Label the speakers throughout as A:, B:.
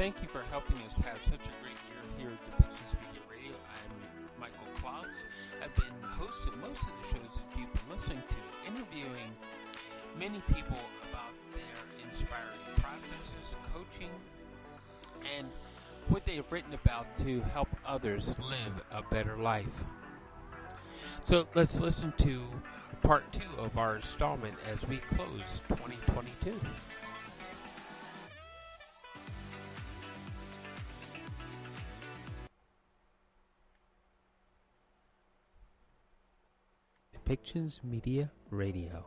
A: thank you for helping us have such a great year here at Depictions Media Radio. I'm Michael Klaus. I've been host of most of the shows that you've been listening to, interviewing many people about their inspiring processes, coaching, and what they have written about to help others live a better life. So let's listen to part 2 of our installment as we close 2022. Depictions Media Radio.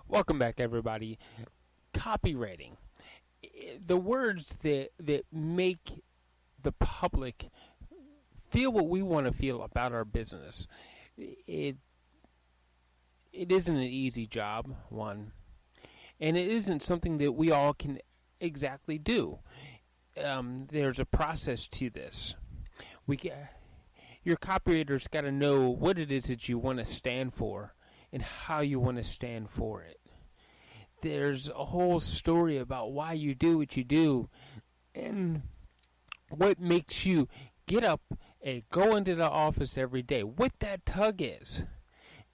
A: Welcome back, everybody. Copywriting. The words that make the public feel what we want to feel about our business. It isn't an easy job, one. And it isn't something that we all can exactly do. There's a process to this. Your copywriter's got to know what it is that you want to stand for and how you want to stand for it. There's a whole story about why you do what you do and what makes you get up and go into the office every day, what that tug is.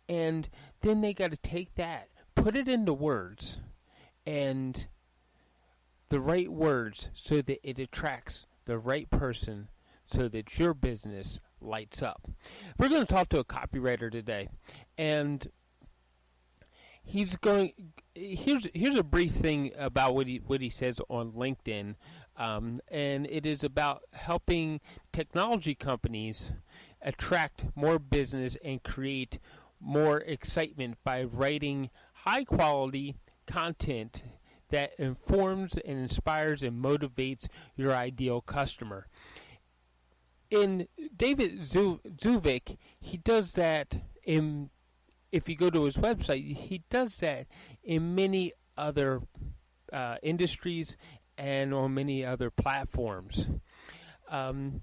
A: And then they got to take that, put it into words, and the right words so that it attracts the right person so that your business lights up. We're going to talk to a copywriter today, and here's a brief thing about what he says on LinkedIn, and it is about helping technology companies attract more business and create more excitement by writing high quality content that informs and inspires and motivates your ideal customer. In David Zuvik, he does that if you go to his website, he does that in many other industries and on many other platforms. And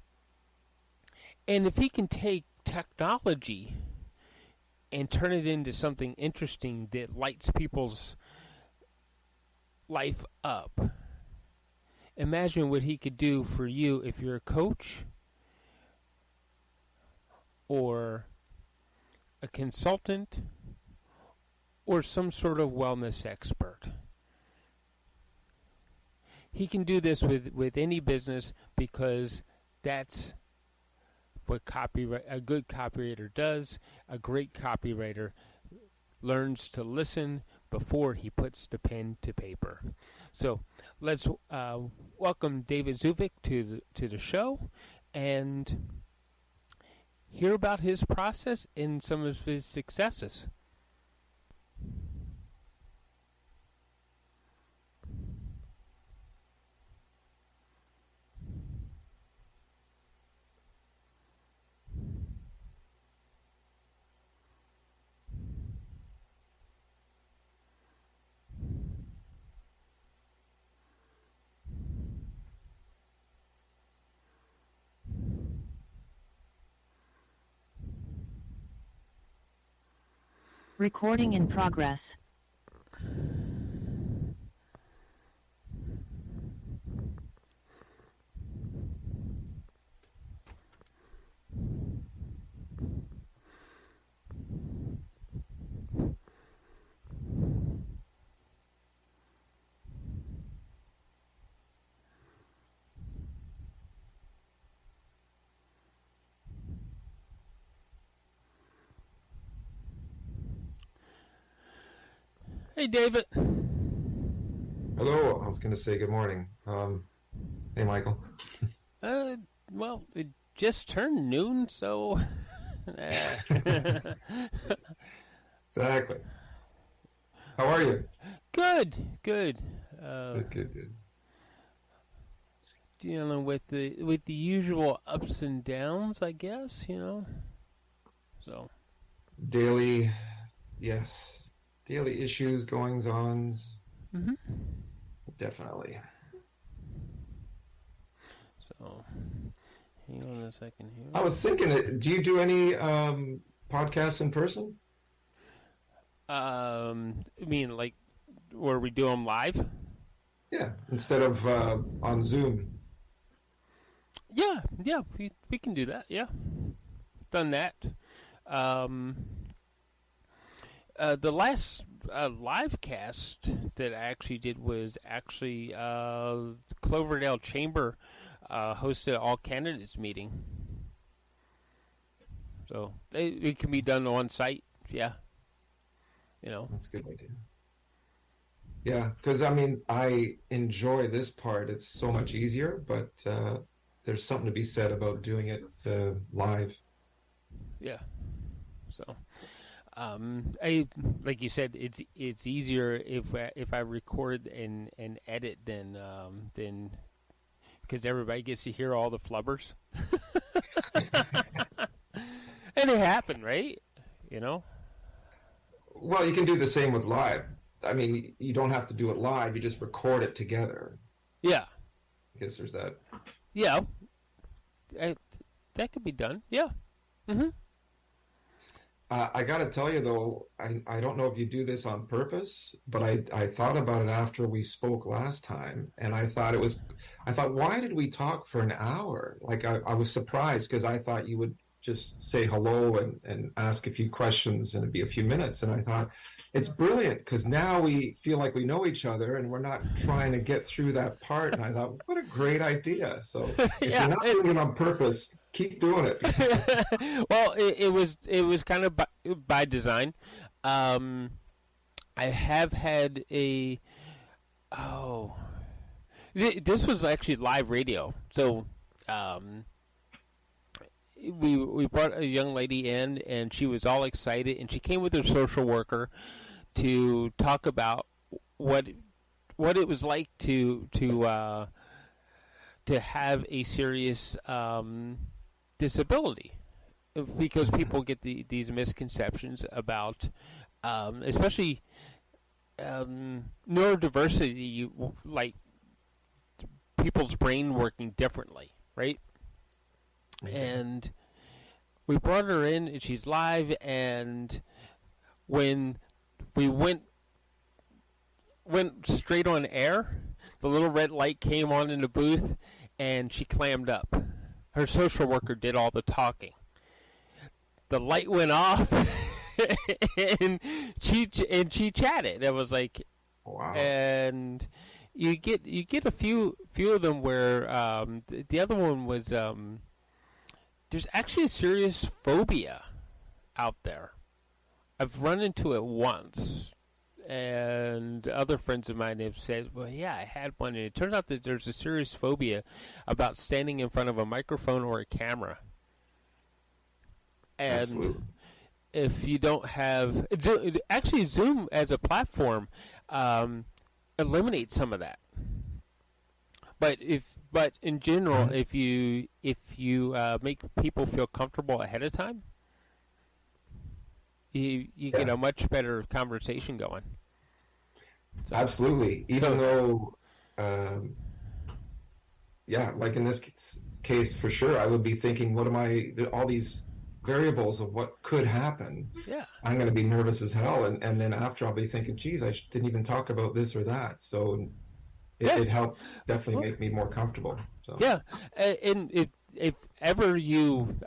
A: if he can take technology and turn it into something interesting that lights people's life up, imagine what he could do for you if you're a coach or a consultant, or some sort of wellness expert. He can do this with any business because that's what a good copywriter does. A great copywriter learns to listen before he puts the pen to paper. So let's welcome David Zuvik to the show and hear about his process and some of his successes.
B: Recording in progress.
A: Hey, David.
C: Hello. I was going to say good morning. Hey, Michael.
A: Well, it just turned noon, so
C: Exactly. How are you?
A: Good.
C: Good, good.
A: Dealing with the usual ups and downs, I guess. So.
C: Daily, yes. Daily issues, goings-ons.
A: Mm-hmm.
C: Definitely.
A: So, hang on a second here.
C: I was thinking, do you do any podcasts in person?
A: I mean, like, where we do them live?
C: Yeah, instead of on Zoom.
A: Yeah, we can do that. Yeah, done that. The last live cast that I actually did was actually Cloverdale Chamber hosted an all candidates meeting. So it can be done on site. Yeah,
C: That's a good idea. Yeah, because I mean, I enjoy this part. It's so much easier, but there's something to be said about doing it live.
A: Yeah. So, I like you said, it's easier if I record and edit than because everybody gets to hear all the flubbers, and it happened, right?
C: Well, you can do the same with live. I mean, you don't have to do it live. You just record it together.
A: Yeah.
C: I guess there's that.
A: Yeah. That could be done. Yeah. Mm-hmm.
C: I got to tell you, though, I don't know if you do this on purpose, but I thought about it after we spoke last time, and I thought, why did we talk for an hour? Like, I was surprised because I thought you would just say hello and ask a few questions and it'd be a few minutes. And I thought, it's brilliant because now we feel like we know each other and we're not trying to get through that part. And I thought, what a great idea. So if you're not doing it on purpose, keep doing it.
A: Well, it was kind of by design. I have had this was actually live radio. So we brought a young lady in, and she was all excited, and she came with her social worker to talk about what it was like to have a serious disability, because people get these misconceptions about, especially neurodiversity, like people's brain working differently, right? And we brought her in, and she's live, and when we went straight on air, the little red light came on in the booth, and she clammed up. Her social worker did all the talking. The light went off, and she chatted. It was like,
C: wow.
A: And you get a few of them where the other one was there's actually a serious phobia out there. I've run into it once, and other friends of mine have said, well, yeah, I had one, and it turns out that there's a serious phobia about standing in front of a microphone or a camera. And
C: Absolutely.
A: if you don't have... Actually, Zoom as a platform eliminates some of that. But in general, if you make people feel comfortable ahead of time, you get a much better conversation going. So,
C: absolutely. Even though, like in this case, for sure, I would be thinking, all these variables of what could happen.
A: Yeah.
C: I'm going to be nervous as hell. And then after I'll be thinking, geez, I didn't even talk about this or that. So it helped definitely make me more comfortable. So.
A: Yeah. And if ever you,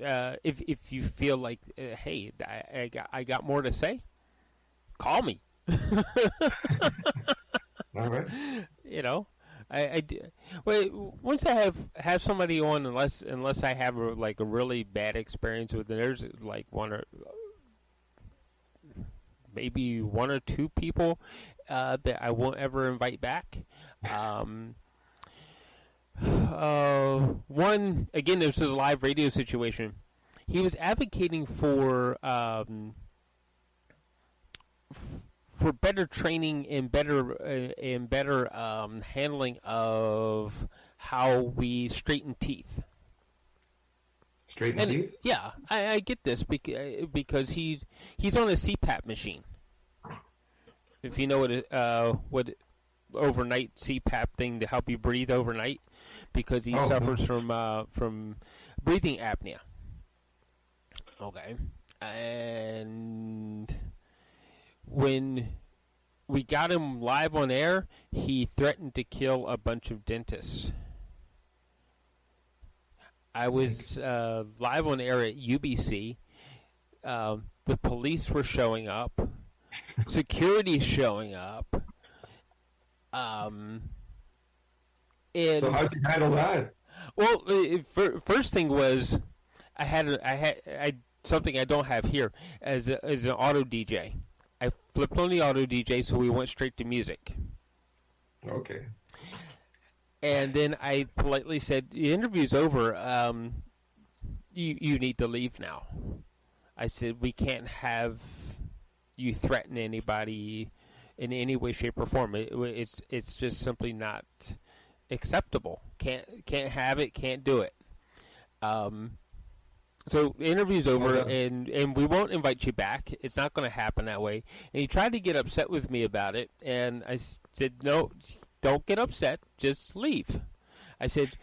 A: if you feel like, hey, I got more to say, call me.
C: All right.
A: I do. Wait, once I have somebody on, unless I have a really bad experience with it, there's like maybe one or two people that I won't ever invite back. One, again, there's a live radio situation. He was advocating for for better training and better handling of how we straighten teeth.
C: Straighten teeth?
A: Yeah, I get this because he's on a CPAP machine. If you know what overnight CPAP thing to help you breathe overnight, because he suffers from breathing apnea. Okay, and when we got him live on air, he threatened to kill a bunch of dentists. I was live on air at UBC. The police were showing up. Security showing up. And
C: so how'd you handle that?
A: Well, first thing was I had something I don't have here as an auto DJ. I flipped on the auto DJ, so we went straight to music.
C: Okay.
A: And then I politely said, "The interview's over. You need to leave now." I said, "We can't have you threaten anybody in any way, shape, or form. It's just simply not acceptable. Can't have it. Can't do it." So the interview's over, and we won't invite you back. It's not going to happen that way. And he tried to get upset with me about it, and I said, "No, don't get upset. Just leave." I said,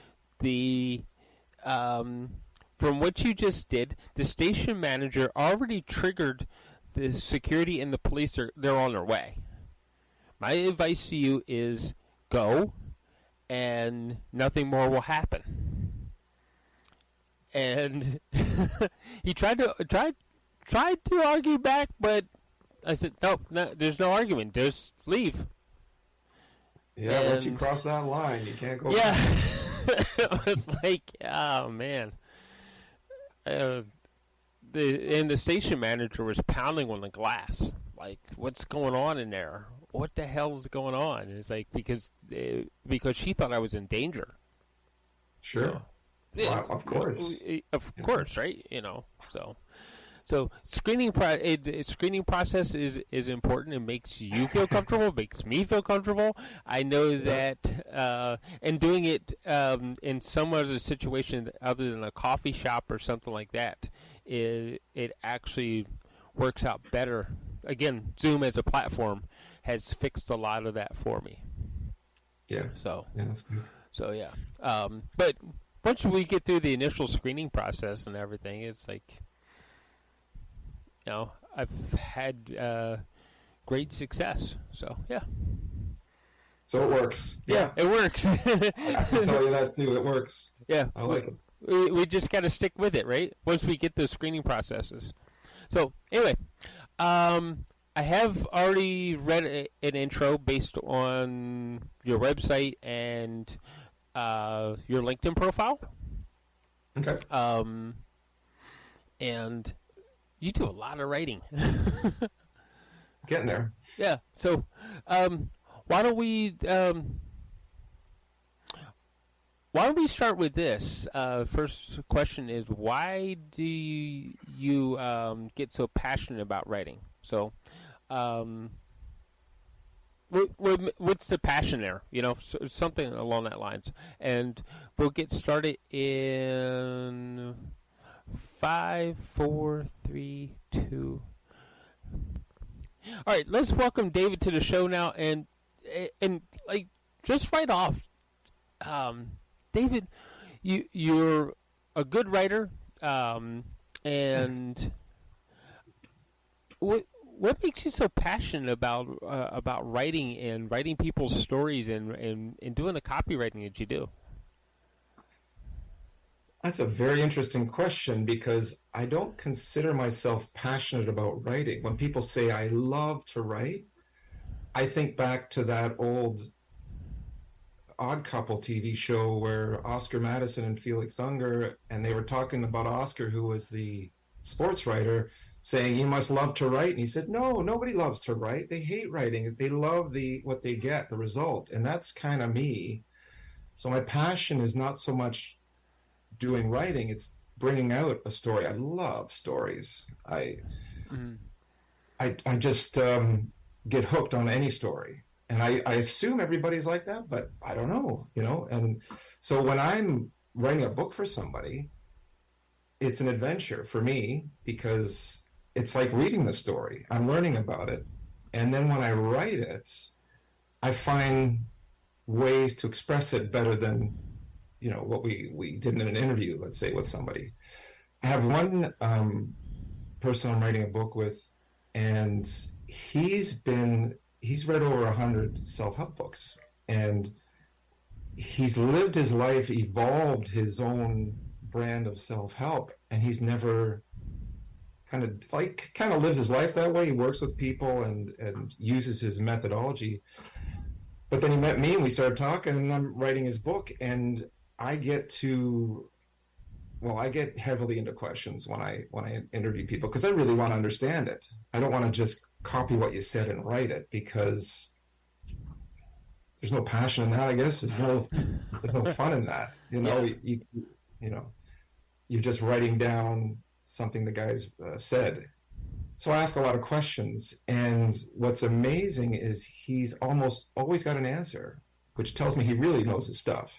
A: from what you just did, the station manager already triggered the security and the police. They're on their way. My advice to you is go, and nothing more will happen. And he tried to argue back, but I said, no, there's no argument. Just leave.
C: Yeah, and once you cross that line, you can't go
A: back.
C: Yeah.
A: It was like, oh, man. The station manager was pounding on the glass. Like, what's going on in there? What the hell is going on? And it's like, because she thought I was in danger.
C: Sure. Well, of course.
A: Of course, right? So screening process is important. It makes you feel comfortable. It makes me feel comfortable. I know that, and doing it in some other situation other than a coffee shop or something like that, it actually works out better. Again, Zoom as a platform has fixed a lot of that for me.
C: Yeah.
A: So
C: yeah, that's good.
A: So yeah, but once we get through the initial screening process and everything, it's like, I've had great success. So yeah.
C: So it works.
A: Yeah, it works.
C: I can tell you that too. It works.
A: Yeah,
C: I like it.
A: We just got to stick with it, right? Once we get those screening processes. So anyway, I have already read an intro based on your website and your LinkedIn profile.
C: Okay.
A: And you do a lot of writing.
C: Getting there.
A: Yeah. So, why don't we start with this? First question is, why do you get so passionate about writing? So, what's the passion there? Something along that lines. And we'll get started in 5, 4, 3, 2. All right, let's welcome David to the show now, and like just right off, David, you're a good writer, and what makes you so passionate about writing and writing people's stories and doing the copywriting that you do?
C: That's a very interesting question, because I don't consider myself passionate about writing. When people say I love to write, I think back to that old Odd Couple TV show where Oscar Madison and Felix Unger, and they were talking about Oscar, who was the sports writer, saying, "You must love to write." And he said, "No, nobody loves to write. They hate writing. They love what they get, the result." And that's kind of me. So my passion is not so much doing writing, it's bringing out a story. I love stories. I I just get hooked on any story. And I assume everybody's like that, but I don't know, you know? And so when I'm writing a book for somebody, it's an adventure for me because it's like reading the story. I'm learning about it. And then when I write it, I find ways to express it better than, you know, what we did in an interview, let's say, with somebody. I have one person I'm writing a book with, and he's read over 100 self-help books, and he's lived his life, evolved his own brand of self-help, and he's never kind of lives his life that way. He works with people and uses his methodology. But then he met me and we started talking, and I'm writing his book, and I get heavily into questions when I interview people because I really want to understand it. I don't want to just copy what you said and write it because there's no passion in that, I guess. There's no fun in that. You know, yeah. You know, you're just writing down something the guy's said. So I ask a lot of questions, and what's amazing is he's almost always got an answer, which tells me he really knows his stuff.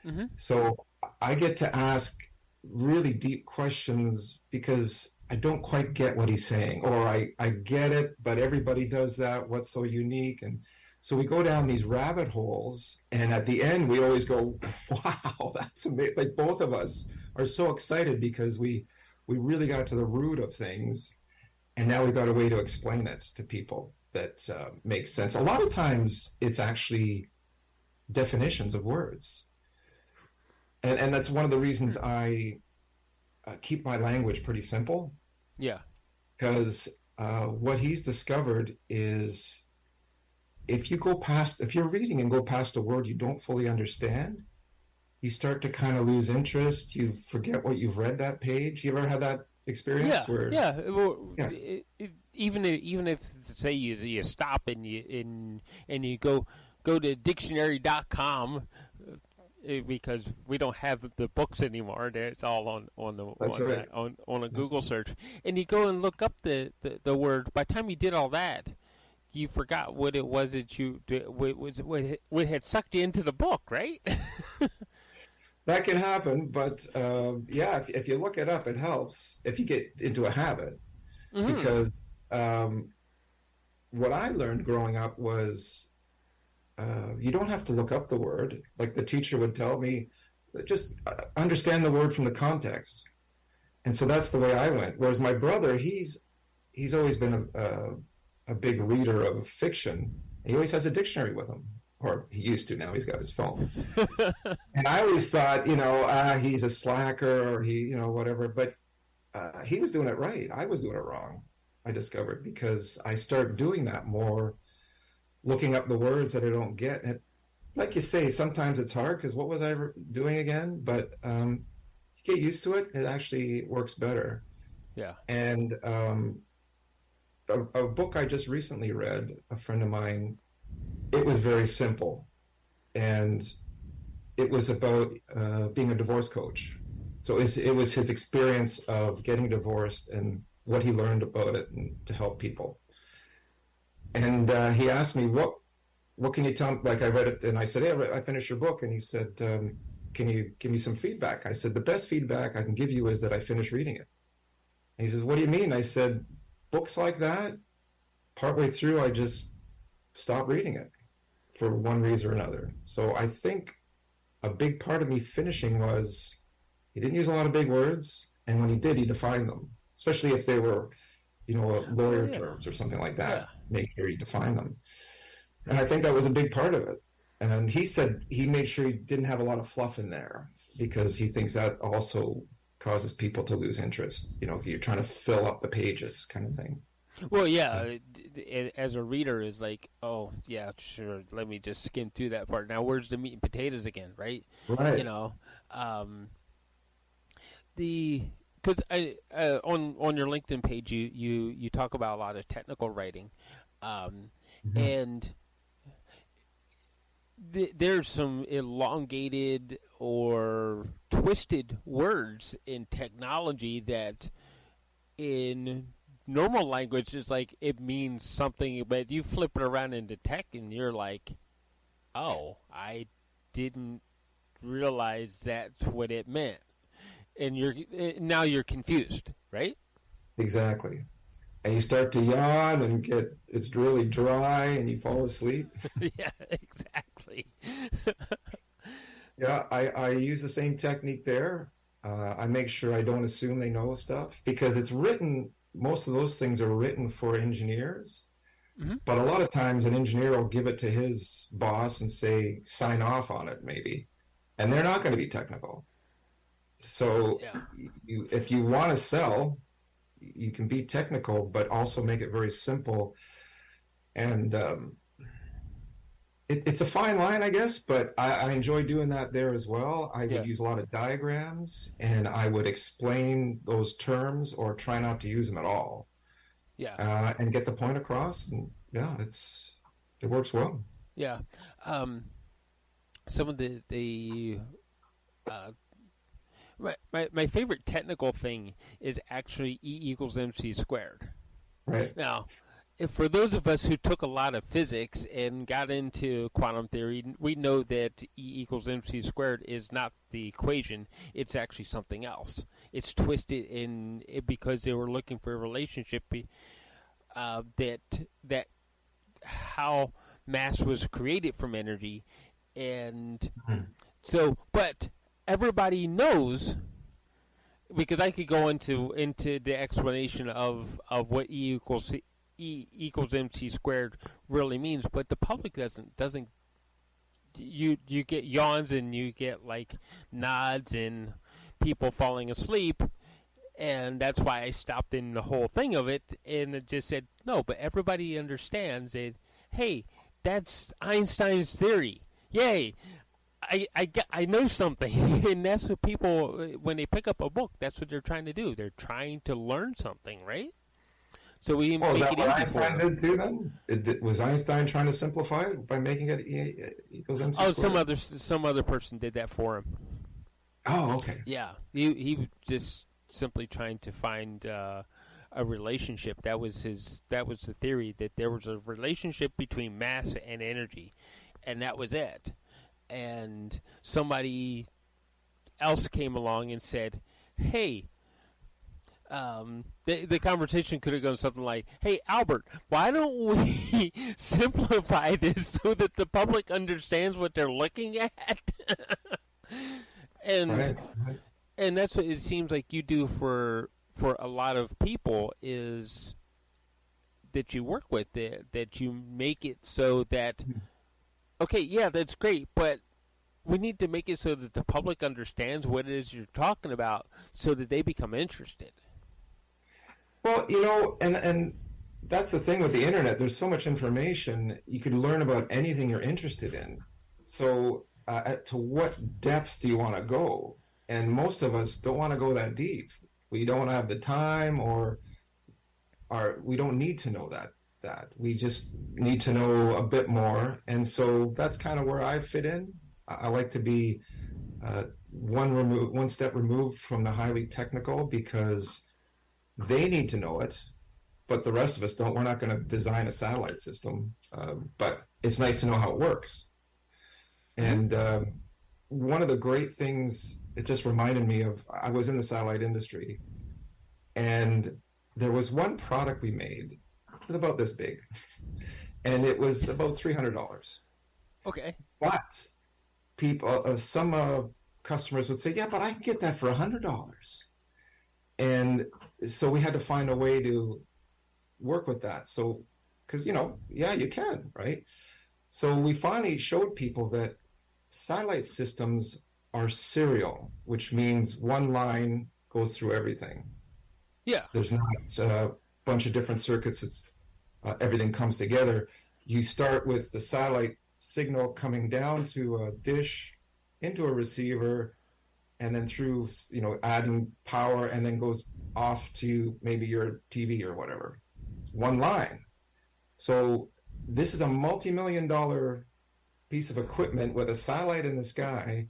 C: Mm-hmm. So I get to ask really deep questions because I don't quite get what he's saying, or I get it, but everybody does that. What's so unique? And so we go down these rabbit holes, and at the end we always go, wow, that's amazing. Like both of us are so excited because we really got to the root of things, and now we've got a way to explain it to people that makes sense. A lot of times it's actually definitions of words. And that's one of the reasons I keep my language pretty simple.
A: Yeah.
C: Because what he's discovered is if you're reading and go past a word you don't fully understand, you start to kind of lose interest. You forget what you've read that page. You ever had that experience?
A: Yeah. Well, yeah. Even if say you stop and you go to dictionary.com. Because we don't have the books anymore, it's all on a Google search, and you go and look up the word. By the time you did all that, you forgot what it was that what had sucked you into the book, right?
C: That can happen, but if you look it up, it helps if you get into a habit. Mm-hmm. Because what I learned growing up was. You don't have to look up the word. Like the teacher would tell me, just understand the word from the context. And so that's the way I went. Whereas my brother, he's always been a big reader of fiction. He always has a dictionary with him, or he used to. Now he's got his phone. And I always thought, he's a slacker or whatever. But he was doing it right. I was doing it wrong, I discovered, because I started doing that more. Looking up the words that I don't get. And like you say, sometimes it's hard because what was I doing again? But you get used to it, it actually works better.
A: Yeah.
C: And a book I just recently read, a friend of mine, it was very simple. And it was about being a divorce coach. So it was his experience of getting divorced and what he learned about it and to help people. And he asked me, what can you tell me? Like I read it and I said, hey, I finished your book. And he said, can you give me some feedback? I said, the best feedback I can give you is that I finished reading it. And he says, what do you mean? I said, books like that, partway through, I just stopped reading it for one reason or another. So I think a big part of me finishing was he didn't use a lot of big words. And when he did, he defined them, especially if they were, lawyer terms or something like that. Yeah. Make sure you define them. And I think that was a big part of it. And he said he made sure he didn't have a lot of fluff in there because he thinks that also causes people to lose interest. You're trying to fill up the pages kind of thing.
A: Well, yeah, as a reader is like, oh, yeah, sure, let me just skim through that part. Now, where's the meat and potatoes again, right?
C: Right.
A: Because on your LinkedIn page, you talk about a lot of technical writing, mm-hmm. and there's some elongated or twisted words in technology that in normal language is like it means something, but you flip it around into tech, and you're like, oh, I didn't realize that's what it meant, and now you're confused, right?
C: Exactly. And you start to yawn and it's really dry and you fall asleep.
A: Yeah, exactly.
C: Yeah, I use the same technique there. I make sure I don't assume they know stuff because it's written, most of those things are written for engineers.
A: Mm-hmm.
C: But a lot of times an engineer will give it to his boss and say, sign off on it, maybe. And they're not going to be technical. So
A: Yeah.
C: if you want to sell, you can be technical, but also make it very simple. And it's a fine line, I guess, but I enjoy doing that there as well. I would use a lot of diagrams, and I would explain those terms or try not to use them at all.
A: Yeah.
C: And get the point across. And yeah, it works well.
A: Yeah. Some of the my favorite technical thing is actually E equals MC squared.
C: Right.
A: Now, for those of us who took a lot of physics and got into quantum theory, we know that E equals MC squared is not the equation. It's actually something else. It's twisted because they were looking for a relationship that how mass was created from energy. And so, but everybody knows, because I could go into the explanation of what E equals MC squared really means, but the public doesn't. You get yawns and you get like nods and people falling asleep, and that's why I stopped in the whole thing of it and it just said no. But everybody understands that. Hey, that's Einstein's theory. Yay! I know something, and that's what people, when they pick up a book, that's what they're trying to do. They're trying to learn something, right? So we
C: Well, is
A: make
C: that
A: it
C: what
A: easy
C: Einstein
A: for
C: did too? Then was Einstein trying to simplify it by making it E equals MC
A: Oh,
C: squared?
A: some other person did that for him.
C: Oh, okay.
A: Yeah, he was just simply trying to find a relationship. That was the theory, that there was a relationship between mass and energy, and that was it. And somebody else came along and said, "Hey." The conversation could have gone something like, "Hey, Albert, why don't we simplify this so that the public understands what they're looking at?" and
C: Right.
A: and that's what it seems like you do for a lot of people, is that you work with, that you make it so that, okay, yeah, that's great, but we need to make it so that the public understands what it is you're talking about so that they become interested.
C: Well, and that's the thing with the internet. There's so much information. You can learn about anything you're interested in. So, to what depths do you want to go? And most of us don't want to go that deep. We don't have the time, or we don't need to know that. We just need to know a bit more. And so that's kind of where I fit in. I like to be one step removed from the highly technical, because they need to know it, but the rest of us don't. We're not going to design a satellite system, but it's nice to know how it works. And one of the great things, it just reminded me of, I was in the satellite industry, and there was one product we made. It was about this big, and it was about $300.
A: Okay.
C: But people, some customers would say, "Yeah, but I can get that for $100." And so we had to find a way to work with that. So, because, yeah, you can, right? So we finally showed people that satellite systems are serial, which means one line goes through everything.
A: Yeah.
C: There's not a bunch of different circuits. It's everything comes together. You start with the satellite signal coming down to a dish, into a receiver, and then through, adding power, and then goes off to maybe your TV or whatever. It's one line. So this is a multi-million-dollar piece of equipment with a satellite in the sky,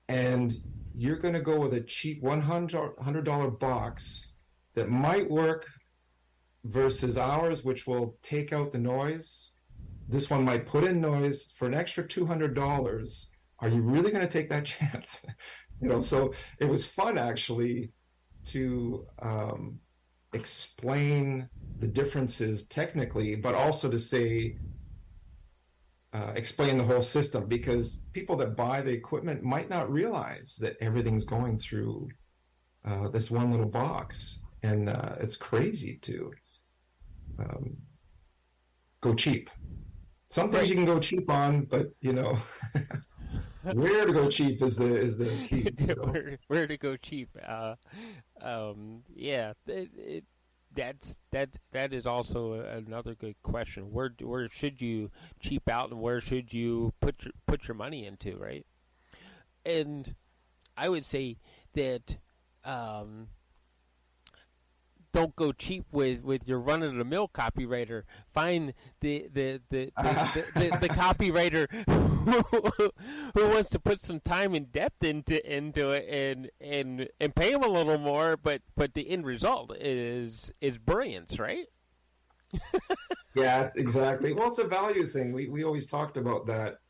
C: and you're going to go with a cheap $100 box that might work versus ours, which will take out the noise. This one might put in noise for an extra $200. Are you really going to take that chance? So it was fun actually to explain the differences technically, but also to say, explain the whole system, because people that buy the equipment might not realize that everything's going through this one little box. And it's crazy to go cheap. Some things you can go cheap on, but where to go cheap is the key.
A: Where to go cheap? Yeah, that is also another good question. Where should you cheap out, and where should you put your money into, right? And I would say that don't go cheap with your run of the mill copywriter. Find the copywriter who wants to put some time and depth into it and pay him a little more, but the end result is brilliance, right?
C: Yeah, exactly. Well, it's a value thing. We always talked about that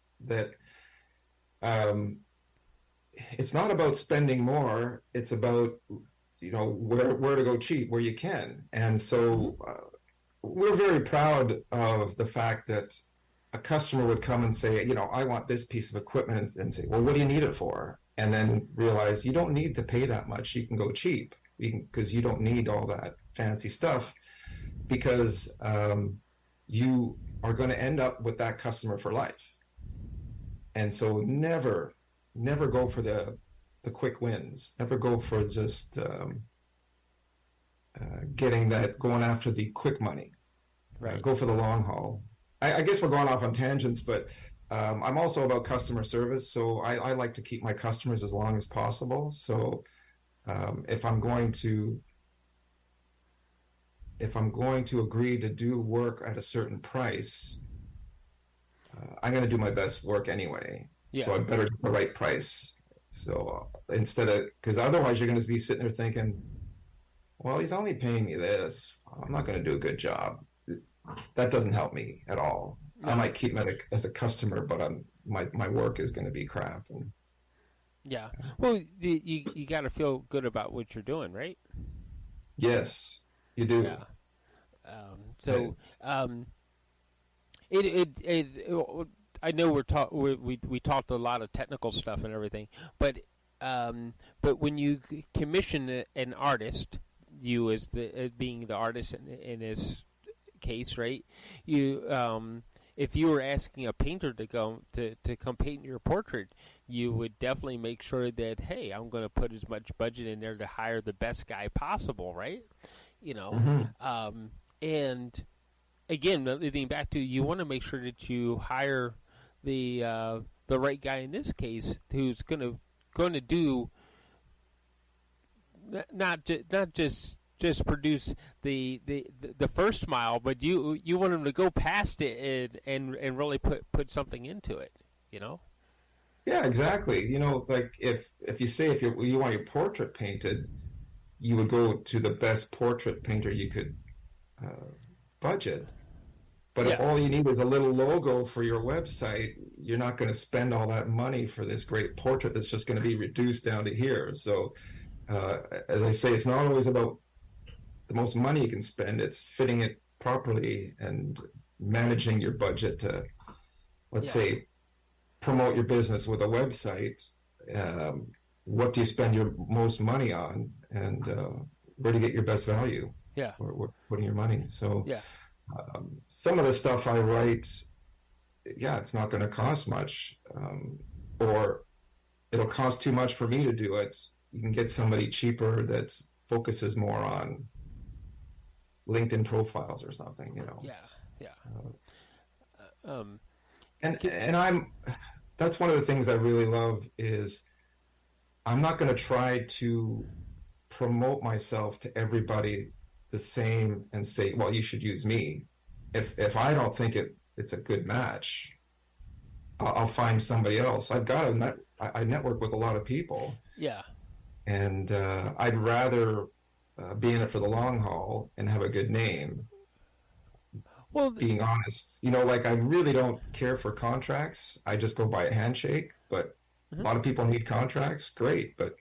C: it's not about spending more, it's about where to go cheap, where you can. And so we're very proud of the fact that a customer would come and say, I want this piece of equipment, and say, well, what do you need it for? And then realize you don't need to pay that much. You can go cheap because you don't need all that fancy stuff, because you are going to end up with that customer for life. And so never go for the quick wins. Never go for just going after the quick money.
A: Right.
C: Go for the long haul. I guess we're going off on tangents, but I'm also about customer service. So I like to keep my customers as long as possible. So if I'm going to agree to do work at a certain price, I'm going to do my best work anyway.
A: Yeah.
C: So I better do the right price. So because otherwise you're going to be sitting there thinking, well, he's only paying me this. I'm not going to do a good job. That doesn't help me at all. No. I might keep him as a customer, but my work is going to be crap.
A: Yeah. Well, you got to feel good about what you're doing, right?
C: Yes, you do.
A: Yeah. I know we talked a lot of technical stuff and everything, but when you commission an artist, you as being the artist in this case, right? You if you were asking a painter to come paint your portrait, you would definitely make sure that, hey, I'm going to put as much budget in there to hire the best guy possible, right?
C: Mm-hmm.
A: And again, leading back to, you want to make sure that you hire the right guy in this case, who's going to do not just produce the first mile, but you want him to go past it and really put something into it,
C: Yeah, exactly. Like if you want your portrait painted, you would go to the best portrait painter you could budget. But if all you need is a little logo for your website, you're not going to spend all that money for this great portrait that's just going to be reduced down to here. So, as I say, it's not always about the most money you can spend. It's fitting it properly and managing your budget to, let's say, promote your business with a website. What do you spend your most money on, and where to get your best value?
A: Yeah,
C: where putting your money. So
A: yeah.
C: Some of the stuff I write, it's not going to cost much, or it'll cost too much for me to do it. You can get somebody cheaper that focuses more on LinkedIn profiles or something,
A: Yeah.
C: And that's one of the things I really love is I'm not going to try to promote myself to everybody the same and say, well, you should use me. If I don't think it's a good match, I'll find somebody else. I network with a lot of people.
A: Yeah.
C: And I'd rather be in it for the long haul and have a good name.
A: Well,
C: Being honest, you know, like I really don't care for contracts. I just go by a handshake. But a
A: mhm.
C: lot of people need contracts. Great, but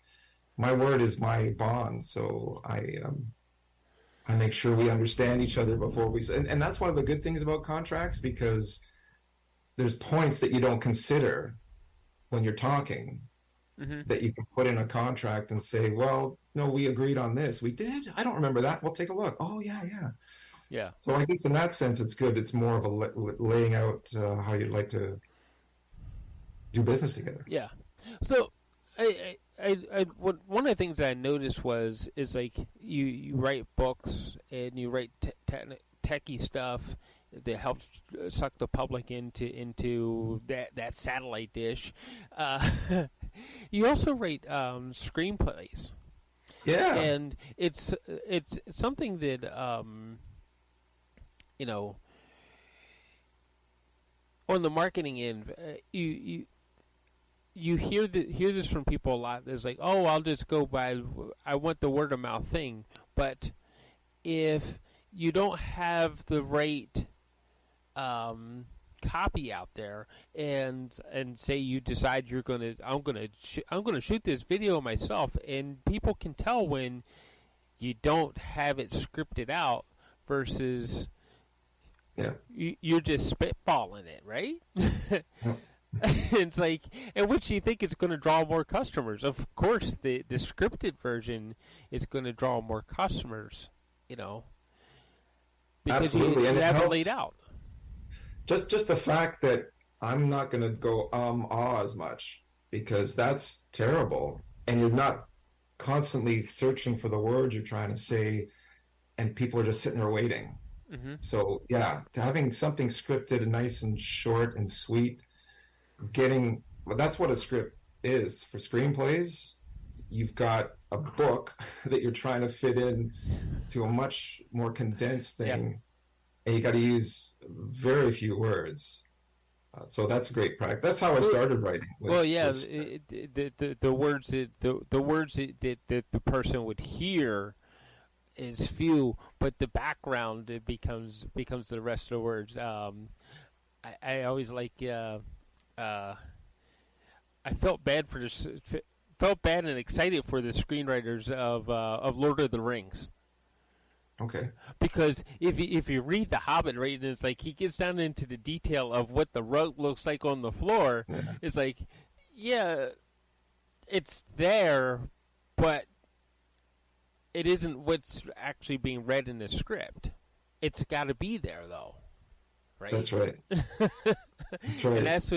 C: my word is my bond. So I make sure we understand each other before we. And that's one of the good things about contracts because there's points that you don't consider when you're talking
A: Hmm.
C: that you can put in a contract and say, well, no, we agreed on this. We did? I don't remember that. We'll take a look. Oh, yeah, yeah.
A: Yeah,
C: So I guess in that sense, it's good. It's more of a laying out how you'd like to do business together.
A: yeah. So, one of the things I noticed is like you write books and you write techie stuff that helps suck the public into that satellite dish. Uh, you also write screenplays,
C: Yeah,
A: and it's something that you know on the marketing end, you hear this from people a lot. It's like, oh, I'll just go by. I want the word of mouth thing, but if you don't have the right copy out there, and say you decide I'm gonna shoot this video myself, and people can tell when you don't have it scripted out versus
C: yeah.
A: you're just spitballing it, right?
C: Yeah.
A: It's like, and which you think is going to draw more customers? Of course, the scripted version is going to draw more customers, you know, because
C: Absolutely,
A: you
C: and it
A: have it
C: helps.
A: laid out.
C: Just the fact that I'm not going to go as much because that's terrible, and you're not constantly searching for the words you're trying to say, and people are just sitting there waiting.
A: Hmm.
C: So yeah, having something scripted and nice and short and sweet, getting well, that's what a script is for screenplays. You've got a book that you're trying to fit in to a much more condensed
A: Yeah.
C: thing, and you got to use very few words. So that's great practice. That's how I
A: Well,
C: started writing.
A: well, yeah.
C: Was
A: The words the words that the person would hear is few, but the background it becomes the rest of the words. I always like. Uh, I felt bad for this. Felt bad and excited for the screenwriters of Lord of the Rings,
C: okay.
A: because if you read The Hobbit, right, it's like he gets down into the detail of what the rug looks like on the floor.
C: Yeah.
A: It's like, yeah, it's there, but it isn't what's actually being read in the script. It's got to be there though, right?
C: That's right. That's right.
A: And that's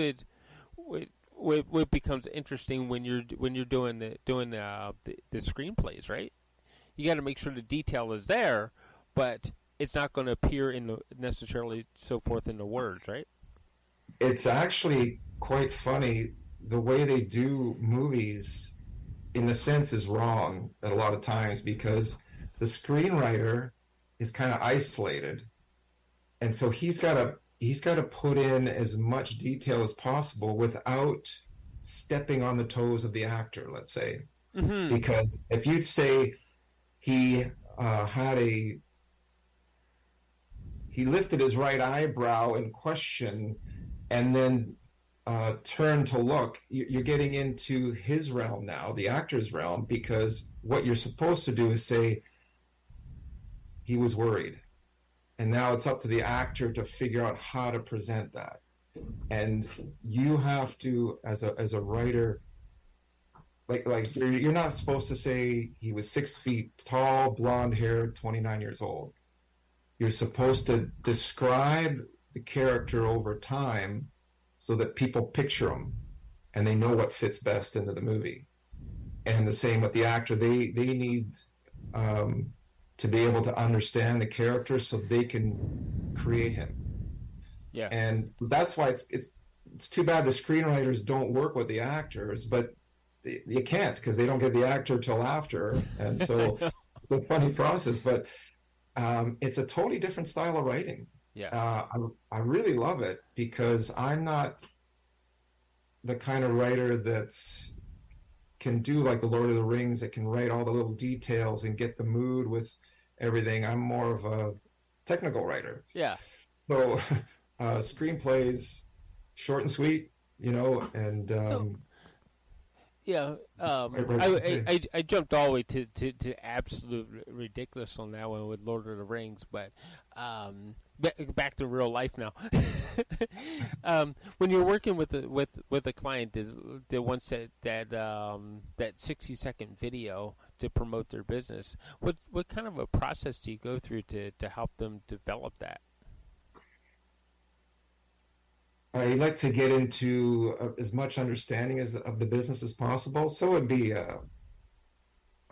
A: what becomes interesting when you're doing the screenplays, right? You got to make sure the detail is there, but it's not going to appear in the necessarily so forth in the words, right?
C: It's actually quite funny the way they do movies. In a sense, is wrong at a lot of times because the screenwriter is kind of isolated, and so he's got to put in as much detail as possible without stepping on the toes of the actor, let's say.
A: Mm-hmm.
C: Because if you'd say he had a he lifted his right eyebrow in question and then turned to look, you're getting into his realm now, the actor's realm, because what you're supposed to do is say he was worried. And now it's up to the actor to figure out how to present that. And you have to, as a writer, like you're not supposed to say he was 6 feet tall, blonde hair, 29 years old. You're supposed to describe the character over time so that people picture him and they know what fits best into the movie. And the same with the actor. They need to be able to understand the character so they can create him.
A: Yeah.
C: And that's why it's too bad the screenwriters don't work with the actors, but you can't because they don't get the actor till after, and so it's a funny process. But it's a totally different style of writing.
A: Yeah.
C: I really love it because I'm not the kind of writer that's can do like the Lord of the Rings, that can write all the little details and get the mood with everything. I'm more of a technical writer.
A: Yeah.
C: So screenplays, short and sweet, and
A: Yeah,
C: right.
A: I jumped all the way to absolute ridiculous on that one with Lord of the Rings, but back to real life now. When you're working with a client that wants that 60-second video to promote their business, what kind of a process do you go through to help them develop that?
C: I like to get into as much understanding of the business as possible. So it would be a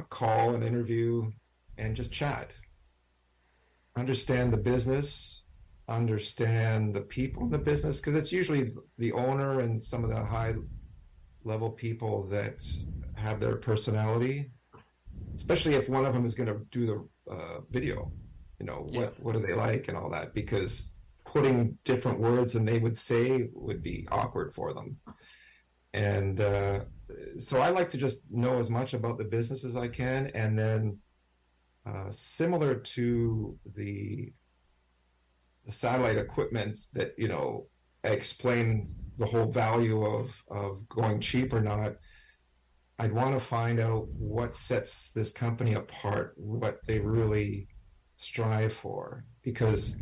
C: call, an interview, and just chat. Understand the business, understand the people in the business, because it's usually the owner and some of the high level people that have their personality, especially if one of them is going to do the video. What do they like and all that, because putting different words than they would say would be awkward for them. And so I like to just know as much about the business as I can, and then similar to the satellite equipment that I explain the whole value of going cheap or not. I'd want to find out what sets this company apart, what they really strive for, because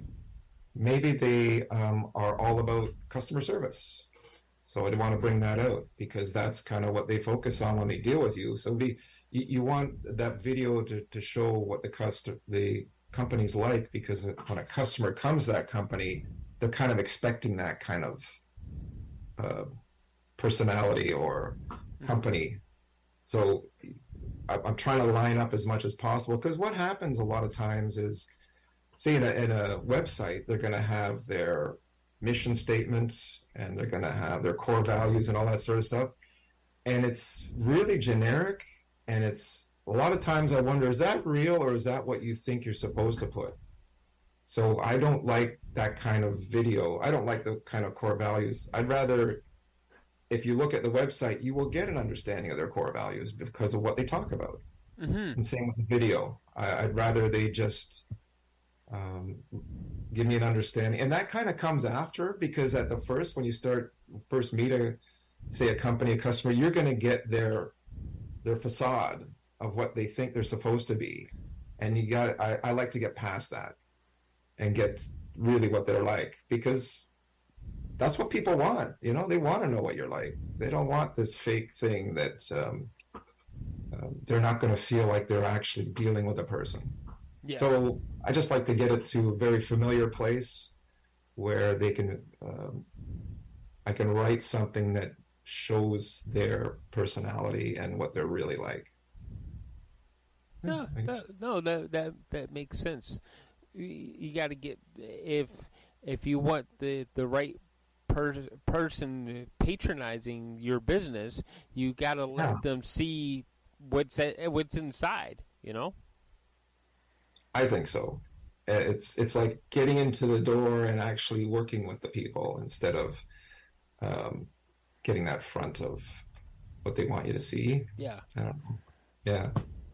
C: maybe they are all about customer service. So I'd want to bring that out, because that's kind of what they focus on when they deal with you. So you want that video to show what the company's like, because when a customer comes to that company, they're kind of expecting that kind of personality or company. So I'm trying to line up as much as possible, because what happens a lot of times is, say in a website, they're going to have their mission statement and they're going to have their core values and all that sort of stuff. And it's really generic. And it's a lot of times I wonder, is that real, or is that what you think you're supposed to put? So I don't like that kind of video. I don't like the kind of core values. I'd rather, if you look at the website, you will get an understanding of their core values because of what they talk about. Mm-hmm. And same with the video. I'd rather they just give me an understanding, and that kind of comes after, because at the first, when you first meet a company, a customer, you're going to get their facade of what they think they're supposed to be, and I like to get past that and get really what they're like, because that's what people want. They want to know what you're like. They don't want this fake thing that they're not going to feel like they're actually dealing with a person. Yeah. So I just like to get it to a very familiar place where they can, I can write something that shows their personality and what they're really like.
A: That makes sense. You got to get, if you want the right person patronizing your business, you got to let them see what's inside.
C: I think so. It's like getting into the door and actually working with the people, instead of getting that front of what they want you to see.
A: Yeah.
C: Yeah.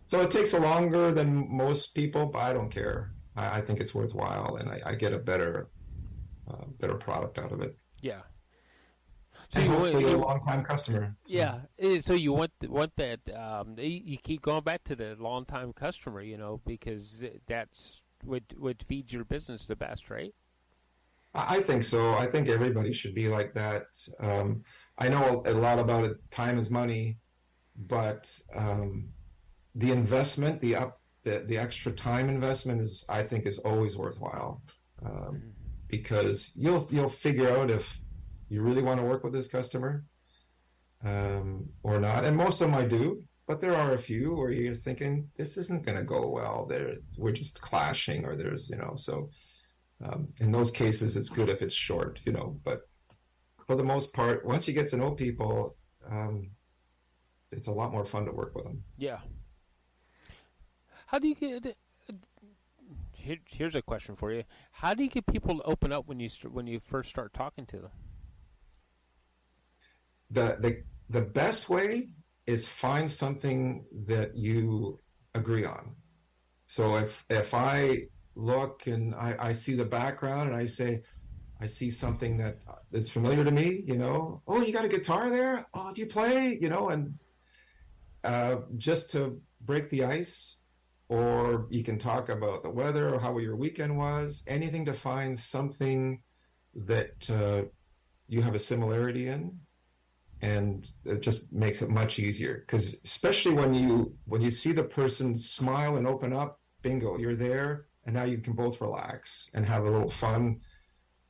C: So it takes longer than most people, but I don't care. I think it's worthwhile, and I get a better product out of it.
A: Yeah.
C: So and hopefully a long-time customer. So.
A: Yeah. So you want that. You keep going back to the long-time customer, because that's what feeds your business the best, right?
C: I think so. I think everybody should be like that. I know a lot about it. Time is money, but the investment, the extra time investment I think is always worthwhile, because you'll figure out if you really want to work with this customer or not. And most of them I do, but there are a few where you're thinking, this isn't going to go well. We're just clashing, or so in those cases, it's good if it's short, but for the most part, once you get to know people, it's a lot more fun to work with them.
A: Yeah. How do you get... Here's a question for you. How do you get people to open up when you first start talking to them?
C: The best way is find something that you agree on. So if I look and I see the background and I say, I see something that is familiar to me, oh, you got a guitar there? Oh, do you play? And just to break the ice, or you can talk about the weather or how your weekend was, anything to find something that you have a similarity in, and it just makes it much easier. Because especially when you see the person smile and open up, bingo, you're there, and now you can both relax and have a little fun,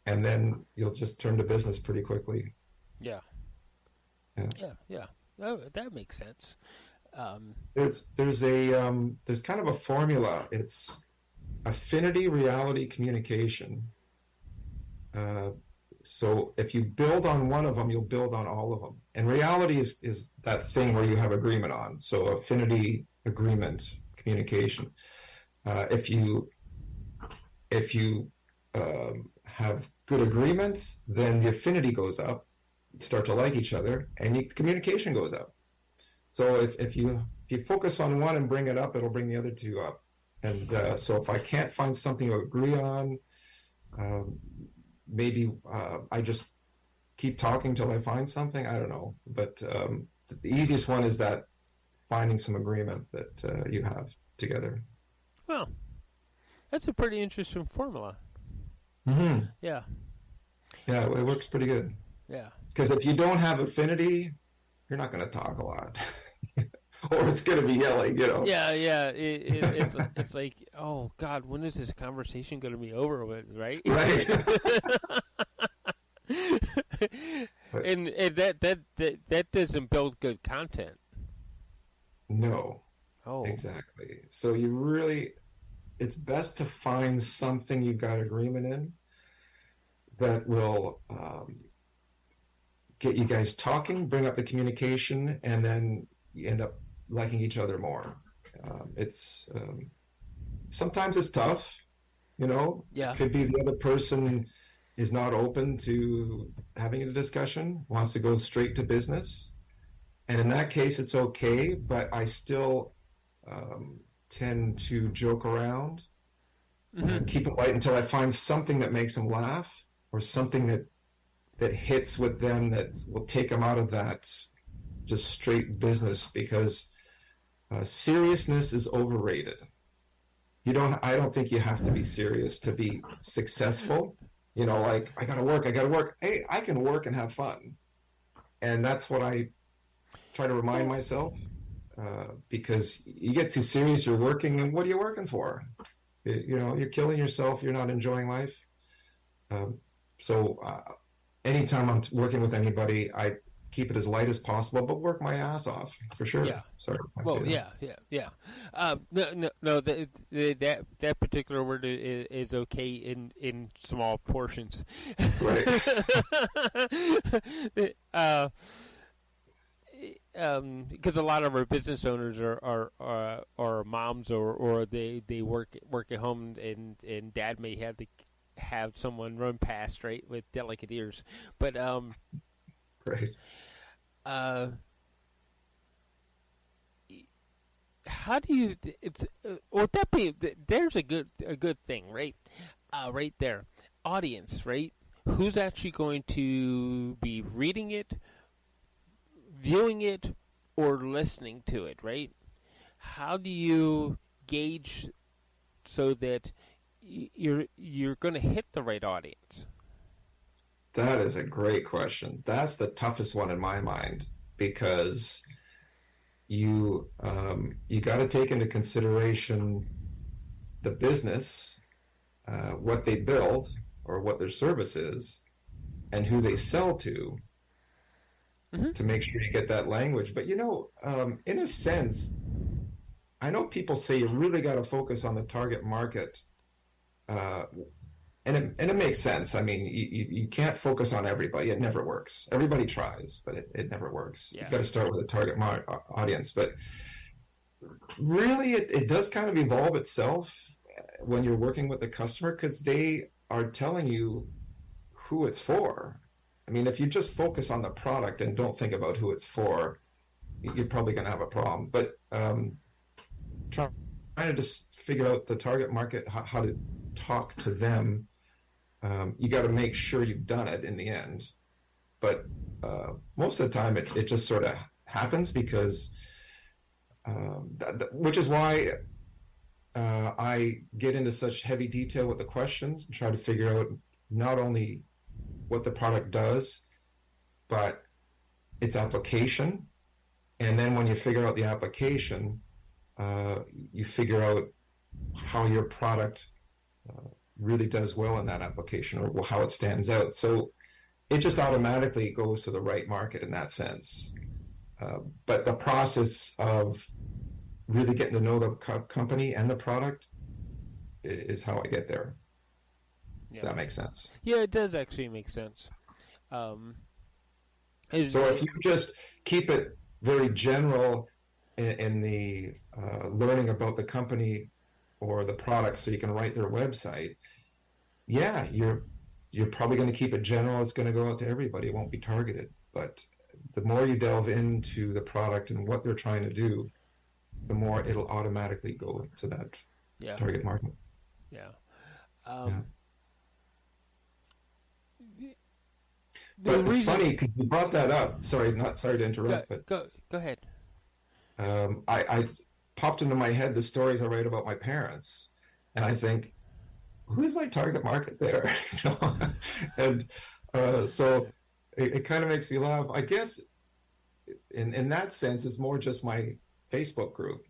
C: and then you'll just turn to business pretty quickly.
A: Yeah. Yeah. Oh, that makes sense.
C: There's kind of a formula. It's affinity, reality, communication. So if you build on one of them, you'll build on all of them. And reality is that thing where you have agreement on. So affinity, agreement, communication. If you have good agreements, then the affinity goes up. You start to like each other, and the communication goes up. So if you focus on one and bring it up, it'll bring the other two up. And so if I can't find something to agree on, maybe I just keep talking till I find something. I don't know. But the easiest one is that finding some agreement that you have together.
A: Well, that's a pretty interesting formula.
C: Mm-hmm.
A: Yeah.
C: Yeah, it works pretty good.
A: Yeah.
C: Because if you don't have affinity, you're not going to talk a lot. Or it's going to be yelling,
A: Yeah. It's like, oh God, when is this conversation going to be over with? Right.
C: Right.
A: and that doesn't build good content.
C: No.
A: Oh.
C: Exactly. So it's best to find something you've got agreement in that will get you guys talking, bring up the communication, and then you end up liking each other more. It's sometimes it's tough,
A: Yeah.
C: It could be the other person is not open to having a discussion, wants to go straight to business, and in that case, it's okay. But I still tend to joke around, keep it light until I find something that makes them laugh, or something that hits with them that will take them out of that just straight business, because seriousness is overrated. I don't think you have to be serious to be successful. Like, I gotta work. Hey, I can work and have fun. And that's what I try to remind myself, because you get too serious, you're working, and what are you working for? You're killing yourself, you're not enjoying life. So anytime I'm working with anybody, I keep it as light as possible, but work my ass off for sure.
A: Yeah.
C: Sorry.
A: Well, yeah. No. That particular word is okay in small portions.
C: Right.
A: Because a lot of our business owners are moms, or they work at home, and dad may have someone run past, right, with delicate ears, but
C: right.
A: How do you? Would that be? There's a good thing, right? Right there, audience, right? Who's actually going to be reading it, viewing it, or listening to it, right? How do you gauge so that you're going to hit the right audience?
C: That is a great question. That's the toughest one in my mind, because you got to take into consideration the business, what they build or what their service is, and who they sell to make sure you get that language. But in a sense, I know people say you really got to focus on the target market. And it makes sense. I mean, you can't focus on everybody. It never works. Everybody tries, but it never works.
A: Yeah.
C: You've got to start with a target audience. But really, it does kind of evolve itself when you're working with the customer, because they are telling you who it's for. I mean, if you just focus on the product and don't think about who it's for, you're probably going to have a problem. But trying to just figure out the target market, how to talk to them, you got to make sure you've done it in the end. But most of the time, it just sort of happens because, which is why I get into such heavy detail with the questions and try to figure out not only what the product does, but its application. And then when you figure out the application, you figure out how your product really does well in that application, or how it stands out. So it just automatically goes to the right market in that sense. But the process of really getting to know the company and the product is how I get there.
A: Yeah.
C: If that makes sense.
A: Yeah, it does actually make sense.
C: So if you just keep it very general in the learning about the company or the product, so you can write their website, yeah, you're probably going to keep it general. It's going to go out to everybody. It won't be targeted. But the more you delve into the product and what they're trying to do, the more it'll automatically go to that target market.
A: Yeah.
C: But it's funny because you brought that up. Sorry to interrupt.
A: Go ahead.
C: I popped into my head the stories I write about my parents, and I think, who's my target market there? And so it kind of makes me laugh. I guess in that sense, it's more just my Facebook group,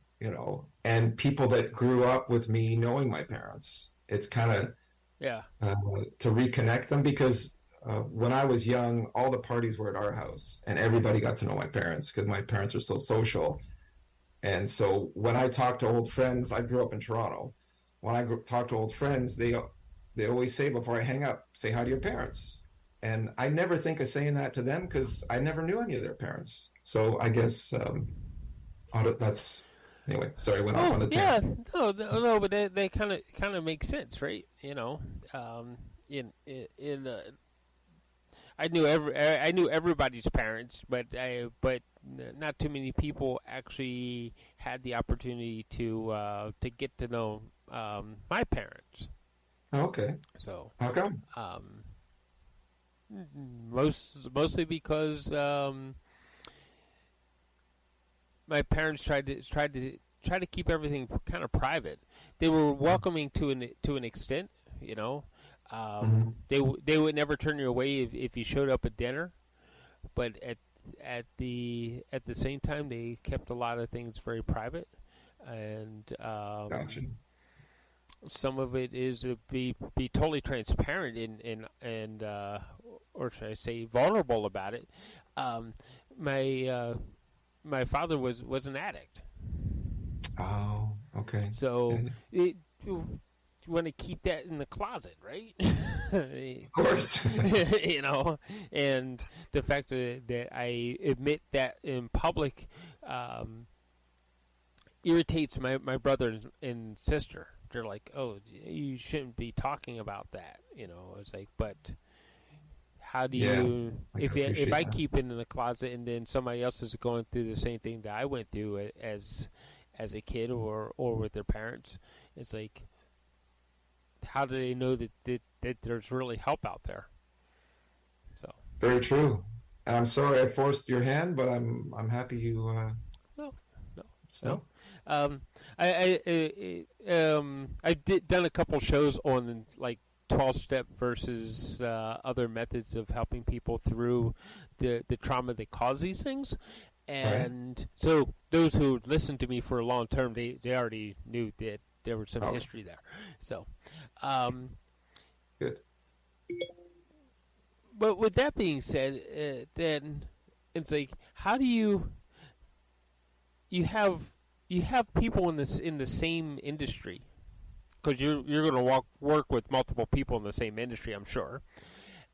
C: and people that grew up with me knowing my parents. It's kind of to reconnect them, because when I was young, all the parties were at our house, and everybody got to know my parents because my parents are so social. And so when I talk to old friends, I grew up in Toronto. When I talk to old friends, they always say before I hang up, say hi to your parents. And I never think of saying that to them because I never knew any of their parents. So I guess that's anyway. Sorry, I went off on the tangent.
A: No, but they kind of make sense, right? I knew everybody's parents, but not too many people actually had the opportunity to get to know my parents.
C: Okay.
A: So
C: how come?
A: Mostly because my parents tried to keep everything kind of private. They were welcoming to an extent, They would never turn you away if you showed up at dinner, but at the same time they kept a lot of things very private, and
C: Gotcha.
A: some of it is to be totally transparent and or should I say vulnerable about it. My father was an addict.
C: Oh, okay.
A: So you want to keep that in the closet, right?
C: Of course.
A: And the fact that I admit that in public irritates my brother and sister. They're like, "Oh, you shouldn't be talking about that." It's like, but how do you? If I keep it in the closet and then somebody else is going through the same thing that I went through as a kid or with their parents, it's like, how do they know that there's really help out there? So
C: very true. And I'm sorry I forced your hand, but I'm happy you.
A: No. I done a couple shows on like 12-step versus other methods of helping people through the trauma that cause these things. And so those who listened to me for a long term, they already knew that there was some history there. So,
C: good.
A: But with that being said, then it's like, how do you have people in the same industry, because you're going to work with multiple people in the same industry, I'm sure.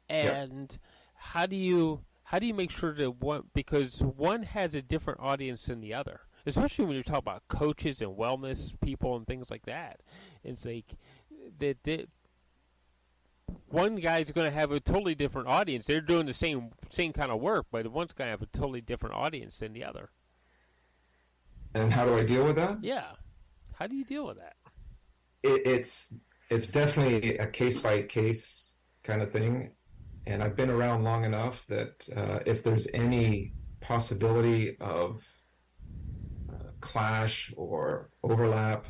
A: And how do you make sure that because one has a different audience than the other, especially when you're talking about coaches and wellness people and things like that. It's like that one guy's going to have a totally different audience. They're doing the same kind of work, but one's going to have a totally different audience than the other.
C: And how do I deal with that?
A: Yeah. How do you deal with that?
C: It's definitely a case by case kind of thing, and I've been around long enough that if there's any possibility of clash or overlap,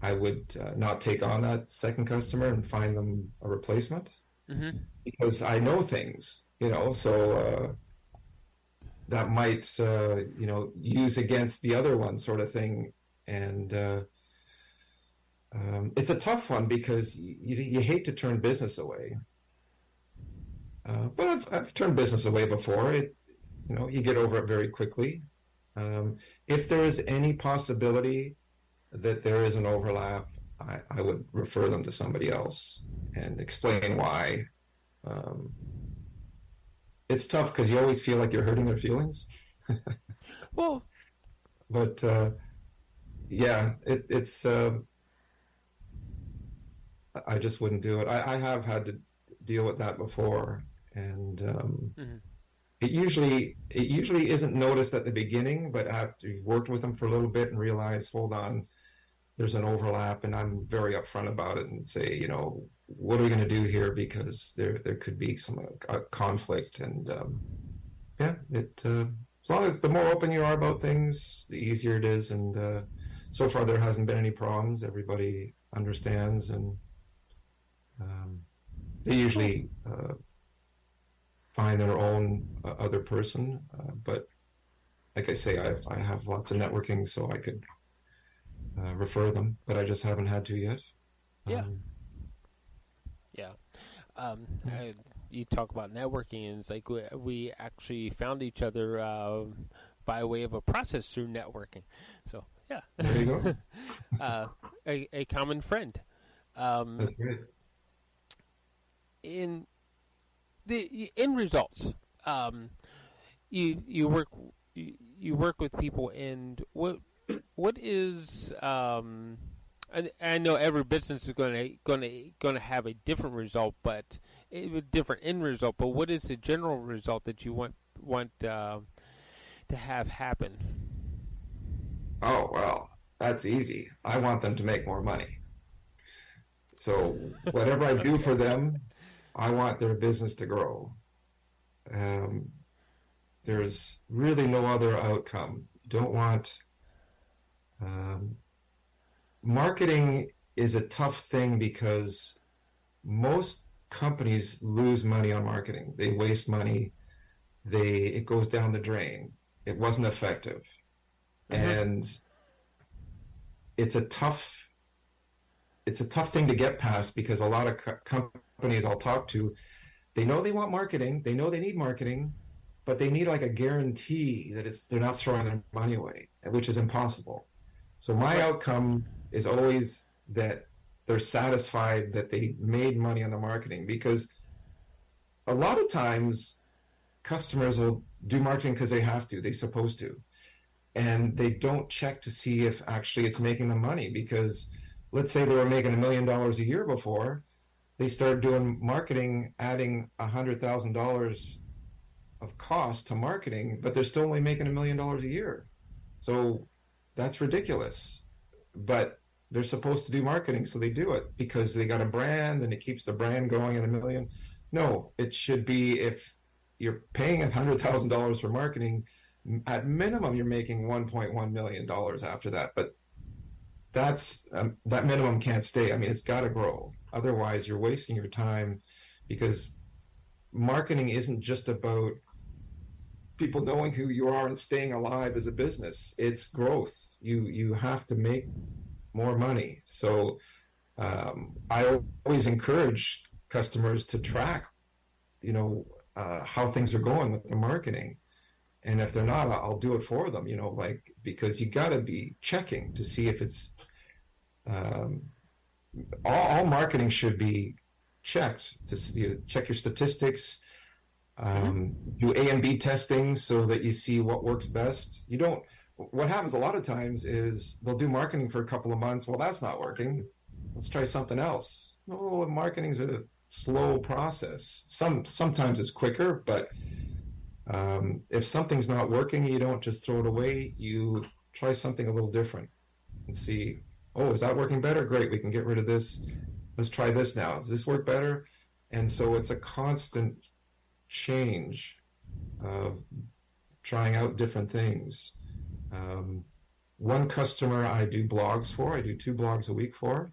C: I would not take on that second customer and find them a replacement
A: Mm-hmm.
C: because I know things, so that might, use against the other one sort of thing. And it's a tough one because you hate to turn business away. But I've turned business away before. You get over it very quickly. If there is any possibility that there is an overlap, I would refer them to somebody else and explain why. It's tough because you always feel like you're hurting their feelings.
A: Well,
C: But yeah, it's I just wouldn't do it. I have had to deal with that before, and
A: mm-hmm.
C: it usually isn't noticed at the beginning, but after you've worked with them for a little bit and realize, hold on, there's an overlap, and I'm very upfront about it and say, what are we going to do here because there could be some conflict, and yeah, as long as the more open you are about things, the easier it is, and so far there hasn't been any problems. Everybody understands, and they usually find their own other person. But like I say, I have lots of networking, so I could refer them, but I just haven't had to yet.
A: Yeah. Yeah. You talk about networking, and it's like we actually found each other by way of a process through networking. So, yeah.
C: There you go.
A: A common friend.
C: That's great.
A: In the end results, you work with people, and what is I know every business is going to have a different result, but a different end result. But what is the general result that you want to have happen?
C: Oh, well, that's easy. I want them to make more money. So whatever I do for them, I want their business to grow. There's really no other outcome. You don't want marketing is a tough thing because most companies lose money on marketing. They waste money. It goes down the drain. It wasn't effective.
A: Mm-hmm.
C: And it's a tough thing to get past because a lot of companies I'll talk to, they know they want marketing, they know they need marketing, but they need like a guarantee that they're not throwing their money away, which is impossible. So my outcome is always that they're satisfied that they made money on the marketing, because a lot of times customers will do marketing because they have to, they're supposed to, and they don't check to see if actually it's making them money. Because let's say they were making $1 million a year before, they started doing marketing, adding $100,000 of cost to marketing, but they're still only making $1 million a year. So that's ridiculous. But they're supposed to do marketing, so they do it because they got a brand and it keeps the brand going at $1 million. No, it should be, if you're paying $100,000 for marketing, at minimum you're making $1.1 million after that. But that minimum can't stay. I mean, it's got to grow. Otherwise, you're wasting your time, because marketing isn't just about people knowing who you are and staying alive as a business. It's growth. You have to make more money. So I always encourage customers to track, how things are going with the marketing. And if they're not, I'll do it for them, because you got to be checking to see if it's all marketing should be checked to check your statistics, do A and B testing so that you see what works best. What happens a lot of times is they'll do marketing for a couple of months. Well, that's not working. Let's try something else. No, marketing is a slow process. Sometimes it's quicker, but if something's not working, you don't just throw it away. You try something a little different and see, oh, is that working better? Great, we can get rid of this. Let's try this now. Does this work better? And so it's a constant change of trying out different things. One customer I do blogs for, I do 2 blogs a week for,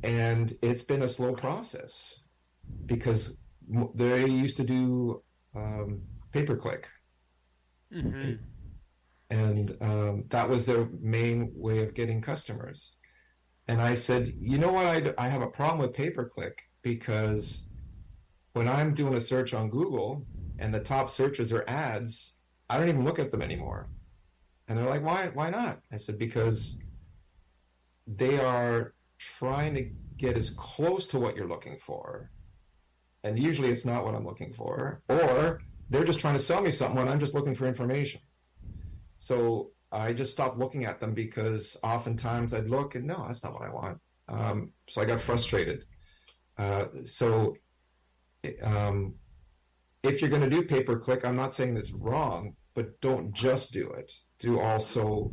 C: and it's been a slow process because they used to do pay-per-click.
A: Mm-hmm.
C: And that was their main way of getting customers. And I said, you know what, I have a problem with pay-per-click because when I'm doing a search on Google and the top searches are ads, I don't even look at them anymore. And they're like, why not? I said, because they are trying to get as close to what you're looking for. And usually it's not what I'm looking for. Or they're just trying to sell me something when I'm just looking for information. So I just stopped looking at them because oftentimes I'd look and no, that's not what I want. So I got frustrated. So if you're going to do pay-per-click, I'm not saying that's wrong, but don't just do it. Do also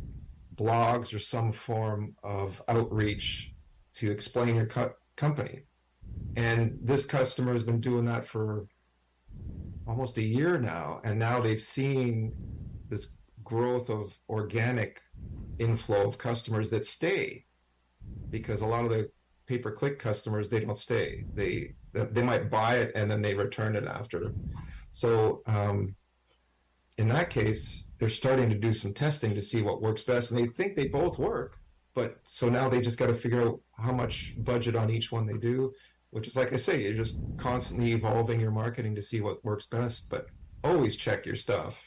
C: blogs or some form of outreach to explain your company. And this customer has been doing that for almost a year now, and now they've seen this growth of organic inflow of customers that stay, because a lot of the pay-per-click customers, they don't stay. They might buy it and then they return it after. So in that case, they're starting to do some testing to see what works best, and they think they both work. But so now they just got to figure out how much budget on each one they do, which is, like I say, you're just constantly evolving your marketing to see what works best. But always check your stuff,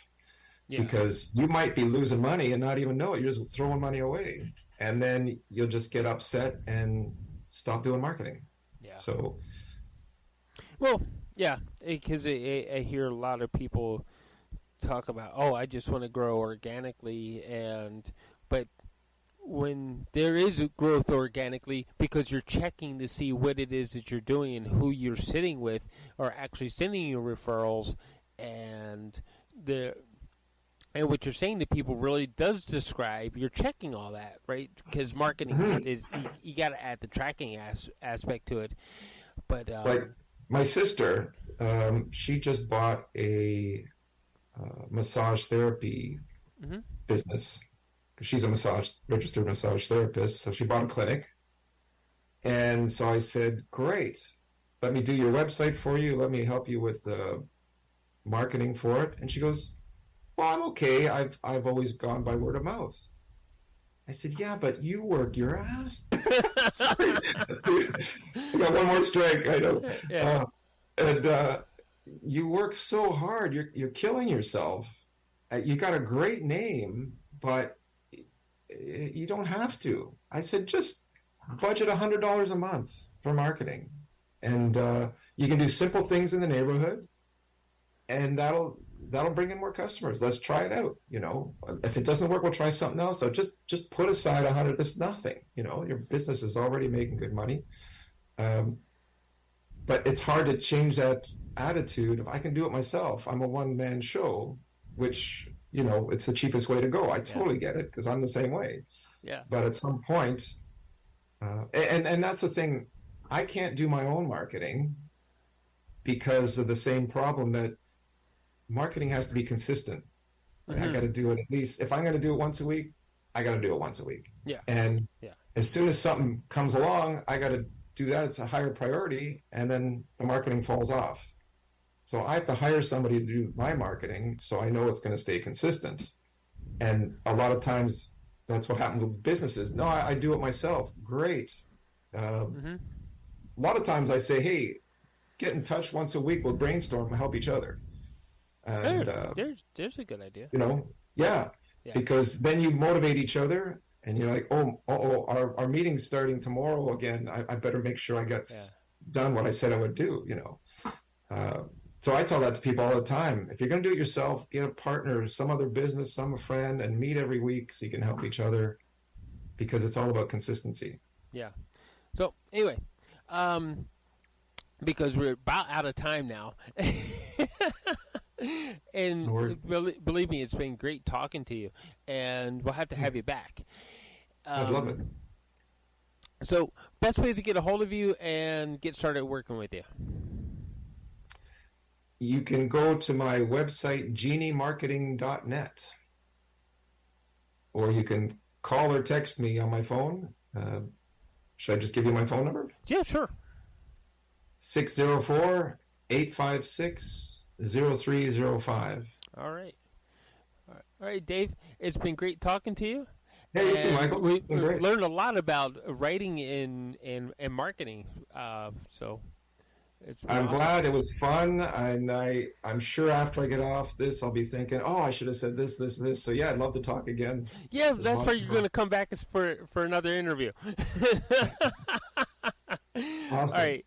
C: because you might be losing money and not even know it. You're just throwing money away, and then you'll just get upset and stop doing marketing.
A: Yeah.
C: So,
A: well, yeah, because I hear a lot of people talk about, oh, I just want to grow organically, but when there is a growth organically, because you're checking to see what it is that you're doing and who you're sitting with, or actually sending you referrals, and what you're saying to people really does describe, you're checking all that, right? Because marketing is, you got to add the tracking aspect to it. But
C: like my sister, she just bought a massage therapy business, because she's a registered massage therapist. So she bought a clinic. And so I said, great, let me do your website for you. Let me help you with the marketing for it. And she goes, well, I'm okay. I've always gone by word of mouth. I said, yeah, but you work your ass. Sorry. I got one more strike. I know.
A: Yeah.
C: You work so hard. You're killing yourself. You got a great name, but you don't have to. I said, just budget $100 a month for marketing, and you can do simple things in the neighborhood, and that'll bring in more customers. Let's try it out. If it doesn't work, we'll try something else. So just put aside $100. That's nothing. Your business is already making good money. But it's hard to change that attitude. If I can do it myself, I'm a one-man show, which, it's the cheapest way to go. I totally get it, because I'm the same way.
A: Yeah.
C: But at some point, and that's the thing, I can't do my own marketing because of the same problem that marketing has to be consistent. I got to do it at least, if I'm going to do it once a week, I got to do it once a week.
A: Yeah.
C: And as soon as something comes along, I got to do that. It's a higher priority, and then the marketing falls off. So I have to hire somebody to do my marketing, so I know it's going to stay consistent. And a lot of times that's what happens with businesses. No, I do it myself. Great. A lot of times I say, hey, get in touch once a week. We'll brainstorm and help each other. And,
A: there's a good idea.
C: Because then you motivate each other, and you're like, our meeting's starting tomorrow again. I better make sure I get done what I said I would do, So I tell that to people all the time. If you're going to do it yourself, get a partner, some other business, some friend, and meet every week so you can help each other, because it's all about consistency.
A: Yeah. So anyway, because we're about out of time now, And
C: No worries.
A: believe me, it's been great talking to you, and we'll have to have
C: Thanks.
A: you back.
C: I'd love it.
A: So, best ways to get a hold of you and get started working with you.
C: You can go to my website, geniemarketing.net, or you can call or text me on my phone. Should I just give you my phone number?
A: Yeah, sure.
C: 604-856-0305.
A: All right. All right, Dave. It's been great talking to you.
C: Hey, you too,
A: And
C: Michael.
A: We've
C: Been great.
A: learned a lot about writing and marketing. So it's been
C: I'm
A: awesome.
C: glad it was fun, and I'm sure after I get off this, I'll be thinking, oh, I should have said this, this, this. So yeah, I'd love to talk again.
A: Yeah,
C: It was
A: that's
C: lots
A: why
C: of
A: you're
C: fun.
A: going to come back for another interview. All
C: Awesome.
A: right.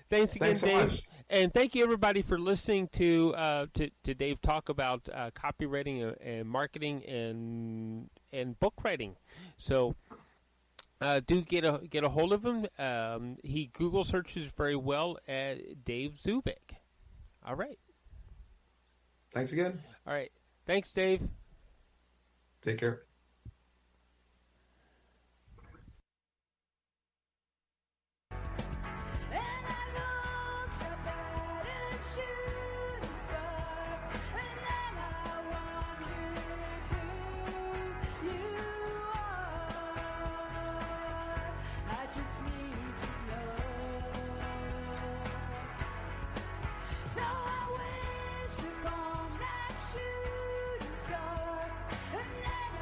A: Thanks again,
C: Thanks so
A: Dave.
C: much.
A: And thank you, everybody, for listening to Dave talk about copywriting and marketing and book writing. So do get a hold of him. He Google searches very well at Dave Zubik. All right.
C: Thanks again.
A: All right. Thanks, Dave.
C: Take care.
D: And I looked up at a shooting star, and then I wondered who you are. I just need to know. So I wish upon that shooting star, and then I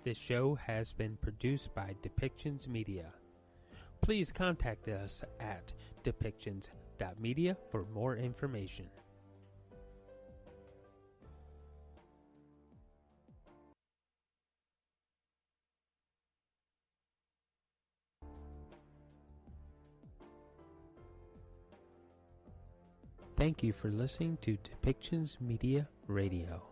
A: This show has been produced by Depictions Media. Please contact us at depictions.media for more information. Thank you for listening to Depictions Media Radio.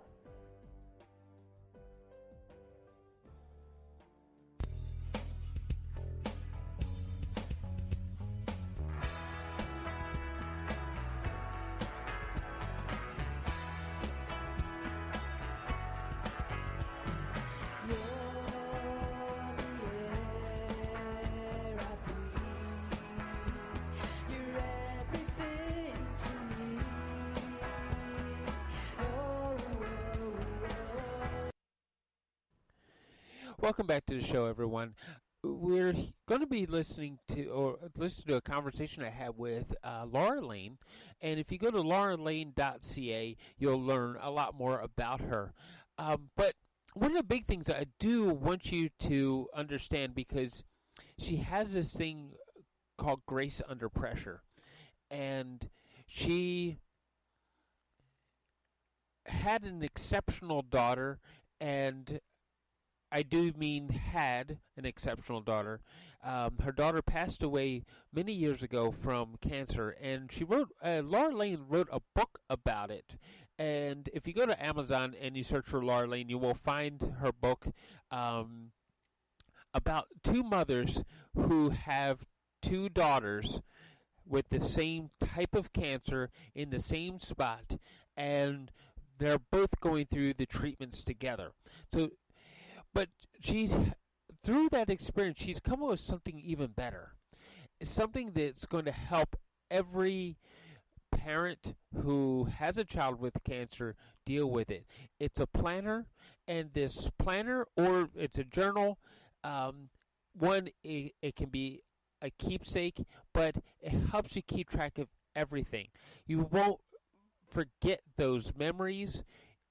A: Welcome back to the show, everyone. We're going to be listening to a conversation I had with Laura Lane, and if you go to lauralane.ca, you'll learn a lot more about her. But one of the big things I do want you to understand, because she has this thing called Grace Under Pressure, and she had an exceptional daughter, and I do mean had an exceptional daughter. Her daughter passed away many years ago from cancer, and she wrote. Laura Lane wrote a book about it. And if you go to Amazon and you search for Laura Lane, you will find her book about two mothers who have two daughters with the same type of cancer in the same spot, and they're both going through the treatments together. But through that experience, she's come up with something even better. It's something that's going to help every parent who has a child with cancer deal with it. It's a planner, and this planner, or it's a journal, it can be a keepsake, but it helps you keep track of everything. You won't forget those memories,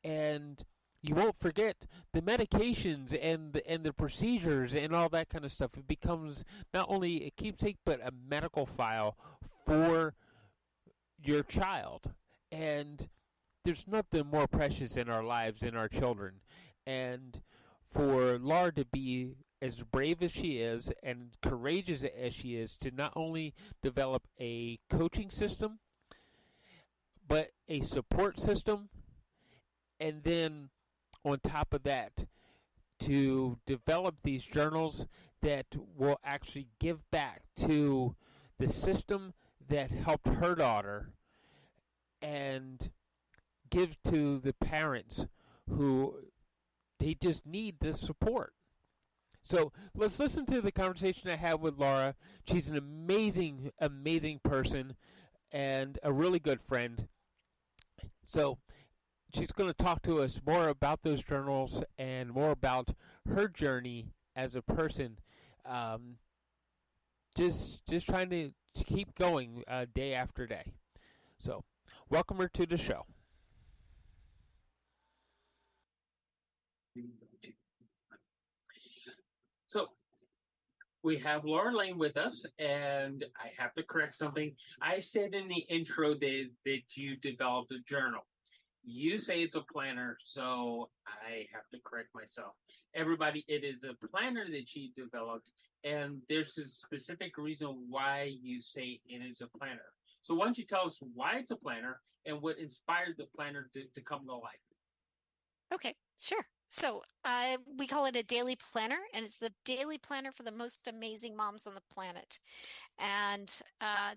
A: and you won't forget the medications and the procedures and all that kind of stuff. It becomes not only a keepsake, but a medical file for your child. And there's nothing more precious in our lives than our children. And for Laura to be as brave as she is and courageous as she is to not only develop a coaching system, but a support system, and then on top of that, to develop these journals that will actually give back to the system that helped her daughter, and give to the parents who they just need this support. So let's listen to the conversation I had with Laura. She's an amazing, amazing person and a really good friend. So she's going to talk to us more about those journals and more about her journey as a person. Just trying to keep going day after day. So, welcome her to the show. So, we have Laura Lane with us, and I have to correct something. I said in the intro that you developed a journal. You say it's a planner, so I have to correct myself. Everybody, it is a planner that she developed, and there's a specific reason why you say it is a planner. So why don't you tell us why it's a planner and what inspired the planner to come to life?
E: Okay, sure. So we call it a daily planner, and it's the daily planner for the most amazing moms on the planet. And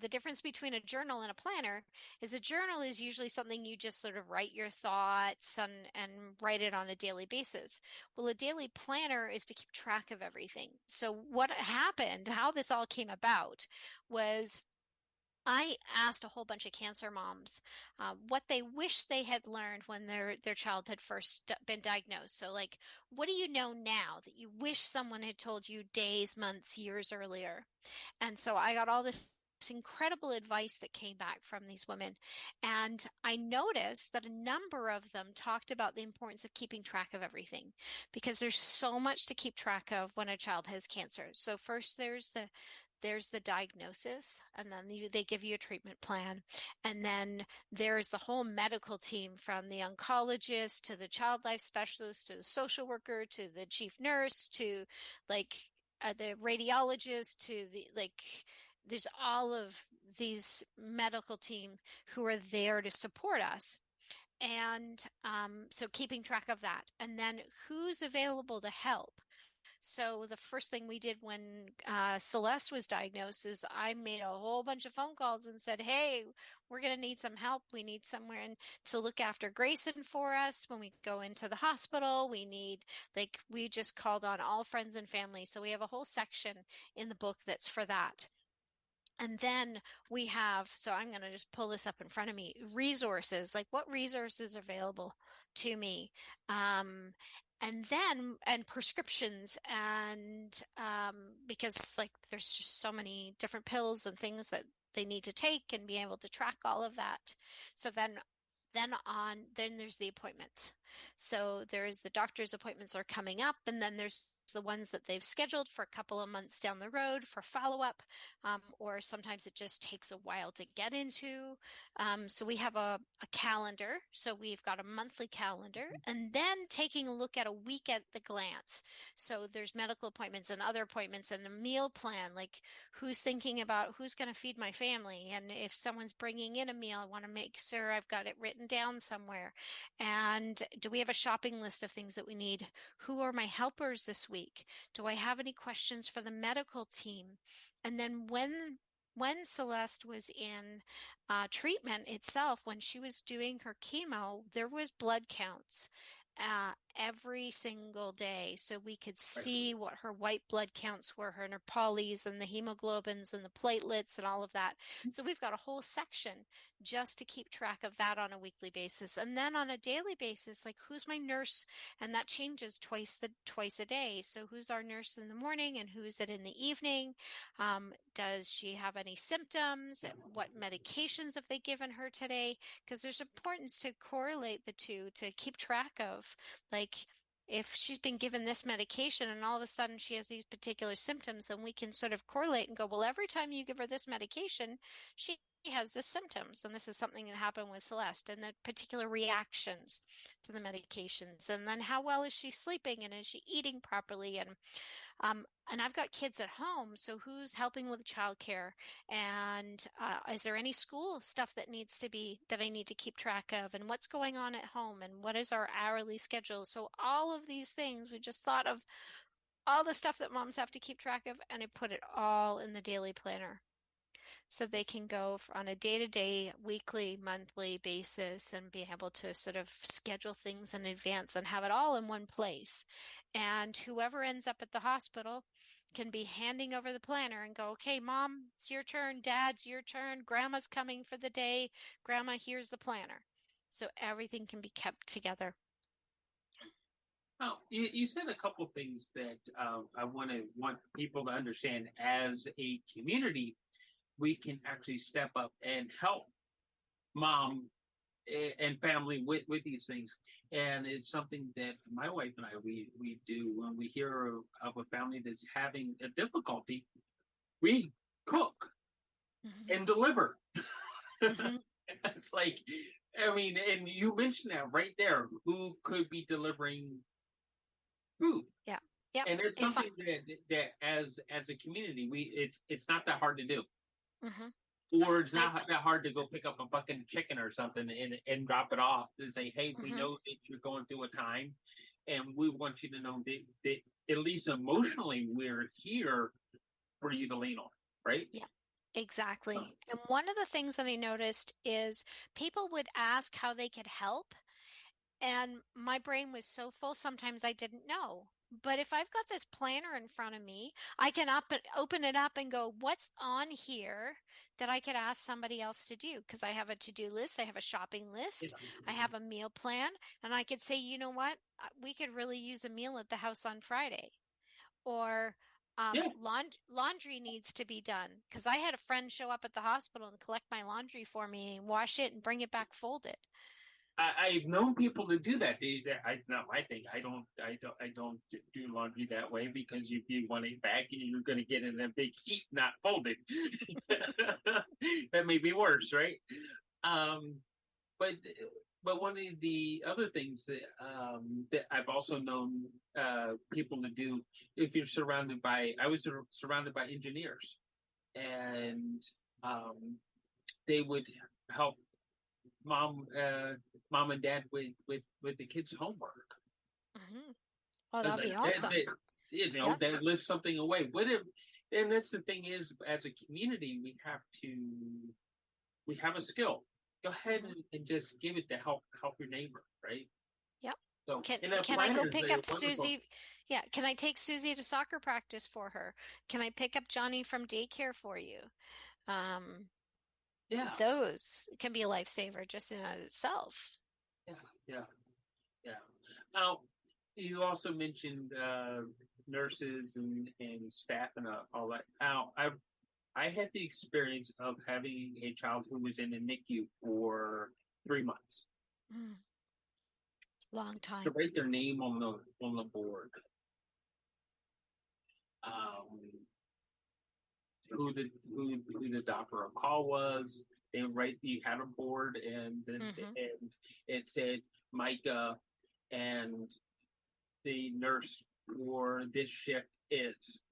E: the difference between a journal and a planner is a journal is usually something you just sort of write your thoughts and write it on a daily basis. Well, a daily planner is to keep track of everything. So what happened, how this all came about was I asked a whole bunch of cancer moms what they wish they had learned when their child had first been diagnosed. So like, what do you know now that you wish someone had told you days, months, years earlier? And so I got all this it's incredible advice that came back from these women. And I noticed that a number of them talked about the importance of keeping track of everything because there's so much to keep track of when a child has cancer. So first there's the diagnosis, and then they give you a treatment plan. And then there's the whole medical team, from the oncologist to the child life specialist to the social worker to the chief nurse to the radiologist to there's all of these medical team who are there to support us. And so keeping track of that, and then who's available to help. So the first thing we did when Celeste was diagnosed is I made a whole bunch of phone calls and said, hey, we're going to need some help. We need someone to look after Grayson for us when we go into the hospital. We just called on all friends and family. So we have a whole section in the book that's for that. And then we have, so I'm going to just pull this up in front of me, resources, like what resources are available to me. And prescriptions, and because there's just so many different pills and things that they need to take, and be able to track all of that. So then there's the appointments. So there's the doctor's appointments are coming up, and then there's the ones that they've scheduled for a couple of months down the road for follow-up, or sometimes it just takes a while to get into. So we have a calendar. So we've got a monthly calendar, and then taking a look at a week at the glance. So there's medical appointments and other appointments and a meal plan, like who's thinking about who's going to feed my family. And if someone's bringing in a meal, I want to make sure I've got it written down somewhere. And do we have a shopping list of things that we need? Who are my helpers this week? Do I have any questions for the medical team? And then when Celeste was in treatment itself, when she was doing her chemo, there was blood counts every single day, so we could see what her white blood counts were, her polys and the hemoglobins and the platelets and all of that. So we've got a whole section just to keep track of that on a weekly basis. And then on a daily basis, like who's my nurse, and that changes twice a day. So who's our nurse in the morning and who's it in the evening? Does she have any symptoms? What medications have they given her today? Because there's importance to correlate the two, to keep track of, like, if she's been given this medication and all of a sudden she has these particular symptoms, then we can sort of correlate and go, well, every time you give her this medication, she has the symptoms. And this is something that happened with Celeste, and the particular reactions to the medications. And then how well is she sleeping, and is she eating properly? And I've got kids at home, so who's helping with childcare? And is there any school stuff that I need to keep track of? And what's going on at home? And what is our hourly schedule? So all of these things, we just thought of all the stuff that moms have to keep track of, and I put it all in the daily planner. So they can go on a day-to-day, weekly, monthly basis and be able to sort of schedule things in advance and have it all in one place. And whoever ends up at the hospital can be handing over the planner and go, okay, Mom, it's your turn. Dad's your turn. Grandma's coming for the day. Grandma, here's the planner. So everything can be kept together.
F: Well, you said a couple things that I want people to understand. As a community, we can actually step up and help mom and family with these things. And it's something that my wife and I, we do when we hear of a family that's having a difficulty. We cook and deliver.
E: Mhm.
F: It's like, I mean, and you mentioned that right there, who could be delivering food.
E: Yeah. Yep.
F: And it's something that as a community, it's not that hard to do.
E: Mhm.
F: Or it's not that hard to go pick up a bucket of chicken or something and drop it off to say, hey, we know that you're going through a time, and we want you to know that at least emotionally we're here for you to lean on, right?
E: Yeah, exactly. And one of the things that I noticed is people would ask how they could help, and my brain was so full sometimes I didn't know. But if I've got this planner in front of me, I can open it up and go, what's on here that I could ask somebody else to do? Because I have a to-do list, I have a shopping list, I have a meal plan, and I could say, you know what? We could really use a meal at the house on Friday. Or
F: Yeah.
E: Laundry needs to be done because I had a friend show up at the hospital and collect my laundry for me, wash it, and bring it back folded.
F: I've known people to do that. Not my thing. I don't do laundry that way because if you want it back, you're going to get in a big heap, not folded. That may be worse, right? Um, but but one of the other things that I've also known people to do, if you're surrounded by, I was surrounded by engineers, and um, they would help mom and dad with the kids' homework.
E: Hmm. Oh,
F: I was
E: that'd
F: like,
E: be awesome.
F: Yep. They lift something away. And that's the thing is, as a community, we have a skill. Go ahead
E: Mhm.
F: and just give it to help your neighbor, right?
E: Yep.
F: So,
E: Can
F: and that
E: can I go
F: planner is
E: pick
F: a
E: up
F: wonderful.
E: Susie? Yeah, can I take Susie to soccer practice for her? Can I pick up Johnny from daycare for you? Um,
F: Yeah,
E: those can be a lifesaver just in and of itself.
F: yeah, yeah, yeah. Now, you also mentioned nurses and staff and all that. Now, I had the experience of having a child who was in the NICU for 3 months.
E: Mm, long
F: To
E: time.
F: write their name on the board, um, who the doctor on call was. They write you had a board
E: Hmm.
F: and it said Micah and the nurse for this shift is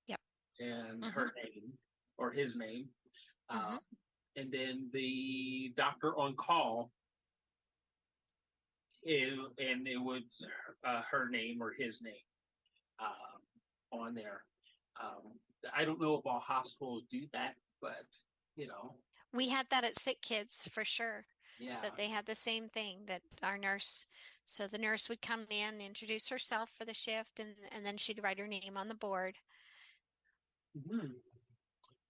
E: Yep.
F: and
E: Hmm.
F: her name or his name.
E: Hmm.
F: Um, and then the doctor on call and it was her name or his name on there. Um, I don't know if all hospitals do that, but you know,
E: We had that at Sick Kids for sure,
F: yeah.
E: that they had the same thing that our nurse, so the nurse would come in, introduce herself for the shift, and then she'd write her name on the board.
F: Mhm.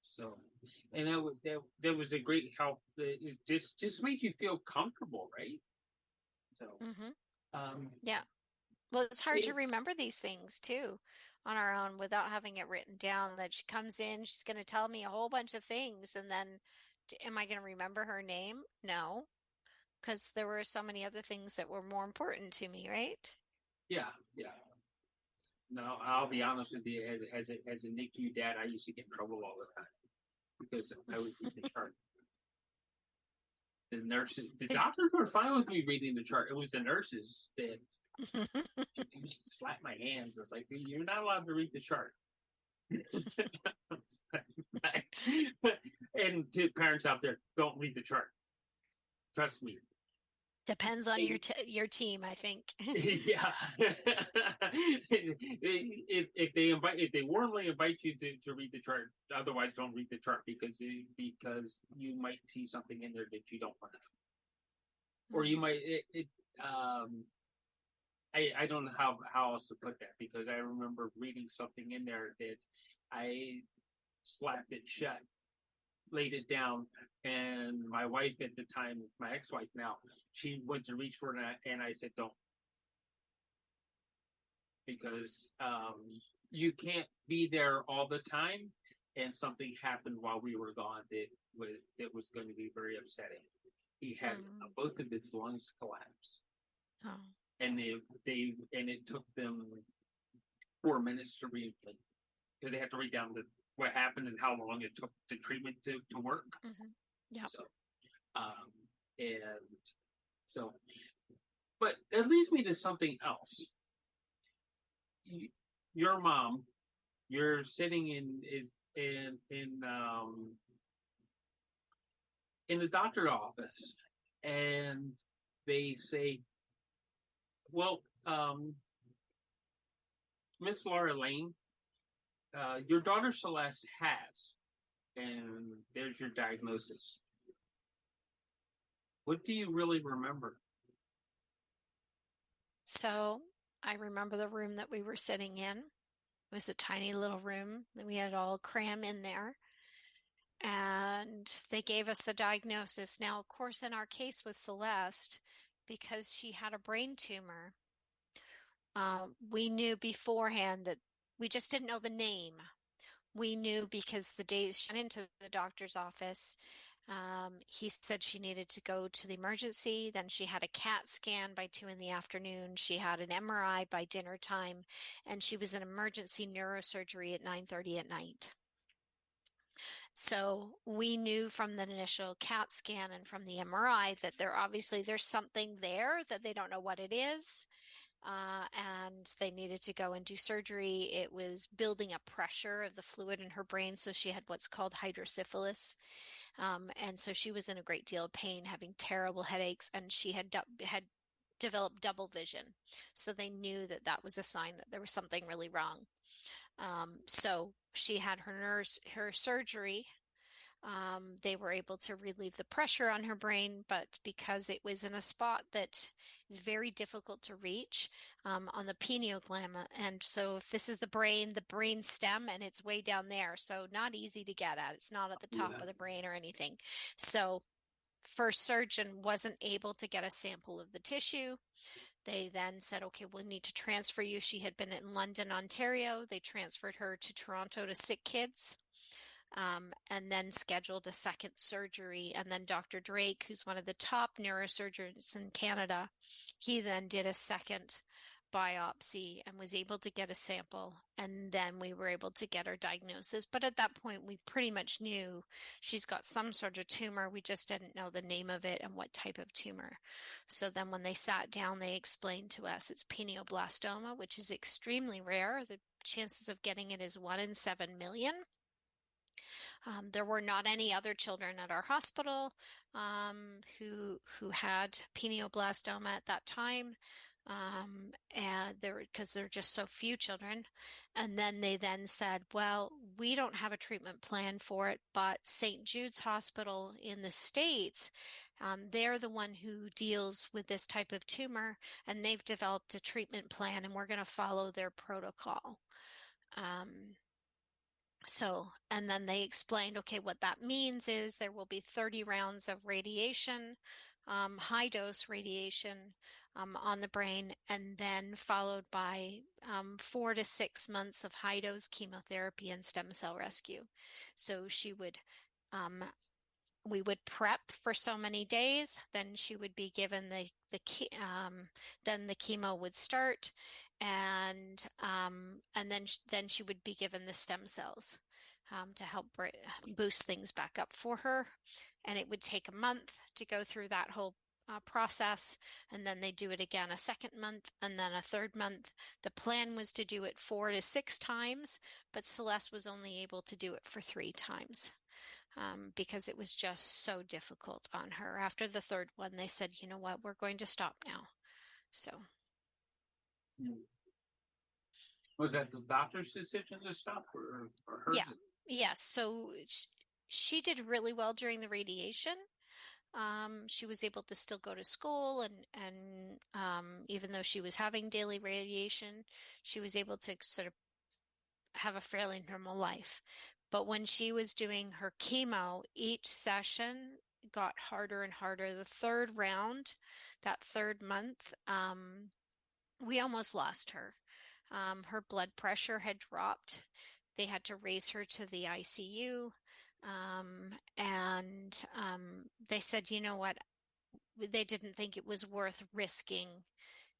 F: So, and that was a great help. It just made you feel comfortable, right? So,
E: Hmm.
F: um,
E: Yeah. Well, it's hard to
F: it,
E: remember these things too on our own without having it written down. That she comes in, she's going to tell me a whole bunch of things, and then am I going to remember her name? No, because there were so many other things that were more important to me, right?
F: yeah, yeah. No, I'll be honest with you. As a NICU dad, I used to get in trouble all the time because I would read the chart. The nurses, the
E: Is-
F: doctors were fine with me reading the chart. It was the nurses that used to slap my hands. It's like you're not allowed to read the chart. And to parents out there, don't read the chart. Trust me.
E: Depends on your team, I think.
F: Yeah. If they warmly invite you to read the chart, otherwise don't read the chart because you might see something in there that you don't want to know. Or you might I don't know how else to put that because I remember reading something in there that I slapped it shut, laid it down, and my wife at the time, my ex-wife now, she went to reach for it and I said don't because you can't be there all the time and something happened while we were gone that was going to be very upsetting. He had
E: Mhm.
F: both of his lungs collapse
E: Oh.
F: and it took them 4 minutes to reinflate because they had to read down what happened and how long it took the treatment to work.
E: Mhm. Yeah.
F: So, um, and so, but that leads me to something else. Your mom, you're sitting in the doctor office, and they say, "Well, Miss Laura Lane, your daughter Celeste has, and there's your diagnosis. What do you really remember?"
E: So I remember the room that we were sitting in. It was a tiny little room that we had all cram in there. And they gave us the diagnosis. Now, of course, in our case with Celeste, because she had a brain tumor, we knew beforehand that We just didn't know the name. We knew because the days she went into the doctor's office, he said she needed to go to the emergency. Then she had a CAT scan by 2 in the afternoon. She had an MRI by dinner time, and she was in emergency neurosurgery at 9:30 at night. So we knew from the initial CAT scan and from the MRI that there's something there that they don't know what it is. And they needed to go and do surgery. It was building up pressure of the fluid in her brain, so she had what's called hydrocephalus, and so she was in a great deal of pain, having terrible headaches, and she had developed double vision. So they knew that that was a sign that there was something really wrong. So she had her surgery. They were able to relieve the pressure on her brain, but because it was in a spot that is very difficult to reach, on the pineal gland, and so if this is the brain stem, and it's way down there, so not easy to get at. It's not at the top of the brain or anything. So first surgeon wasn't able to get a sample of the tissue. They then said, okay, we'll need to transfer you. She had been in London, Ontario. They transferred her to Toronto to Sick Kids. And then scheduled a second surgery. And then Dr. Drake, who's one of the top neurosurgeons in Canada, he then did a second biopsy and was able to get a sample. And then we were able to get her diagnosis. But at that point, we pretty much knew she's got some sort of tumor. We just didn't know the name of it and what type of tumor. So then when they sat down, they explained to us it's pineoblastoma, which is extremely rare. The chances of getting it is 1 in 7 million. There were not any other children at our hospital who had pineoblastoma at that time, and because there are just so few children. And then they then said, well, we don't have a treatment plan for it, but St. Jude's Hospital in the States, they're the one who deals with this type of tumor, and they've developed a treatment plan, and we're going to follow their protocol. And then they explained, okay, what that means is there will be 30 rounds of radiation, high dose radiation on the brain, and then followed by 4 to 6 months of high dose chemotherapy and stem cell rescue. So we would prep for so many days, then she would be given then the chemo would start, and then she would be given the stem cells to help boost things back up for her. And it would take a month to go through that whole process, and then they do it again a second month, and then a third month. The plan was to do it 4 to 6 times, but Celeste was only able to do it for 3 times. Because it was just so difficult on her. After the third one, they said, you know what, we're going to stop now. So.
F: Was that the doctor's decision to stop, or hers?
E: Yeah. Yes. So she did really well during the radiation. She was able to still go to school, and even though she was having daily radiation, she was able to sort of have a fairly normal life. But when she was doing her chemo, each session got harder and harder. The third round, that third month, we almost lost her. Her blood pressure had dropped. They had to raise her to the ICU. And they said, you know what? They didn't think it was worth risking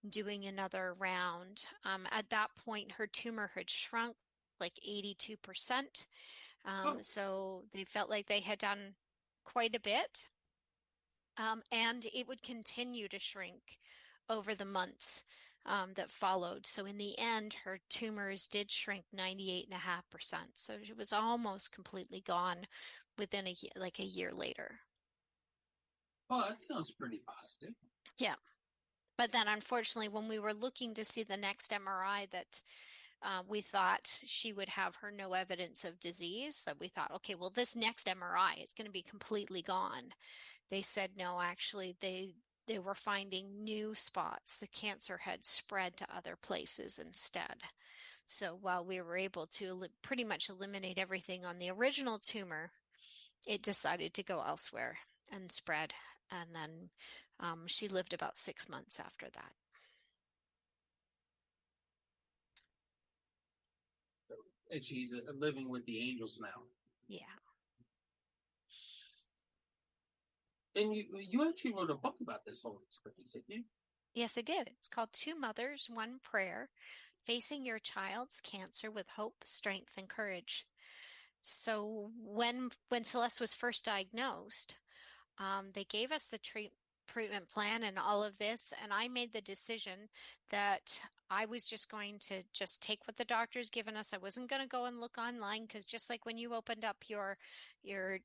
E: doing another round. At that point, her tumor had shrunk like 82%. So they felt like they had done quite a bit. And it would continue to shrink over the months that followed. So in the end, her tumors did shrink 98.5%. So she was almost completely gone within a year later.
F: Well, that sounds pretty positive.
E: Yeah. But then unfortunately, when we were looking to see the next MRI that we thought she would have her no evidence of disease, that we thought, okay, well, this next MRI is going to be completely gone. They said, no, actually, they were finding new spots. The cancer had spread to other places instead. So while we were able to pretty much eliminate everything on the original tumor, it decided to go elsewhere and spread. And then she lived about 6 months after that.
F: And she's living with the angels now.
E: Yeah.
F: And you actually wrote a book about this whole experience, didn't you?
E: Yes, I did. It's called Two Mothers, One Prayer, Facing Your Child's Cancer with Hope, Strength, and Courage. So when Celeste was first diagnosed, they gave us the treatment plan and all of this, and I made the decision that I was just going to just take what the doctor's given us. I wasn't going to go and look online, because just like when you opened up your your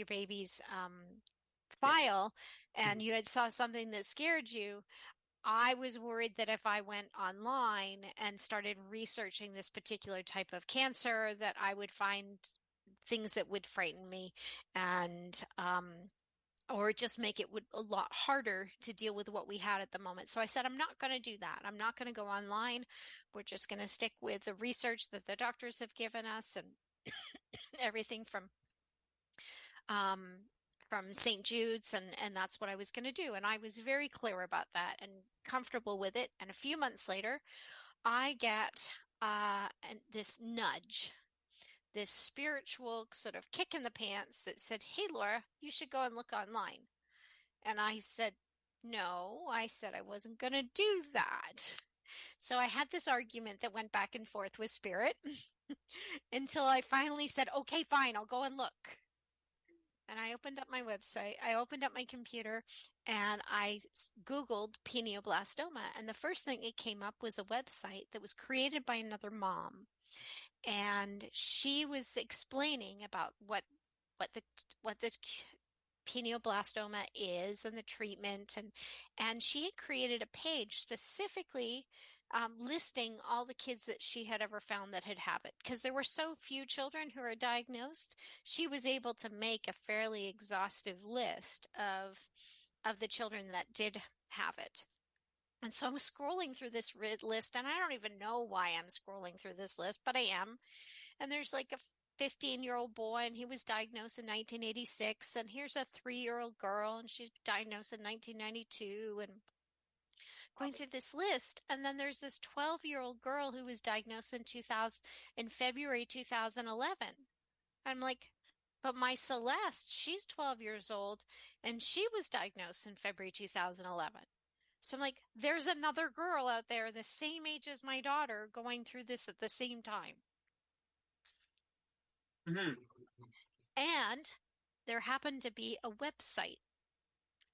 E: baby's file and you had saw something that scared you, I was worried that if I went online and started researching this particular type of cancer, that I would find things that would frighten me, and or just make it a lot harder to deal with what we had at the moment. So I said, I'm not going to do that. I'm not going to go online. We're just going to stick with the research that the doctors have given us, and everything um, from St. Jude's, and that's what I was going to do. And I was very clear about that and comfortable with it. And a few months later, I get this nudge, this spiritual sort of kick in the pants that said, "Hey, Laura, you should go and look online." And I said, "No," I said I wasn't going to do that. So I had this argument that went back and forth with Spirit until I finally said, "Okay, fine, I'll go and look." And I opened up my website, I opened up my computer, and I Googled pineoblastoma. And the first thing that came up was a website that was created by another mom. And she was explaining about what the pineoblastoma is and the treatment, and she had created a page specifically listing all the kids that she had ever found that had it, because there were so few children who are diagnosed. She was able to make a fairly exhaustive list of the children that did have it. And so I'm scrolling through this list, and I don't even know why I'm scrolling through this list, but I am. And there's like a 15-year-old boy, and he was diagnosed in 1986. And here's a 3-year-old girl, and she's diagnosed in 1992. And going through this list, and then there's this 12-year-old girl who was diagnosed in February 2011. I'm like, but my Celeste, she's 12 years old, and she was diagnosed in February 2011. So I'm like, there's another girl out there the same age as my daughter going through this at the same time.
F: Mm-hmm.
E: And there happened to be a website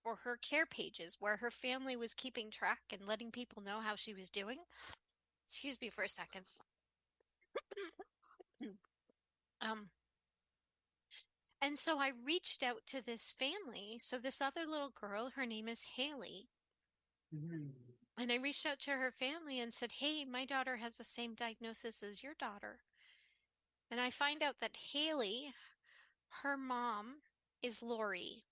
E: for her care pages where her family was keeping track and letting people know how she was doing. Excuse me for a second. um, and so I reached out to this family. So this other little girl, her name is Haley.
F: Mm-hmm.
E: And I reached out to her family and said, "Hey, my daughter has the same diagnosis as your daughter." And I find out that Haley, her mom, is Lori.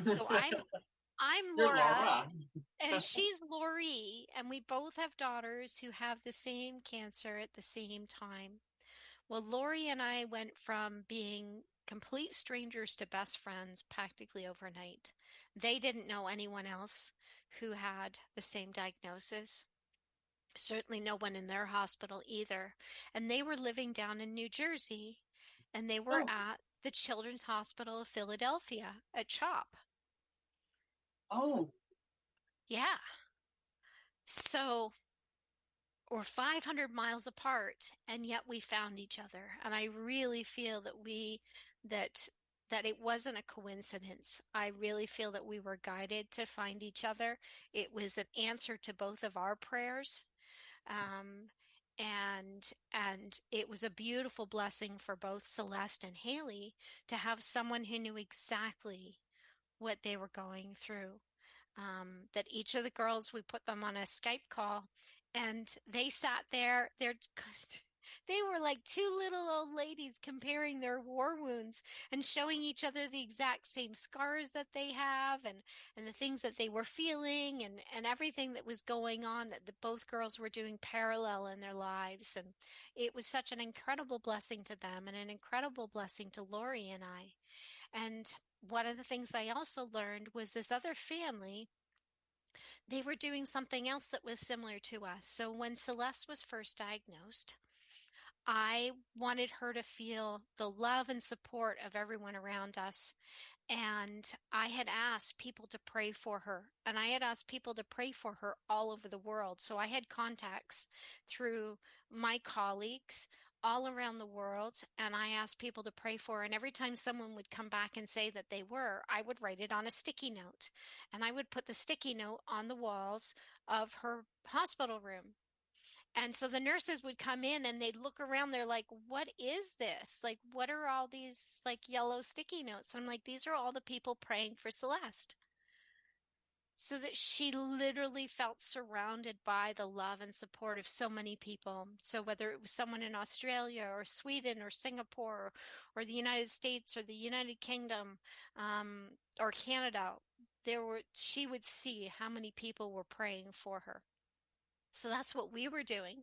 E: So I'm
F: You're
E: Laura,
F: Laura.
E: and she's Lori, and we both have daughters who have the same cancer at the same time. Well, Lori and I went from being complete strangers to best friends practically overnight. They didn't know anyone else who had the same diagnosis. Certainly no one in their hospital either. And they were living down in New Jersey, and they were
F: Oh.
E: at the Children's Hospital of Philadelphia at CHOP.
F: Oh.
E: Yeah. So we're 500 miles apart, and yet we found each other. And I really feel that it wasn't a coincidence. I really feel that we were guided to find each other. It was an answer to both of our prayers. Um, and it was a beautiful blessing for both Celeste and Haley to have someone who knew exactly what they were going through. That each of the girls, we put them on a Skype call, and they sat there. They were like two little old ladies comparing their war wounds and showing each other the exact same scars that they have, and the things that they were feeling, and everything that was going on that both girls were doing parallel in their lives. And it was such an incredible blessing to them, and an incredible blessing to Lori and I. And one of the things I also learned was this other family They were doing something else that was similar to us. So when Celeste was first diagnosed, I wanted her to feel the love and support of everyone around us. And I had asked people to pray for her. And I had asked people to pray for her all over the world. So I had contacts through my colleagues all around the world. And I asked people to pray for her. And every time someone would come back and say that they were, I would write it on a sticky note. And I would put the sticky note on the walls of her hospital room. And so the nurses would come in and they'd look around. They're like, what is this? Like, what are all these like yellow sticky notes? And I'm like, these are all the people praying for Celeste. So that she literally felt surrounded by the love and support of so many people. So whether it was someone in Australia or Sweden or Singapore or the United States or the United Kingdom or Canada, she would see how many people were praying for her. So that's what we were doing.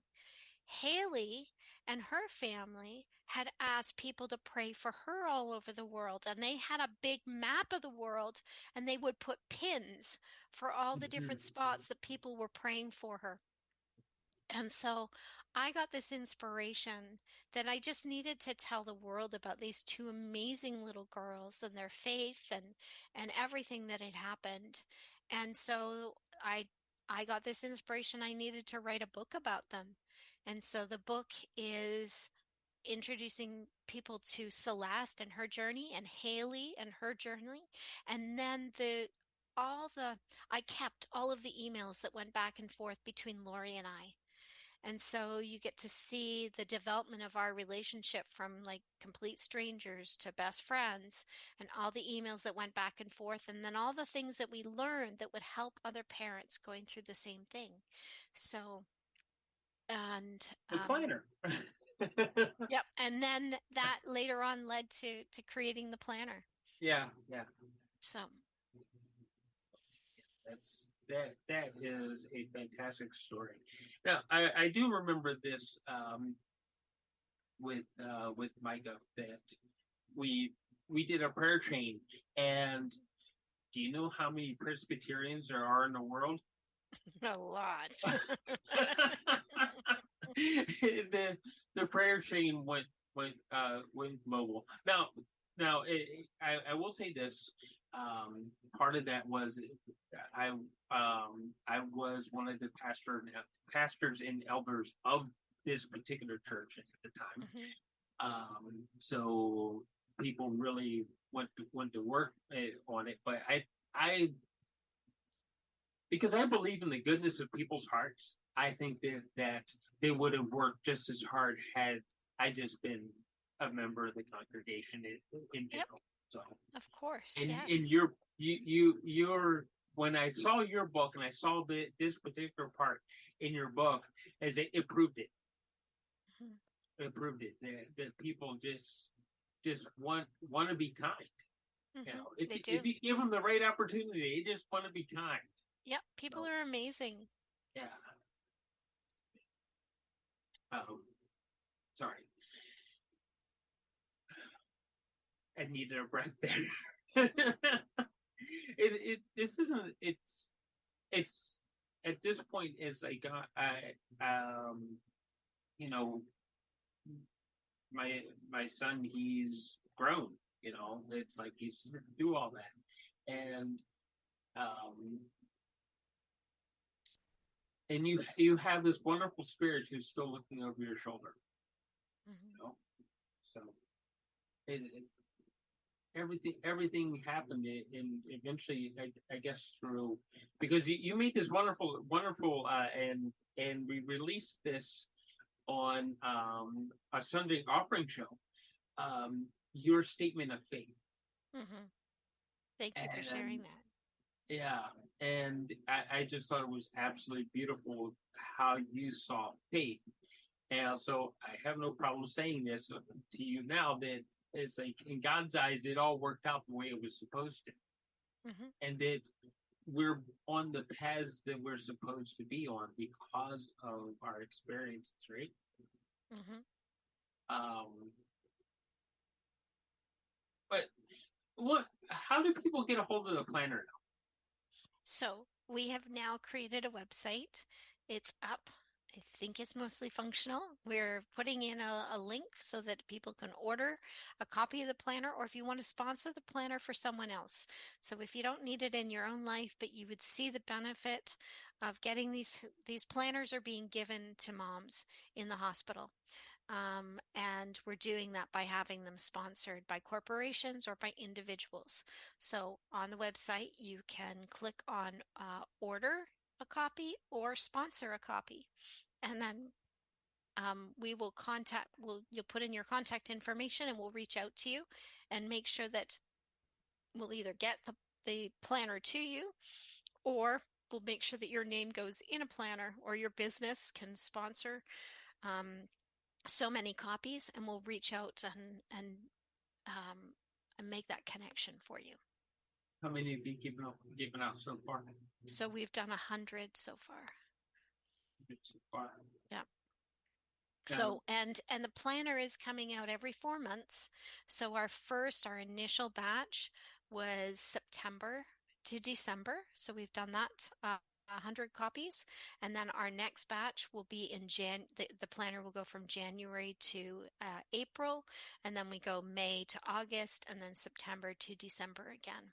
E: Haley and her family had asked people to pray for her all over the world, and they had a big map of the world, and they would put pins for all the different spots that people were praying for her. And so I got this inspiration that I just needed to tell the world about these two amazing little girls and their faith and everything that had happened. And so I got this inspiration. I needed to write a book about them. And so the book is introducing people to Celeste and her journey and Haley and her journey. And then I kept all of the emails that went back and forth between Lori and I. And so you get to see the development of our relationship from like complete strangers to best friends and all the emails that went back and forth, and then all the things that we learned that would help other parents going through the same thing. So, and
F: The planner.
E: yep. And then that later on led to creating the planner.
F: Yeah.
E: So
F: That is a fantastic story. Now I do remember this with Micah that we did a prayer chain, and do you know how many Presbyterians there are in the world?
E: a lot.
F: The prayer chain went global. Now I will say this. Part of that was I was one of the pastors and elders of this particular church at the time. So people really went to work on it, but I because I believe in the goodness of people's hearts, I think that they would have worked just as hard had I just been a member of the congregation in general. Yep. So
E: of course,
F: and
E: yes.
F: you're when I saw your book and I saw this particular part in your book, as it proved it. Mm-hmm. It proved it that people just want to be kind. Mm-hmm. You know, if you give them the right opportunity, they just want to be kind.
E: Yep, people are amazing.
F: Yeah. Sorry. I needed a breath there. This isn't. It's at this point is like you know, my son, he's grown. You know, it's like he's do all that, and you have this wonderful spirit who's still looking over your shoulder. Mm-hmm. You know, so everything happened, and eventually, I guess through because you made this wonderful, and we released this on a Sunday offering show. Your statement of faith.
E: Mm-hmm. Thank you for sharing that.
F: Yeah, and I just thought it was absolutely beautiful how you saw faith. And so I have no problem saying this to you now that it's like in God's eyes, it all worked out the way it was supposed to. Mm-hmm. And that we're on the paths that we're supposed to be on because of our experiences, right? Mm-hmm. But how do people get a hold of the planner now?
E: So we have now created a website. It's up. I think it's mostly functional. We're putting in a link so that people can order a copy of the planner, or if you want to sponsor the planner for someone else. So if you don't need it in your own life, but you would see the benefit of getting these planners are being given to moms in the hospital. And we're doing that by having them sponsored by corporations or by individuals. So on the website, you can click on order a copy or sponsor a copy. And then we will you'll put in your contact information and we'll reach out to you and make sure that we'll either get the planner to you, or we'll make sure that your name goes in a planner, or your business can sponsor so many copies, and we'll reach out and make that connection for you.
F: How many have you given out so far?
E: So we've done 100 so far.
F: So far.
E: Yeah. So and the planner is coming out every 4 months. So our initial batch was September to December. So we've done that 100 copies, and then our next batch will be in the planner will go from January to April, and then we go May to August, and then September to December again.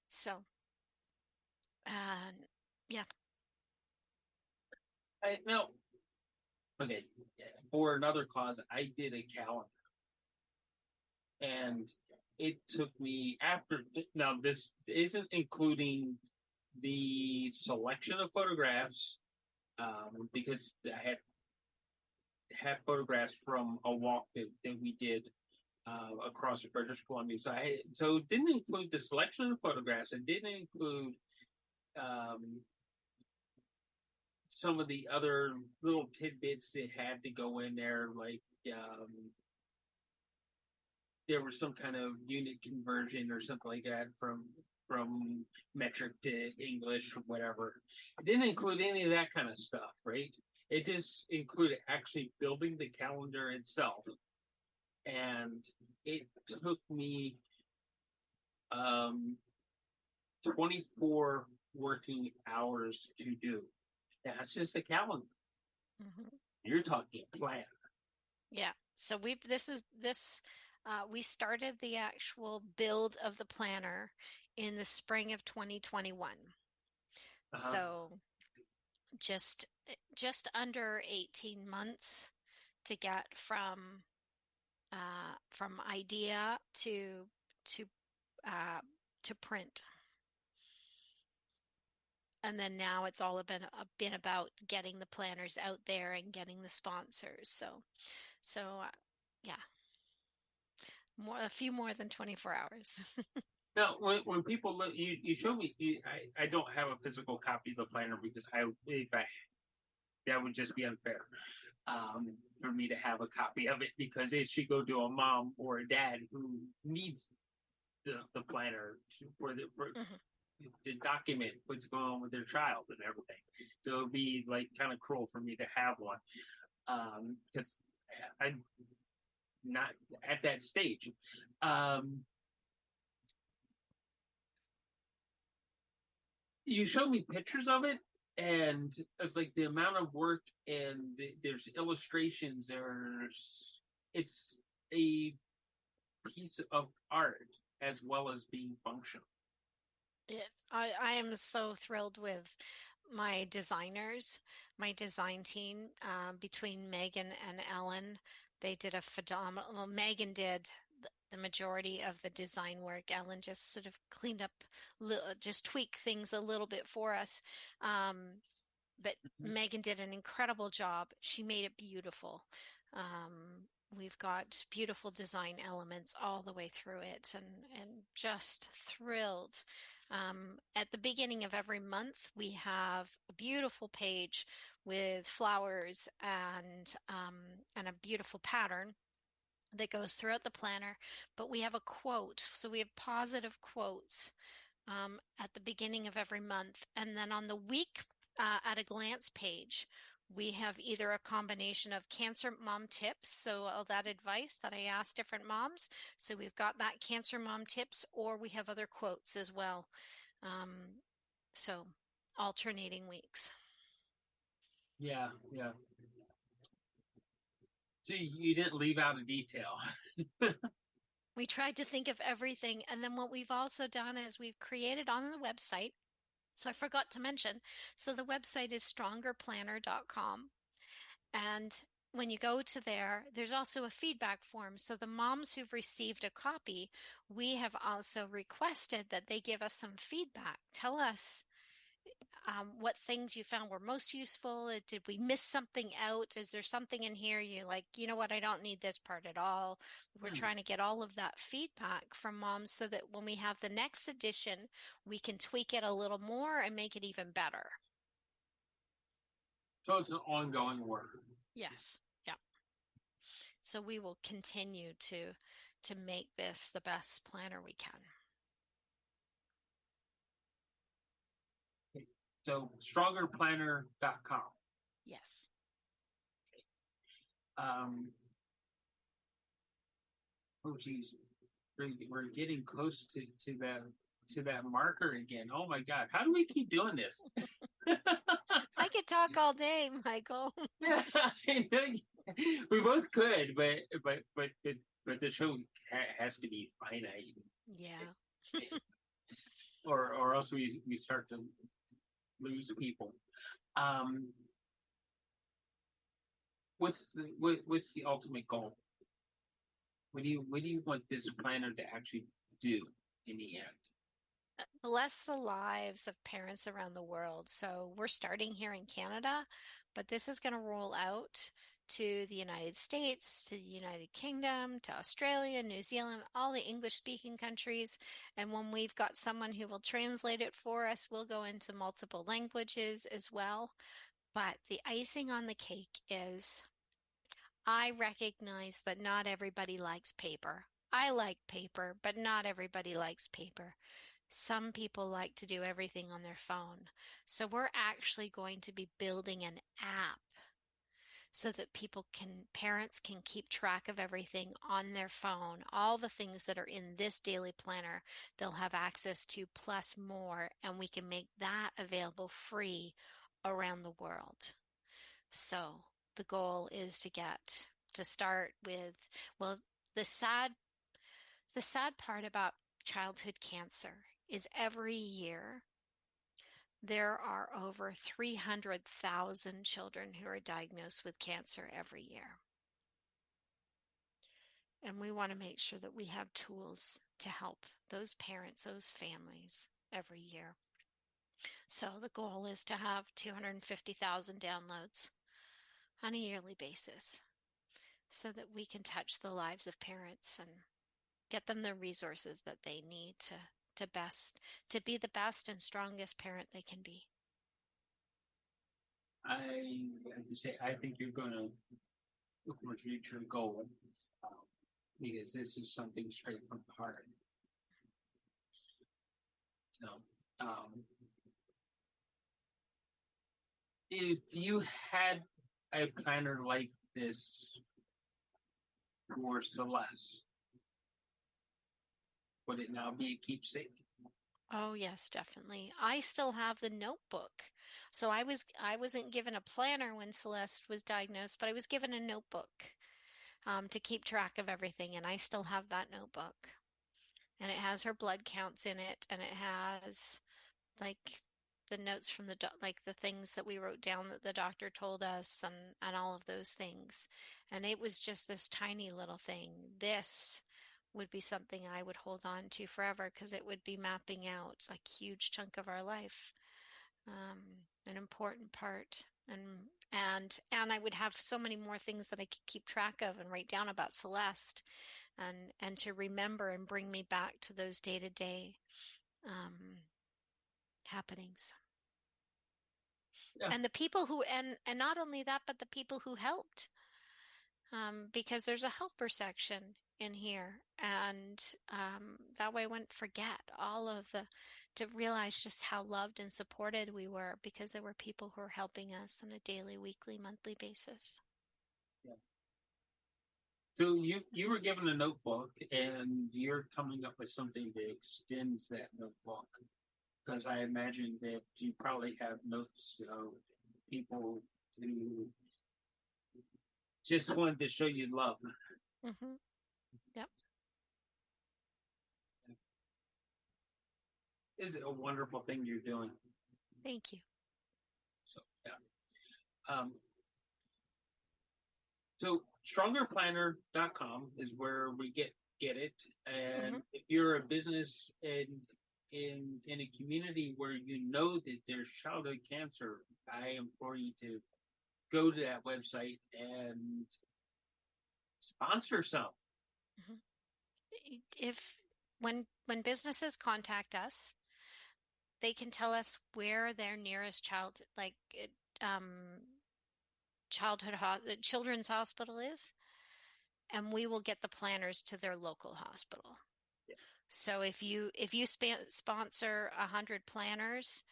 E: So yeah.
F: I know. Okay, for another cause, I did a calendar, and it took me now this isn't including the selection of photographs, because I had photographs from a walk that we did across British Columbia. So it didn't include the selection of photographs. It didn't include some of the other little tidbits that had to go in there, like there was some kind of unit conversion or something like that from metric to English or whatever. It didn't include any of that kind of stuff, right? It just included actually building the calendar itself. And it took me 24 working hours to do. That's just a calendar.
E: Mm-hmm.
F: You're talking plan.
E: Yeah. So we started the actual build of the planner in the spring of 2021. So just under 18 months to get from idea to print. And then now it's all been about getting the planners out there and getting the sponsors. So yeah, a few more than 24 hours.
F: Now, when people look, you show me. I don't have a physical copy of the planner because that would just be unfair for me to have a copy of it, because it should go to a mom or a dad who needs the planner to document what's going on with their child and everything. So it would be like kind of cruel for me to have one, because I'm not at that stage. You showed me pictures of it, and it's like the amount of work, and there's illustrations. It's a piece of art as well as being functional.
E: I am so thrilled with my designers, my design team, between Megan and Ellen. They did a phenomenal. Well, Megan did the majority of the design work. Ellen just sort of cleaned up, just tweaked things a little bit for us. But Megan did an incredible job. She made it beautiful. We've got beautiful design elements all the way through it, and just thrilled. At the beginning of every month, we have a beautiful page with flowers and a beautiful pattern that goes throughout the planner. But we have a quote, so we have positive quotes at the beginning of every month, and then on the week at a glance page, we have either a combination of cancer mom tips, so all that advice that I asked different moms. So we've got that cancer mom tips, or we have other quotes as well. So alternating weeks.
F: Yeah, yeah. So you didn't leave out a detail.
E: We tried to think of everything. And then what we've also done is we've created on the website. So I forgot to mention. So the website is strongerplanner.com. And when you go to there, there's also a feedback form. So the moms who've received a copy, we have also requested that they give us some feedback. Tell us what things you found were most useful. Did we miss something out? Is there something in here you like, you know what, I don't need this part at all? We're trying to get all of that feedback from moms so that when we have the next edition, we can tweak it a little more and make it even better.
F: So it's an ongoing work.
E: Yes. Yeah. So we will continue to make this the best planner we can.
F: So strongerplanner.com.
E: Yes.
F: Oh geez, we're getting close to that marker again. Oh my God, how do we keep doing this?
E: I could talk all day, Michael.
F: Yeah, I know we both could, but the show has to be finite,
E: Yeah.
F: or else we start to lose people. Um, what's the ultimate goal? What do you want this planner to actually do in the end?
E: Bless the lives of parents around the world. So we're starting here in Canada, but this is going to roll out to the United States, to the United Kingdom, to Australia, New Zealand, all the English-speaking countries. And when we've got someone who will translate it for us, we'll go into multiple languages as well. But the icing on the cake is I recognize that not everybody likes paper. I like paper, but not everybody likes paper. Some people like to do everything on their phone. So we're actually going to be building an app so that parents can keep track of everything on their phone. All the things that are in this daily planner, they'll have access to plus more, and we can make that available free around the world. So the goal is to start with, well, the sad part about childhood cancer is every year there are over 300,000 children who are diagnosed with cancer every year. And we want to make sure that we have tools to help those parents, those families every year. So the goal is to have 250,000 downloads on a yearly basis so that we can touch the lives of parents and get them the resources that they need to be the best and strongest parent they can be.
F: I have to say, I think you're going to reach your goal, because this is something straight from the heart. So, if you had a planner like this for Celeste, would it now be a keepsake?
E: Oh yes, definitely. I still have the notebook. So I wasn't given a planner when Celeste was diagnosed, but I was given a notebook to keep track of everything, and I still have that notebook. And it has her blood counts in it, and it has like the notes from like the things that we wrote down that the doctor told us, and all of those things. And it was just this tiny little thing. This would be something I would hold on to forever because it would be mapping out like a huge chunk of our life, an important part. And I would have so many more things that I could keep track of and write down about Celeste, and to remember and bring me back to those day-to-day happenings.
F: Yeah.
E: And the people who and not only that, but the people who helped, because there's a helper section in here, and that way I wouldn't forget to realize just how loved and supported we were, because there were people who were helping us on a daily, weekly, monthly basis.
F: Yeah. So you were given a notebook, and you're coming up with something that extends that notebook. because I imagine that you probably have notes of people to just wanted to show you love.
E: Mm-hmm. Yep.
F: Is a wonderful thing you're doing.
E: Thank you.
F: So yeah. So strongerplanner.com is where we get it. And if you're a business in a community where you know that there's childhood cancer, I implore you to go to that website and sponsor some.
E: If when businesses contact us, they can tell us where their nearest children's hospital is, and we will get the planners to their local hospital.
F: Yeah.
E: So if you sponsor 100 planners,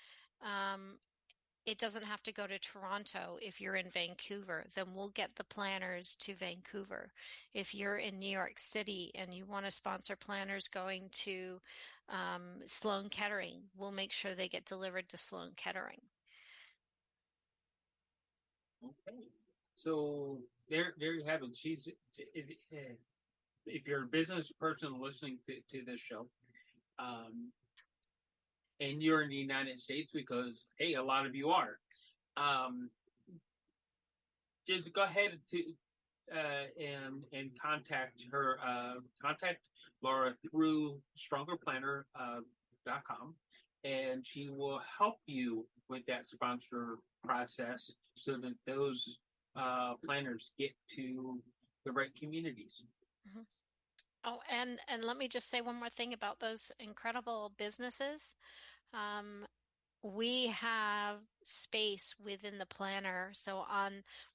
E: it doesn't have to go to Toronto. If you're in Vancouver, then we'll get the planners to Vancouver. If you're in New York City and you want to sponsor planners going to Sloan Kettering, we'll make sure they get delivered to Sloan Kettering.
F: Okay. So there you have it. If you're a business person listening to this show, and you're in the United States, because hey, a lot of you are, just go ahead to and contact her. Contact Laura through strongerplanner.com, and she will help you with that sponsor process so that those planners get to the right communities.
E: Mm-hmm. Oh, and let me just say one more thing about those incredible businesses. We have space within the planner. So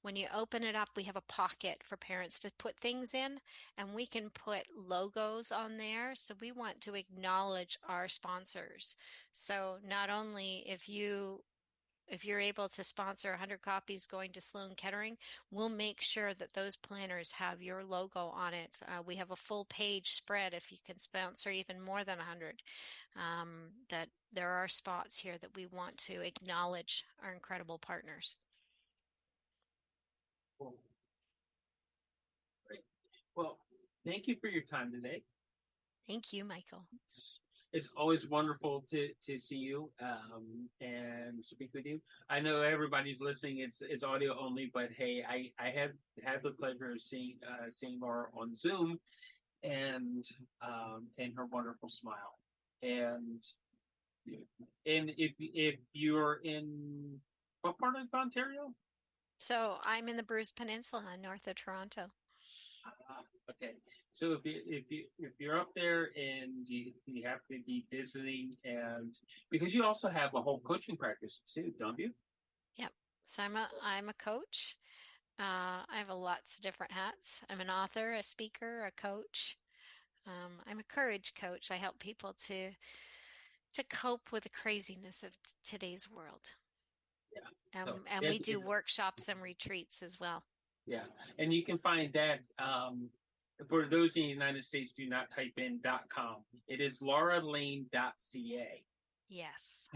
E: when you open it up, we have a pocket for parents to put things in, and we can put logos on there. So we want to acknowledge our sponsors. So not only if you're able to sponsor 100 copies going to Sloan Kettering, we'll make sure that those planners have your logo on it. We have a full page spread if you can sponsor even more than 100. That there are spots here that we want to acknowledge our incredible partners.
F: Cool. Great. Well, thank you for your time today.
E: Thank you, Michael.
F: It's always wonderful to see you and speak with you. I know everybody's listening; it's audio only, but hey, I have had the pleasure of seeing Laura on Zoom, and her wonderful smile, and if you're in what part of Ontario?
E: So I'm in the Bruce Peninsula, north of Toronto.
F: Okay, so if you're up there and you have to be visiting, and because you also have a whole coaching practice too, don't you?
E: Yep. So I'm a coach. I have lots of different hats. I'm an author, a speaker, a coach. I'm a courage coach. I help people to cope with the craziness of today's world.
F: Yeah.
E: And we do workshops and retreats as well.
F: Yeah, and you can find that for those in the United States, do not type in .com. It is lauralane.ca.
E: Yes.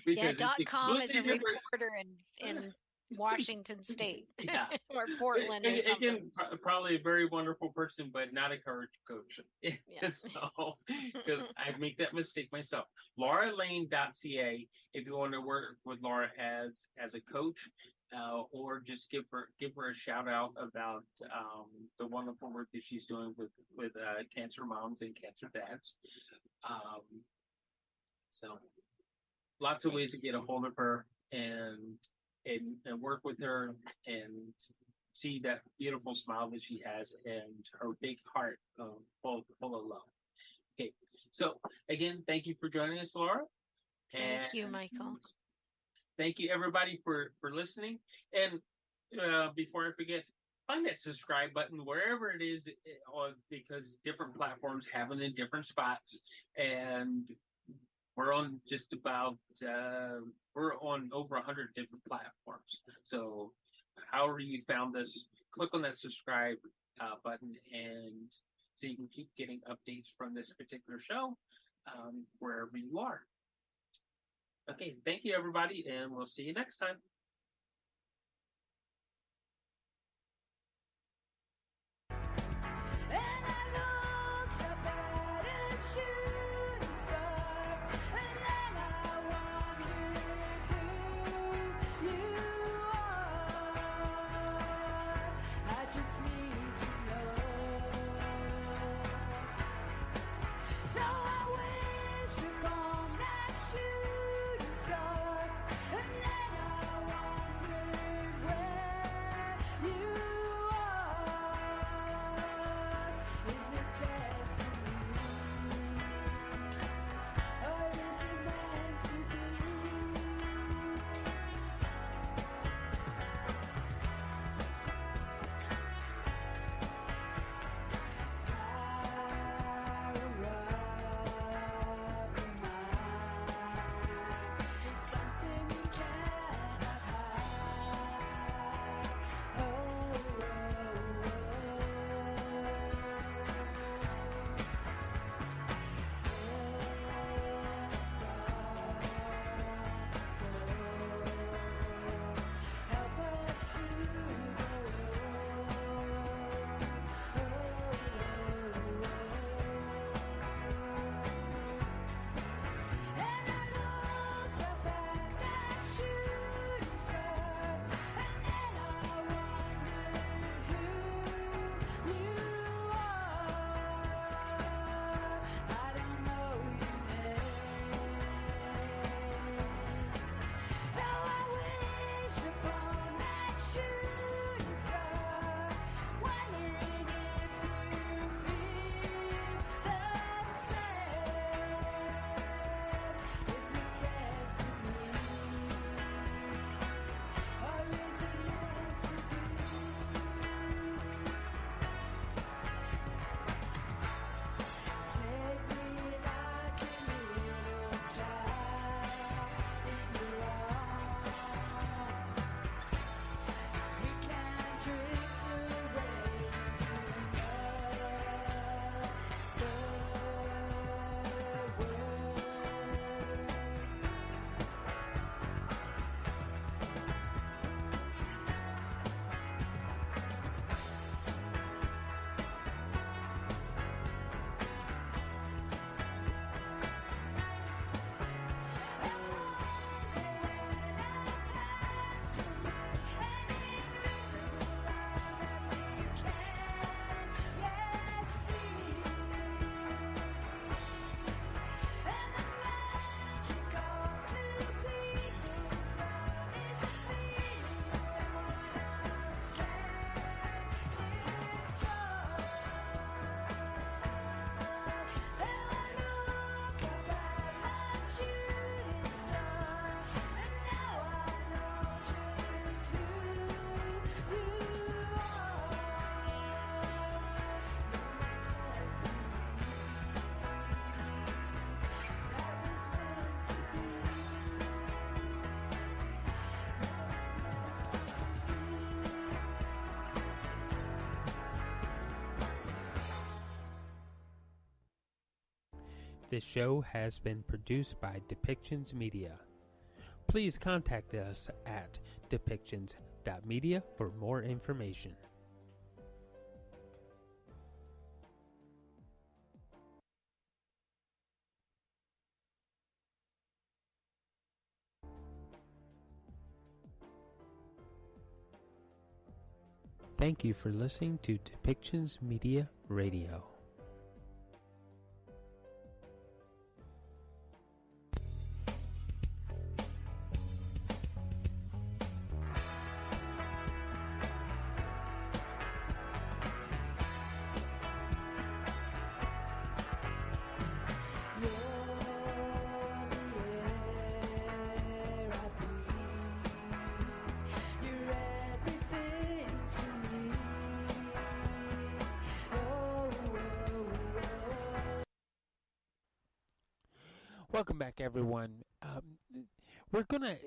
F: Because
E: yeah, .com is a
F: different.
E: reporter in Washington State.
F: Yeah.
E: Or Portland or something.
F: Again, probably a very wonderful person, but not a courage coach.
E: Yeah.
F: So, because I make that mistake myself. lauralane.ca if you want to work with Laura as a coach. Or just give her a shout out about the wonderful work that she's doing with cancer moms and cancer dads. So lots of ways to get a hold of her and work with her and see that beautiful smile that she has and her big heart full of love. Okay, so again, thank you for joining us, Laura.
E: Thank you, Michael.
F: Thank you, everybody, for listening. And before I forget, find that subscribe button wherever it is, because different platforms have it in different spots. And we're on just about, we're on over 100 different platforms. So however you found us, click on that subscribe button, and so you can keep getting updates from this particular show wherever you are. Okay, thank you, everybody, and we'll see you next time.
D: And I looked up at a shooting star, and then I wondered who you are. I just need to know. So I wish upon that shooting star, and then I wondered where you are. Is it destiny, or is it meant to be? Something you cannot hide. Help us to And I looked up at that shooting star, and then I wondered who you are. I don't know your name, so I wish upon that shooting star, wondering if you feel the same. Is this destiny, or is it meant to be? Take me like a little child in your arms. We can drift away into another world.
A: This show has been produced by Depictions Media. Please contact us at depictions.media for more information. Thank you for listening to Depictions Media Radio. Welcome back, everyone. We're going to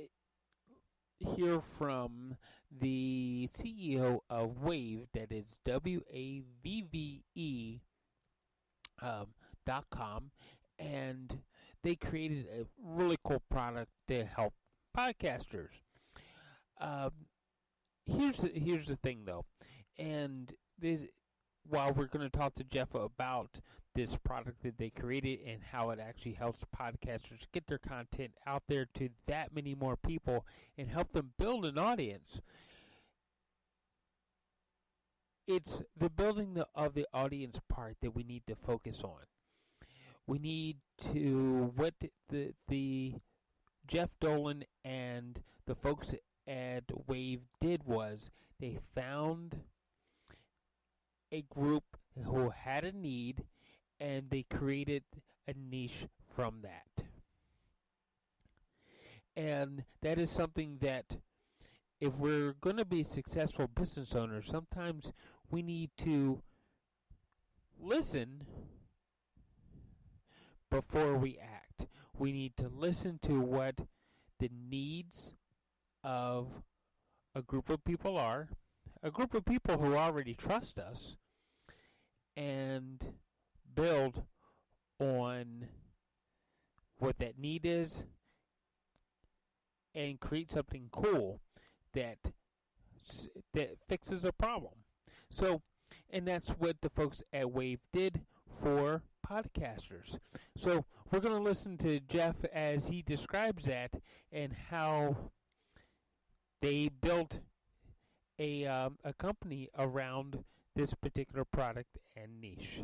A: hear from the CEO of Wave, that is WAVVE .com, and they created a really cool product to help podcasters. Um, here's the thing though, and this while we're going to talk to Jeff about this product that they created and how it actually helps podcasters get their content out there to that many more people and help them build an audience. It's the building of the audience part that we need to focus on. We need to what the Jeff Dolan and the folks at Wave did was they found a group who had a need and they created a niche from that. And that is something that if we're going to be successful business owners, sometimes we need to listen before we act. We need to listen to what the needs of a group of people are, a group of people who already trust us, and build on what that need is and create something cool that fixes a problem. So, and that's what the folks at Wave did for podcasters. So we're going to listen to Jeff as he describes that and how they built a company around this particular product and niche.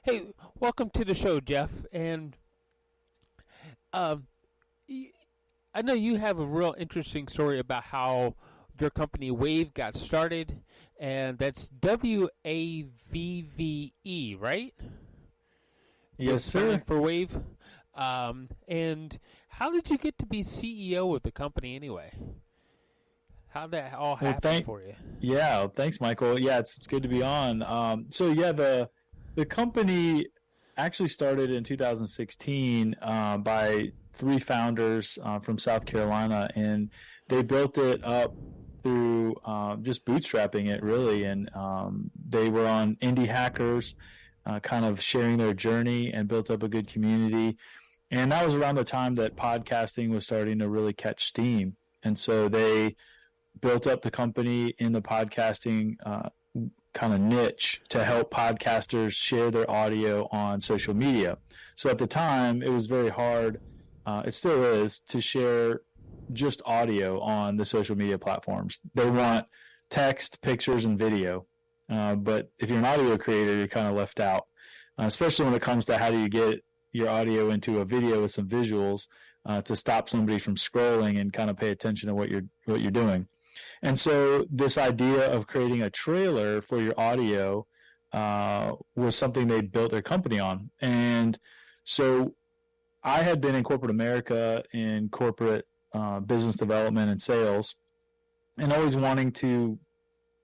A: Hey, welcome to the show, Jeff. And I know you have a real interesting story about how your company Wave got started, and that's WAVVE, right?
G: Yes,
A: The
G: sir.
A: spelling for Wave. And how did you get to be CEO of the company anyway? How did that all happen for you?
G: Yeah, thanks, Michael. Yeah, it's good to be on. So yeah, the company actually started in 2016 by three founders from South Carolina, and they built it up through just bootstrapping it really, and they were on Indie Hackers, kind of sharing their journey, and built up a good community. And that was around the time that podcasting was starting to really catch steam, and so they built up the company in the podcasting kind of niche to help podcasters share their audio on social media. So at the time, it was very hard, it still is, to share just audio on the social media platforms. They want text, pictures, and video. But if you're an audio creator, you're kind of left out, especially when it comes to how do you get your audio into a video with some visuals to stop somebody from scrolling and kind of pay attention to what you're doing. And so this idea of creating a trailer for your audio was something they built their company on. And so I had been in corporate America in corporate business development and sales, and always wanting to,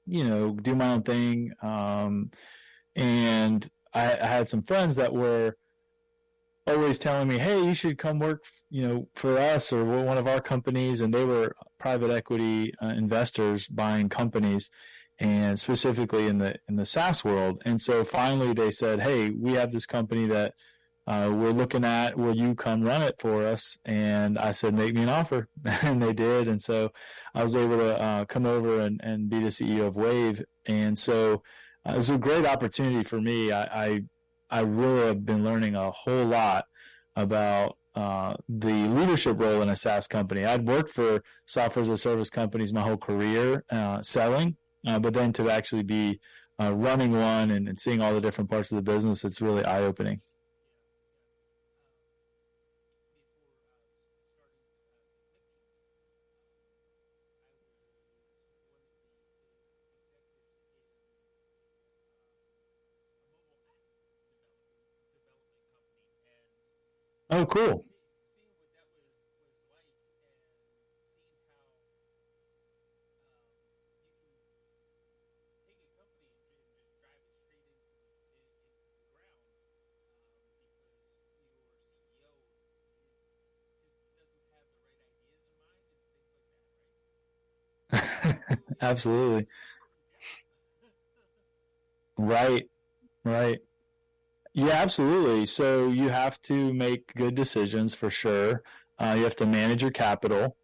G: do my own thing. And I had some friends that were always telling me, hey, you should come work, for us or one of our companies. And they were private equity investors buying companies, and specifically in the SaaS world. And so finally they said, hey, we have this company that we're looking at, will you come run it for us? And I said, make me an offer. And they did. And so I was able to come over and be the CEO of Wave. And so it was a great opportunity for me. I really have been learning a whole lot about the leadership role in a SaaS company. I'd worked for software as a service companies my whole career selling, but then to actually be running one and seeing all the different parts of the business, it's really eye-opening. Oh, cool. Absolutely. Right. Right. Yeah, absolutely. So you have to make good decisions for sure. You have to manage your capital,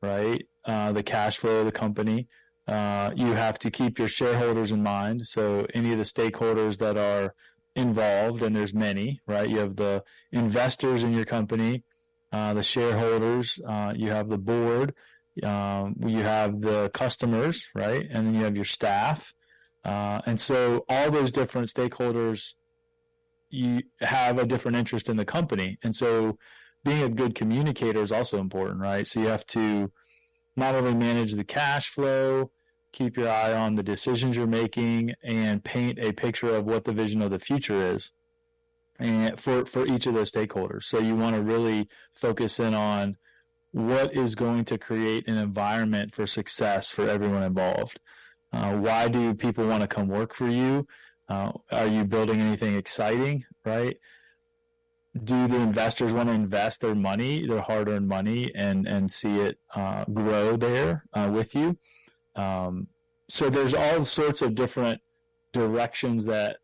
G: right? The cash flow of the company. You have to keep your shareholders in mind. So any of the stakeholders that are involved, and there's many, right? You have the investors in your company, the shareholders, you have the board, you have the customers, right? And then you have your staff. And so all those different stakeholders, you have a different interest in the company. And so being a good communicator is also important, right? So you have to not only manage the cash flow, keep your eye on the decisions you're making, and paint a picture of what the vision of the future is and for each of those stakeholders. So you want to really focus in on what is going to create an environment for success for everyone involved. Why do people want to come work for you? Are you building anything exciting, right? Do the investors want to invest their money, their hard-earned money, and see it grow there with you? So there's all sorts of different directions that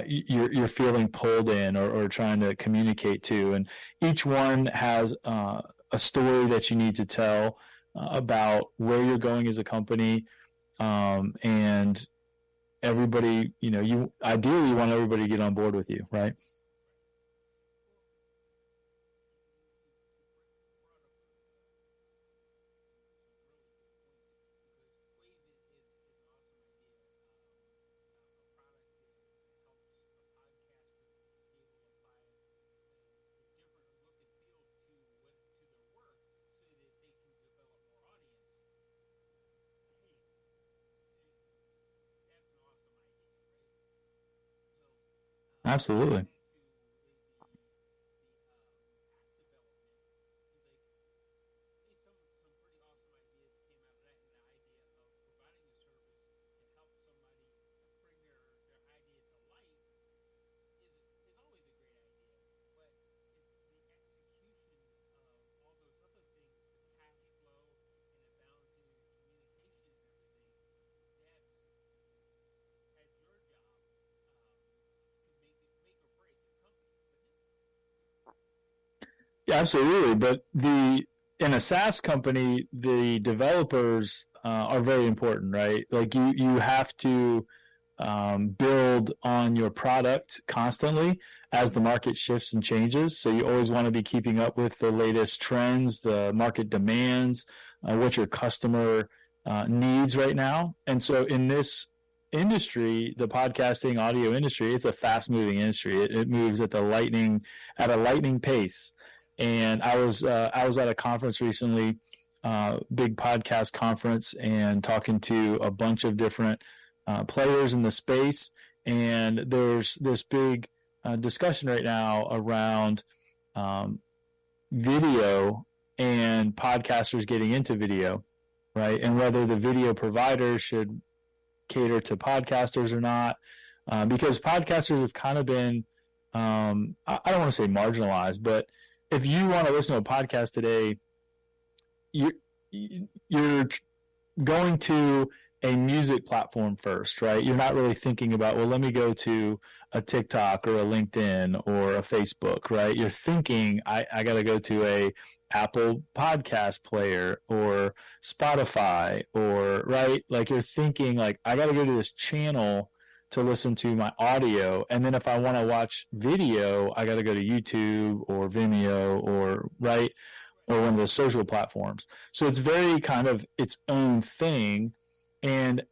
G: you're feeling pulled in or trying to communicate to, and each one has a story that you need to tell about where you're going as a company, and everybody, you ideally want everybody to get on board with you, right? Absolutely. Yeah, absolutely. But in a SaaS company, the developers are very important, right? Like you have to build on your product constantly as the market shifts and changes. So you always want to be keeping up with the latest trends, the market demands, what your customer needs right now. And so in this industry, the podcasting audio industry, it's a fast moving industry. It moves at a lightning pace. And I was at a conference recently, big podcast conference, and talking to a bunch of different players in the space. And there's this big discussion right now around video and podcasters getting into video, right? And whether the video providers should cater to podcasters or not, because podcasters have kind of been, I don't want to say marginalized, but if you want to listen to a podcast today, you're going to a music platform first, right? You're not really thinking about, well, let me go to a TikTok or a LinkedIn or a Facebook, right? You're thinking, I got to go to a Apple podcast player or Spotify or, right? Like you're thinking like, I got to go to this channel to listen to my audio. And then if I want to watch video, I got to go to YouTube or Vimeo or right, or one of those social platforms. So it's very kind of its own thing. And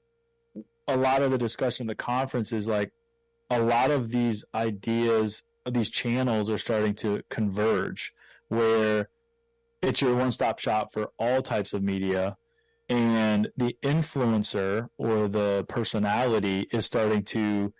G: a lot of the discussion at the conference is like a lot of these ideas, these channels are starting to converge where it's your one-stop shop for all types of media. And the influencer or the personality is starting to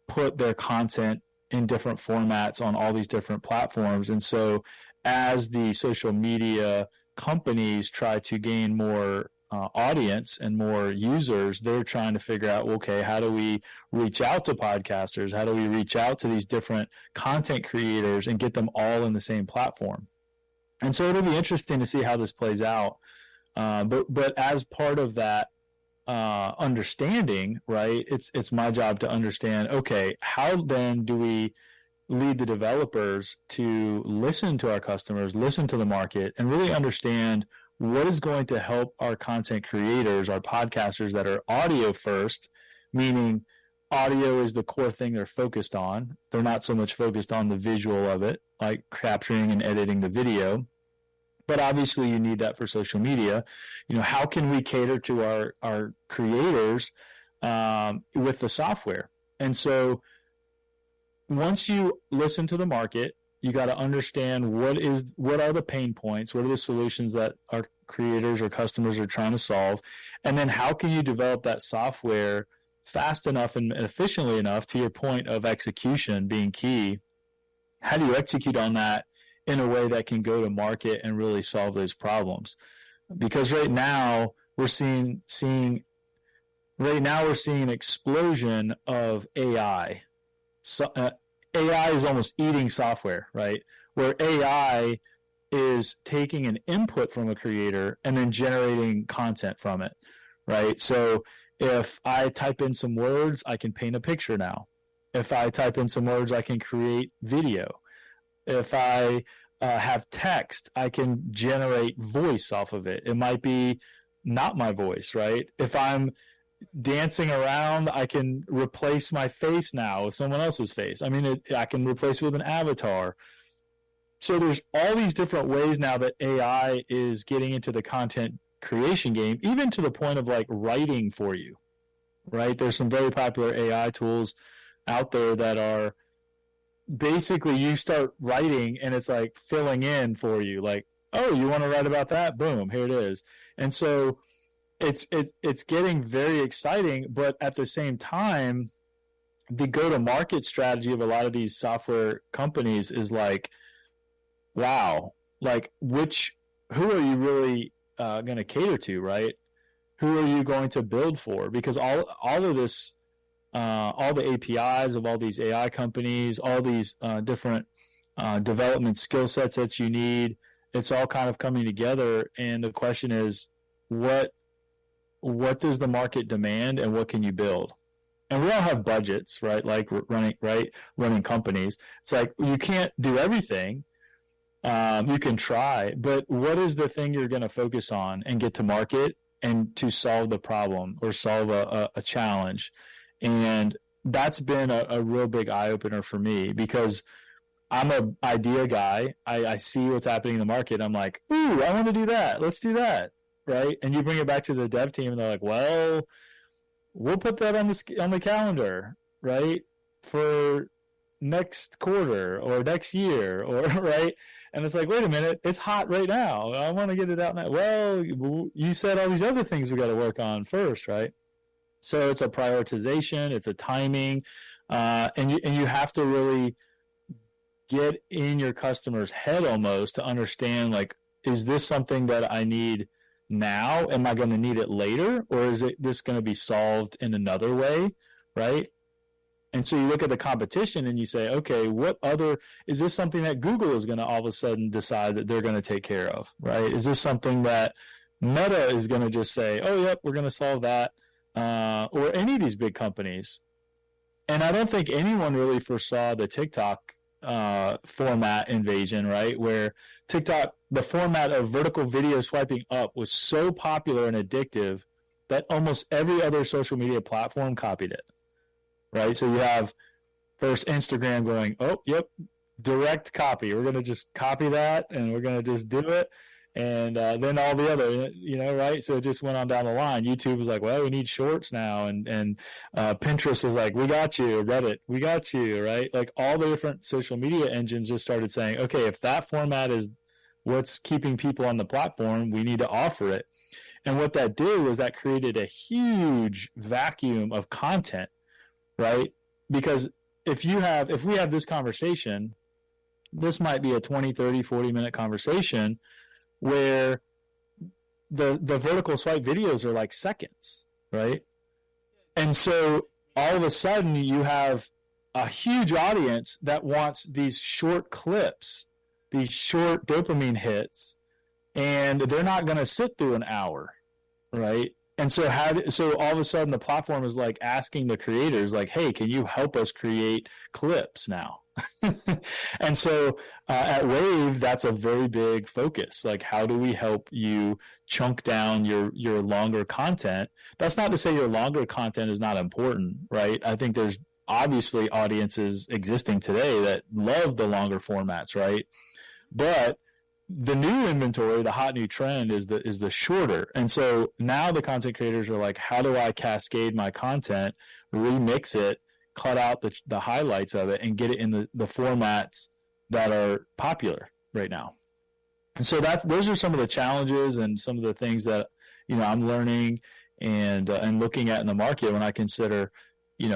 G: put their content in different formats on all these different platforms. And so as the social media companies try to gain more audience and more users, they're trying to figure out, okay, how do we reach out to podcasters? How do we reach out to these different content creators and get them all in the same platform? And so it'll be interesting to see how this plays out. But as part of that understanding, right? It's my job to understand, okay, how then do we lead the developers to listen to our customers, listen to the market, and really understand what is going to help our content creators, our podcasters that are audio first, meaning audio is the core thing they're focused on. They're not so much focused on the visual of it, like capturing and editing the video. But obviously you need that for social media. How can we cater to our creators with the software? And so once you listen to the market, you got to understand what are the pain points, what are the solutions that our creators or customers are trying to solve, and then how can you develop that software fast enough and efficiently enough, to your point of execution being key. How do you execute on that in a way that can go to market and really solve those problems? Because right now we're seeing an explosion of AI. So, AI is almost eating software, right? Where AI is taking an input from a creator and then generating content from it, right? So if I type in some words, I can paint a picture now. If I type in some words, I can create video. If I have text, I can generate voice off of it. It might be not my voice, right? If I'm dancing around, I can replace my face now with someone else's face. I mean, I can replace it with an avatar. So there's all these different ways now that AI is getting into the content creation game, even to the point of like writing for you, right? There's some very popular AI tools out there that are basically you start writing and it's like filling in for you, like, oh, you want to write about that? Boom, here it is. And so it's getting very exciting, but at the same time, the go-to-market strategy of a lot of these software companies is like, wow, like who are you really going to cater to, right? Who are you going to build for? Because all of this, all the APIs of all these AI companies, all these different development skill sets that you need, it's all kind of coming together. And the question is, what does the market demand and what can you build? And we all have budgets, right? Like running companies. It's like you can't do everything. You can try, but what is the thing you're going to focus on and get to market and to solve the problem or solve a challenge? And that's been a real big eye opener for me, because I'm an idea guy. I see what's happening in the market. I'm like, ooh, I want to do that. Let's do that. Right. And you bring it back to the dev team and they're like, well, we'll put that on the calendar, right, for next quarter or next year, or right. And it's like, wait a minute, it's hot right now. I want to get it out now. Well, you said all these other things we got to work on first, right? So it's a prioritization, it's a timing, and you have to really get in your customer's head almost to understand, like, is this something that I need now? Am I going to need it later? Or is this going to be solved in another way, right? And so you look at the competition and you say, okay, is this something that Google is going to all of a sudden decide that they're going to take care of, right? Is this something that Meta is going to just say, oh, yep, we're going to solve that, or any of these big companies? And I don't think anyone really foresaw the TikTok format invasion, right? Where TikTok, the format of vertical video swiping up was so popular and addictive that almost every other social media platform copied it, right? So you have first Instagram going, oh, yep, direct copy. We're going to just copy that and we're going to just do it. And then all the other, right? So it just went on down the line. YouTube was like, well, we need shorts now. And Pinterest was like, we got you. Reddit, we got you, right? Like all the different social media engines just started saying, okay, if that format is what's keeping people on the platform, we need to offer it. And what that did was that created a huge vacuum of content, right? Because if we have this conversation, this might be a 20, 30, 40-minute conversation where the vertical swipe videos are like seconds, right? And so all of a sudden you have a huge audience that wants these short clips, these short dopamine hits, and they're not going to sit through an hour, right? and so so all of a sudden the platform is like asking the creators like, hey, can you help us create clips now? And so at Wave, that's a very big focus. Like, how do we help you chunk down your longer content? That's not to say your longer content is not important, right? I think there's obviously audiences existing today that love the longer formats, right? But the new inventory, the hot new trend is the shorter. And so now the content creators are like, how do I cascade my content, remix it, cut out the highlights of it, and get it in the formats that are popular right now? And so those are some of the challenges and some of the things that, I'm learning and looking at in the market when I consider,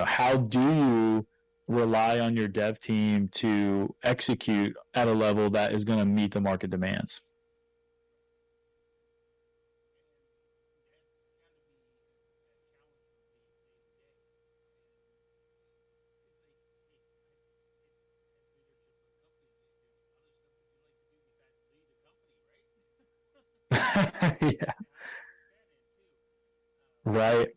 G: how do you rely on your dev team to execute at a level that is going to meet the market demands. Yeah. Right.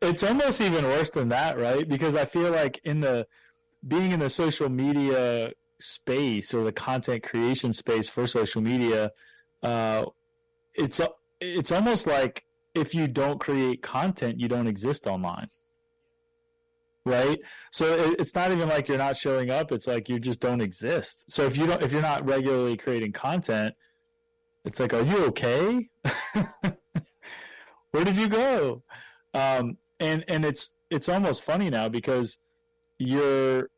G: It's almost even worse than that, right? Because I feel like being in the social media space or the content creation space for social media, it's almost like if you don't create content, you don't exist online, right? So it's not even like you're not showing up; it's like you just don't exist. So if you're not regularly creating content, it's like, are you okay? Where did you go? And it's almost funny now because and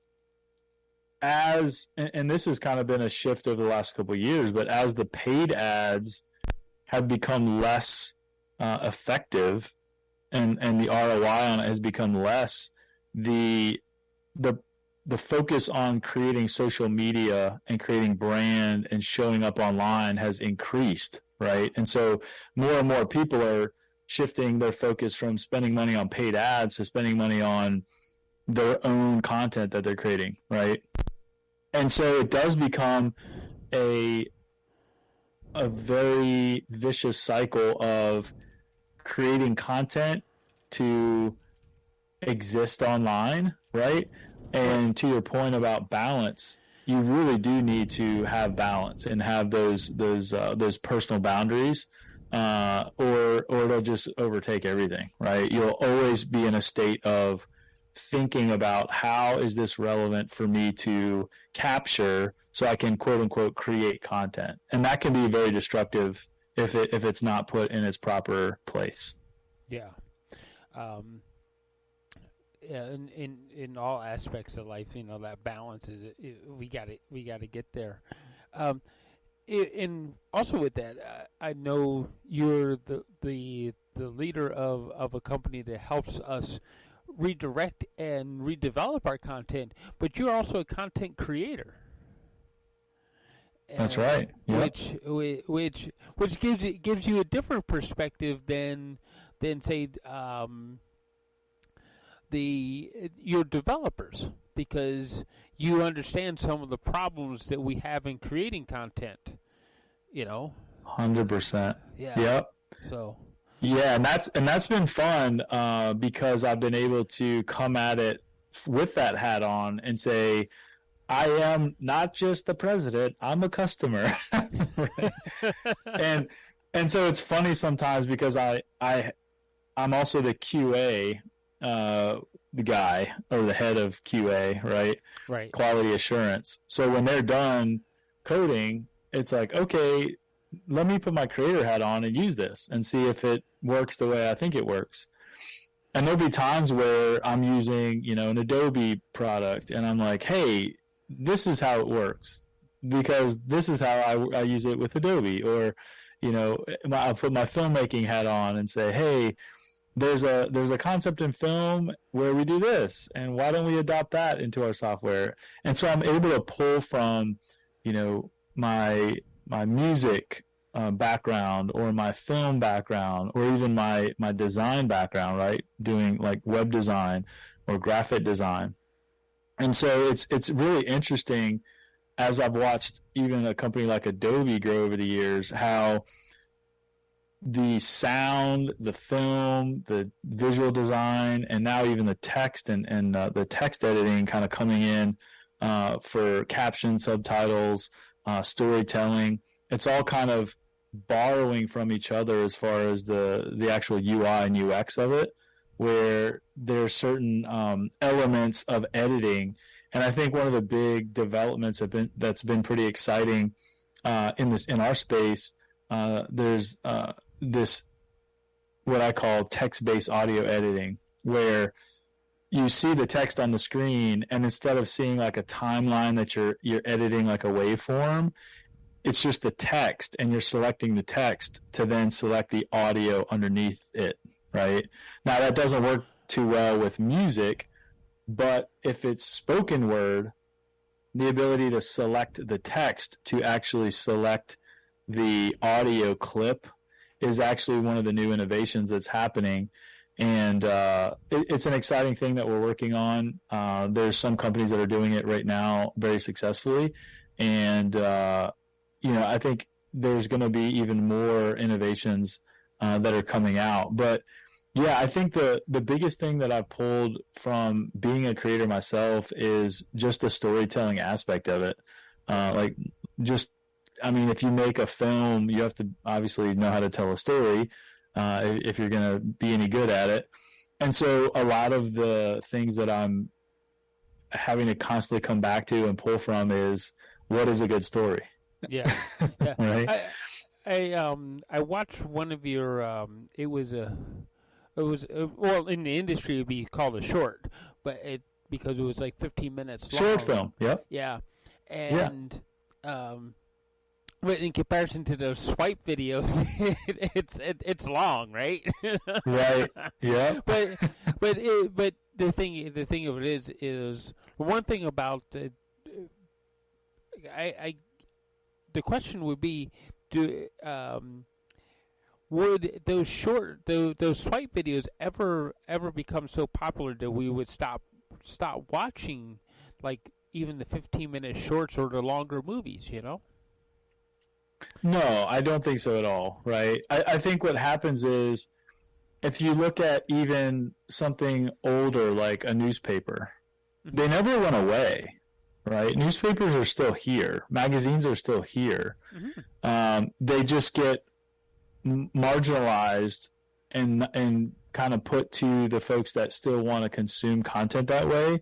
G: this has kind of been a shift over the last couple of years, but as the paid ads have become less effective and the ROI on it has become less, the focus on creating social media and creating brand and showing up online has increased, right? And so more and more people are shifting their focus from spending money on paid ads to spending money on their own content that they're creating, right? And so it does become a very vicious cycle of creating content to exist online, right? And to your point about balance, you really do need to have balance and have those personal boundaries, or it'll just overtake everything, right? You'll always be in a state of thinking about how is this relevant for me to capture so I can quote unquote create content, and that can be very destructive if it's not put in its proper place.
A: Yeah. Yeah, in all aspects of life, that balance is we got to get there. And also with that, I know you're the leader of a company that helps us redirect and redevelop our content, but you're also a content creator.
G: That's right. Yep.
A: Which gives you a different perspective than say your developers, because you understand some of the problems that we have in creating content.
G: 100%.
A: Yeah.
G: Yep.
A: So.
G: Yeah, and that's been fun because I've been able to come at it with that hat on and say, I am not just the president, I'm a customer. and so it's funny sometimes because I'm also the QA the guy or the head of QA, right?
A: Right.
G: Quality assurance. So when they're done coding, it's like, okay, let me put my creator hat on and use this and see if it works the way I think it works. And there'll be times where I'm using, an Adobe product and I'm like, hey, this is how it works because this is how I use it with Adobe. Or, I'll put my filmmaking hat on and say, hey, there's a concept in film where we do this, and why don't we adopt that into our software? And so I'm able to pull from, my music background or my film background or even my design background, right? Doing like web design or graphic design. And so it's really interesting as I've watched even a company like Adobe grow over the years, how the sound, the film, the visual design, and now even the text and the text editing kind of coming in for captions, subtitles, storytelling. It's all kind of borrowing from each other as far as the actual UI and UX of it, where there are certain elements of editing. And I think one of the big developments that's been pretty exciting in our space. There's this what I call text-based audio editing, where you see the text on the screen, and instead of seeing like a timeline that you're editing like a waveform, it's just the text, and you're selecting the text to then select the audio underneath it, right? Now, that doesn't work too well with music, but if it's spoken word, the ability to select the text to actually select the audio clip is actually one of the new innovations that's happening. And it's an exciting thing that we're working on. There's some companies that are doing it right now very successfully. And, I think there's going to be even more innovations that are coming out. But, yeah, I think the biggest thing that I've pulled from being a creator myself is just the storytelling aspect of it. If you make a film, you have to obviously know how to tell a story if you're going to be any good at it. And so a lot of the things that I'm having to constantly come back to and pull from is, what is a good story?
A: Yeah.
G: Right.
A: I watched one of your. It was well, in the industry it'd be called a short, but because it was like 15 minutes long.
G: Short film. Yep.
A: Yeah. And but in comparison to those swipe videos, it's long, right?
G: Right. Yeah.
A: But the thing of it is one thing about the question would be, would those swipe videos ever become so popular that we would stop watching, like, even the 15-minute shorts or the longer movies,
G: No, I don't think so at all, right? I think what happens is, if you look at even something older like a newspaper, they never went away, right? Newspapers are still here. Magazines are still here.
A: Mm-hmm.
G: They just get marginalized and kind of put to the folks that still want to consume content that way.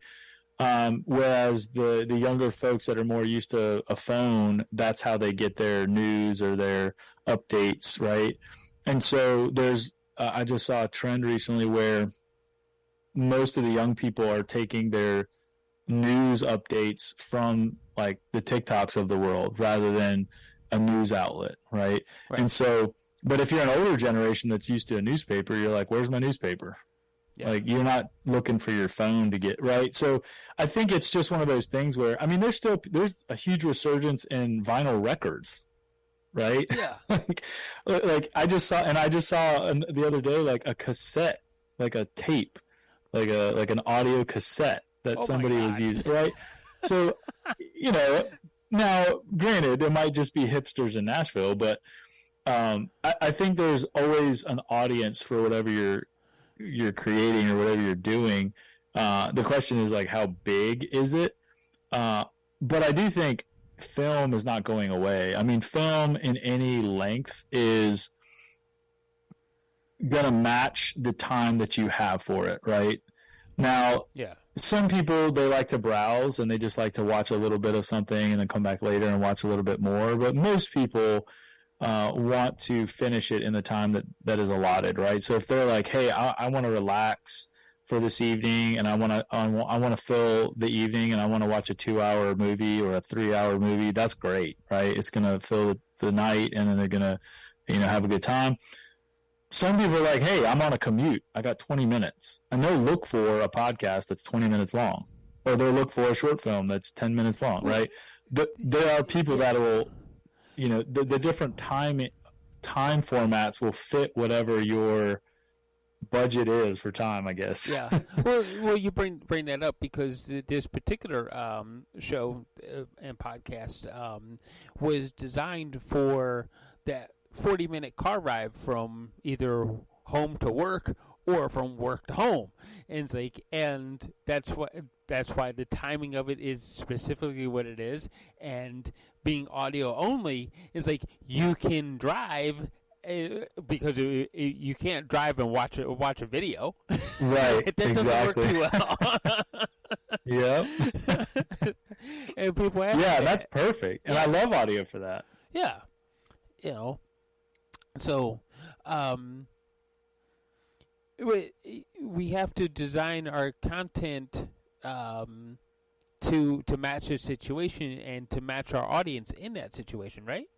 G: Whereas the younger folks that are more used to a phone, that's how they get their news or their updates, right? And so there's I just saw a trend recently where most of the young people are taking their news updates from like the TikToks of the world rather than a news outlet, right? And so, but if you're an older generation that's used to a newspaper, you're like, where's my newspaper? Yeah. Like, you're not looking for your phone to get, right? So I think it's just one of those things where, there's a huge resurgence in vinyl records, right?
A: Yeah.
G: like I just saw the other day, like a cassette, like a tape, like an audio cassette that somebody was using, right? So, now granted, it might just be hipsters in Nashville, but I think there's always an audience for whatever you're creating or whatever you're doing. The question is, like, how big is it? But I do think film is not going away. I mean, film in any length is going to match the time that you have for it, right? Now, some people, they like to browse and they just like to watch a little bit of something and then come back later and watch a little bit more. But most people want to finish it in the time that is allotted, right? So if they're like, hey, I want to relax for this evening, and I want to fill the evening, and I want to watch a 2-hour movie or a 3-hour movie, that's great, right? It's going to fill the night, and then they're going to, have a good time. Some people are like, hey, I'm on a commute. I got 20 minutes. And they'll look for a podcast that's 20 minutes long, or they'll look for a short film that's 10 minutes long, right? But there are people that will, the different time time formats will fit whatever your budget is for time, I guess.
A: Yeah. Well, you bring that up because this particular show and podcast was designed for that 40-minute car ride from either home to work or from work to home, and it's like, and that's why the timing of it is specifically what it is, and being audio only is like you can drive. Because you can't drive and watch a video,
G: Right?
A: that
G: Exactly.
A: doesn't work too well.
G: Yep.
A: And people ask
G: Yeah,
A: that.
G: that's perfect, and I love audio for that.
A: Yeah, so we have to design our content to match the situation and to match our audience in that situation, right?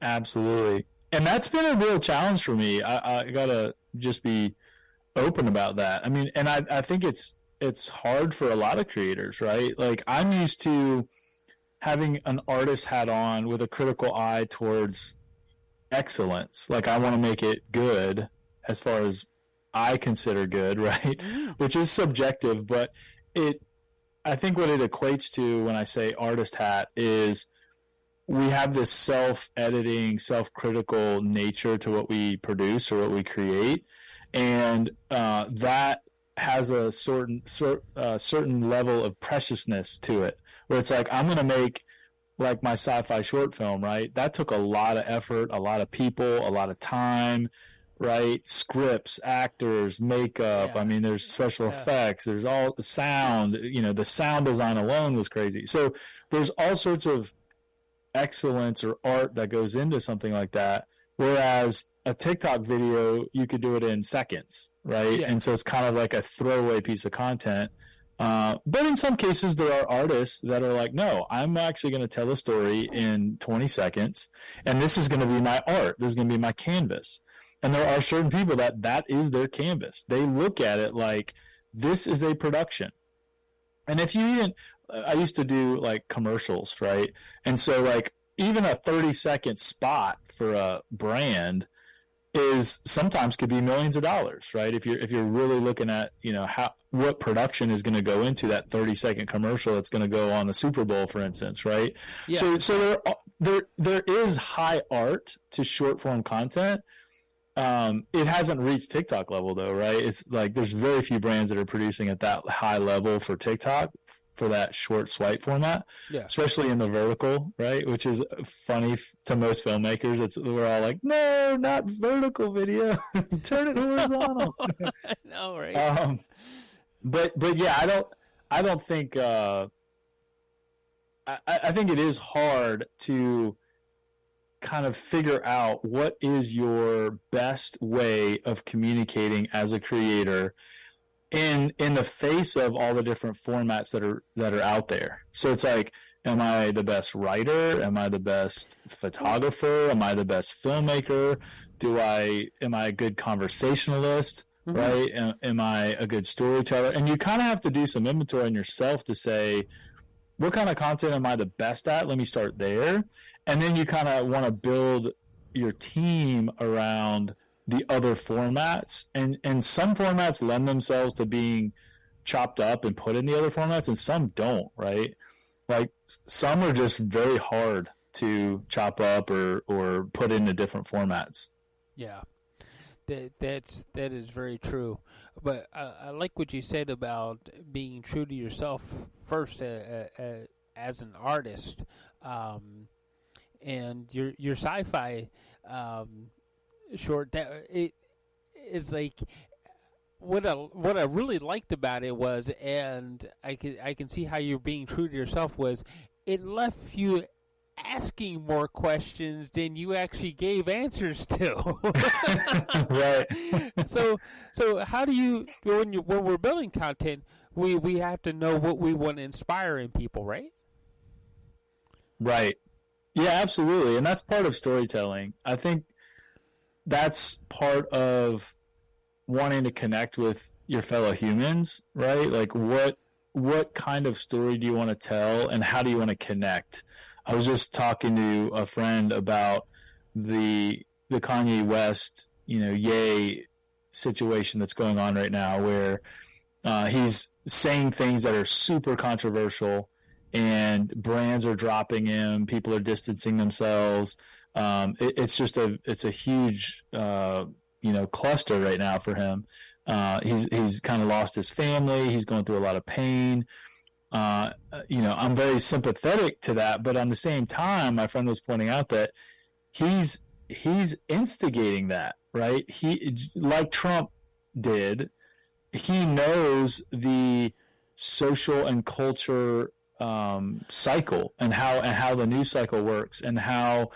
G: Absolutely. And that's been a real challenge for me. I gotta just be open about that. I mean, and I think it's hard for a lot of creators, right? Like, I'm used to having an artist hat on with a critical eye towards excellence. Like, I want to make it good as far as I consider good, right? Which is subjective, but I think what it equates to when I say artist hat is we have this self-editing, self-critical nature to what we produce or what we create, and that has a certain level of preciousness to it, where it's like, I'm going to make like my sci-fi short film, right? That took a lot of effort, a lot of people, a lot of time, right? Scripts, actors, makeup.
A: Yeah.
G: I mean, there's special effects. There's all the sound. The sound design alone was crazy. So there's all sorts of excellence or art that goes into something like that, whereas a TikTok video, you could do it in seconds, right?
A: Yeah.
G: And so it's kind of like a throwaway piece of content. But in some cases, there are artists that are like, no, I'm actually going to tell a story in 20 seconds, and this is going to be my art. This is going to be my canvas. And there are certain people that is their canvas. They look at it like, this is a production. And if you even, I used to do like commercials, right? And so like even a 30-second spot for a brand is sometimes could be millions of dollars, right? If you're really looking at, what production is going to go into that 30-second commercial that's going to go on the Super Bowl, for instance, right?
A: Yeah.
G: So there is high art to short form content. It hasn't reached TikTok level though, right? It's like there's very few brands that are producing at that high level for TikTok for that short swipe format, especially in the vertical, right? Which is funny to most filmmakers. We're all like, no, not vertical video, turn it horizontal.
A: No, right?
G: But yeah, I don't think. I think it is hard to kind of figure out what is your best way of communicating as a creator in the face of all the different formats that are out there. So it's like, am I the best writer? Am I the best photographer? Am I the best filmmaker? Am I a good conversationalist? Mm-hmm. Right? Am I a good storyteller? And you kind of have to do some inventory on yourself to say, what kind of content am I the best at? Let me start there. And then you kind of want to build your team around the other formats, and some formats lend themselves to being chopped up and put in the other formats, and some don't, right? Like some are just very hard to chop up or put into different formats.
A: Yeah, that is very true. But I like what you said about being true to yourself first as an artist, and your sci-fi. Short, it is like what I really liked about it was, and I can see how you're being true to yourself, was it left you asking more questions than you actually gave answers to.
G: Right.
A: So how do you when we're building content, we have to know what we want to inspire in people, right?
G: Right. Yeah, absolutely, and that's part of storytelling. I think that's part of wanting to connect with your fellow humans, right? Like what kind of story do you want to tell, and how do you want to connect? I was just talking to a friend about the Kanye West, Ye situation that's going on right now, where he's saying things that are super controversial, and brands are dropping him. People are distancing themselves. It's a huge cluster right now for him. He's kind of lost his family. He's going through a lot of pain. I'm very sympathetic to that, but on the same time, my friend was pointing out that he's instigating that, right? He, like Trump did, he knows the social and culture cycle and how the news cycle works, and how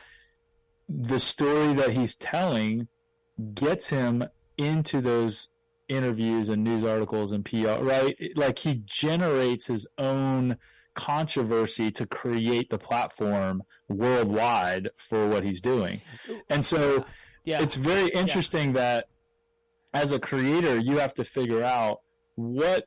G: the story that he's telling gets him into those interviews and news articles and PR, right? Like, he generates his own controversy to create the platform worldwide for what he's doing. And so it's very interesting that as a creator, you have to figure out what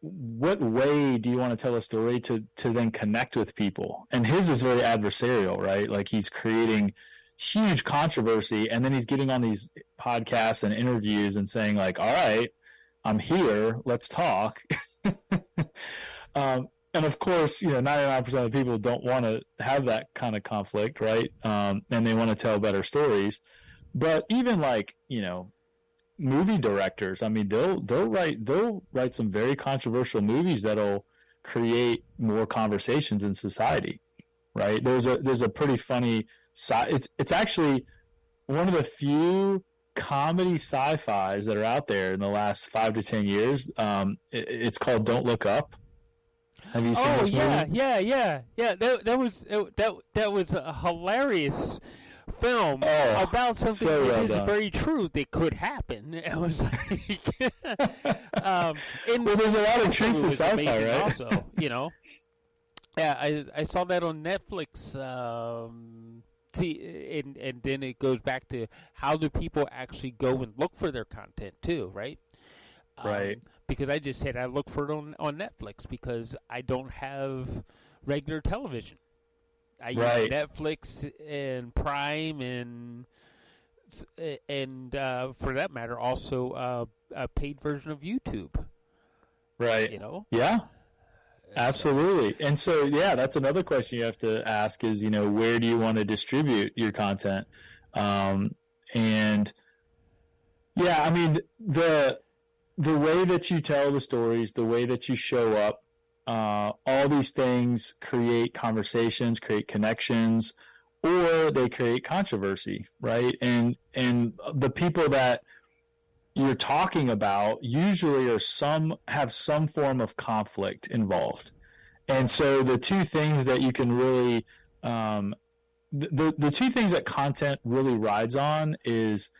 G: way do you want to tell a story to then connect with people. And his is very adversarial, right? Like, he's creating huge controversy, and then he's getting on these podcasts and interviews and saying, like, all right, I'm here, let's talk. And of course, 99% of people don't want to have that kind of conflict, right? And they want to tell better stories. But even like, movie directors, I mean, they'll write some very controversial movies that'll create more conversations in society, right? There's a pretty funny side. It's actually one of the few comedy sci-fis that are out there in the last 5 to 10 years. It's called Don't Look Up. Have you seen this movie?
A: Yeah. That was a hilarious film about something that is very true that could happen. It was like,
G: there's a lot of truth to sci-fi, right?
A: Also, yeah, I saw that on Netflix. And then it goes back to how do people actually go and look for their content too, right?
G: Right.
A: Because I just said I look for it on Netflix because I don't have regular television. I use Netflix and Prime and for that matter also a paid version of YouTube.
G: Right. Yeah. Absolutely. And so, that's another question you have to ask is, where do you want to distribute your content? And yeah, I mean, the way that you tell the stories, the way that you show up, all these things create conversations, create connections, or they create controversy, right? And the people that you're talking about usually have some form of conflict involved. And so the two things that you can really the two things that content really rides on is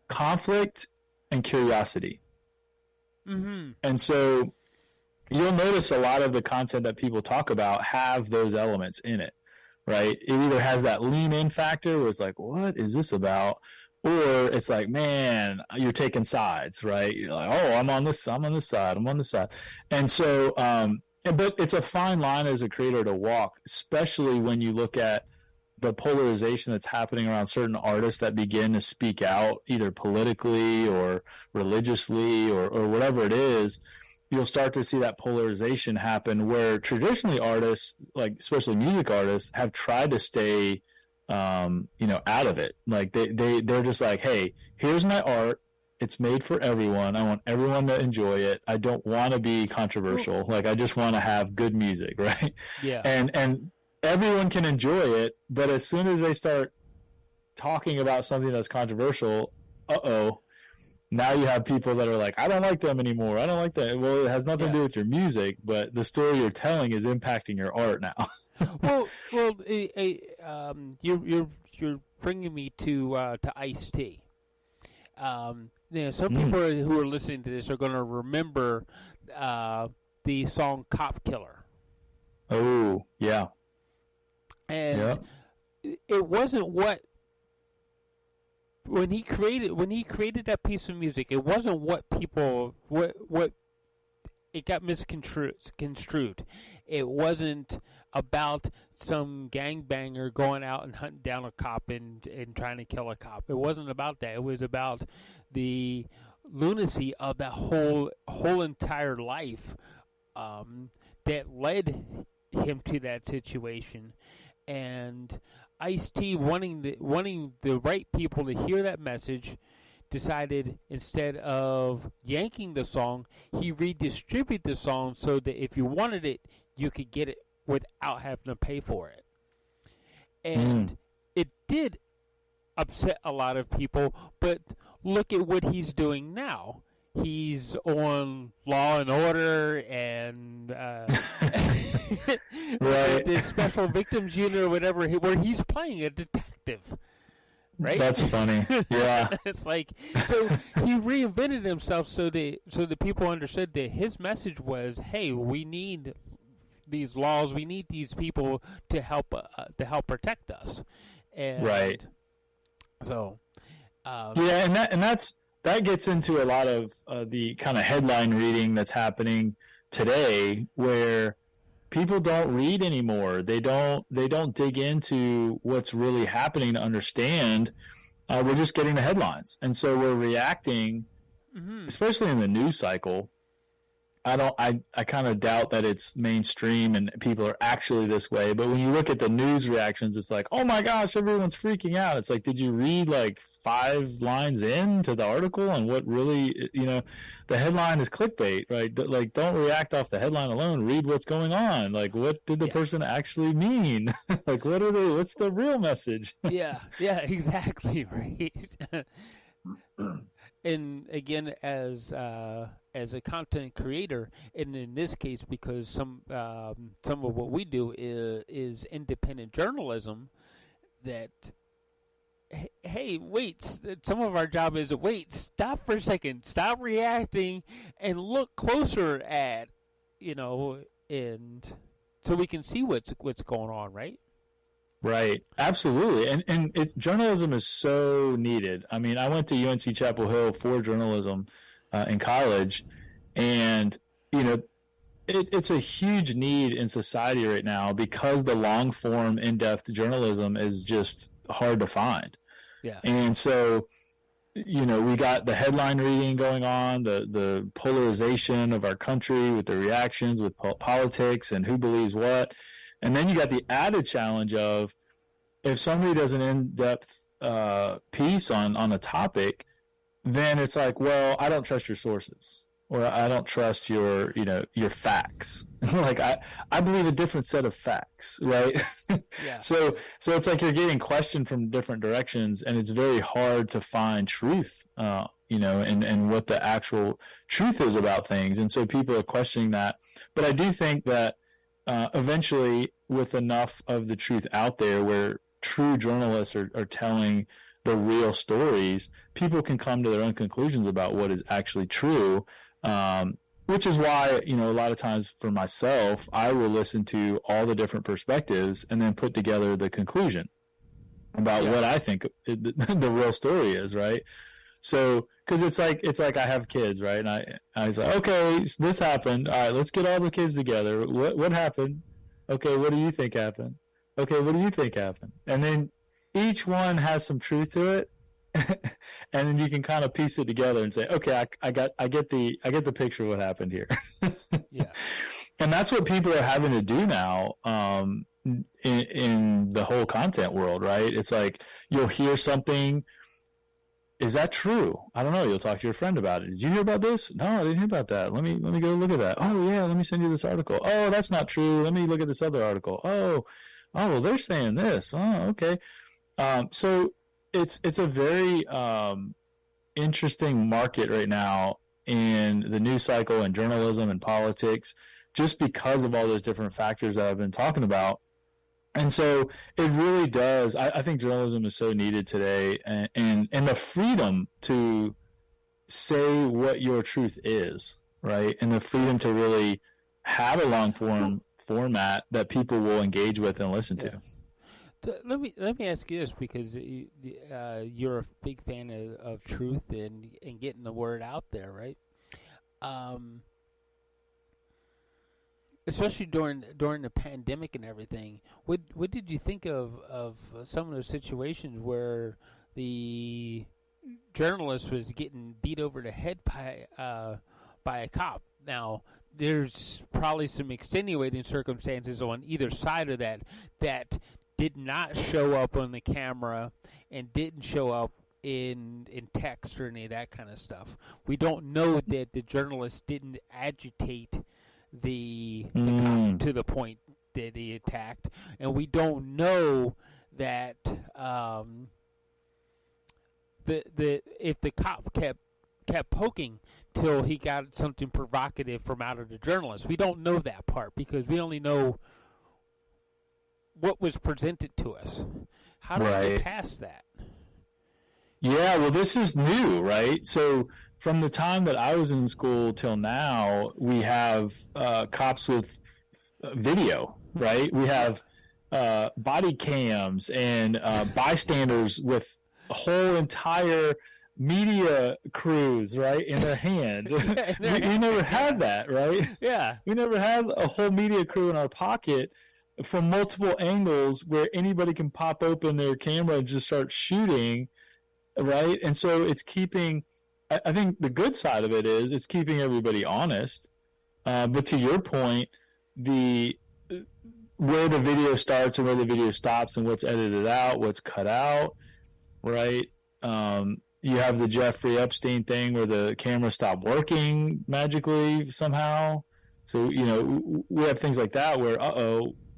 G: conflict and curiosity.
A: Mm-hmm.
G: And so you'll notice a lot of the content that people talk about have those elements in it, right? It either has that lean in factor where it's like, what is this about? Or it's like, man, you're taking sides, right? You're like, oh, I'm on this side. And so, but it's a fine line as a creator to walk, especially when you look at the polarization that's happening around certain artists that begin to speak out either politically or religiously or whatever it is. You'll start to see that polarization happen where traditionally artists, like especially music artists, have tried to stay out of it. Like they're just like, hey, here's my art. It's made for everyone. I want everyone to enjoy it. I don't want to be controversial. Like, I just want to have good music, right?
A: Yeah.
G: And everyone can enjoy it, but as soon as they start talking about something that's controversial, now you have people that are like, I don't like them anymore. I don't like that. Well, it has nothing to do with your music, but the story you're telling is impacting your art now.
A: You're bringing me to Ice-T. Some people who are listening to this are going to remember the song "Cop Killer."
G: Oh, yeah.
A: And it wasn't when he created that piece of music. It wasn't what people what it got misconstrued. It wasn't about some gangbanger going out and hunting down a cop and trying to kill a cop. It wasn't about that. It was about the lunacy of that whole entire life that led him to that situation. And Ice-T, wanting the right people to hear that message, decided instead of yanking the song, he redistributed the song so that if you wanted it, you could get it without having to pay for it. And it did upset a lot of people, but look at what he's doing now. He's on Law and Order and
G: Right.
A: the Special Victims Unit or whatever, where he's playing a detective. Right?
G: That's funny. Yeah.
A: It's like, so he reinvented himself so the people understood that his message was, hey, we need these laws, we need these people to help protect us. And
G: Right.
A: So,
G: Yeah, and that gets into a lot of the kind of headline reading that's happening today, where people don't read anymore. They don't dig into what's really happening to understand. We're just getting the headlines, and so we're reacting, especially in the news cycle. I kind of doubt that it's mainstream and people are actually this way. But when you look at the news reactions, it's like, oh my gosh, everyone's freaking out. It's like, did you read like 5 lines into the article and what really, the headline is clickbait, right? Like, don't react off the headline alone. Read what's going on. Like, what did the person actually mean? Like, what's the real message?
A: yeah, exactly, right. And again, as a content creator, and in this case, because some of what we do is independent journalism, that hey, wait, some of our job is wait, stop for a second, stop reacting, and look closer at, and so we can see what's going on, right?
G: Right, absolutely, and journalism is so needed. I mean, I went to UNC Chapel Hill for journalism in college, and it's a huge need in society right now because the long form, in depth journalism is just hard to find.
A: Yeah,
G: and so we got the headline reading going on, the polarization of our country with the reactions with politics and who believes what. And then you got the added challenge of, if somebody does an in-depth piece on a topic, then it's like, well, I don't trust your sources, or I don't trust your facts. Like, I believe a different set of facts, right?
A: Yeah.
G: So it's like you're getting questioned from different directions, and it's very hard to find truth, and what the actual truth is about things. And so people are questioning that. But I do think that eventually, with enough of the truth out there where true journalists are telling the real stories, people can come to their own conclusions about what is actually true, which is why, a lot of times for myself, I will listen to all the different perspectives and then put together the conclusion about what I think the real story is, right? So, because it's like I have kids, right? And I was like, okay, so this happened. All right, let's get all the kids together. What happened? Okay, what do you think happened? Okay, what do you think happened? And then each one has some truth to it, and then you can kind of piece it together and say, okay, I get the picture of what happened here.
A: Yeah,
G: and that's what people are having to do now. In the whole content world, right? It's like you'll hear something. Is that true? I don't know. You'll talk to your friend about it. Did you hear about this? No, I didn't hear about that. Let me go look at that. Oh yeah, let me send you this article. Oh, that's not true. Let me look at this other article. Oh, well, they're saying this. Oh, okay. So it's a very interesting market right now in the news cycle and journalism and politics, just because of all those different factors that I've been talking about. And so it really does. I think journalism is so needed today, and the freedom to say what your truth is, right? And the freedom to really have a long format that people will engage with and listen to.
A: So let me ask you this, because you're a big fan of truth and getting the word out there, right? especially during the pandemic and everything. What did you think of some of those situations where the journalist was getting beat over the head by a cop? Now, there's probably some extenuating circumstances on either side of that did not show up on the camera and didn't show up in text or any of that kind of stuff. We don't know that the journalist didn't agitate the cop to the point that he attacked, and we don't know that the if the cop kept poking till he got something provocative from out of the journalist. We don't know that part because we only know what was presented to us. How do we get past that?
G: Yeah, well, this is new, right? So from the time that I was in school till now, we have cops with video, right? We have body cams and bystanders with a whole entire media crews, right, in their hand. We never had that, right?
A: Yeah.
G: We never had a whole media crew in our pocket from multiple angles where anybody can pop open their camera and just start shooting, right? And so it's keeping, I think the good side of it is it's keeping everybody honest. But to your point, where the video starts and where the video stops and what's edited out, what's cut out, right? You have the Jeffrey Epstein thing where the camera stopped working magically somehow. So, we have things like that where,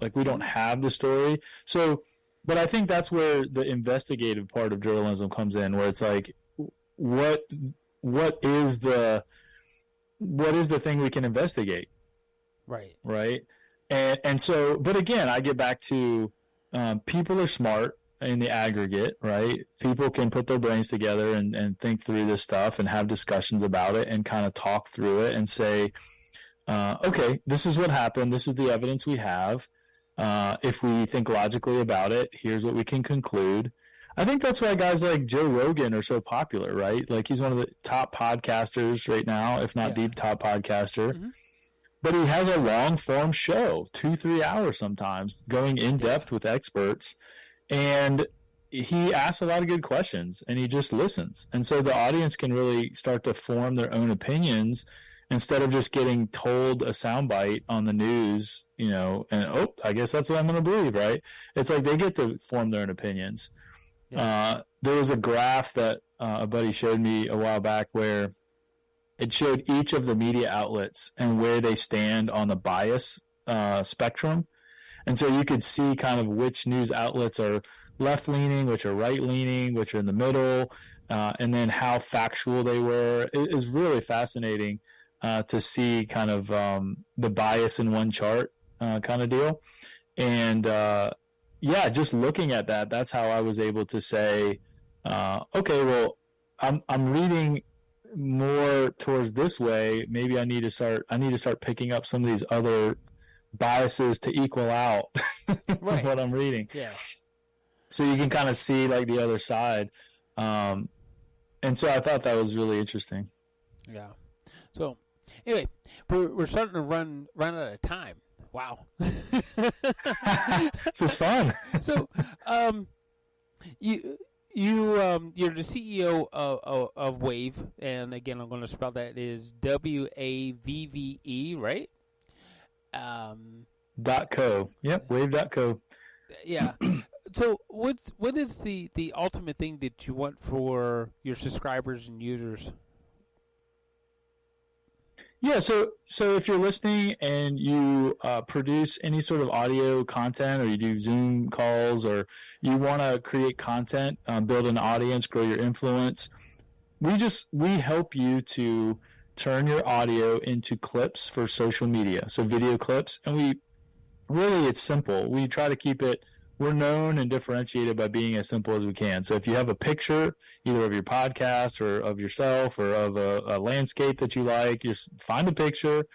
G: like we don't have the story. So, but I think that's where the investigative part of journalism comes in, where it's like, what is the thing we can investigate?
A: Right.
G: Right. And so, but again, I get back to people are smart in the aggregate, right? People can put their brains together and think through this stuff and have discussions about it and kind of talk through it and say, okay, this is what happened. This is the evidence we have. If we think logically about it, here's what we can conclude. I think that's why guys like Joe Rogan are so popular, right? Like he's one of the top podcasters right now, if not the top podcaster. Mm-hmm. But he has a long form show, 2-3 hours sometimes, going in depth with experts. And he asks a lot of good questions and he just listens. And so the audience can really start to form their own opinions instead of just getting told a soundbite on the news, and, I guess that's what I'm going to believe, right? It's like they get to form their own opinions. Yeah. There was a graph that a buddy showed me a while back where it showed each of the media outlets and where they stand on the bias spectrum. And so you could see kind of which news outlets are left-leaning, which are right-leaning, which are in the middle, and then how factual they were. It is really fascinating to see kind of the bias in one chart kind of deal. And, just looking at that, that's how I was able to say, okay, well, I'm reading more towards this way. Maybe I need to start picking up some of these other biases to equal out what I'm reading.
A: Yeah.
G: So you can kind of see like the other side. And so I thought that was really interesting.
A: Yeah. So anyway, we're starting to run out of time. Wow.
G: This is fun.
A: So, you're the CEO of Wave, and again, I'm going to spell that is WAVVE, right?
G: .co. Yep, wave.co.
A: Yeah. So, what is the ultimate thing that you want for your subscribers and users?
G: Yeah, so if you're listening and you produce any sort of audio content, or you do Zoom calls, or you want to create content, build an audience, grow your influence, we help you to turn your audio into clips for social media, so video clips. And it's simple. We try to keep it. We're known and differentiated by being as simple as we can. So if you have a picture, either of your podcast or of yourself or of a landscape that you like, just find a picture,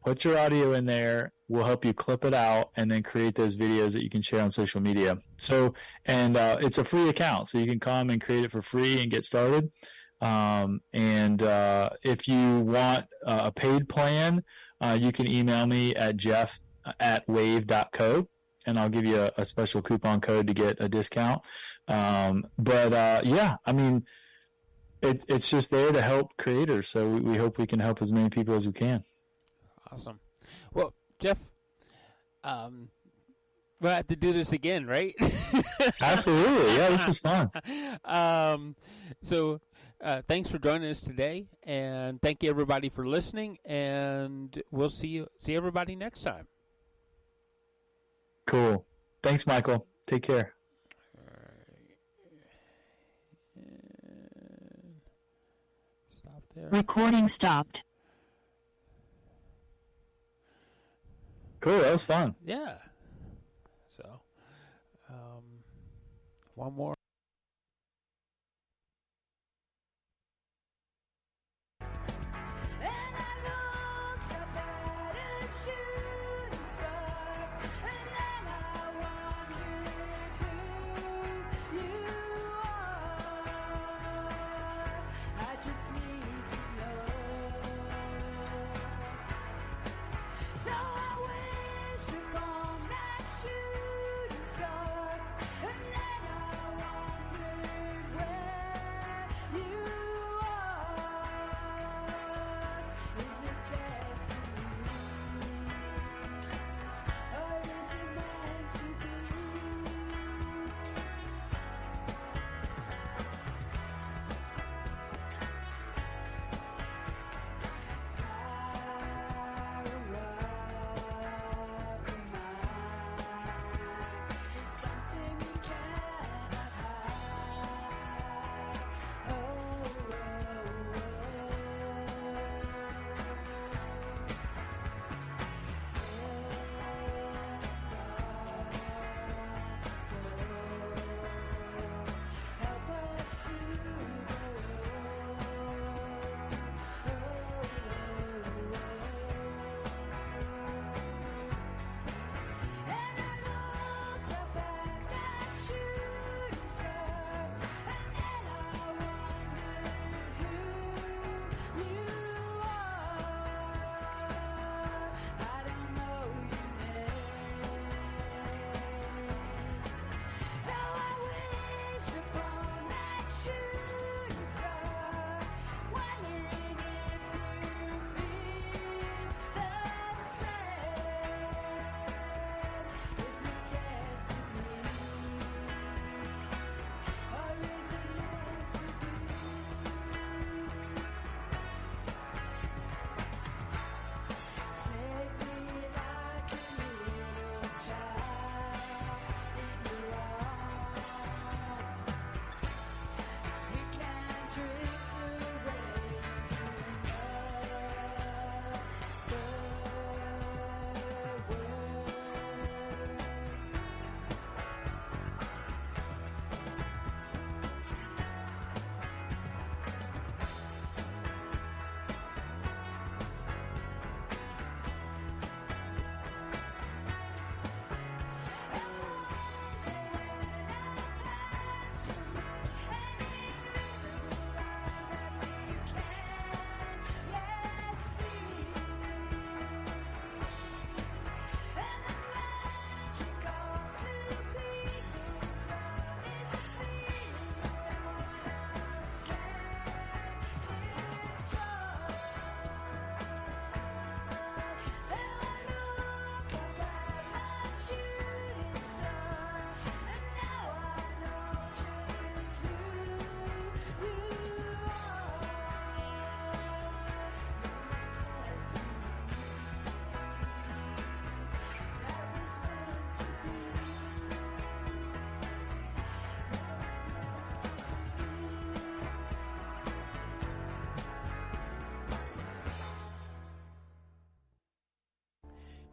G: put your audio in there. We'll help you clip it out and then create those videos that you can share on social media. So, and it's a free account, so you can come and create it for free and get started. And if you want a paid plan, you can email me at jeff@wave.co, and I'll give you a special coupon code to get a discount. Yeah, I mean, it's just there to help creators. So we hope we can help as many people as we can.
A: Awesome. Well, Jeff, we'll have to do this again, right?
G: Absolutely. Yeah, this was fun.
A: Thanks for joining us today, and thank you everybody for listening. And we'll see everybody next time.
G: Cool. Thanks, Michael. Take care.
A: Stop there.
B: Recording stopped.
G: Cool. That was fun.
A: Yeah. So, one more.
D: And I looked up at a shooting star, and then I wondered who you are. I just need to know. So I wish upon that shooting star, and then I wondered where you are. Is it destiny, or is it meant to be? Something you cannot hide. Help us to And I looked up at that shooting star, and then I wondered who you are. I don't know your name, so I wish upon that shooting star, wondering if you feel the same. Is this destiny, or is it meant to be? Take me like a little child in your arms. We can drift away to another world.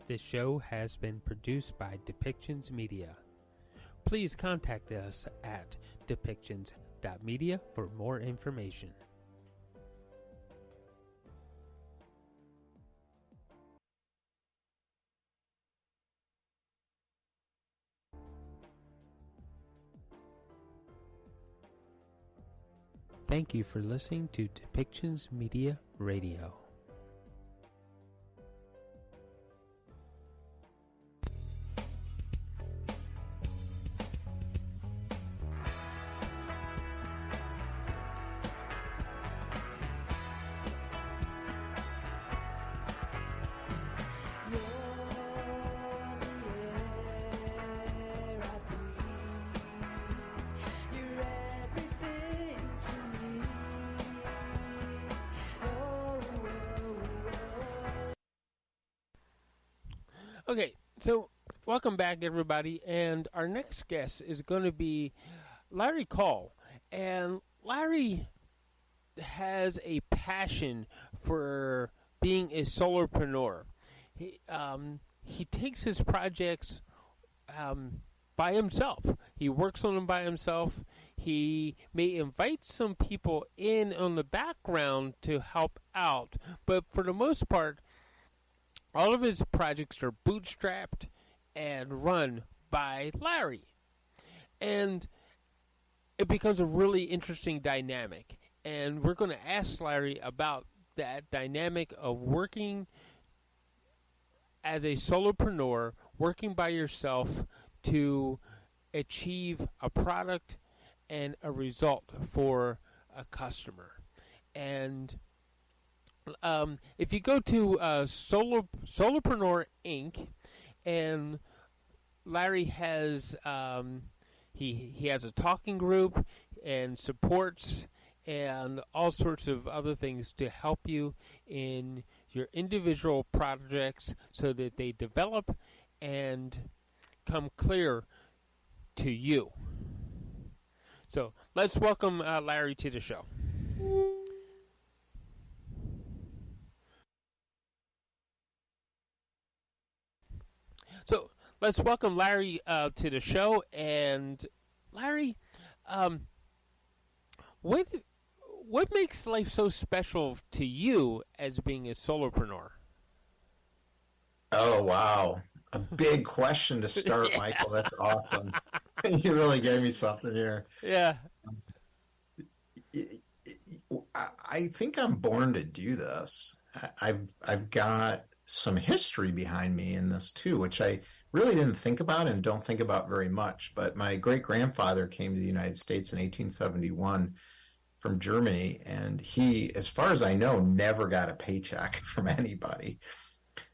A: This show has been produced by Depictions Media. Please contact us at depictions.media for more information. Thank you for listening to Depictions Media Radio. Okay, so welcome back, everybody. And our next guest is going to be Larry Call. And Larry has a passion for being a solopreneur. He takes his projects by himself. He works on them by himself. He may invite some people in on the background to help out, but for the most part, all of his projects are bootstrapped and run by Larry. And it becomes a really interesting dynamic. And we're going to ask Larry about that dynamic of working as a solopreneur, working by yourself to achieve a product and a result for a customer. And if you go to Solopreneur Inc., and Larry has he has a talking group and supports and all sorts of other things to help you in your individual projects so that they develop and come clear to you. So let's welcome Larry to the show. So let's welcome Larry to the show. And Larry, what makes life so special to you as being a solopreneur?
H: Oh, wow. A big question to start,
A: Yeah.
H: Michael. That's awesome. You really gave me something here.
A: Yeah.
H: I think I'm born to do this. I've got some history behind me in this too, which I really didn't think about and don't think about very much. But my great grandfather came to the United States in 1871 from Germany, and he, as far as I know, never got a paycheck from anybody.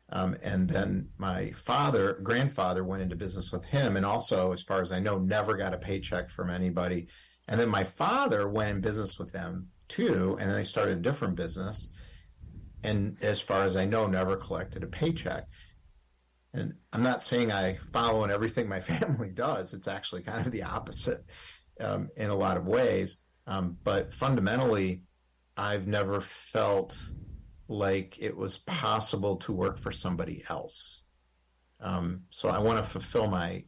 H: And then my grandfather went into business with him, and also, as far as I know, never got a paycheck from anybody. And then my father went in business with them too, and then they started a different business. And as far as I know, never collected a paycheck. And I'm not saying I follow in everything my family does. It's actually kind of the opposite in a lot of ways. But fundamentally, I've never felt like it was possible to work for somebody else. So I want to fulfill my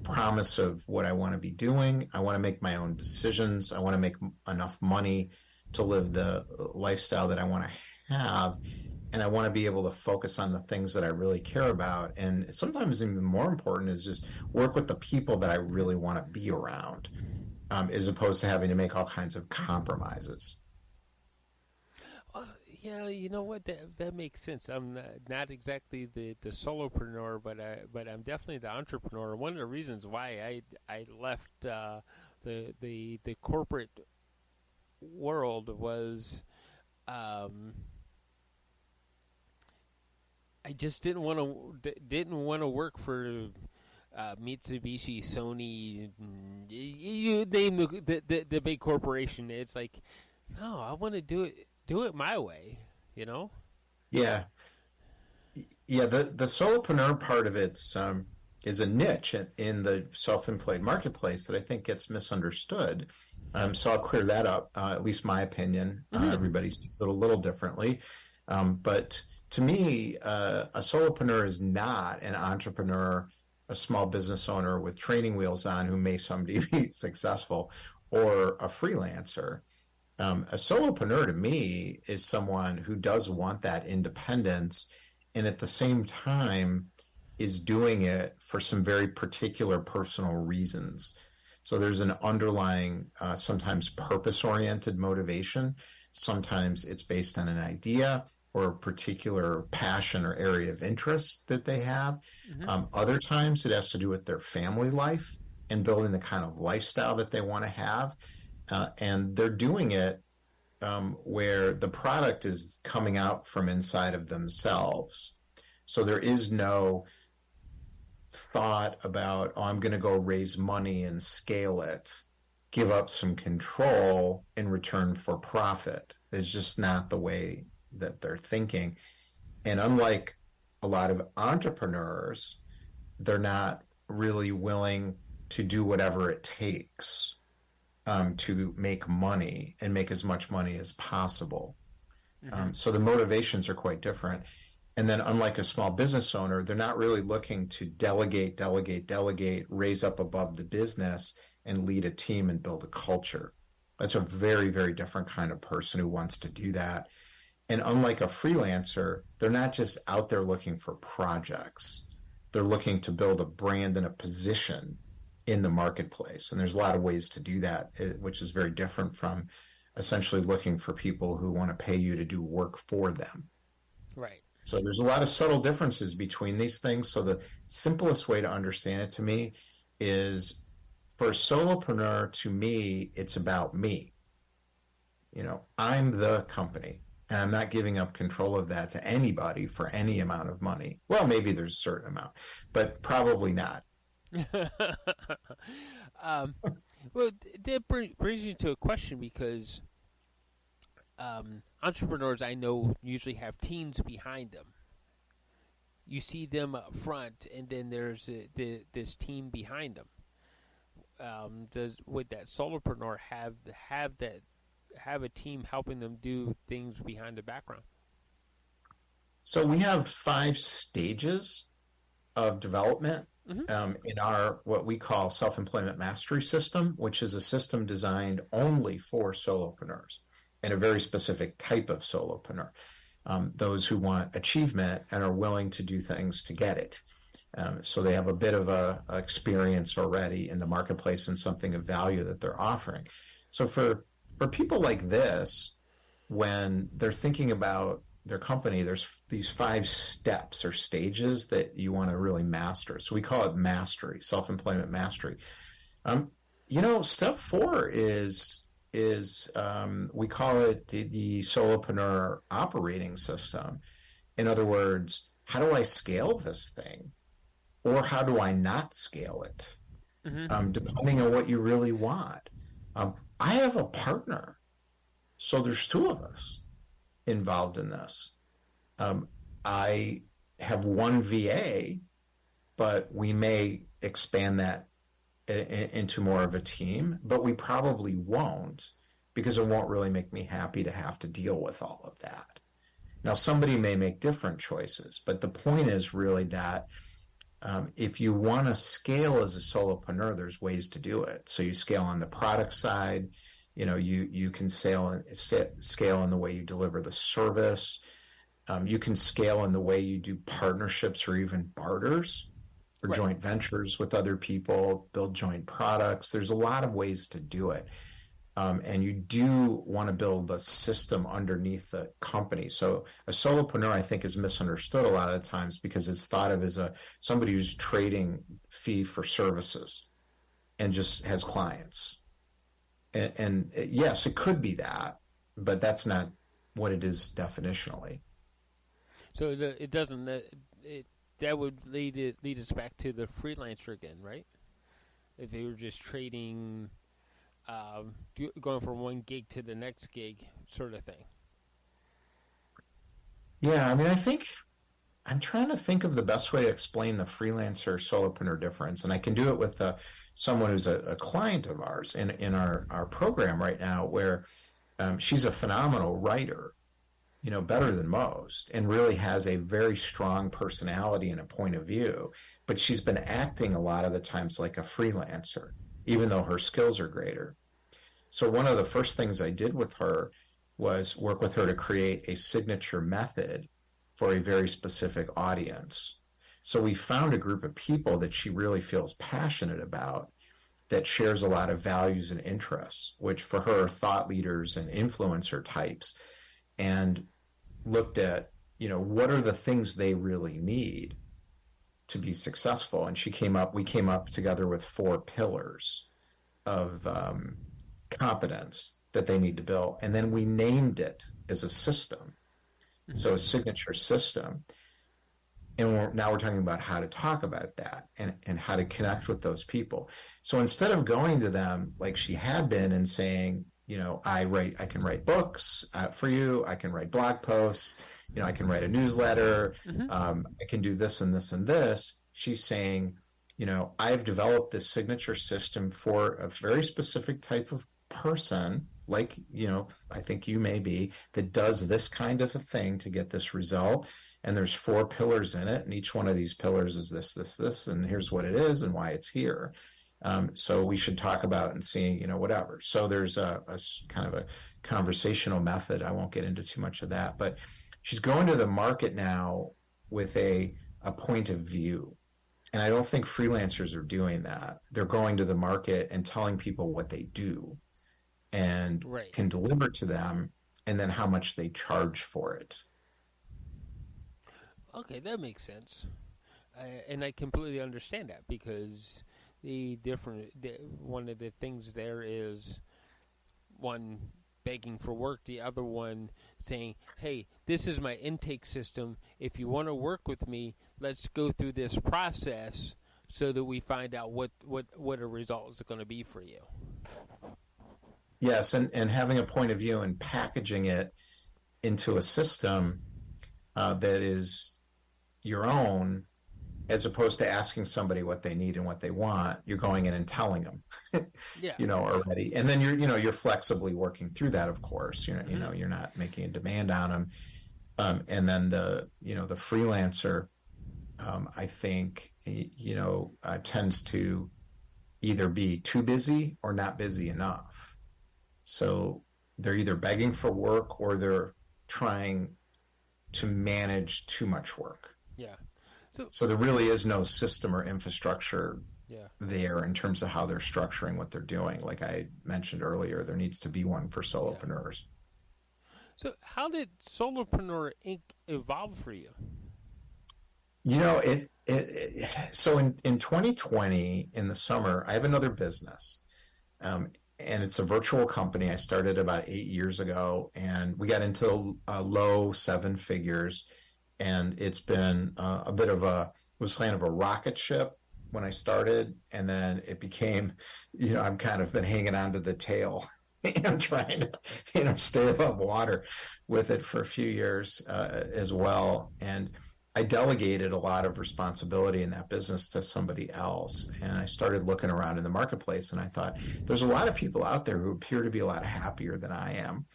H: promise of what I want to be doing. I want to make my own decisions. I want to make enough money to live the lifestyle that I want to have. And I want to be able to focus on the things that I really care about. And sometimes even more important is just work with the people that I really want to be around, as opposed to having to make all kinds of compromises.
A: Yeah, you know what? That makes sense. I'm not exactly the solopreneur, but I'm definitely the entrepreneur. One of the reasons why I left the corporate world was I just didn't want to work for Mitsubishi, Sony, you name the big corporation. It's like, no, I want to do it my way, you know?
H: Yeah. Yeah, the solopreneur part of it is a niche in the self-employed marketplace that I think gets misunderstood. So I'll clear that up, at least my opinion. Everybody sees it a little differently. But to me, a solopreneur is not an entrepreneur, a small business owner with training wheels on who may someday be successful, or a freelancer. A solopreneur to me is someone who does want that independence and at the same time is doing it for some very particular personal reasons. So there's an underlying, sometimes purpose-oriented motivation. Sometimes it's based on an idea or a particular passion or area of interest that they have. Other times it has to do with their family life and building the kind of lifestyle that they want to have. And they're doing it where the product is coming out from inside of themselves. So there is no thought about, oh, I'm going to go raise money and scale it, give up some control in return for profit. It's just not the way that they're thinking. And unlike a lot of entrepreneurs, they're not really willing to do whatever it takes to make money and make as much money as possible. So the motivations are quite different. And then, unlike a small business owner, they're not really looking to delegate, raise up above the business and lead a team and build a culture. That's a very, very different kind of person who wants to do that. And unlike a freelancer, they're not just out there looking for projects. They're looking to build a brand and a position in the marketplace. And there's a lot of ways to do that, which is very different from essentially looking for people who want to pay you to do work for them.
A: Right.
H: So there's a lot of subtle differences between these things. So the simplest way to understand it to me is, for a solopreneur, to me, it's about me. I'm the company, and I'm not giving up control of that to anybody for any amount of money. Well, maybe there's a certain amount, but probably not.
A: Well, that brings you to a question, because entrepreneurs I know usually have teams behind them. You see them up front, and then there's this team behind them. Would that solopreneur have a team helping them do things behind the background?
H: So we have 5 stages of development in our what we call self-employment mastery system, which is a system designed only for solopreneurs and a very specific type of solopreneur, those who want achievement and are willing to do things to get it. So they have a bit of a experience already in the marketplace and something of value that they're offering. So for people like this, when they're thinking about their company, there's these 5 steps or stages that you want to really master. So we call it mastery, self-employment mastery. Step 4 is we call it the solopreneur operating system. In other words, how do I scale this thing? Or how do I not scale it? Depending on what you really want. I have a partner. So there's 2 of us involved in this. I have 1 VA, but we may expand that into more of a team, but we probably won't, because it won't really make me happy to have to deal with all of that. Now, somebody may make different choices, but the point is really that if you want to scale as a solopreneur, there's ways to do it. So you scale on the product side. You can scale in the way you deliver the service. You can scale in the way you do partnerships or even barters or joint ventures with other people, build joint products. There's a lot of ways to do it. And you do want to build a system underneath the company. So a solopreneur, I think, is misunderstood a lot of times because it's thought of as somebody who's trading fee for services and just has clients. And yes, it could be that, but that's not what it is definitionally.
A: So it doesn't. That would lead us back to the freelancer again, right? If they were just trading, going from one gig to the next gig, sort of thing.
H: Yeah, I mean, I'm trying to think of the best way to explain the freelancer solopreneur difference, and I can do it with someone who's a client of ours in our program right now, where she's a phenomenal writer, better than most, and really has a very strong personality and a point of view, but she's been acting a lot of the times like a freelancer, even though her skills are greater. So one of the first things I did with her was work with her to create a signature method for a very specific audience. So we found a group of people that she really feels passionate about, that shares a lot of values and interests, which for her are thought leaders and influencer types, and looked at, what are the things they really need to be successful. And we came up together with 4 pillars of competence that they need to build. And then we named it as a system. So a signature system. And now we're talking about how to talk about that and how to connect with those people. So instead of going to them like she had been and saying, I can write books for you, I can write blog posts, I can write a newsletter,
A: Mhm.
H: I can do this and this and this. She's saying, I've developed this signature system for a very specific type of person, like, I think you may be, that does this kind of a thing to get this result. And there's 4 pillars in it, and each one of these pillars is this, and here's what it is and why it's here. So we should talk about it and see, whatever. So there's a kind of a conversational method. I won't get into too much of that, but she's going to the market now with a point of view. And I don't think freelancers are doing that. They're going to the market and telling people what they do and
A: Right.
H: can deliver to them, and then how much they charge for it.
A: Okay, that makes sense, and I completely understand that because one of the things there is one begging for work, the other one saying, "Hey, this is my intake system. If you want to work with me, let's go through this process so that we find out what a result is going to be for you."
H: Yes, and having a point of view and packaging it into a system that is your own, as opposed to asking somebody what they need and what they want. You're going in and telling them,
A: Yeah.
H: already, and then you're flexibly working through that. Of course, you're not making a demand on them. And then the freelancer, I think, tends to either be too busy or not busy enough. So they're either begging for work or they're trying to manage too much work.
A: Yeah.
H: So there really is no system or infrastructure
A: Yeah.
H: there in terms of how they're structuring what they're doing. Like I mentioned earlier, there needs to be one for solopreneurs.
A: So how did Solopreneur Inc. evolve for you?
H: So in 2020, in the summer, I have another business. And it's a virtual company. I started about 8 years ago, and we got into low 7 figures. And it's been a bit of was kind of a rocket ship when I started. And then it became, I've kind of been hanging on to the tail, trying to, stay above water with it for a few years as well. And I delegated a lot of responsibility in that business to somebody else. And I started looking around in the marketplace, and I thought, there's a lot of people out there who appear to be a lot happier than I am,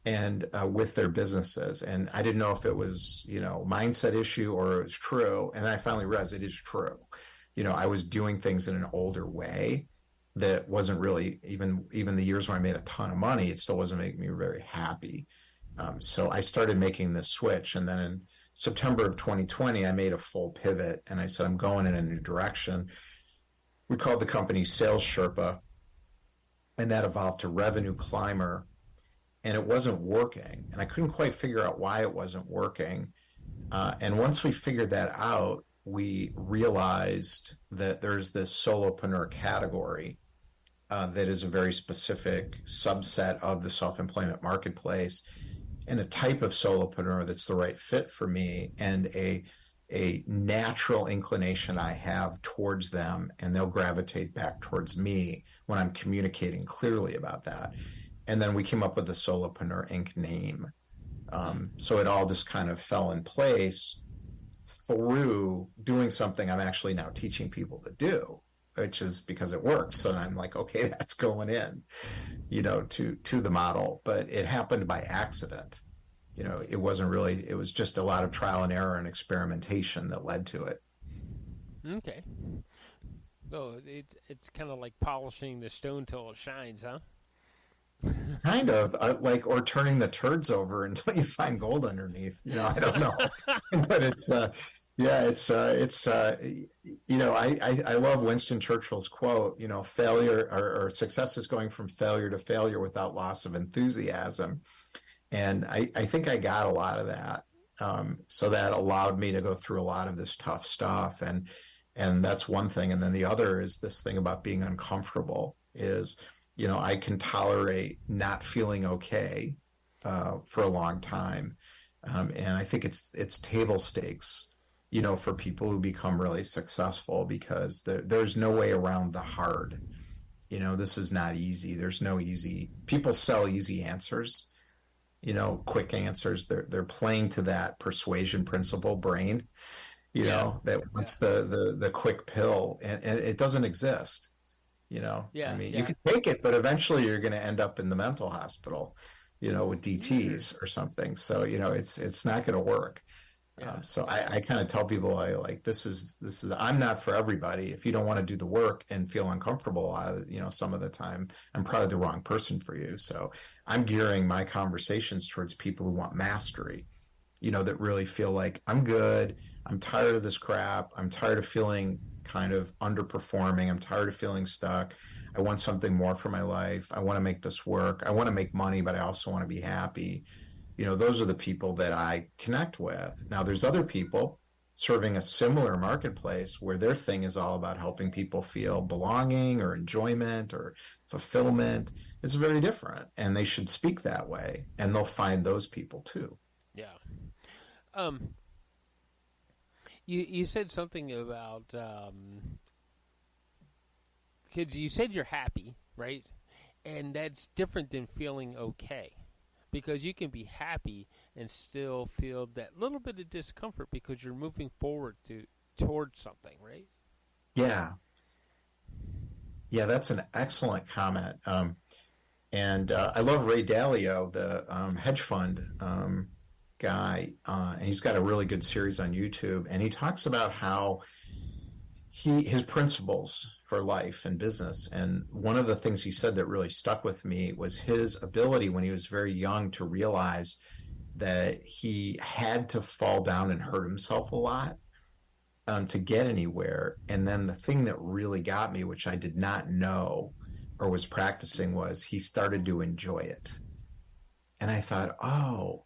H: and with their businesses. And I didn't know if it was, mindset issue or it was true. And I finally realized it is true. I was doing things in an older way that wasn't really, even the years where I made a ton of money, it still wasn't making me very happy. So I started making this switch. And then in September of 2020, I made a full pivot, and I said, I'm going in a new direction. We called the company Sales Sherpa, and that evolved to Revenue Climber. And it wasn't working, and I couldn't quite figure out why it wasn't working. And once we figured that out, we realized that there's this solopreneur category that is a very specific subset of the self-employment marketplace, and a type of solopreneur that's the right fit for me, and a natural inclination I have towards them, and they'll gravitate back towards me when I'm communicating clearly about that. And then we came up with the Solopreneur Inc. name. So it all just kind of fell in place through doing something I'm actually now teaching people to do, which is because it works. So I'm like, okay, that's going in, to the model. But it happened by accident. It wasn't really, it was just a lot of trial and error and experimentation that led to it.
A: Okay. So it's kind of like polishing the stone till it shines, huh?
H: Kind of or turning the turds over until you find gold underneath. I don't know, but I love Winston Churchill's quote. Failure or success is going from failure to failure without loss of enthusiasm, and I think I got a lot of that. So that allowed me to go through a lot of this tough stuff, and that's one thing. And then the other is this thing about being uncomfortable is. I can tolerate not feeling okay for a long time. And I think it's table stakes, for people who become really successful, because there's no way around the hard. This is not easy. There's no easy. People sell easy answers, quick answers. They're playing to that persuasion principle brain, that wants the quick pill, and it doesn't exist. I mean, you can take it, but eventually you're going to end up in the mental hospital, with DTs or something. So, it's not going to work. So I kind of tell people, this is, I'm not for everybody. If you don't want to do the work and feel uncomfortable, some of the time, I'm probably the wrong person for you. So I'm gearing my conversations towards people who want mastery, that really feel like I'm good. I'm tired of this crap. I'm tired of feeling kind of underperforming. I'm tired of feeling stuck. I want something more for my life. I want to make this work. I want to make money, but I also want to be happy. Those are the people that I connect with. Now, there's other people serving a similar marketplace where their thing is all about helping people feel belonging or enjoyment or fulfillment. It's very different, and they should speak that way, and they'll find those people too.
A: Yeah. You said something about because you said you're happy, right? And that's different than feeling okay. Because you can be happy and still feel that little bit of discomfort because you're moving forward towards something, right?
H: Yeah. Yeah, that's an excellent comment. And I love Ray Dalio, the hedge fund guy, and he's got a really good series on YouTube. And he talks about how his principles for life and business. And one of the things he said that really stuck with me was his ability when he was very young to realize that he had to fall down and hurt himself a lot to get anywhere. And then the thing that really got me, which I did not know or was practicing, was he started to enjoy it. And I thought, oh,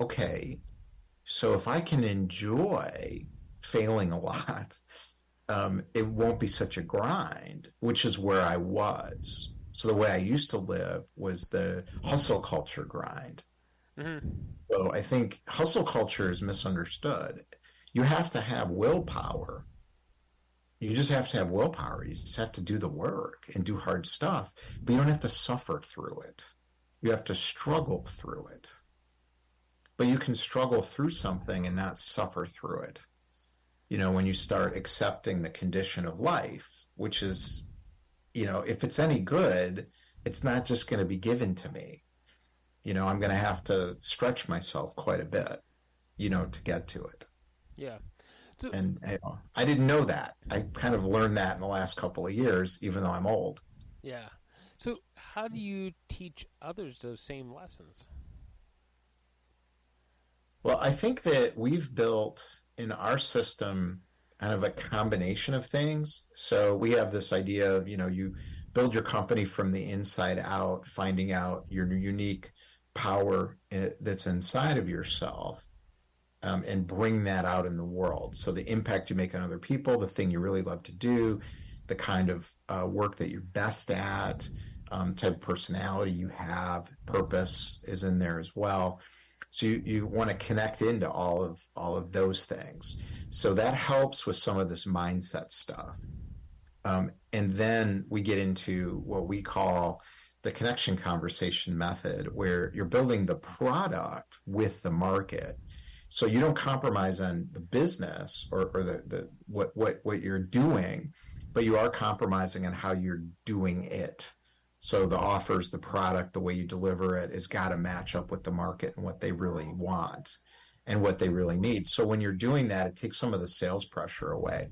H: okay, so if I can enjoy failing a lot, it won't be such a grind, which is where I was. So the way I used to live was the hustle culture grind.
A: Mm-hmm.
H: So I think hustle culture is misunderstood. You have to have willpower. You just have to have willpower. You just have to do the work and do hard stuff, but you don't have to suffer through it. You have to struggle through it. But you can struggle through something and not suffer through it. When you start accepting the condition of life, which is, if it's any good, it's not just going to be given to me. I'm going to have to stretch myself quite a bit, to get to it.
A: Yeah.
H: And I didn't know that. I kind of learned that in the last couple of years, even though I'm old.
A: Yeah. So how do you teach others those same lessons?
H: Well, I think that we've built in our system kind of a combination of things. So we have this idea of, you build your company from the inside out, finding out your unique power that's inside of yourself, and bring that out in the world. So the impact you make on other people, the thing you really love to do, the kind of work that you're best at, type of personality you have, purpose is in there as well. So you want to connect into all of those things. So that helps with some of this mindset stuff. And then we get into what we call the connection conversation method, where you're building the product with the market. So you don't compromise on the business or the what you're doing, but you are compromising on how you're doing it. So the offers, the product, the way you deliver it has got to match up with the market and what they really want and what they really need. So when you're doing that, it takes some of the sales pressure away.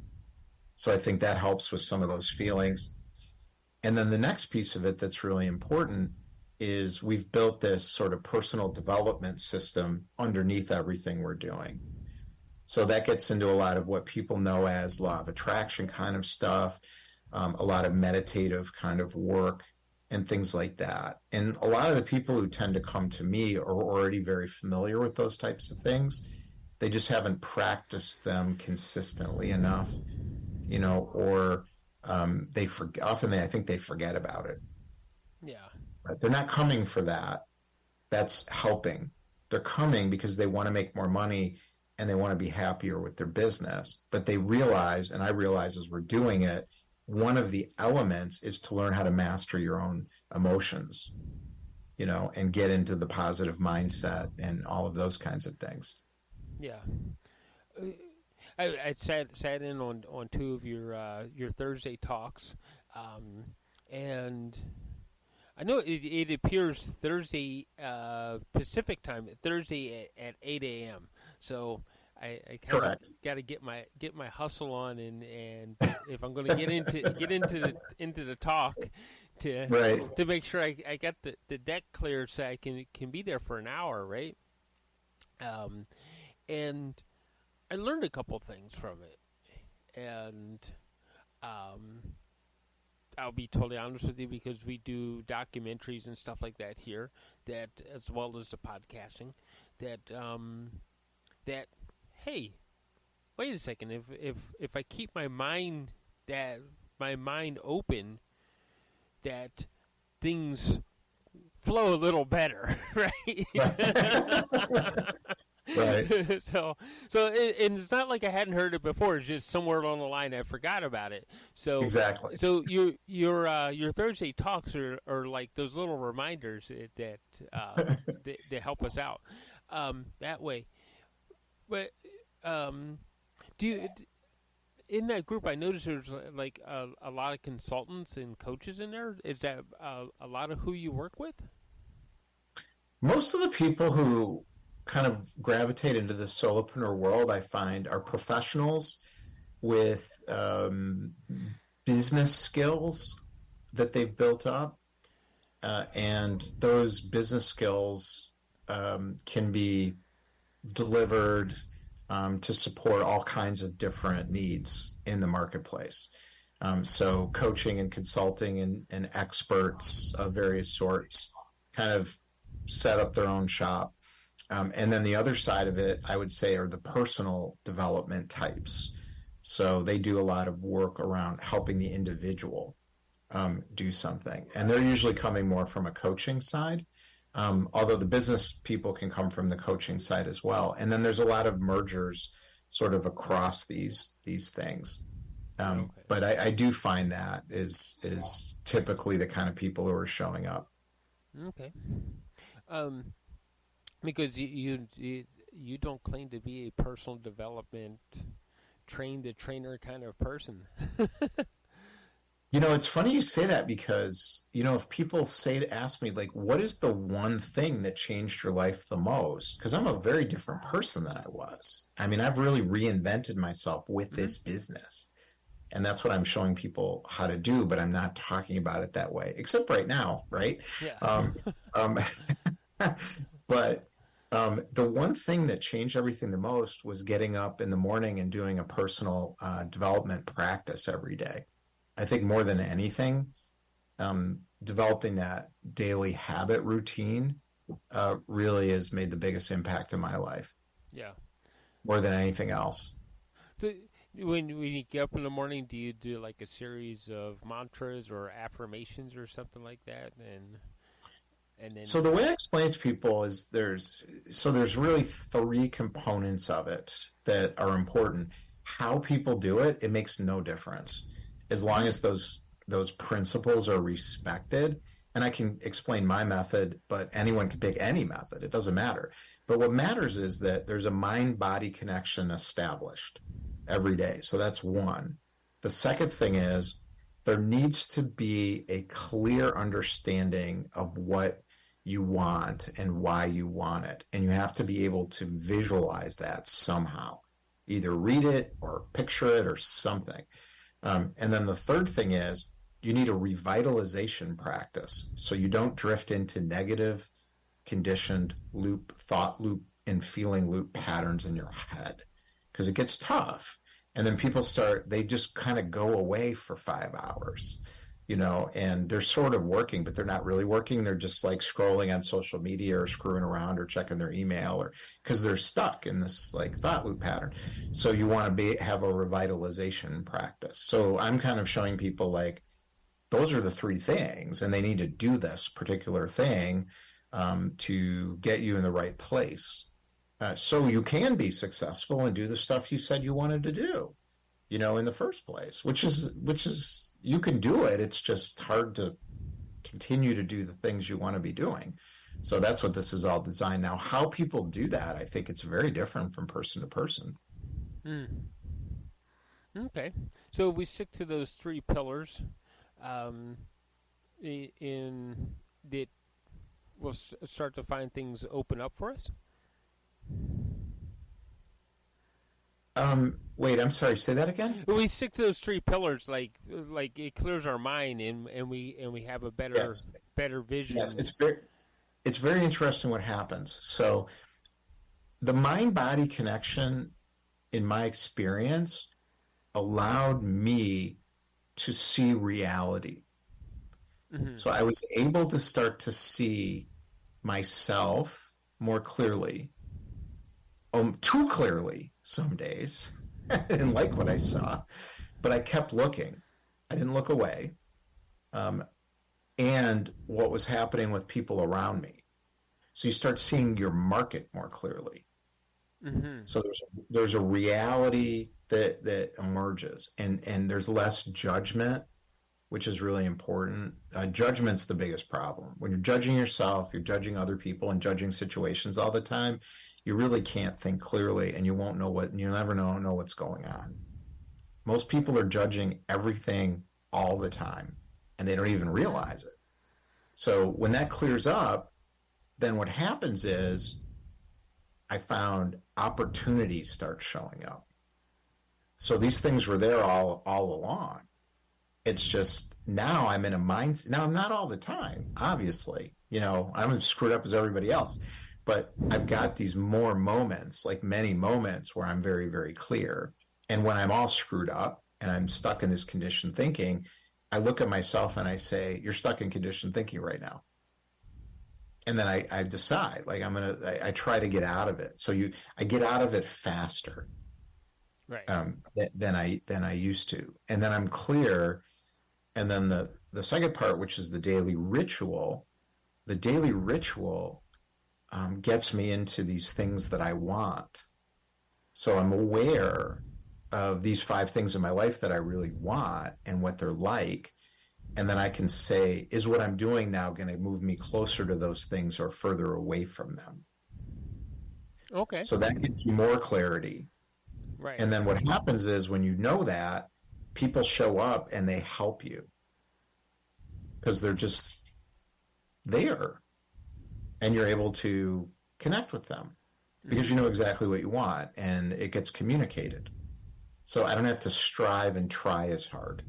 H: So I think that helps with some of those feelings. And then the next piece of it that's really important is we've built this sort of personal development system underneath everything we're doing. So that gets into a lot of what people know as law of attraction kind of stuff, a lot of meditative kind of work, and things like that. And a lot of the people who tend to come to me are already very familiar with those types of things. They just haven't practiced them consistently enough, or they forget. Often I think they forget about it.
A: Yeah.
H: But they're not coming for that. That's helping. They're coming because they want to make more money and they want to be happier with their business. But they realize, and I realize as we're doing it, one of the elements is to learn how to master your own emotions. and get into the positive mindset and all of those kinds of things.
A: Yeah. I sat in on two of your Thursday talks, and I know it appears Thursday Pacific time, Thursday at 8 a.m. So I kind of got to get my hustle on, and if I'm going to get into the talk to make sure I got the deck cleared so I can be there for an hour, right? And I learned a couple things from it, and I'll be totally honest with you, because we do documentaries and stuff like that here, that as well as the podcasting, that hey, wait a second, if I keep my mind open, that things flow a little better, right?
H: Right.
A: So it's not like I hadn't heard it before. It's just somewhere along the line I forgot about it. So
H: Exactly.
A: So your Thursday talks are like those little reminders that that help us out that way. But do you? In that group, I noticed there's like a lot of consultants and coaches in there. Is that a lot of who you work with?
H: Most of the people who kind of gravitate into the solopreneur world, I find, are professionals with business skills that they've built up. And those business skills can be delivered to support all kinds of different needs in the marketplace. So coaching and consulting and experts of various sorts kind of set up their own shop. And then the other side of it, I would say, are the personal development types. So they do a lot of work around helping the individual do something. And they're usually coming more from a coaching side. Although the business people can come from the coaching side as well. And then there's a lot of mergers sort of across these things. But I do find that is typically the kind of people who are showing up.
A: Okay. Because you don't claim to be a personal development train the trainer kind of person.
H: It's funny you say that, because, if people ask me, like, what is the one thing that changed your life the most? Because I'm a very different person than I was. I mean, I've really reinvented myself with this business. And that's what I'm showing people how to do, but I'm not talking about it that way, except right now, right?
A: Yeah.
H: But the one thing that changed everything the most was getting up in the morning and doing a personal development practice every day. I think more than anything, developing that daily habit routine really has made the biggest impact in my life.
A: Yeah.
H: More than anything else.
A: So when you get up in the morning, do you do like a series of mantras or affirmations or something like that? And then...
H: So the way I explain to people is there's really three components of it that are important. How people do it, it makes no difference, as long as those principles are respected. And I can explain my method, but anyone can pick any method. It doesn't matter. But what matters is that there's a mind-body connection established every day. So that's one. The second thing is there needs to be a clear understanding of what you want and why you want it. And you have to be able to visualize that somehow. Either read it or picture it or something. And then the third thing is you need a revitalization practice, so you don't drift into negative, conditioned thought loop and feeling loop patterns in your head, because it gets tough. And then people they just kind of go away for 5 hours, and they're sort of working, but they're not really working. They're just like scrolling on social media or screwing around or checking their email, or because they're stuck in this like thought loop pattern. So you want to have a revitalization practice. So I'm kind of showing people like, those are the three things, and they need to do this particular thing to get you in the right place. So you can be successful and do the stuff you said you wanted to do, in the first place, which is you can do it. It's just hard to continue to do the things you want to be doing. So that's what this is all designed. Now, how people do that, I think it's very different from person to person.
A: Okay, so we stick to those 3 pillars. In that we'll start to find things open up for us.
H: Wait, I'm sorry. Say that again.
A: We stick to those 3 pillars, like it clears our mind, and we have a better
H: Yes.
A: better vision.
H: Yes, it's very interesting what happens. So the mind-body connection, in my experience, allowed me to see reality. So I was able to start to see myself more clearly, too clearly some days. I didn't like what I saw, but I kept looking. I didn't look away. And what was happening with people around me. So you start seeing your market more clearly. So there's a reality that emerges, and there's less judgment, which is really important. Judgment's the biggest problem. When you're judging yourself, you're judging other people and judging situations all the time, you really can't think clearly, and you won't know you'll never know what's going on. Most people are judging everything all the time, and they don't even realize it. So when that clears up, then what happens is I found opportunities start showing up. So these things were there all along. It's just now I'm in a mindset. Now I'm not all the time, obviously. I'm as screwed up as everybody else. But I've got these more moments, like many moments, where I'm very, very clear. And when I'm all screwed up and I'm stuck in this conditioned thinking, I look at myself and I say, you're stuck in conditioned thinking right now. And then I decide, like, I try to get out of it. So I get out of it faster,
A: Right.
H: than I used to. And then I'm clear. And then the second part, which is the daily ritual gets me into these things that I want. So I'm aware of these 5 things in my life that I really want and what they're like. And then I can say, is what I'm doing now going to move me closer to those things or further away from them?
A: Okay.
H: So that gives you more clarity.
A: Right.
H: And then what happens is when you know that, people show up and they help you because they're just there, and you're able to connect with them because you know exactly what you want, and it gets communicated. So I don't have to strive and try as hard.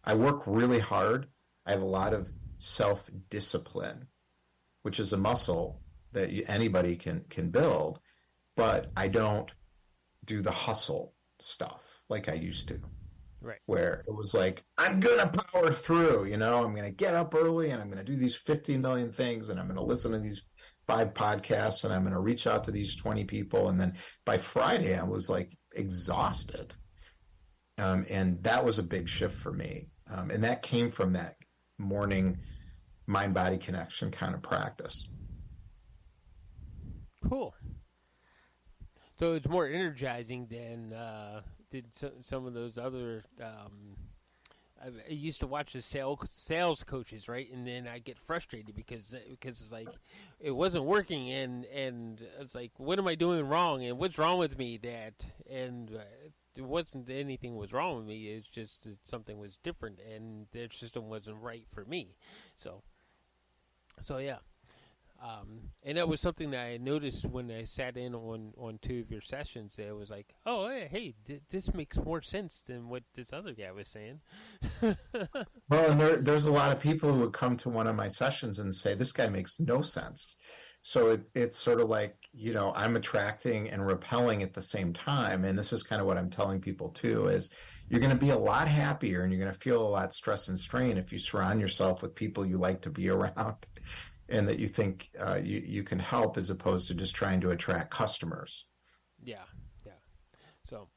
H: I work really hard. I have a lot of self-discipline, which is a muscle that anybody can build, but I don't do the hustle stuff like I used to.
A: Right.
H: Where it was like, I'm going to power through, I'm going to get up early and I'm going to do these 15 million things, and I'm going to listen to these 5 podcasts, and I'm going to reach out to these 20 people. And then by Friday, I was like exhausted. And that was a big shift for me. And that came from that morning mind-body connection kind of practice.
A: Cool. So it's more energizing than did some of those other. I used to watch the sales coaches, right? And then I get frustrated because it's like it wasn't working, and it's like, what am I doing wrong, and what's wrong with me, that and. It wasn't anything was wrong with me. It's just that something was different, and their system wasn't right for me. So yeah. And that was something that I noticed when I sat in on 2 of your sessions. It was like, oh, hey, this makes more sense than what this other guy was saying.
H: Well, and there's a lot of people who would come to one of my sessions and say, this guy makes no sense. So it's sort of like, I'm attracting and repelling at the same time. And this is kind of what I'm telling people too, is you're going to be a lot happier and you're going to feel a lot stress and strain if you surround yourself with people you like to be around and that you think you can help, as opposed to just trying to attract customers.
A: Yeah. So,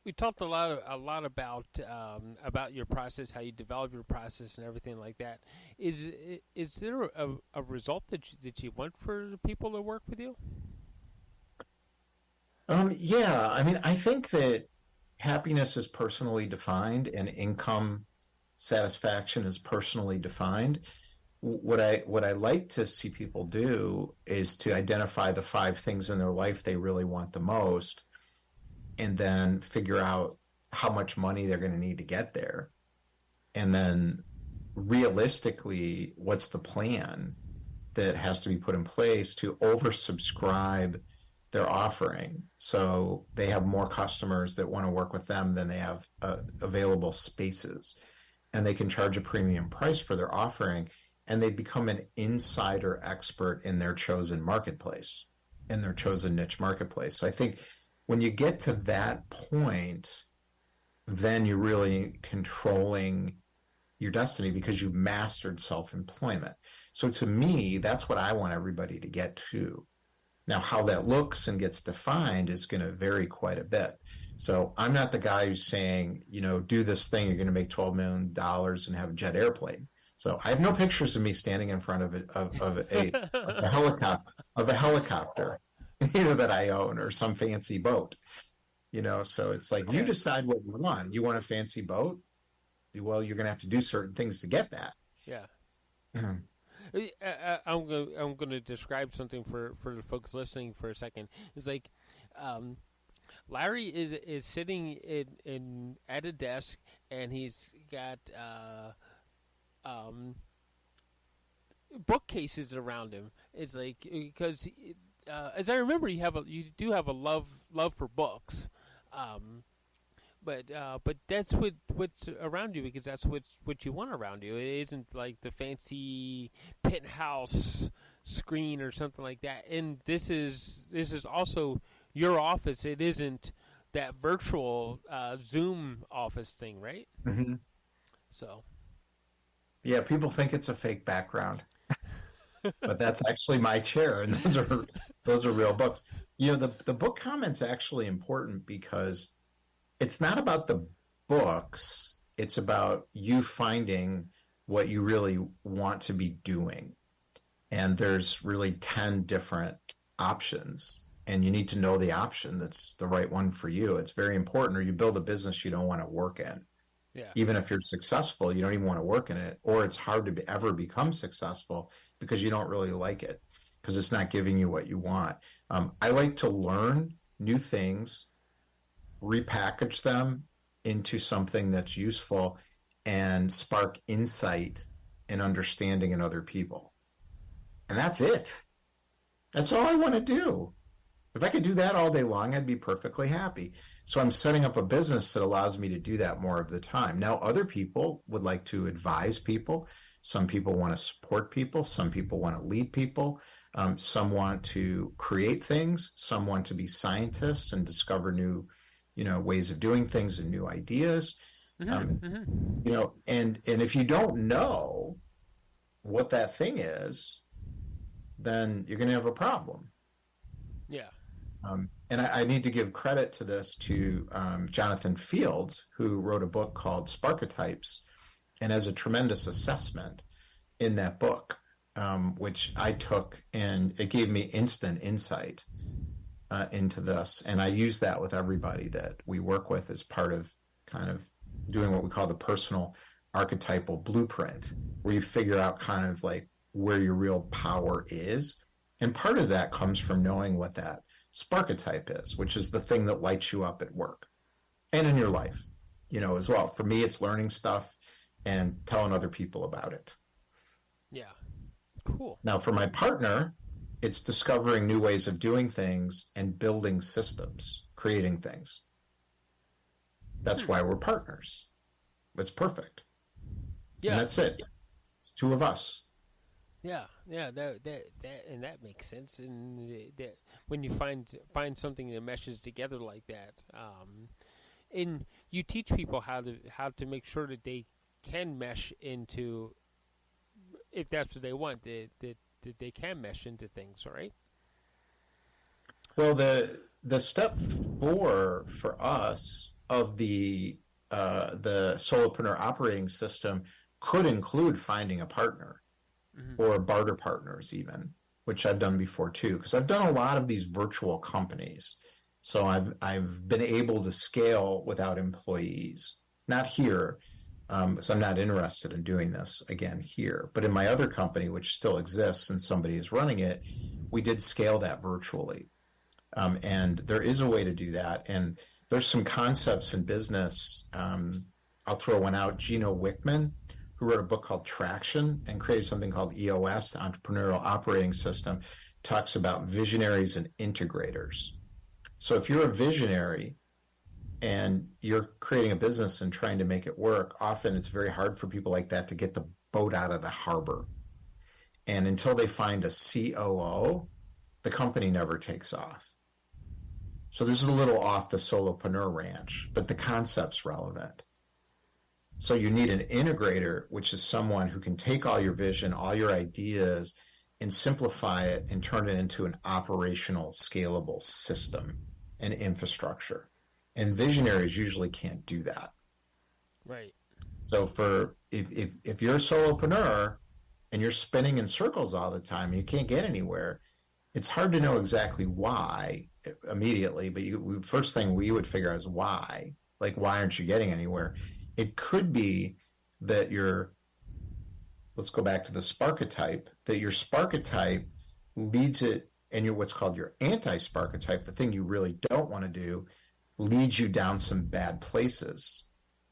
A: we talked a lot about your process, how you develop your process, and everything like that. Is there a result that you want for the people that work with you?
H: Yeah, I mean, I think that happiness is personally defined and income satisfaction is personally defined. What I like to see people do is to identify the 5 things in their life they really want the most, and then figure out how much money they're going to need to get there. And then realistically, what's the plan that has to be put in place to oversubscribe their offering so they have more customers that want to work with them than they have available spaces, and they can charge a premium price for their offering, and they become an insider expert in their chosen marketplace, in their chosen niche marketplace. So I think when you get to that point, then you're really controlling your destiny because you've mastered self-employment. So to me, that's what I want everybody to get to. Now, how that looks and gets defined is going to vary quite a bit. So I'm not the guy who's saying, do this thing, you're going to make $12 million and have a jet airplane. So I have no pictures of me standing in front of a helicopter, that I own, or some fancy boat. So it's like, you decide what you want. You want a fancy boat? Well, you're going to have to do certain things to get that.
A: Yeah. I'm going to describe something for the folks listening for a second. It's like, Larry is sitting at a desk, and he's got bookcases around him. It's like, because as I remember, you do have a love for books. But that's what's around you, because that's what you want around you. It isn't like the fancy penthouse screen or something like that. And this is also your office. It isn't that virtual Zoom office thing, right?
H: Mm-hmm.
A: So,
H: yeah, people think it's a fake background, but that's actually my chair, and those are real books. The book comment's actually important because it's not about the books. It's about you finding what you really want to be doing. And there's really 10 different options, and you need to know the option that's the right one for you. It's very important, or you build a business you don't want to work in.
A: yeah.
H: Even if you're successful, you don't even want to work in it, or it's hard to ever become successful because you don't really like it, because it's not giving you what you want. I like to learn new things, repackage them into something that's useful, and spark insight and understanding in other people. And that's it. That's all I want to do. If I could do that all day long, I'd be perfectly happy. So I'm setting up a business that allows me to do that more of the time. Now, other people would like to advise people. Some people want to support people. Some people want to lead people. Some want to create things. Some want to be scientists and discover new, ways of doing things and new ideas. And if you don't know what that thing is, then you're going to have a problem.
A: Yeah.
H: And I need to give credit to this to Jonathan Fields, who wrote a book called Sparketypes, and has a tremendous assessment in that book, which I took, and it gave me instant insight into this. And I use that with everybody that we work with as part of kind of doing what we call the personal archetypal blueprint, where you figure out kind of like where your real power is. And part of that comes from knowing what that Sparketype is, which is the thing that lights you up at work and in your life, as well. For me, it's learning stuff and telling other people about it.
A: Yeah. Cool.
H: Now, for my partner, it's discovering new ways of doing things and building systems, creating things. That's why we're partners. It's perfect.
A: Yeah.
H: And that's it. It's 2 of us.
A: Yeah, that makes sense. And that when you find something that meshes together like that, and you teach people how to make sure that they can mesh into, if that's what they want, that they can mesh into things, right?
H: Well, the step 4 for us of the solopreneur operating system could include finding a partner. Or barter partners even, which I've done before too, because I've done a lot of these virtual companies, So I've been able to scale without employees. Not here, because I'm not interested in doing this again here. But in my other company, which still exists and somebody is running it, we did scale that virtually. And there is a way to do that. And there's some concepts in business. I'll throw one out. Gino Wickman, who wrote a book called Traction and created something called EOS, the Entrepreneurial Operating System, talks about visionaries and integrators. So if you're a visionary and you're creating a business and trying to make it work, often it's very hard for people like that to get the boat out of the harbor. And until they find a COO, the company never takes off. So this is a little off the solopreneur ranch, but the concept's relevant. So you need an integrator, which is someone who can take all your vision, all your ideas, and simplify it and turn it into an operational, scalable system and infrastructure. And visionaries usually can't do that.
A: Right.
H: So if you're a solopreneur and you're spinning in circles all the time and you can't get anywhere, it's hard to know exactly why immediately, but first thing we would figure out is why. Like, why aren't you getting anywhere? It could be that let's go back to the Sparketype, that your Sparketype leads it, and your what's called your anti-Sparketype, the thing you really don't want to do, leads you down some bad places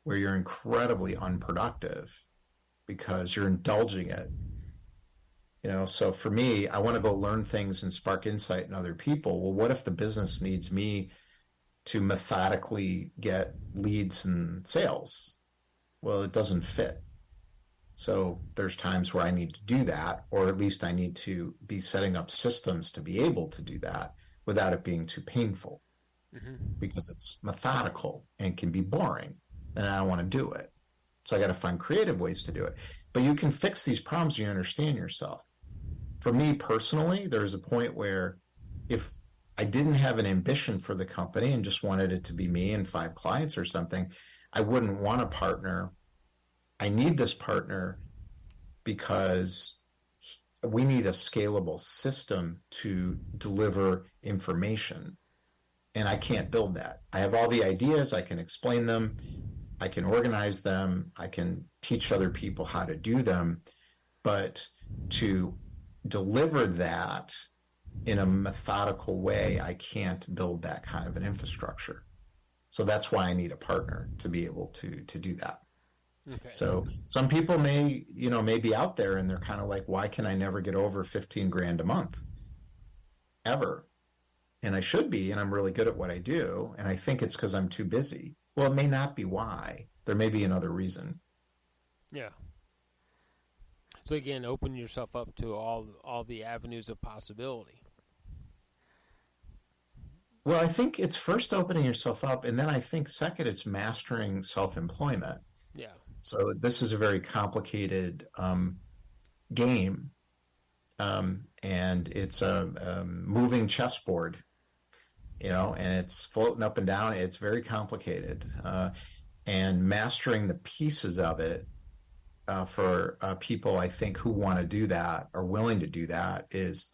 H: where you're incredibly unproductive because you're indulging it. So for me, I want to go learn things and spark insight in other people. Well, what if the business needs me to methodically get leads and sales? Well, it doesn't fit. So there's times where I need to do that, or at least I need to be setting up systems to be able to do that without it being too painful, because it's methodical and can be boring, and I don't want to do it. So I got to find creative ways to do it. But you can fix these problems when you understand yourself. For me personally, there's a point where if I didn't have an ambition for the company and just wanted it to be me and 5 clients or something, I wouldn't want a partner. I need this partner because we need a scalable system to deliver information. And I can't build that. I have all the ideas, I can explain them, I can organize them, I can teach other people how to do them, but to deliver that in a methodical way, I can't build that kind of an infrastructure. So that's why I need a partner to be able to do that.
A: Okay.
H: So some people may be out there and they're kind of like, why can I never get over 15 grand a month? Ever. And I should be, and I'm really good at what I do. And I think it's because I'm too busy. Well, it may not be why. There may be another reason.
A: Yeah. So again, open yourself up to all the avenues of possibility.
H: Well, I think it's first opening yourself up, and then I think second, it's mastering self-employment.
A: Yeah.
H: So this is a very complicated game, and it's a moving chessboard, and it's floating up and down. It's very complicated, and mastering the pieces of it for people, I think, who want to do that or willing to do that is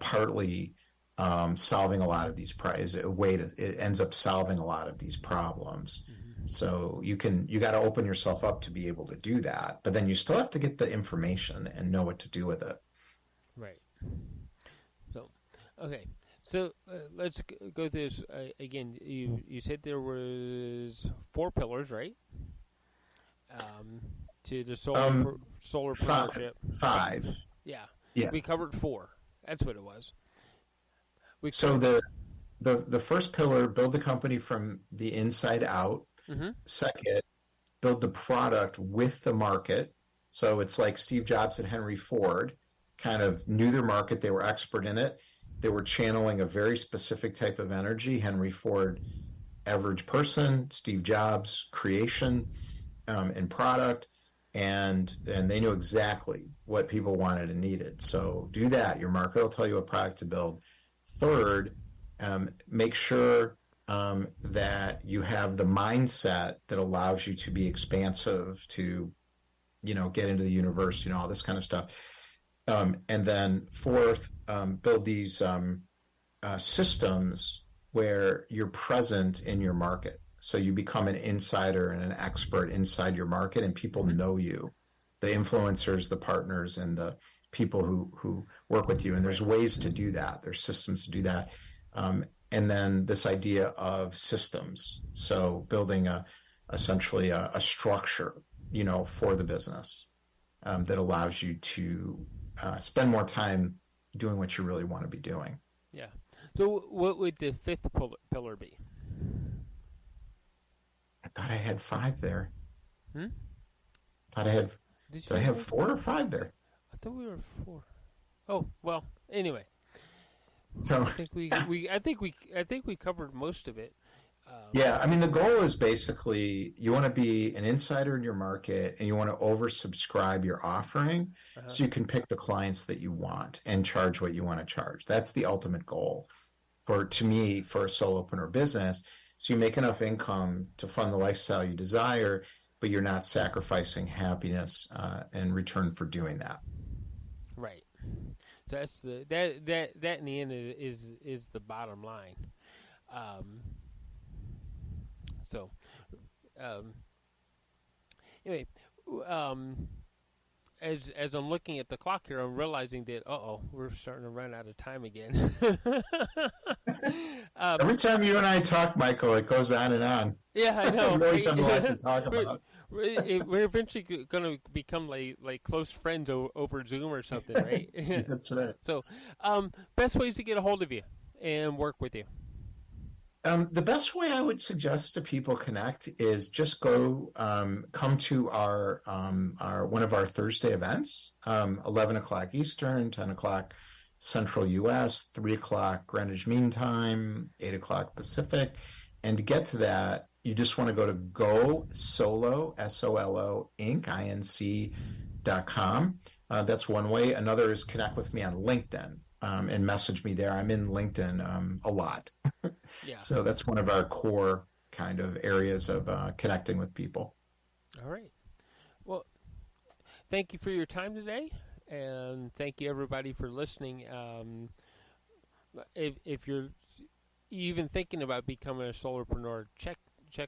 H: partly solving a lot of these it ends up solving a lot of these problems. So you got to open yourself up to be able to do that, but then you still have to get the information and know what to do with it.
A: Right. So, okay. So let's go through this again. You said there was 4 pillars, right? To the solar partnership.
H: 5.
A: Yeah.
H: Yeah.
A: We covered 4. That's what it was.
H: So the first pillar, build the company from the inside out.
A: Mm-hmm.
H: Second, build the product with the market. So it's like Steve Jobs and Henry Ford kind of knew their market. They were expert in it. They were channeling a very specific type of energy. Henry Ford, average person. Steve Jobs, creation and product. And they knew exactly what people wanted and needed. So do that. Your market will tell you what product to build. Third, make sure that you have the mindset that allows you to be expansive, to, get into the universe, all this kind of stuff. And then fourth, build these systems where you're present in your market. So you become an insider and an expert inside your market, and people know you, the influencers, the partners, and the people who work with you. And there's ways to do that. There's systems to do that. And then this idea of systems. So building essentially a structure, for the business that allows you to spend more time doing what you really want to be doing.
A: Yeah. So what would the fifth pillar be?
H: I thought I had 5 there.
A: Hmm?
H: Thought I had.
A: Did
H: Did I have 4 or 5 there?
A: I thought we were 4. Oh, well, anyway.
H: So
A: I think we covered most of it.
H: yeah, I mean, the goal is basically you want to be an insider in your market, and you want to oversubscribe your offering so you can pick the clients that you want and charge what you want to charge. That's the ultimate goal to me, for a solopreneur business. So you make enough income to fund the lifestyle you desire, but you're not sacrificing happiness in return for doing that.
A: Right. So that's that in the end is the bottom line. Anyway, as I'm looking at the clock here, I'm realizing that we're starting to run out of time again.
H: Every time you and I talk, Michael, it goes on and on.
A: Yeah, I know.
H: We always have a lot to talk about.
A: We're eventually going to become like close friends over Zoom or something, right?
H: That's right.
A: So, best ways to get a hold of you and work with you.
H: The best way I would suggest to people connect is just go come to our one of our Thursday events, 11 o'clock Eastern, 10 o'clock Central U.S., 3 o'clock Greenwich Mean Time, 8 o'clock Pacific. And to get to that, you just want to go to GoSolo, SOLO, Inc.com. That's one way. Another is connect with me on LinkedIn and message me there. I'm in LinkedIn a lot.
A: Yeah.
H: So that's one of our core kind of areas of connecting with people.
A: All right. Well, thank you for your time today, and thank you everybody for listening. If you're even thinking about becoming a solopreneur, check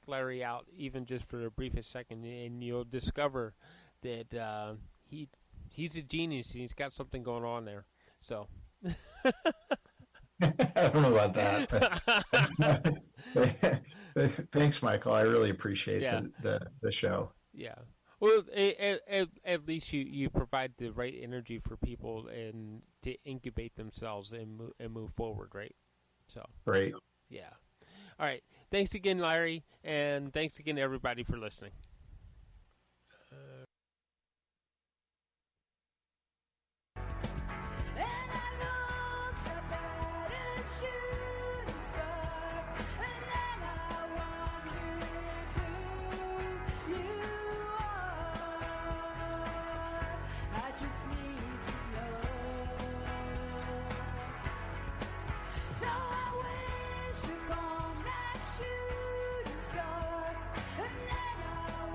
A: Larry out, even just for the briefest second, and you'll discover that he's a genius. He's got something going on there. So.
H: I don't know about that. Thanks, Michael. I really appreciate the show.
A: Yeah. Well, at least you provide the right energy for people and to incubate themselves and move forward, right? So.
H: Great.
A: Yeah. All right. Thanks again, Larry, and thanks again, everybody, for listening.
D: So I wish upon that shooting star, and then I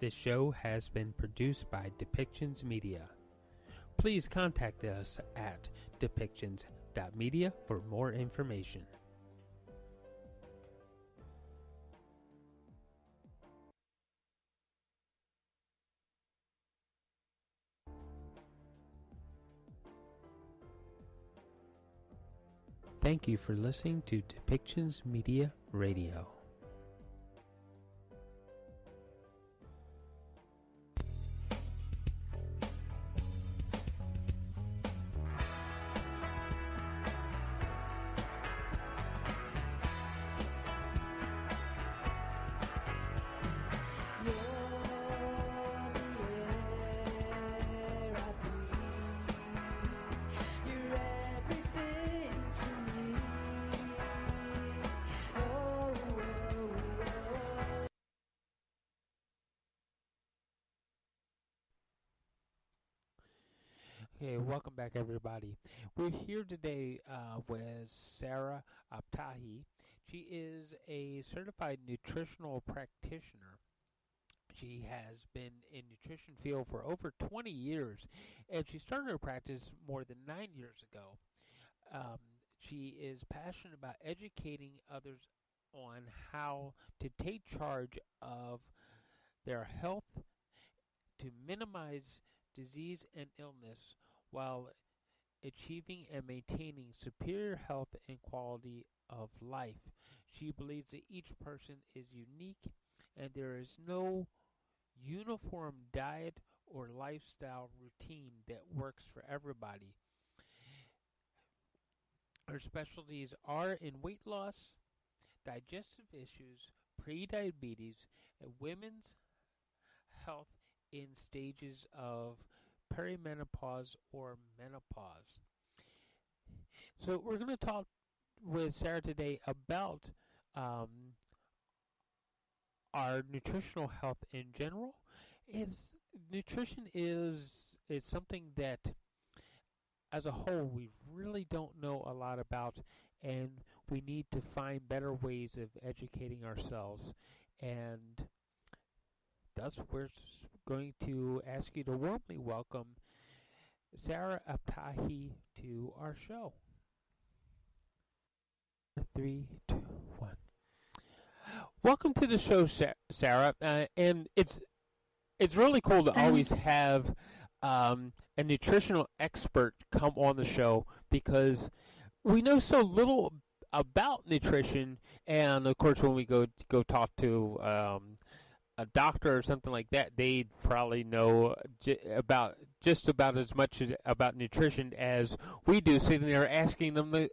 A: This show has been produced by Depictions Media. Please contact us at depictions.media for more information. Thank you for listening to Depictions Media Radio. Okay, welcome back, everybody. We're here today with Sarah Abtahi. She is a certified nutritional practitioner. She has been in nutrition field for over 20 years, and she started her practice more than 9 years ago. She is passionate about educating others on how to take charge of their health to minimize disease and illness while achieving and maintaining superior health and quality of life. She believes that each person is unique and there is no uniform diet or lifestyle routine that works for everybody. Her specialties are in weight loss, digestive issues, prediabetes, and women's health in stages of perimenopause or menopause. So we're going to talk with Sarah today about our nutritional health in general. Nutrition is something that as a whole we really don't know a lot about, and we need to find better ways of educating ourselves. And thus we're going to ask you to warmly welcome Sarah Abtahi to our show. 3, 2, 1. Welcome to the show, Sarah. And it's really cool to always have a nutritional expert come on the show, because we know so little about nutrition. And of course, when we go talk to a doctor or something like that, they'd probably know just about as much about nutrition as we do, sitting there asking them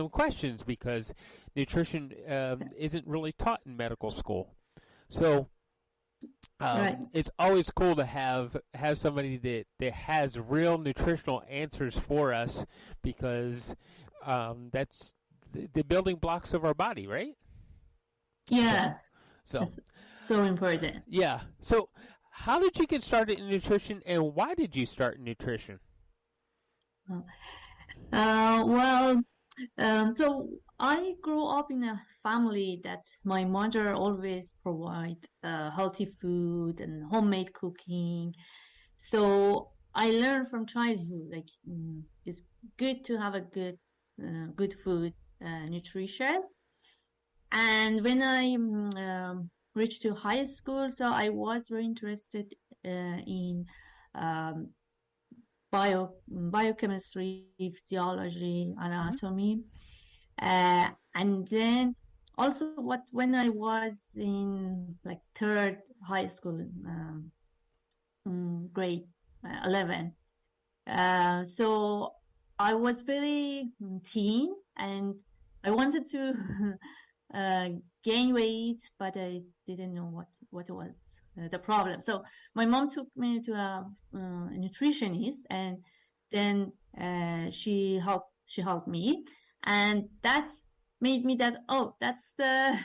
A: questions, because nutrition isn't really taught in medical school. So
I: Right.
A: it's always cool to have somebody that has real nutritional answers for us, because that's the building blocks of our body, right?
I: Yes.
A: So
I: That's so important.
A: yeah. So how did you get started in nutrition, and why did you start in nutrition?
I: So I grew up in a family that my mother always provide healthy food and homemade cooking. So I learned from childhood, like it's good to have a good food, nutritious. And when I reached to high school, so I was very interested in biochemistry, physiology, anatomy, and then also when I was in like third high school, grade 11. So I was very teen, and I wanted to gain weight, but I didn't know what was the problem. So my mom took me to a nutritionist, and then she helped me, and that made me that's the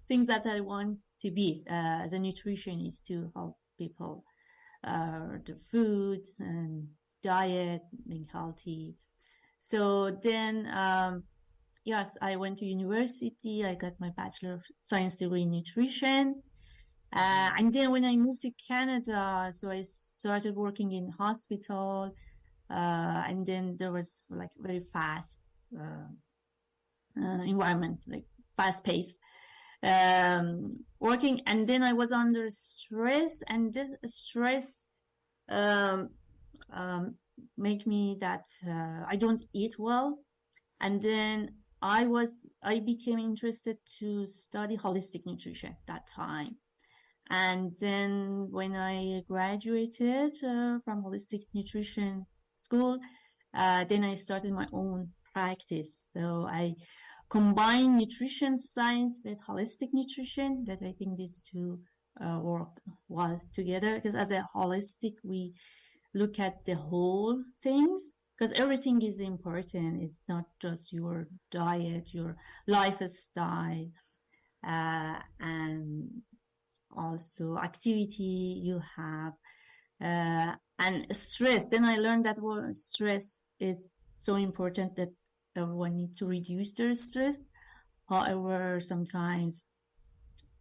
I: things that I want to be as a nutritionist, to help people the food and diet, being healthy. So then yes, I went to university. I got my Bachelor of Science degree in nutrition. And then when I moved to Canada, so I started working in hospital, and then there was like very fast environment, like fast pace working, and then I was under stress, and this stress um, make me that I don't eat well, and then I became interested to study holistic nutrition that time. And then when I graduated from holistic nutrition school, then I started my own practice. So I combine nutrition science with holistic nutrition, that I think these two work well together, because as a holistic, we look at the whole things, because everything is important. It's not just your diet, your lifestyle, and also activity you have, and stress. Then I learned that stress is so important that everyone needs to reduce their stress. However, sometimes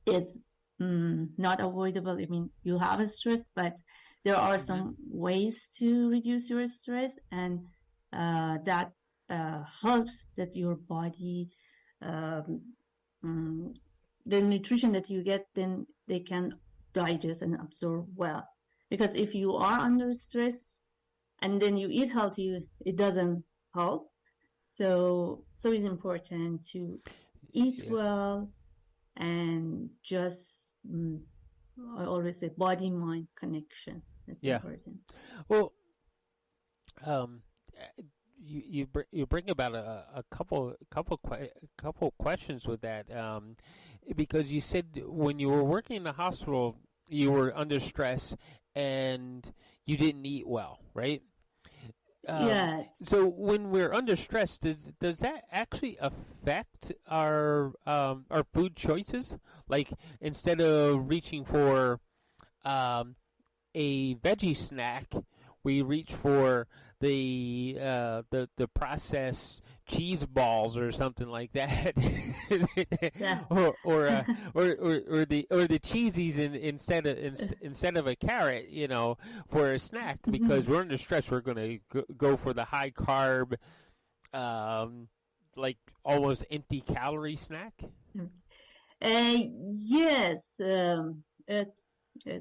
I: it's not avoidable. I mean, you have a stress, but there are some ways to reduce your stress, and that helps that your body, the nutrition that you get, then they can digest and absorb well. Because if you are under stress and then you eat healthy, it doesn't help. So it's important to eat well, and just I always say body-mind connection. That's important.
A: Well, you bring about a couple questions with that, because you said when you were working in the hospital you were under stress and you didn't eat well, right?
I: Yes.
A: So when we're under stress, does that actually affect our food choices? Like, instead of reaching for a veggie snack, we reach for the processed cheese balls or something like that, or the cheesies instead of a carrot, for a snack, because we're under stress. We're going to go for the high carb, like almost empty calorie snack.
I: Yes, it's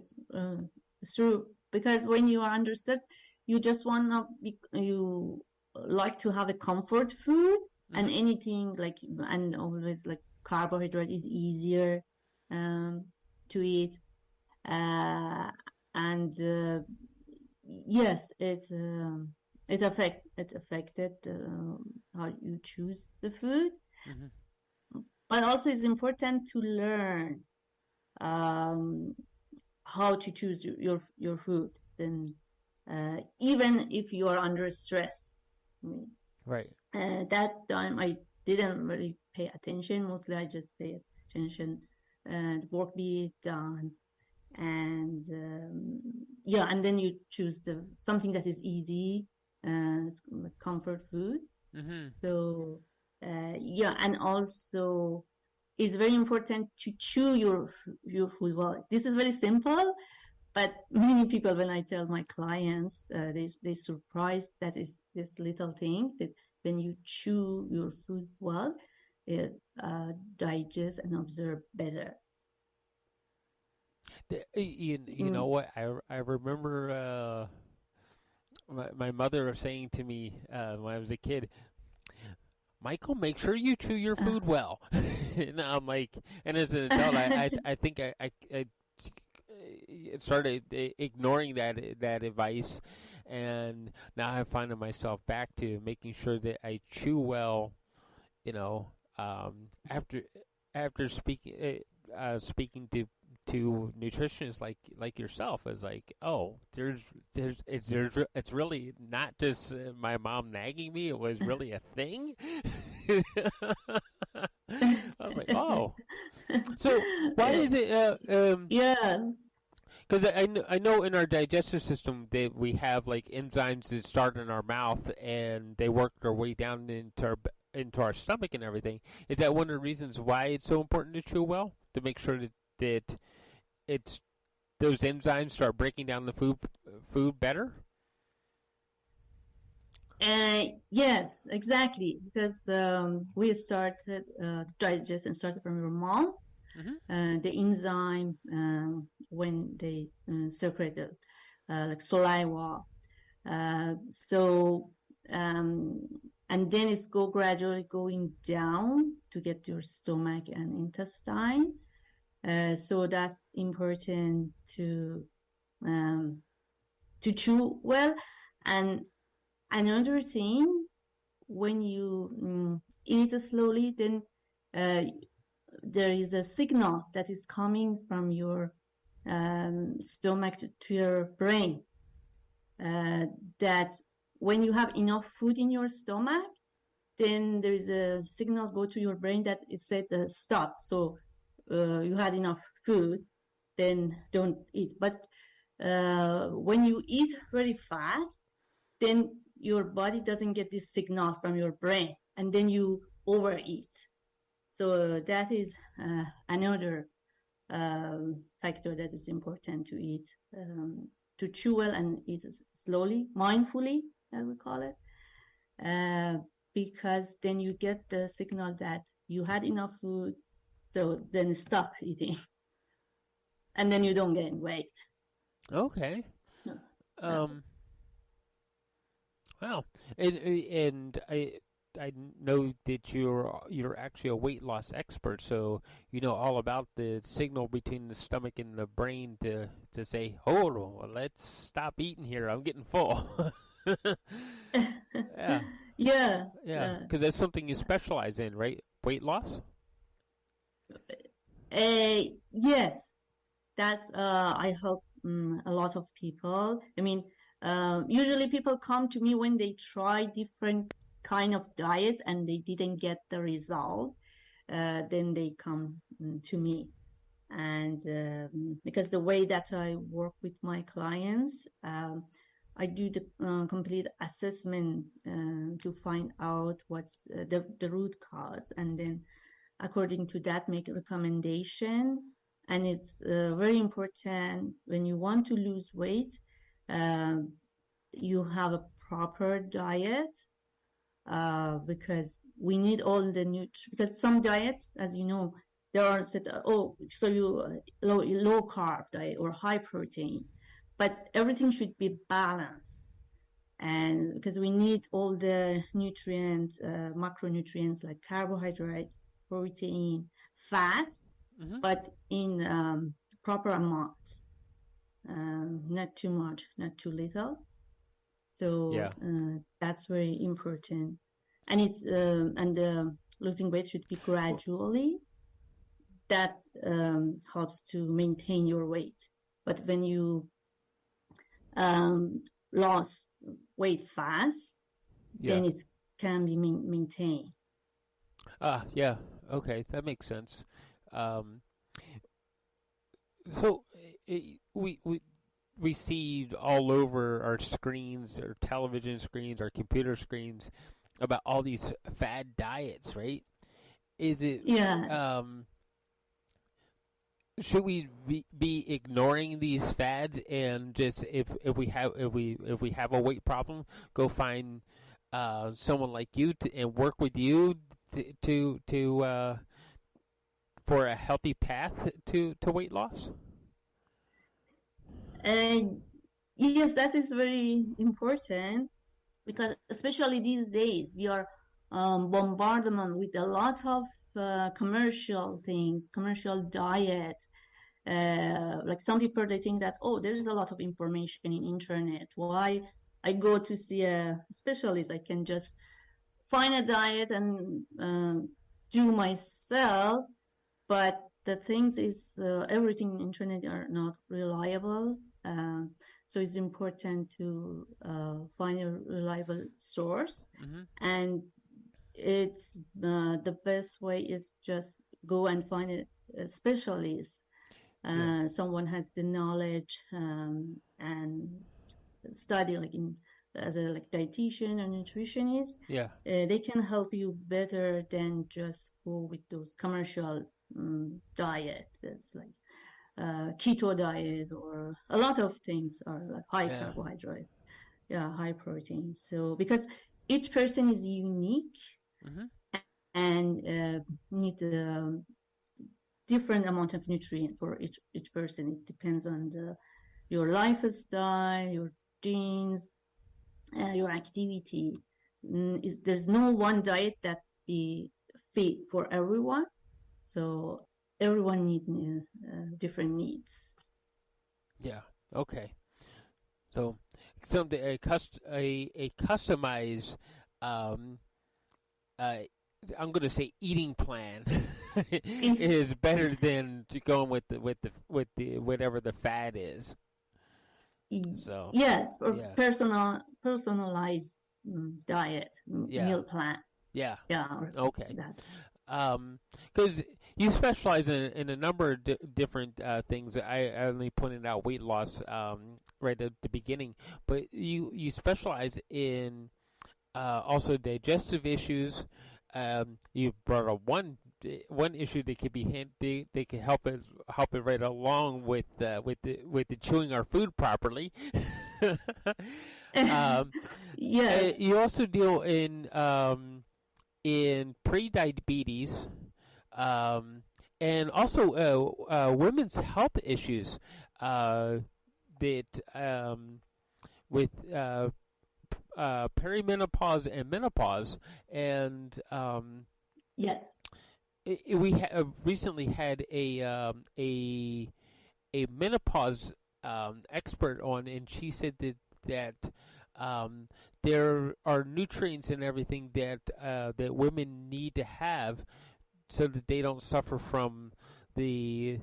I: true, because when you are under stress, you just you like to have a comfort food, and anything and always like carbohydrate is easier to eat, and yes, it affected how you choose the food. But also it's important to learn how to choose your food, then even if you are under stress.
A: Right.
I: That time I didn't really pay attention. Mostly I just pay attention and work be done, and and then you choose something that is easy, comfort food. So and also it's very important to chew your food well. This is very simple, but many people, when I tell my clients, they surprised that is this little thing, that when you chew your food well, it digests and absorb better.
A: You know what? I remember my mother saying to me when I was a kid, "Michael, make sure you chew your food well." And I'm like, and as an adult, I think I started ignoring that advice, and now I find myself back to making sure that I chew well. After speaking to nutritionists like yourself, is like, oh, it's really not just my mom nagging me; it was really a thing. I was like, oh, so why is it?
I: Yes.
A: Because I know in our digestive system that we have like enzymes that start in our mouth and they work their way down into our stomach and everything. Is that one of the reasons why it's so important to chew well, to make sure that it's those enzymes start breaking down the food better.
I: Yes, exactly. Because we started to digest and started from your mom. The enzyme when they secrete the like saliva. So and then it's gradually going down to get your stomach and intestine. So that's important to chew well. And another thing, when you eat slowly, then there is a signal that is coming from your stomach to your brain that when you have enough food in your stomach, then there is a signal go to your brain that it said stop. So you had enough food, then don't eat. But when you eat very fast, then your body doesn't get this signal from your brain, and then you overeat. So that is another factor that is important to eat, to chew well and eat slowly, mindfully, as we call it, because then you get the signal that you had enough food, so then stop eating, and then you don't gain weight.
A: Okay.
I: No,
A: Wow. And I know that you're actually a weight loss expert, so you know all about the signal between the stomach and the brain to say, hold on, let's stop eating here. I'm getting full. Yeah,
I: Yes.
A: yeah, because that's something you specialize in, right? Weight loss.
I: Yes, that's I help a lot of people. I mean, usually people come to me when they try different kind of diets and they didn't get the result. Then they come to me, and because the way that I work with my clients, I do the complete assessment to find out what's the root cause, and then according to that make a recommendation. And it's very important when you want to lose weight, you have a proper diet, because we need all the because some diets, as you know, there are said, so you low carb diet or high protein, but everything should be balanced. And because we need all the nutrients, macronutrients like carbohydrate, protein, fat, but in proper amount, not too much, not too little. So
A: Yeah.
I: that's very important. And it's losing weight should be gradually. That helps to maintain your weight. But when you lost weight fast, then it can be maintained.
A: Yeah. Okay, that makes sense. So we see all over our screens, our television screens, our computer screens, about all these fad diets, right? Is it?
I: Yes.
A: Should we be ignoring these fads and just if we have a weight problem, go find someone like you and work with you to for a healthy path to weight loss?
I: Yes, that is very important, because especially these days we are bombarded with a lot of commercial things, commercial diet. Like some people, they think that, there is a lot of information in internet. Why I go to see a specialist? I can just find a diet and do myself. But the things is, everything in internet are not reliable. So it's important to find a reliable source. And it's the best way is just go and find a specialist. Someone has the knowledge and study as a dietitian or nutritionist. They can help you better than just go with those commercial diet. That's like keto diet, or a lot of things are like high
A: Yeah.
I: carbohydrate, yeah, high protein. So because each person is unique
A: Hmm.
I: and need different amount of nutrient for each person. It depends on your lifestyle, your genes, your activity. There's no one diet that be fit for everyone. So everyone need different needs.
A: Yeah. Okay. So something a customized um I'm going to say eating plan is better than to going with the whatever the fad is. So
I: Yes, or
A: yeah.
I: personalized diet,
A: Yeah.
I: meal plan.
A: Yeah.
I: Yeah, or
A: Okay.
I: that's
A: Because you specialize in a number of different things. I only pointed out weight loss right at the beginning, but you specialize in also digestive issues. You brought up one issue that could be they could help it right along with the chewing our food properly.
I: yes.
A: You also deal in pre-diabetes, and also women's health issues that with perimenopause and menopause, and
I: Yes.
A: we recently had a menopause expert on, and she said that there are nutrients and everything that women need to have so that they don't suffer from the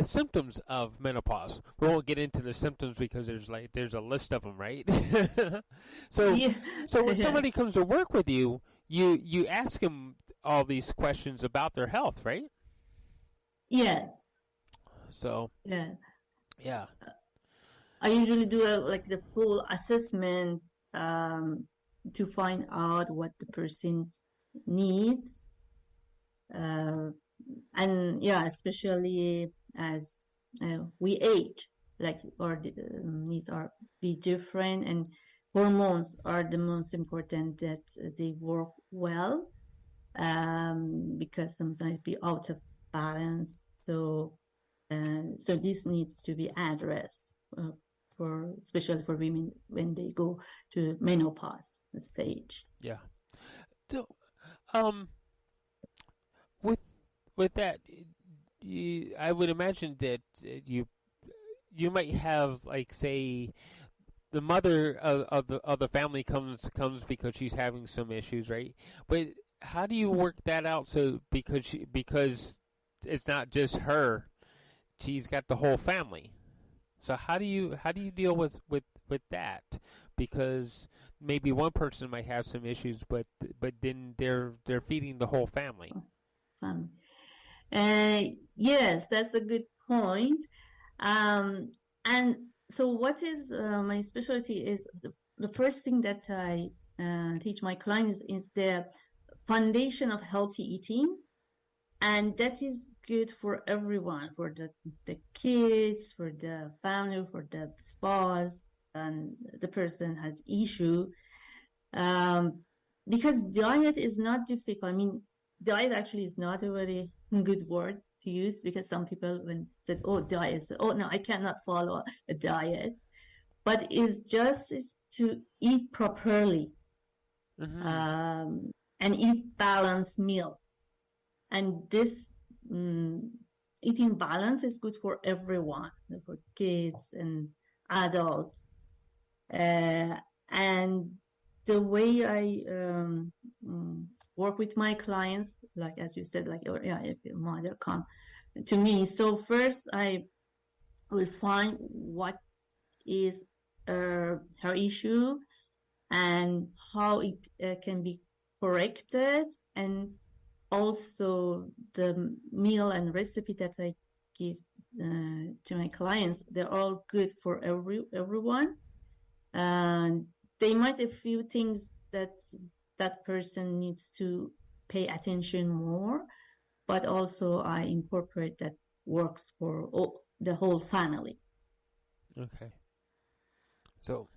A: symptoms of menopause. We won't get into the symptoms because there's a list of them, right? So
I: Yeah.
A: when somebody
I: Yes.
A: comes to work with you, you ask them all these questions about their health, right?
I: Yes.
A: So
I: Yeah.
A: yeah.
I: I usually do like the full assessment to find out what the person needs. And yeah, especially as we age, like our needs are be different, and hormones are the most important that they work well, because sometimes be out of balance. So this needs to be addressed for especially for women when they go to menopause stage.
A: Yeah. So, with that, I would imagine that you might have, like, say, the mother of the family comes because she's having some issues, right? But how do you work that out? So because it's not just her, she's got the whole family. So how do you deal with that? Because maybe one person might have some issues, but then they're feeding the whole family.
I: Um, yes, that's a good point. And so what is my specialty is the first thing that I teach my clients is the foundation of healthy eating. And that is good for everyone, for the kids, for the family, for the spouse, and the person has issue. Because diet is not difficult. I mean, diet actually is not a very good word to use, because some people when said, "Oh, diet," say, "Oh no, I cannot follow a diet." But it's just is to eat properly,
A: Mm-hmm.
I: and eat balanced meal. And this eating balance is good for everyone, for kids and adults. And the way I work with my clients, like as you said, like if your mother come to me, so first I will find what is her issue and how it can be corrected, and also the meal and recipe that I give to my clients, they're all good for everyone. And they might a few things that person needs to pay attention more, but also I incorporate that works for the whole family.
A: Okay. So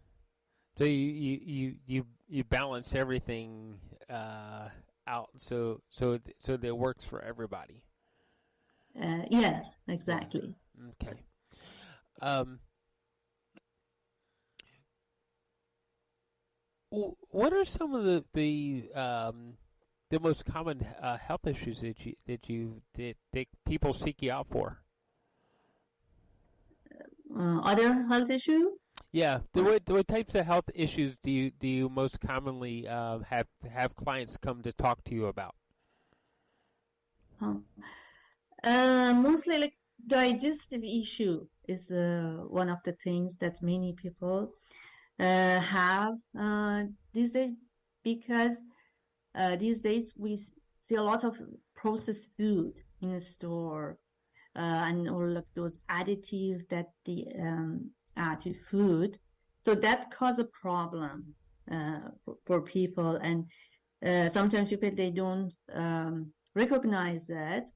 A: you balance everything out so that it works for everybody.
I: Yes, exactly.
A: Okay. Um, what are some of the most common health issues that people seek you out for?
I: Other health issue?
A: Yeah. What types of health issues do you most commonly have clients come to talk to you about?
I: Mostly like digestive issue is one of the things that many people have these days, because these days we see a lot of processed food in the store, and all of those additives that they add to food. So that cause a problem for people, and sometimes people they don't recognize that,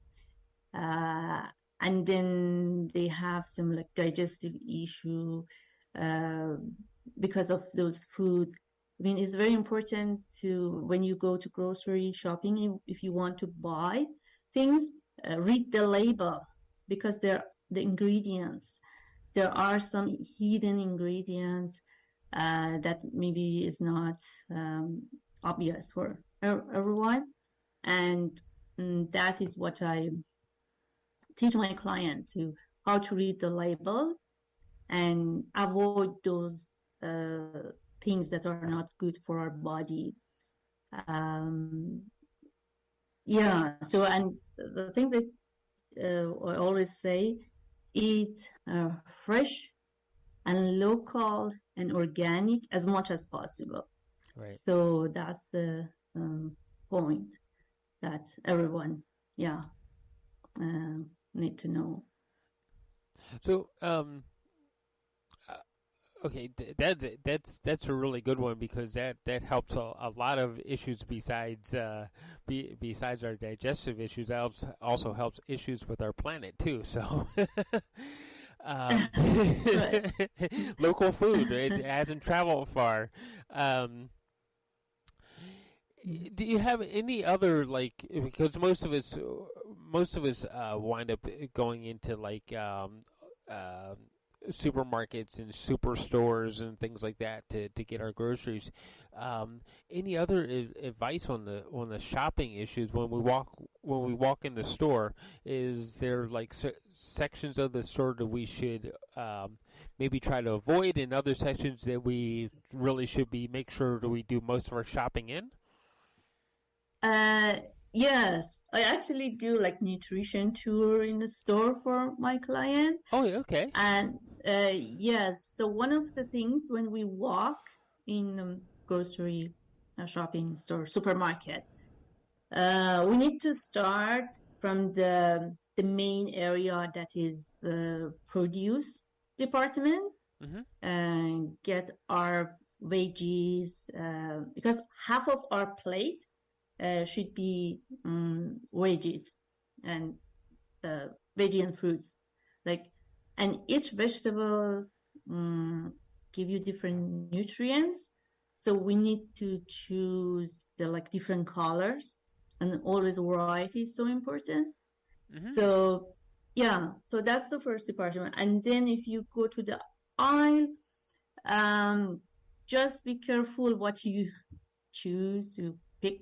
I: and then they have some like digestive issue because of those food. I mean, it's very important to, when you go to grocery shopping, if you want to buy things, read the label, because the ingredients, there are some hidden ingredients that maybe is not obvious for everyone, and that is what I teach my client, to how to read the label and avoid those things that are not good for our body. Yeah, so, and the things is, I always say, eat fresh and local and organic as much as possible.
A: Right.
I: So that's the point that everyone, need to know.
A: So, okay, that's a really good one, because that helps a lot of issues besides besides our digestive issues. That also helps issues with our planet too. So, local food, it hasn't traveled far. Do you have any other, like, because most of us wind up going into like supermarkets and superstores and things like that to get our groceries. Any other advice on the shopping issues when we walk in the store? Is there like sections of the store that we should maybe try to avoid, and other sections that we really should make sure that we do most of our shopping in?
I: Yes, I actually do like nutrition tour in the store for my client.
A: Oh, yeah, okay.
I: And yes, so one of the things when we walk in grocery shopping store, supermarket, we need to start from the main area, that is the produce department, and get our veggies, because half of our plate should be veggies and veggie and fruits, like, and each vegetable give you different nutrients, so we need to choose the like different colors, and always variety is so important. So yeah, so that's the first department. And then if you go to the aisle, just be careful what you choose to pick.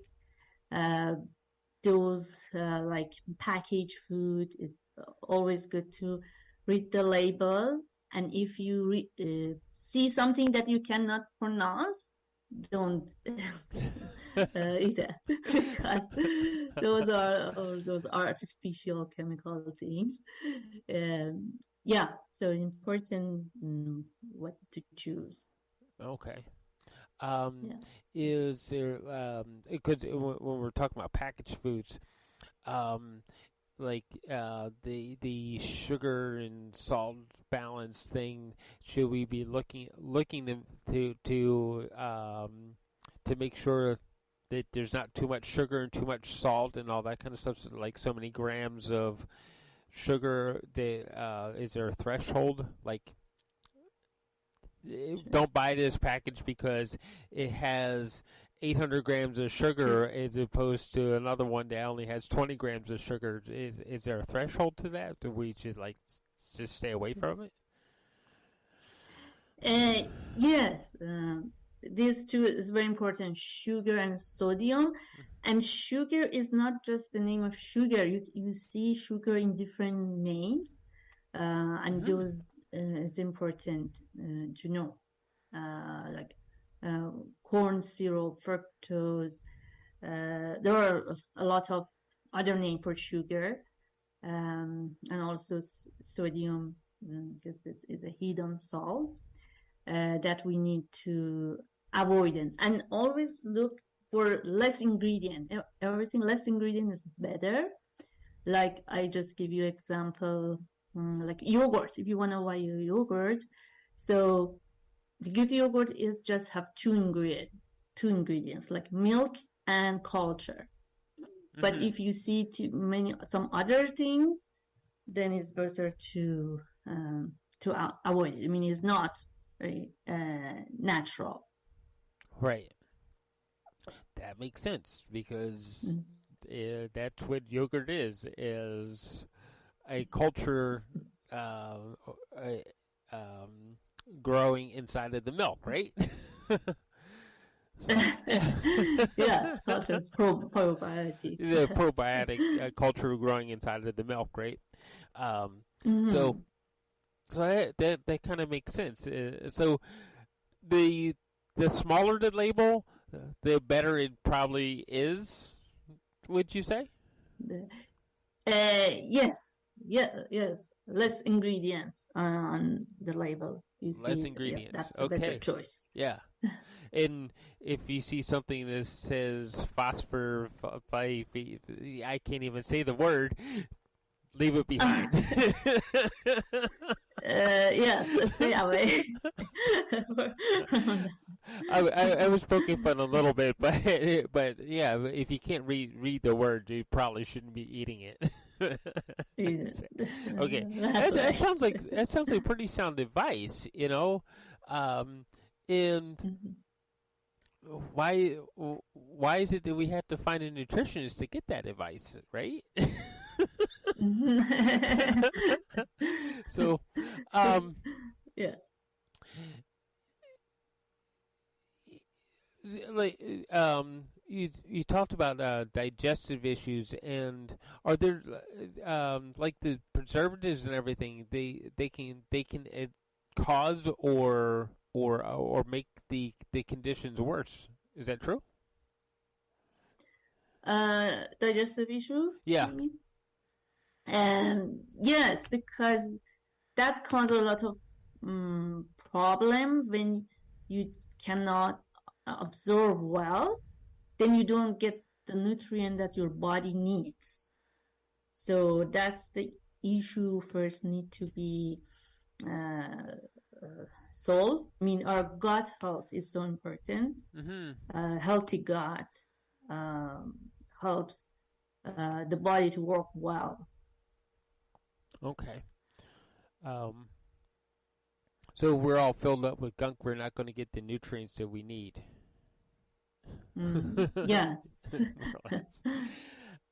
I: Those like packaged food is always good to read the label, and if you see something that you cannot pronounce, don't eat it, because those are artificial chemical things. Yeah, so important what to choose.
A: Okay.
I: Yeah.
A: Is there, because when we're talking about packaged foods, like the sugar and salt balance thing, should we be looking to make sure that there's not too much sugar and too much salt and all that kind of stuff, so like so many grams of sugar? Is there a threshold? Like, don't buy this package because it has 800 grams of sugar as opposed to another one that only has 20 grams of sugar. Is there a threshold to that? Do we just just stay away from it?
I: Yes, these two is very important, sugar and sodium. And sugar is not just the name of sugar. You see sugar in different names, and those is important to know, like corn syrup, fructose. There are a lot of other names for sugar, and also sodium, because this is a hidden salt that we need to avoid it. And always look for less ingredient. Everything less ingredient is better. Like I just give you example, like yogurt. If you want to buy a yogurt, so the good yogurt is just have two ingredients, like milk and culture. But if you see some other things, then it's better to avoid it. I mean, it's not very natural.
A: Right. That makes sense because that's what yogurt is a culture growing inside of the milk, right?
I: Yes, culture is probiotic.
A: The probiotic culture growing inside of the milk, right? So that kind of makes sense. So the smaller the label, the better it probably is. Would you say?
I: Yes. Less ingredients on the label. You see,
A: Less ingredients.
I: That's the better choice.
A: Yeah. And if you see something that says phosphor, I can't even say the word. Leave it behind.
I: Yes, stay away.
A: I was poking fun a little bit, but yeah, if you can't read the word, you probably shouldn't be eating it. Okay, that sounds like pretty sound advice, and why is it that we have to find a nutritionist to get that advice, right? So,
I: yeah.
A: Like, you talked about digestive issues, and are there like the preservatives and everything? They can cause or make the conditions worse. Is that true?
I: Digestive issue?
A: Yeah.
I: You mean? Yes, because that causes a lot of problem when you cannot absorb well, then you don't get the nutrient that your body needs. So that's the issue first need to be solved. I mean, our gut health is so important. Healthy gut helps the body to work well.
A: Okay. So we're all filled up with gunk. We're not going to get the nutrients that we need.
I: Yes.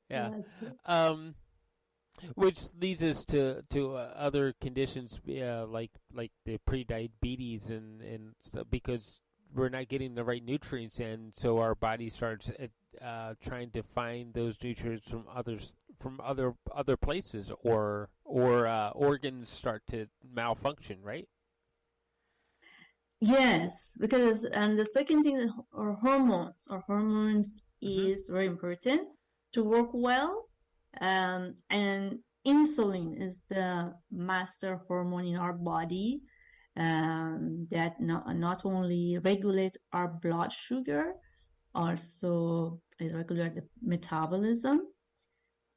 A: Yeah.
I: Yes.
A: Which leads us to other conditions, like the pre-diabetes and stuff, because we're not getting the right nutrients in, so our body starts trying to find those nutrients from other places, or organs start to malfunction, right?
I: Yes, because and the second thing, our hormones. Our hormones is very important to work well, and insulin is the master hormone in our body, that not only regulate our blood sugar, also it regulate the metabolism.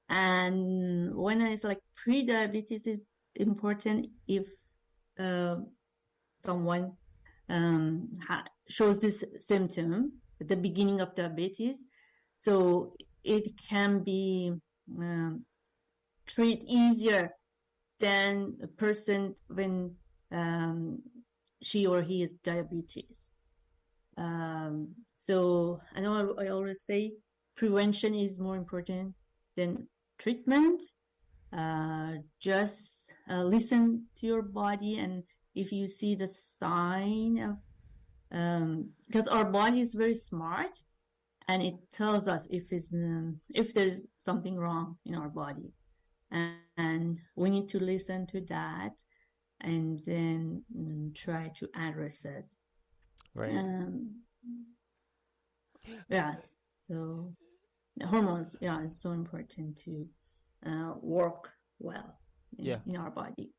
I: And when I say like pre-diabetes is important if someone shows this symptom at the beginning of diabetes, so it can be treat easier than a person when she or he is diabetes. So I know I always say prevention is more important than treatment. Just listen to your body, and if you see the sign of because our body is very smart, and it tells us if there's something wrong in our body, and we need to listen to that, and then try to address it.
A: Right.
I: Yeah. So the hormones, yeah, is so important to work well in our body.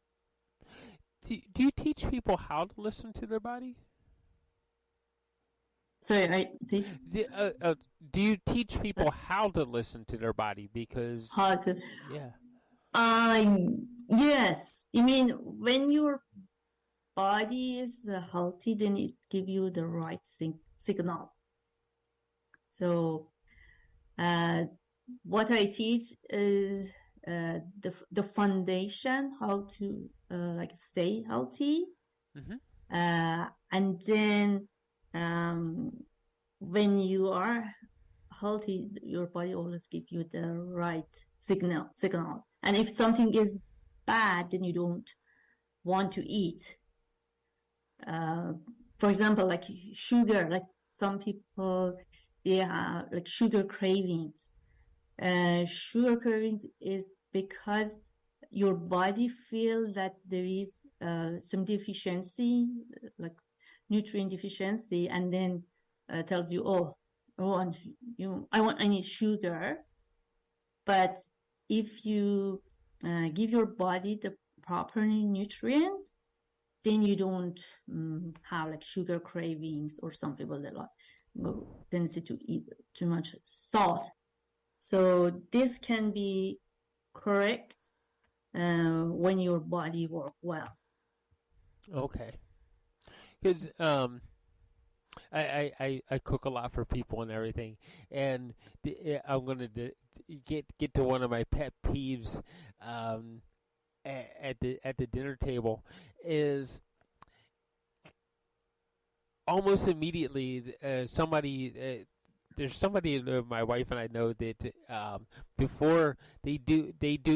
A: Do you teach people how to listen to their body?
I: Sorry, I teach
A: Do you teach people how to listen to their body? Because
I: how to.
A: yeah.
I: Yes. I mean, when your body is healthy, then it give you the right signal. So, what I teach is the foundation, how to like stay healthy, and then when you are healthy, your body always give you the right signal. And if something is bad, then you don't want to eat. For example, like sugar, like some people, they have like sugar cravings. Sugar cravings is because your body feel that there is some deficiency, like nutrient deficiency, and then tells you, I need sugar. But if you give your body the proper nutrient, then you don't have like sugar cravings, or some people that like tendency to eat too much salt. So this can be correct when your body work well.
A: Okay. Because I cook a lot for people and everything, and I'm gonna get to one of my pet peeves at the dinner table is almost immediately somebody. There's somebody my wife and I know that before they do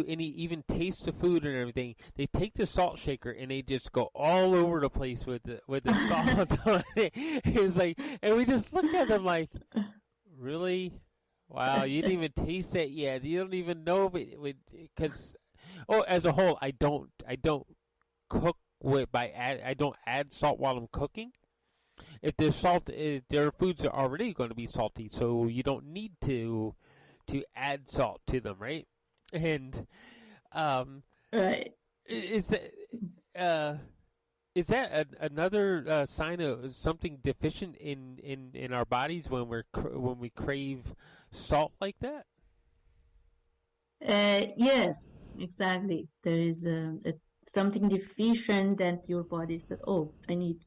A: any even taste the food and everything, they take the salt shaker and they just go all over the place with the salt on it. It's like, and we just look at them like, really? Wow, you didn't even taste that yet. You don't even know if it would, because as a whole, I don't cook I don't add salt while I'm cooking. If there's salt, their foods are already going to be salty, so you don't need to add salt to them, right? And
I: right,
A: is that another sign of something deficient in our bodies when we crave salt like that?
I: Yes, exactly. There is something deficient that your body said, "Oh, I need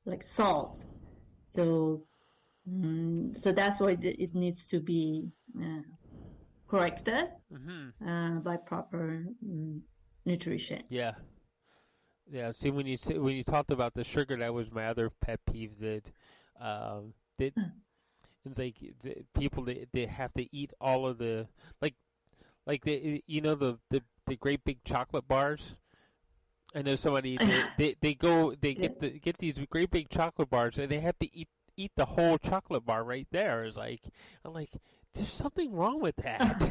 I: like salt." So that's why it needs to be corrected by proper nutrition.
A: Yeah. See, when you talked about the sugar, that was my other pet peeve. That it's like people they have to eat all of the like the great big chocolate bars. I know somebody they get these great big chocolate bars and they have to eat the whole chocolate bar right there. It's like, I'm like, there's something wrong with that.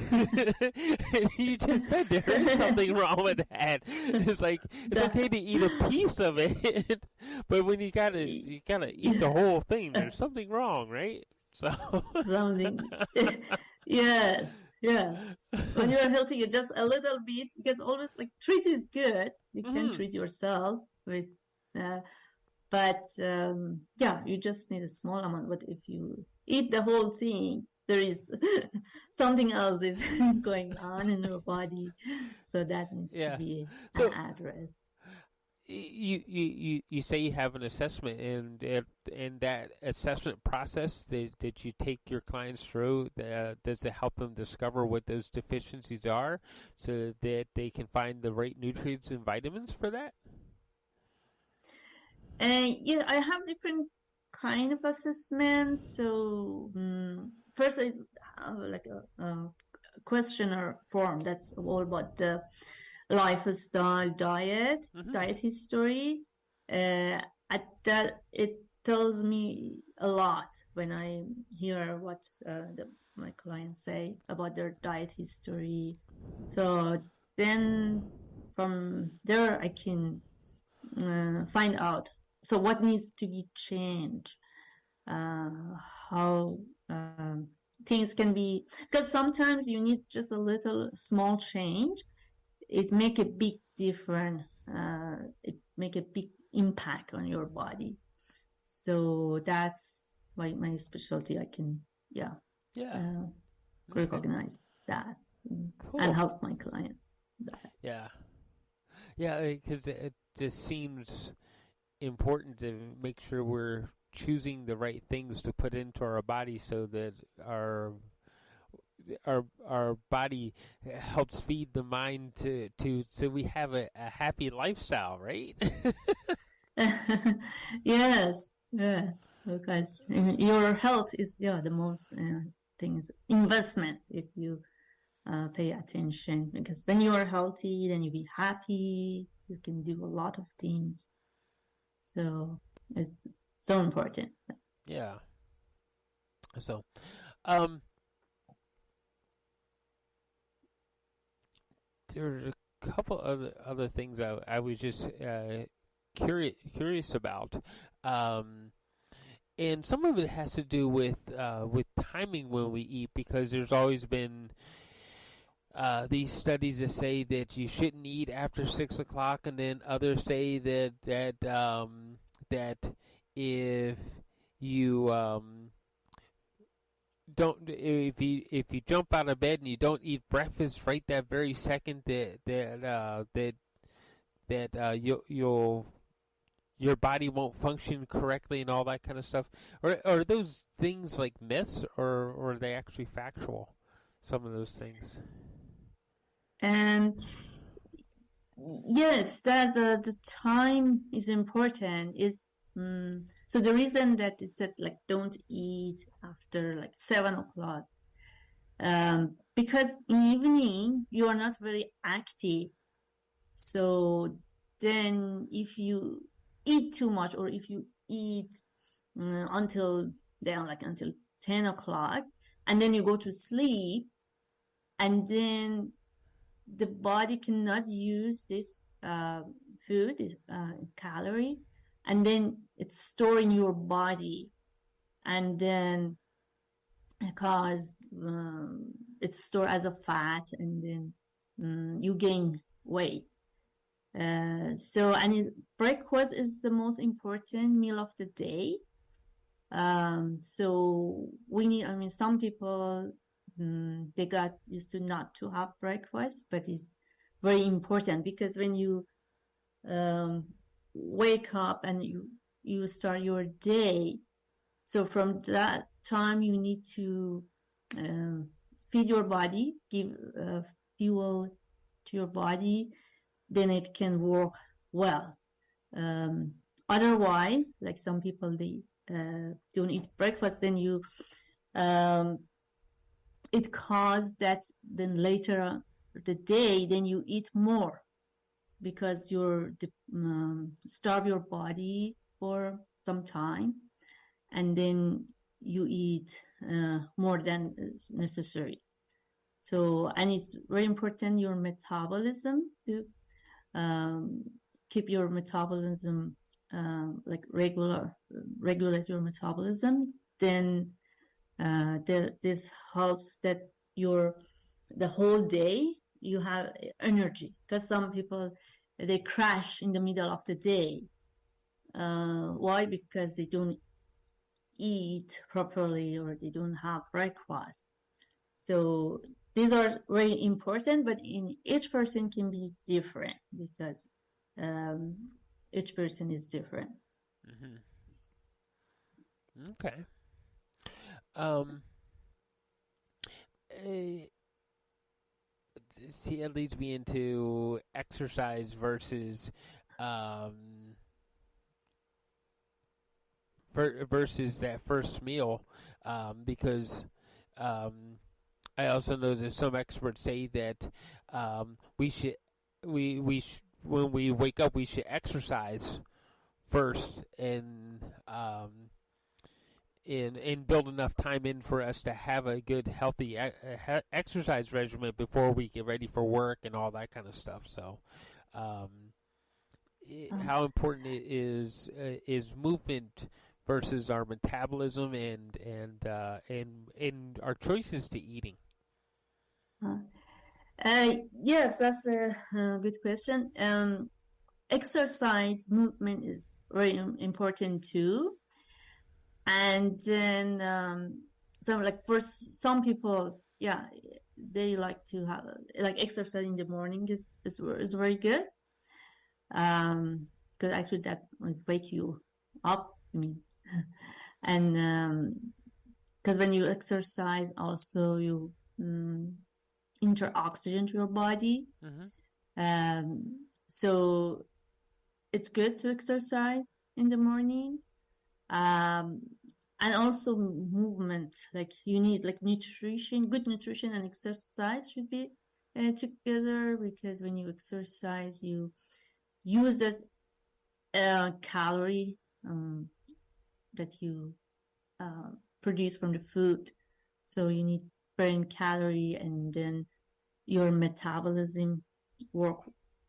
A: You just said there is something wrong with that. It's like it's okay to eat a piece of it, but when you gotta eat the whole thing, there's something wrong, right? So
I: something. Yes. When you're healthy, you just a little bit, because always like treat is good. You can treat yourself with, but you just need a small amount. But if you eat the whole thing, there is something else is going on in your body, so that needs to be addressed.
A: you say you have an assessment, and that assessment process that you take your clients through, does it help them discover what those deficiencies are, so that they can find the right nutrients and vitamins for that?
I: Yeah, I have different kind of assessments. So first, I have like a questionnaire form that's all about the lifestyle, diet,
A: Mhm.
I: diet history. At that, it tells me a lot when I hear what my clients say about their diet history. So then from there, I can find out. So what needs to be changed? How things can be, because sometimes you need just a little small change. It make a big difference. It make a big impact on your body. So that's my specialty. I can,
A: Yeah.
I: uh,
A: Okay.
I: recognize that
A: Cool.
I: and help my clients. That.
A: Yeah. Yeah, because it just seems important to make sure we're choosing the right things to put into our body, so that our body helps feed the mind to so we have a happy lifestyle, right?
I: Yes, because your health is the most things investment if you pay attention. Because when you are healthy, then you be happy. You can do a lot of things. So it's so important.
A: Yeah. So, um, there are a couple other things I was just curious about, and some of it has to do with timing when we eat, because there's always been these studies that say that you shouldn't eat after 6 o'clock, and then others say that if you don't if you jump out of bed and you don't eat breakfast right that very second, you'll your body won't function correctly and all that kind of stuff. Or are those things like myths, or are they actually factual? Some of those things.
I: And yes, that the time is important. So the reason that they said like don't eat after like 7 o'clock, because in evening you are not very active. So then if you eat too much, or if you eat until 10 o'clock, and then you go to sleep, and then the body cannot use this food, calorie, and then it's stored in your body, and then because it's stored as a fat, and then you gain weight. Breakfast is the most important meal of the day. So we need, some people, they got used to not to have breakfast, but it's very important, because when you wake up and you start your day, so from that time you need to feed your body, give fuel to your body, then it can work well. Otherwise, like some people, they don't eat breakfast, then you it causes that then later the day, then you eat more, because you're starve your body for some time, and then you eat more than is necessary. So, and it's very important your metabolism to keep your metabolism like regulate your metabolism. Then this helps that the whole day you have energy, because some people, they crash in the middle of the day. Why? Because they don't eat properly, or they don't have breakfast. So these are very important, but in each person can be different, because each person is different.
A: Okay. Um, eh, See, it leads me into exercise um, versus that first meal, because I also know that some experts say that we should when we wake up we should exercise first and build enough time in for us to have a good healthy exercise regimen before we get ready for work and all that kind of stuff. So how important it is movement versus our metabolism and our choices to eating.
I: Yes, that's a good question. Exercise movement is very important too. And then for some people, yeah, they like to have like exercise in the morning is very good. Because actually that might wake you up. I mean, and because when you exercise, also you enter oxygen to your body. So it's good to exercise in the morning. And also movement, like you need like nutrition, good nutrition and exercise should be together, because when you exercise, you use the calorie that you produce from the food. So you need burn calorie, and then your metabolism work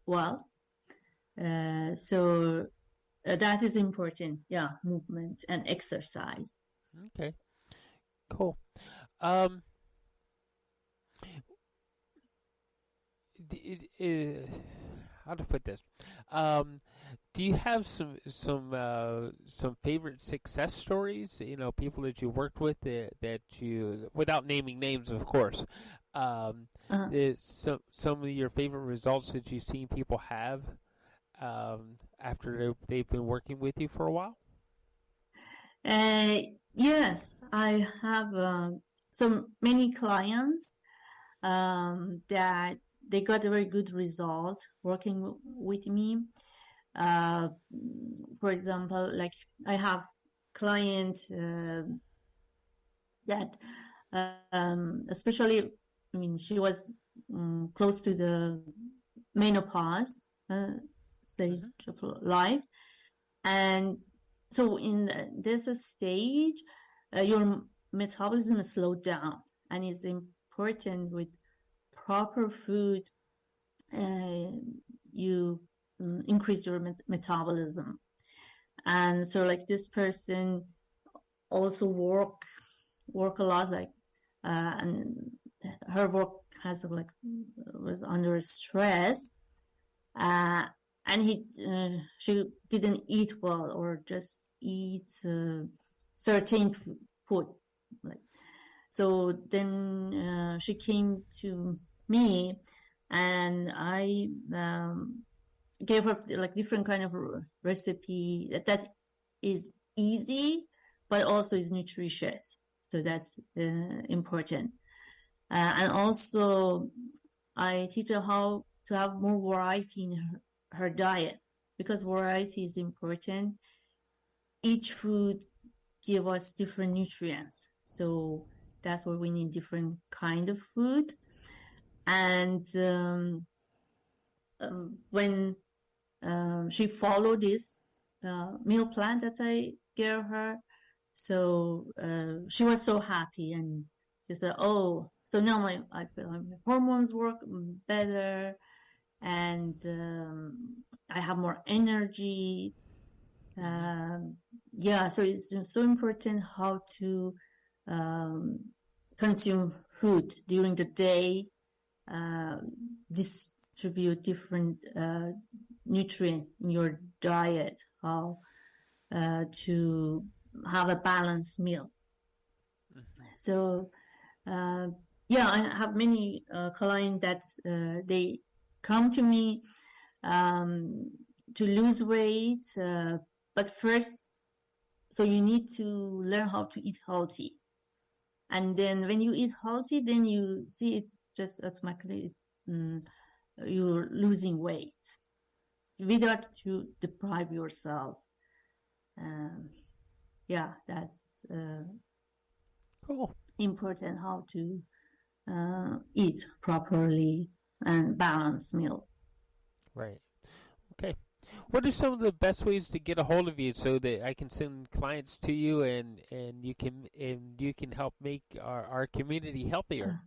I: well. So that is important. Yeah, movement and exercise.
A: Okay, cool. How to put this? Do you have some favorite success stories? You know, people that you worked with that you, without naming names, of course. Some of your favorite results that you've seen people have after they've been working with you for a while?
I: Yes, I have so many clients that they got a very good result working with me. For example, like I have clients that especially, I mean, she was close to the menopause stage of life, and so in this stage, your metabolism is slowed down, and it's important with proper food. You increase your metabolism, and so like this person also work a lot, like and her work has like was under stress, and she didn't eat well, or just eat certain food, like so. Then she came to me, and I gave her like different kind of recipe that is easy, but also is nutritious. So that's important. And also, I teach her how to have more variety in her diet, because variety is important. Each food give us different nutrients, so that's why we need different kind of food. And when she followed this meal plan that I gave her, so she was so happy, and she said, "Oh, so now I feel like my hormones work better, and I have more energy." Yeah, so it's so important how to consume food during the day, distribute different nutrient in your diet, how to have a balanced meal. So yeah, I have many clients that they come to me to lose weight, but first, so you need to learn how to eat healthy. And then when you eat healthy, then you see it's just automatically you're losing weight without you deprive yourself. Yeah, that's
A: Cool.
I: important how to eat properly and balance meal.
A: Right. Okay. What are some of the best ways to get a hold of you so that I can send clients to you and you can help make our community healthier?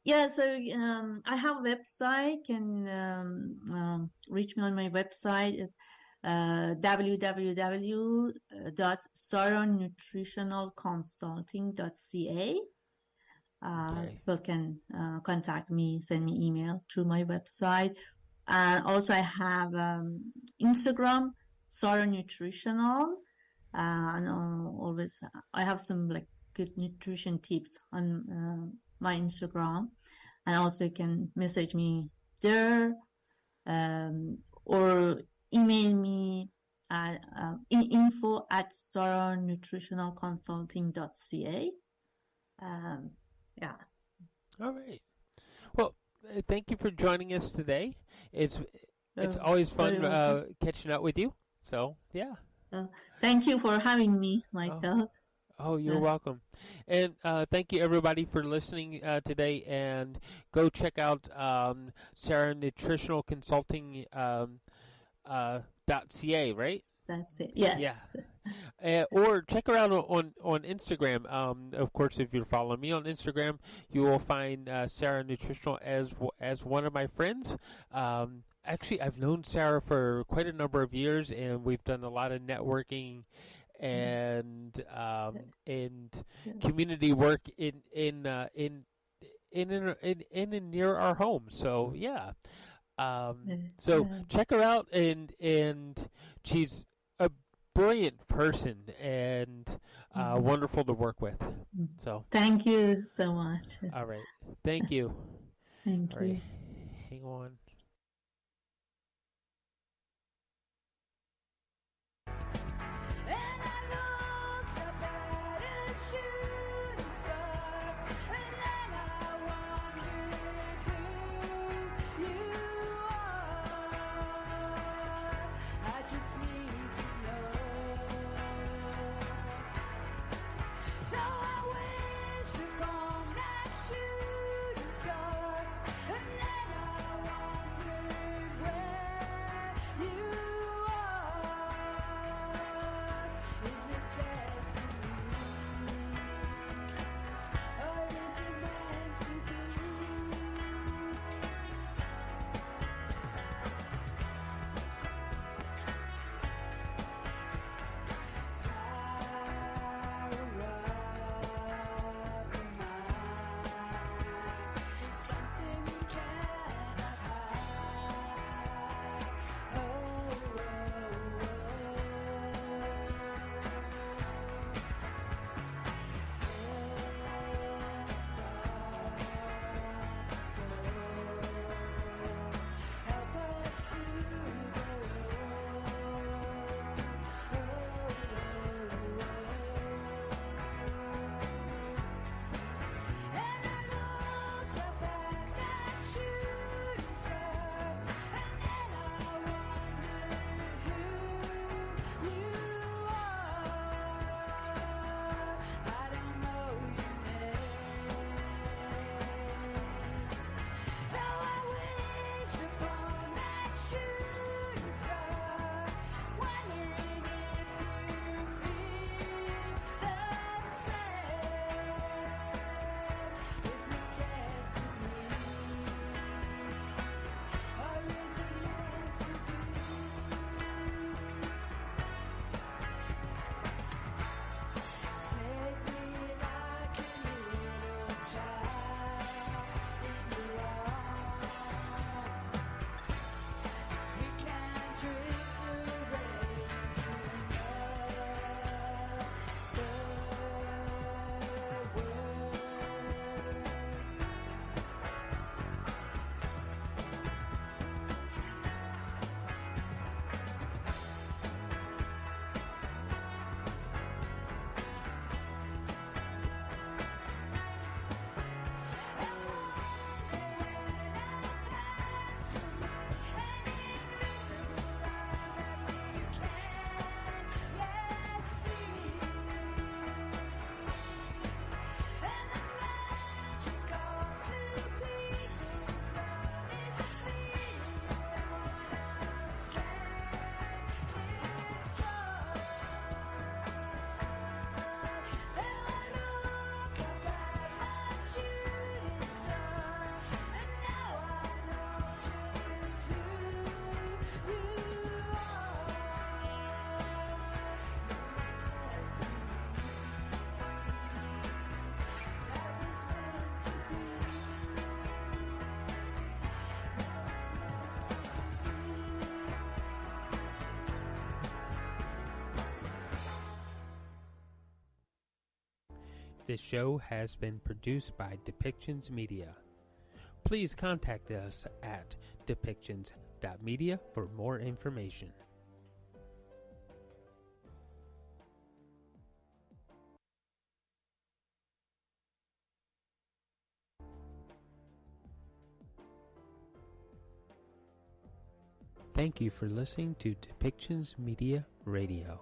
I: Yeah, so I have a website. Can reach me on my website is www.saronnutritionalconsulting.ca.
A: Okay.
I: People can contact me, send me email through my website. And also I have Instagram, Saron Nutritional, and always I have some like good nutrition tips on my Instagram, and also you can message me there, or email me at info@saronnutritionalconsulting.ca. Yeah.
A: All right. Well, thank you for joining us today. It's always
I: very
A: fun
I: welcome.
A: catching up with you. So, yeah.
I: Thank you for having me, Michael.
A: Oh, you're
I: Yeah.
A: welcome. And thank you, everybody, for listening today. And go check out Sarah Nutritional Consulting .ca, right?
I: That's it. Yes.
A: Or check her out on Instagram. Of course, if you're following me on Instagram, you will find Sarah Nutritional as one of my friends. Actually, I've known Sarah for quite a number of years, and we've done a lot of networking and community work in and near our home. So yeah. So check her out, and she's a brilliant person and wonderful to work with. So
I: Thank you so much.
A: all right, thank you.
I: Thank
A: All
I: you.
A: right, hang on.
D: And I looked up at a shooting star, and then I wondered who you are. I just need to know. So I wish upon that shooting star, and then I wondered
A: This show has been produced by Depictions Media. Please contact us at depictions.media for more information. Thank you for listening to Depictions Media Radio.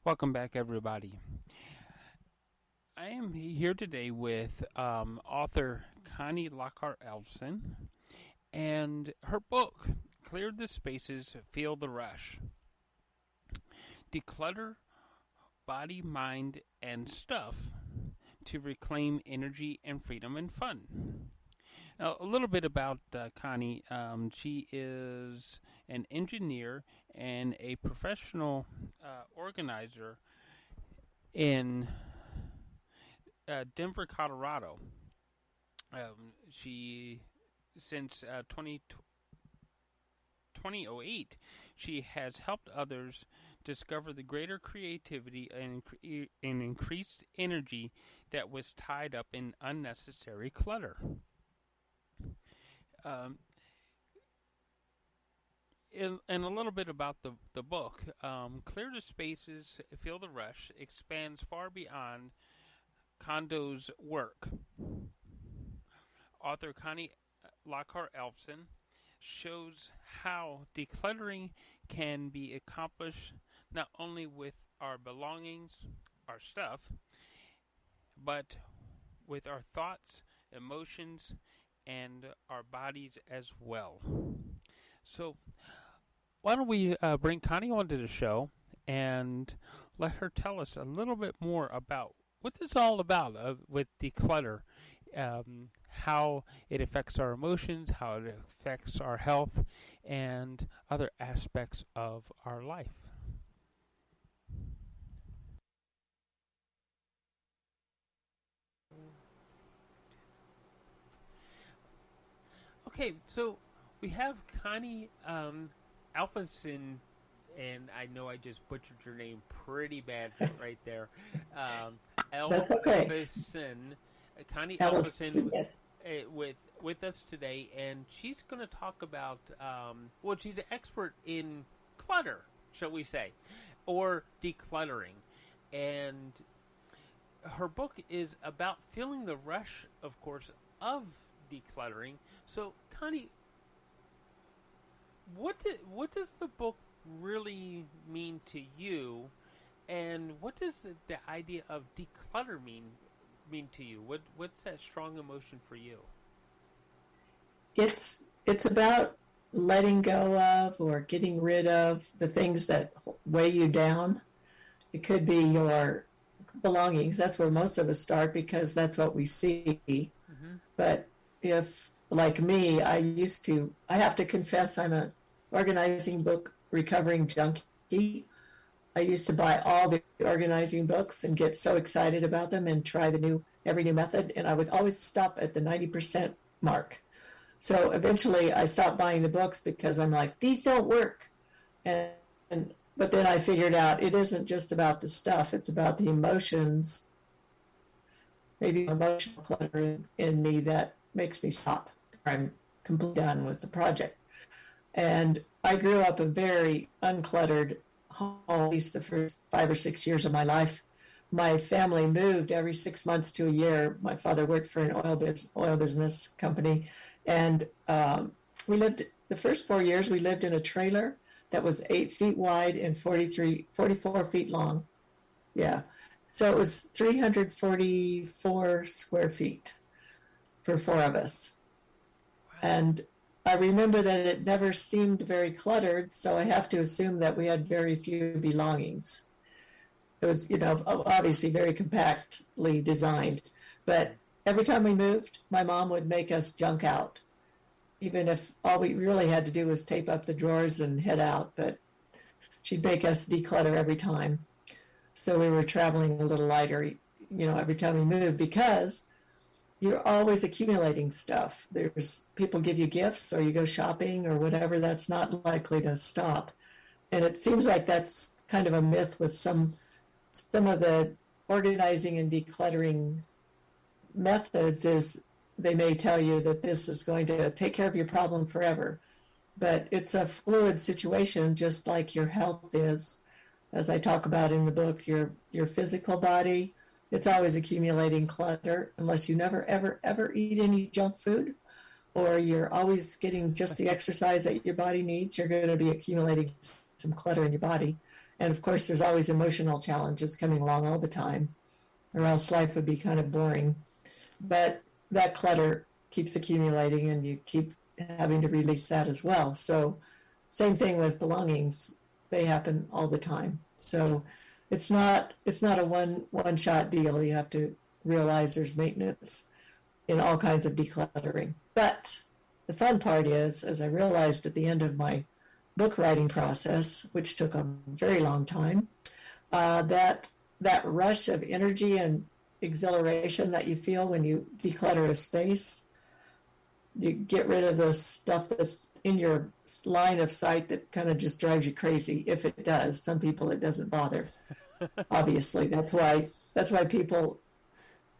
A: Welcome back, everybody. I am here today with author Connie Lockhart Elfson, and her book, Clear the Spaces, Feel the Rush. Declutter body, mind, and stuff to reclaim energy and freedom and fun. Now, a little bit about Connie. She is an engineer and a professional organizer in Denver, Colorado. Since 2008, she has helped others discover the greater creativity and increased energy that was tied up in unnecessary clutter. And a little bit about the book. Clear the Spaces, Feel the Rush expands far beyond Kondo's work. Author Connie Lockhart Elfson shows how decluttering can be accomplished not only with our belongings, our stuff, but with our thoughts, emotions, and our bodies as well. So, why don't we bring Connie onto the show and let her tell us a little bit more about what this is all about with declutter, how it affects our emotions, how it affects our health, and other aspects of our life. Okay, so we have Connie Alphason, and I know I just butchered your name pretty bad right there.
J: That's okay.
A: Alphason, Connie
J: Alphason,
A: Alphason,
J: yes.
A: with us today, and she's going to talk about, well, she's an expert in clutter, shall we say, or decluttering, and her book is about feeling the rush, of course, of decluttering. So, Connie, what does the book really mean to you, and what does the idea of declutter mean to you? What's that strong emotion for you?
J: It's about letting go of or getting rid of the things that weigh you down. It could be your belongings. That's where most of us start because that's what we see. Mm-hmm. But if, like me, I have to confess I'm an organizing book recovering junkie. I used to buy all the organizing books and get so excited about them and try every new method, and I would always stop at the 90% mark. So eventually I stopped buying the books because I'm like, these don't work. But then I figured out it isn't just about the stuff, it's about the emotions, maybe emotional clutter in me that makes me stop. I'm completely done with the project. And I grew up a very uncluttered home, at least the first 5 or 6 years of my life. My family moved every 6 months to a year. My father worked for an oil business company. And we lived, the first 4 years, we lived in a trailer that was 8 feet wide and 44 feet long. Yeah. So it was 344 square feet for 4 of us. And I remember that it never seemed very cluttered, so I have to assume that we had very few belongings. It was, obviously very compactly designed. But every time we moved, my mom would make us junk out, even if all we really had to do was tape up the drawers and head out. But she'd make us declutter every time. So we were traveling a little lighter, every time we moved, because you're always accumulating stuff. There's people give you gifts or you go shopping or whatever. That's not likely to stop. And it seems like that's kind of a myth with some of the organizing and decluttering methods is they may tell you that this is going to take care of your problem forever. But it's a fluid situation, just like your health is. As I talk about in the book, your physical body, it's always accumulating clutter unless you never, ever, ever eat any junk food, or you're always getting just the exercise that your body needs. You're going to be accumulating some clutter in your body. And of course, there's always emotional challenges coming along all the time, or else life would be kind of boring. But that clutter keeps accumulating and you keep having to release that as well. So same thing with belongings. They happen all the time. So it's not a one shot deal. You have to realize there's maintenance in all kinds of decluttering. But the fun part is, as I realized at the end of my book writing process, which took a very long time, that rush of energy and exhilaration that you feel when you declutter a space, you get rid of the stuff that's in your line of sight that kind of just drives you crazy. If it does, some people it doesn't bother. Obviously, that's why people,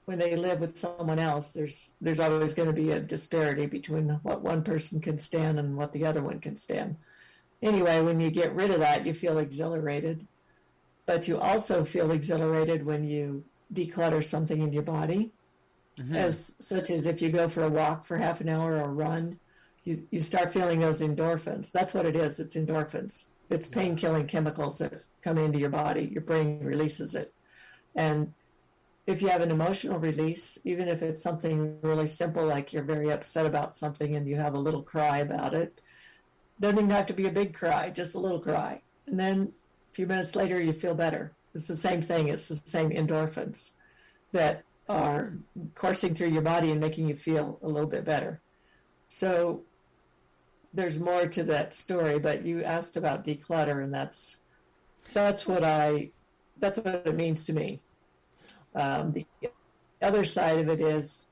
J: when they live with someone else, there's always going to be a disparity between what one person can stand and what the other one can stand. Anyway, when you get rid of that, you feel exhilarated, but you also feel exhilarated when you declutter something in your body. Such as if you go for a walk for half an hour or run, you start feeling those endorphins. That's what it is. It's endorphins. It's pain-killing chemicals that come into your body. Your brain releases it. And if you have an emotional release, even if it's something really simple, like you're very upset about something and you have a little cry about it, doesn't even have to be a big cry, just a little cry. And then a few minutes later, you feel better. It's the same thing. It's the same endorphins that are coursing through your body and making you feel a little bit better. So there's more to that story, but you asked about declutter, and that's what it means to me. The other side of it is,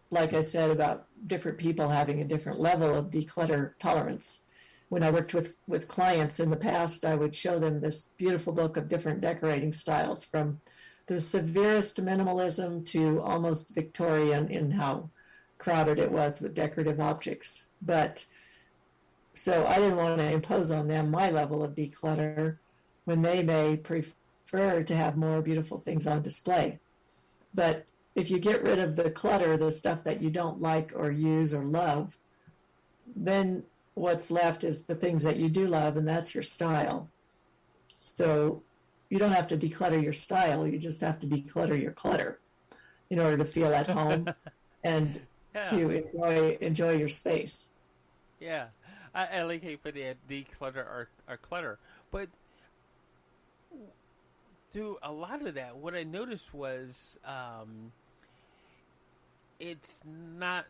J: like I said, about different people having a different level of declutter tolerance. When I worked with clients in the past, I would show them this beautiful book of different decorating styles, from the severest minimalism to almost Victorian in how crowded it was with decorative objects. But so I didn't want to impose on them my level of declutter when they may prefer to have more beautiful things on display. But if you get rid of the clutter, the stuff that you don't like or use or love, then what's left is the things that you do love, and that's your style. So you don't have to declutter your style, you just have to declutter your clutter in order to feel at home and to enjoy your space.
A: Yeah, I like how you put it, declutter or clutter. But through a lot of that, what I noticed was it's not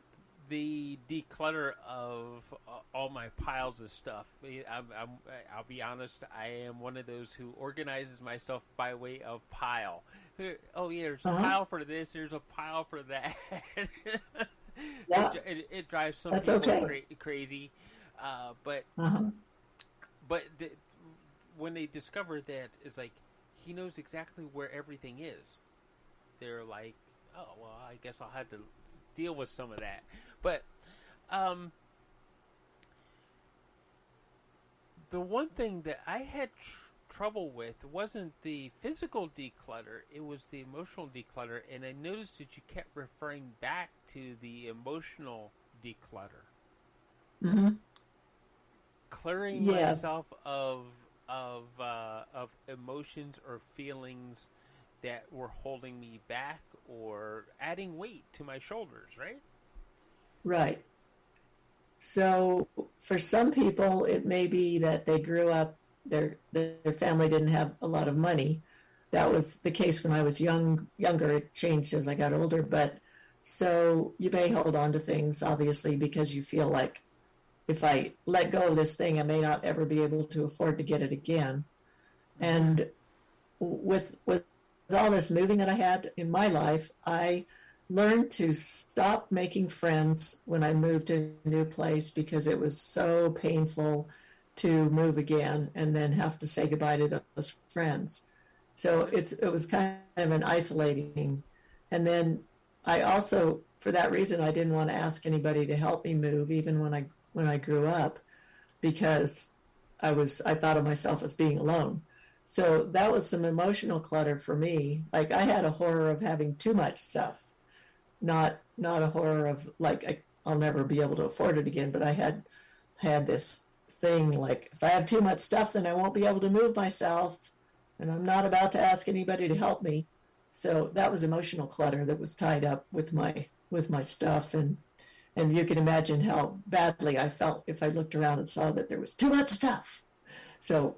A: the declutter of all my piles of stuff. I'll be honest, I am one of those who organizes myself by way of pile. Oh yeah, there's a pile for this, there's a pile for that.
J: Yeah.
A: It drives some
J: That's
A: people
J: okay.
A: crazy. But when they discover that, it's like he knows exactly where everything is. They're like, oh well, I guess I'll have to deal with some of that. But the one thing that I had trouble with wasn't the physical declutter, it was the emotional declutter, and I noticed that you kept referring back to the emotional declutter. Clearing myself of emotions or feelings that were holding me back or adding weight to my shoulders, right?
J: Right. So for some people, it may be that they grew up, their family didn't have a lot of money. That was the case when I was younger. It changed as I got older, but so you may hold on to things, obviously, because you feel like if I let go of this thing, I may not ever be able to afford to get it again. And with all this moving that I had in my life, I learned to stop making friends when I moved to a new place because it was so painful to move again and then have to say goodbye to those friends. So it was kind of an isolating. And then I also, for that reason, I didn't want to ask anybody to help me move, even when I grew up, because I thought of myself as being alone. So that was some emotional clutter for me. Like I had a horror of having too much stuff, not a horror of like I'll never be able to afford it again. But I had this thing like if I have too much stuff, then I won't be able to move myself, and I'm not about to ask anybody to help me. So that was emotional clutter that was tied up with my stuff, and you can imagine how badly I felt if I looked around and saw that there was too much stuff. So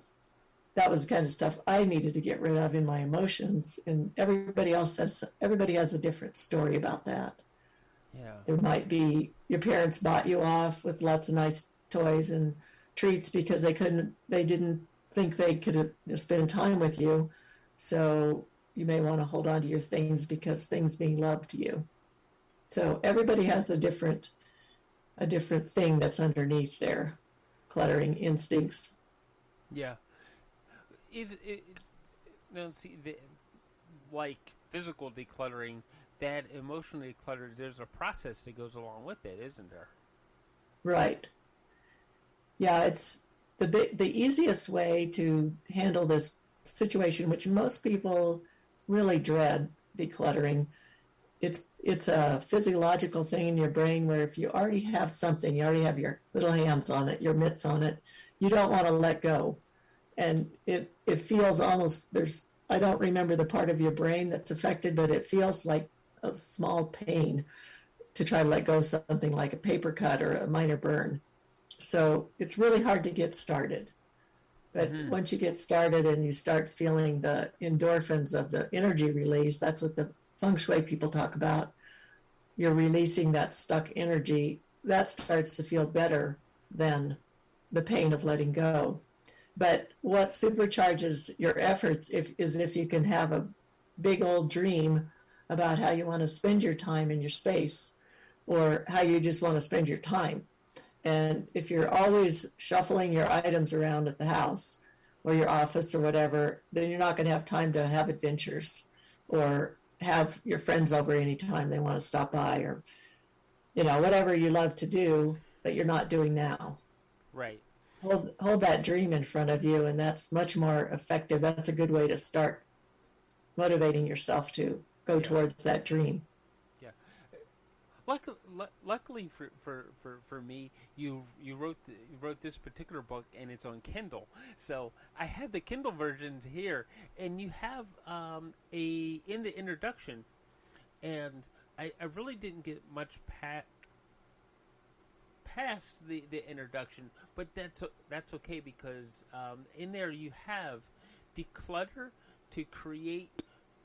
J: that was the kind of stuff I needed to get rid of in my emotions. And everybody has a different story about that.
A: Yeah.
J: There might be your parents bought you off with lots of nice toys and treats because they didn't think they could spend time with you. So you may want to hold on to your things because things mean love to you. So everybody has a different thing that's underneath their cluttering instincts.
A: Yeah. Like physical decluttering, that emotional decluttering, there's a process that goes along with it, isn't there?
J: Right. Yeah, it's the easiest way to handle this situation, which most people really dread, decluttering. It's a physiological thing in your brain where if you already have something, you already have your little hands on it, your mitts on it, you don't want to let go. And it feels almost, I don't remember the part of your brain that's affected, but it feels like a small pain to try to let go of something like a paper cut or a minor burn. So it's really hard to get started. But once you get started and you start feeling the endorphins of the energy release, that's what the feng shui people talk about. You're releasing that stuck energy. That starts to feel better than the pain of letting go. But what supercharges your efforts is if you can have a big old dream about how you want to spend your time in your space or how you just want to spend your time. And if you're always shuffling your items around at the house or your office or whatever, then you're not going to have time to have adventures or have your friends over anytime they want to stop by or, whatever you love to do that you're not doing now.
A: Right.
J: Hold that dream in front of you, and that's much more effective. That's a good way to start motivating yourself to go towards that dream.
A: Yeah. Luckily for me, you wrote this particular book, and it's on Kindle. So I have the Kindle version here, and you have in the introduction, and I really didn't get much past the introduction, but that's okay because in there you have declutter to create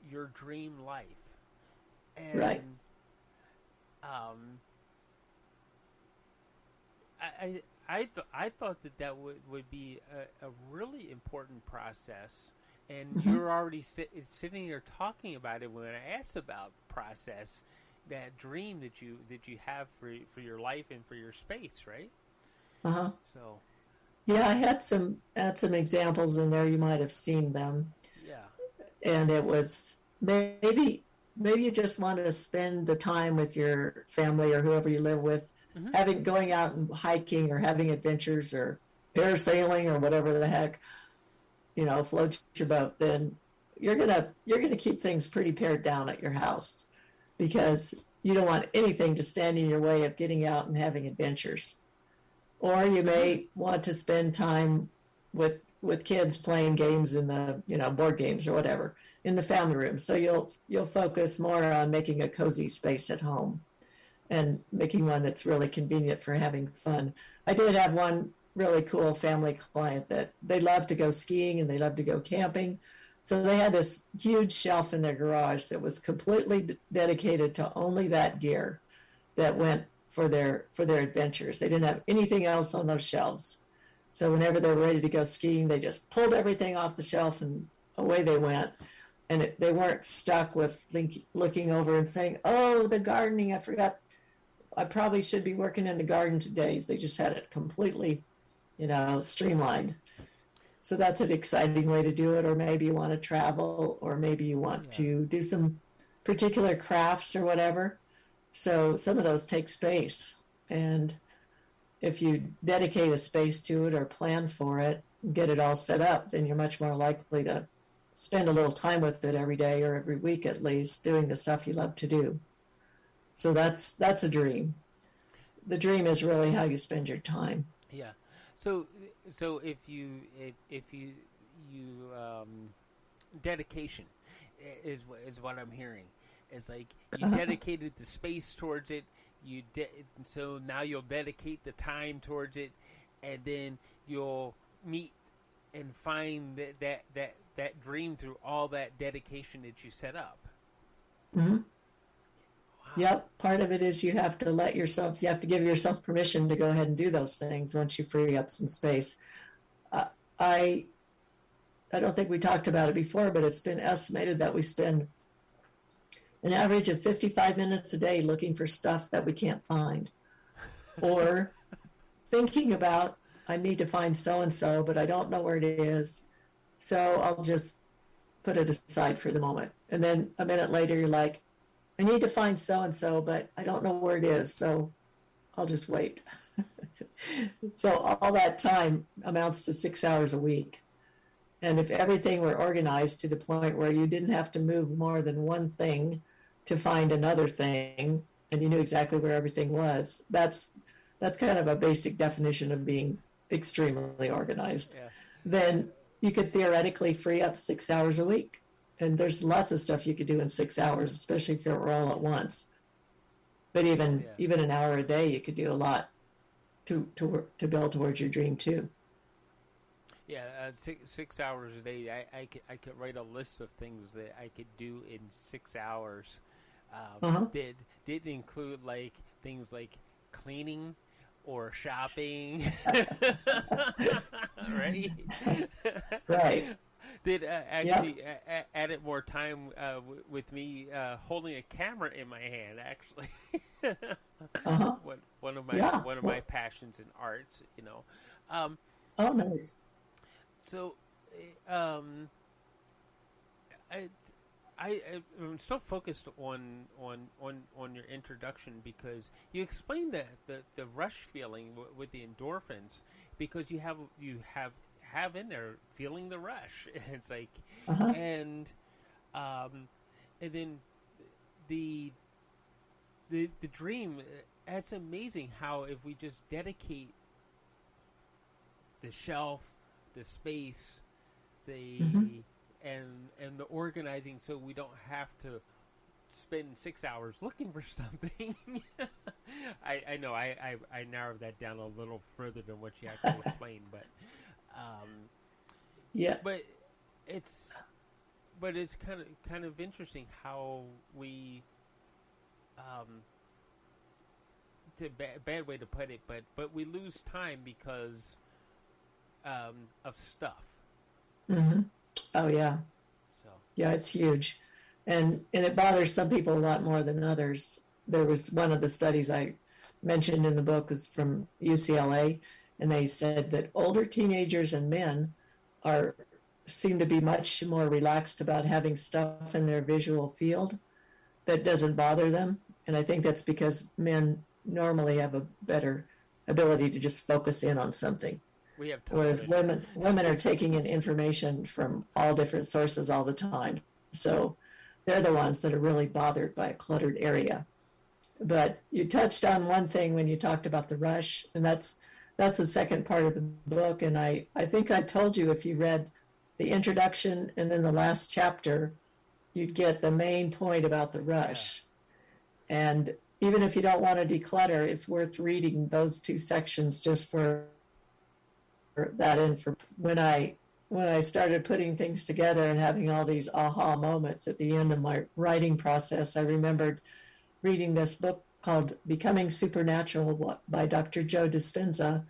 A: your dream life, and
J: right.
A: I thought that would be a really important process, and you're already sitting here talking about it when I asked about the process. That dream that you have for your life and for your space, right? So,
J: yeah, I had some examples in there. You might have seen them.
A: Yeah,
J: and it was maybe you just want to spend the time with your family or whoever you live with, going out and hiking or having adventures or parasailing or whatever the heck, floats your boat. Then you're gonna keep things pretty pared down at your house, because you don't want anything to stand in your way of getting out and having adventures. Or you may want to spend time with kids playing games in the, board games or whatever in the family room. So you'll focus more on making a cozy space at home. and making one that's really convenient for having fun. I did have one really cool family client that they love to go skiing and they love to go camping. So they had this huge shelf in their garage that was completely dedicated to only that gear that went for their adventures. They didn't have anything else on those shelves. So whenever they were ready to go skiing, they just pulled everything off the shelf and away they went. And they weren't stuck with looking over and saying, oh, the gardening, I forgot. I probably should be working in the garden today. They just had it completely, streamlined. So that's an exciting way to do it. Or maybe you want to travel, or maybe you want to do some particular crafts or whatever. So some of those take space. And if you dedicate a space to it or plan for it, get it all set up, then you're much more likely to spend a little time with it every day or every week at least, doing the stuff you love to do. So that's a dream. The dream is really how you spend your time.
A: Yeah. So if you dedication is what I'm hearing. It's like you dedicated the space towards it. So now you'll dedicate the time towards it, and then you'll meet and find that dream through all that dedication that you set up.
J: Mm-hmm. Wow. Yep. Part of it is you have to give yourself permission to go ahead and do those things once you free up some space. I don't think we talked about it before, but it's been estimated that we spend an average of 55 minutes a day looking for stuff that we can't find, or thinking about, I need to find so-and-so, but I don't know where it is, so I'll just put it aside for the moment. And then a minute later, you're like, I need to find so-and-so, but I don't know where it is, so I'll just wait. So all that time amounts to 6 hours a week. And if everything were organized to the point where you didn't have to move more than one thing to find another thing, and you knew exactly where everything was, that's kind of a basic definition of being extremely organized.
A: Yeah.
J: Then you could theoretically free up 6 hours a week. And there's lots of stuff you could do in 6 hours, especially if it were all at once. But even an hour a day, you could do a lot to build towards your dream too.
A: Yeah, 6 hours a day. I could write a list of things that I could do in 6 hours. Did include like things like cleaning or shopping, right?
J: Right.
A: Did actually added more time with me holding a camera in my hand. Actually, one of my passions in arts.
J: Oh, nice.
A: So, I'm so focused on your introduction because you explained the rush feeling with the endorphins, because you have in there feeling the rush. It's like, and then the dream. It's amazing how if we just dedicate the shelf, the space, and the organizing, so we don't have to spend 6 hours looking for something. I know I narrowed that down a little further than what you actually explained, but but it's kind of interesting how we it's a bad way to put it, but we lose time because of stuff.
J: Mm-hmm. Oh yeah.
A: So
J: yeah, it's huge, and it bothers some people a lot more than others. There was one of the studies I mentioned in the book is from UCLA, and they said that older teenagers and men seem to be much more relaxed about having stuff in their visual field that doesn't bother them, and I think that's because men normally have a better ability to just focus in on something.
A: We have
J: whereas women are taking in information from all different sources all the time. So they're the ones that are really bothered by a cluttered area. But you touched on one thing when you talked about the rush, and that's the second part of the book. And I think I told you if you read the introduction and then the last chapter, you'd get the main point about the rush. Yeah. And even if you don't want to declutter, it's worth reading those two sections just for that info. When I started putting things together and having all these aha moments at the end of my writing process, I remembered reading this book called Becoming Supernatural by Dr. Joe Dispenza.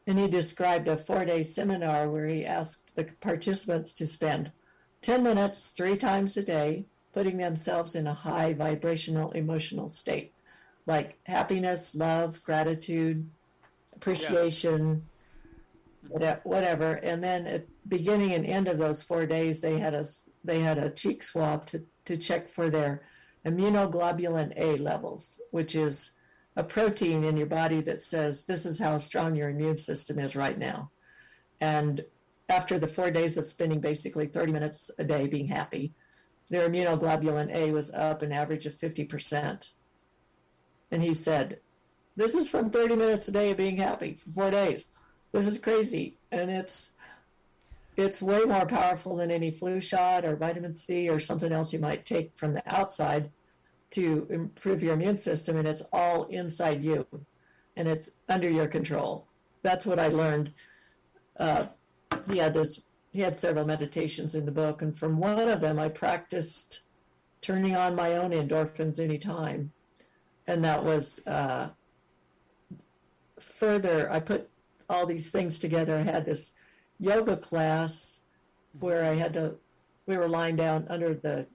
J: And he described a 4-day seminar where he asked the participants to spend 10 minutes 3 times a day putting themselves in a high vibrational emotional state, like happiness, love, gratitude, appreciation, whatever. And then at beginning and end of those 4 days, they had a cheek swab to check for their immunoglobulin A levels, which is a protein in your body that says this is how strong your immune system is right now. And after the 4 days of spending basically 30 minutes a day being happy, their immunoglobulin A was up an average of 50%. And he said, this is from 30 minutes a day of being happy for 4 days. This is crazy. And it's way more powerful than any flu shot or vitamin C or something else you might take from the outside to improve your immune system. And it's all inside you. And it's under your control. That's what I learned. He had several meditations in the book. And from one of them, I practiced turning on my own endorphins anytime. And that was further, I put all these things together. I had this yoga class where we were lying down under the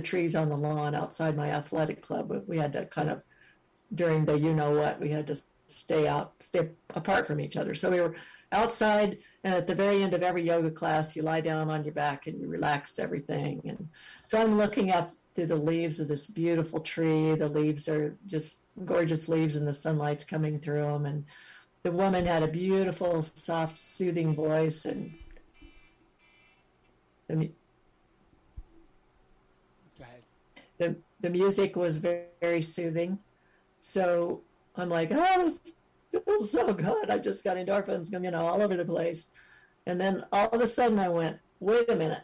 J: trees on the lawn outside my athletic club. We had to kind of, during the we had to stay apart from each other. So we were outside, and at the very end of every yoga class, you lie down on your back and you relax everything. And so I'm looking up through the leaves of this beautiful tree. The leaves are just gorgeous leaves, and the sunlight's coming through them. And the woman had a beautiful, soft, soothing voice, and the music was very, very soothing. So I'm like, oh, this feels so good. I just got endorphins, all over the place. And then all of a sudden I went, wait a minute.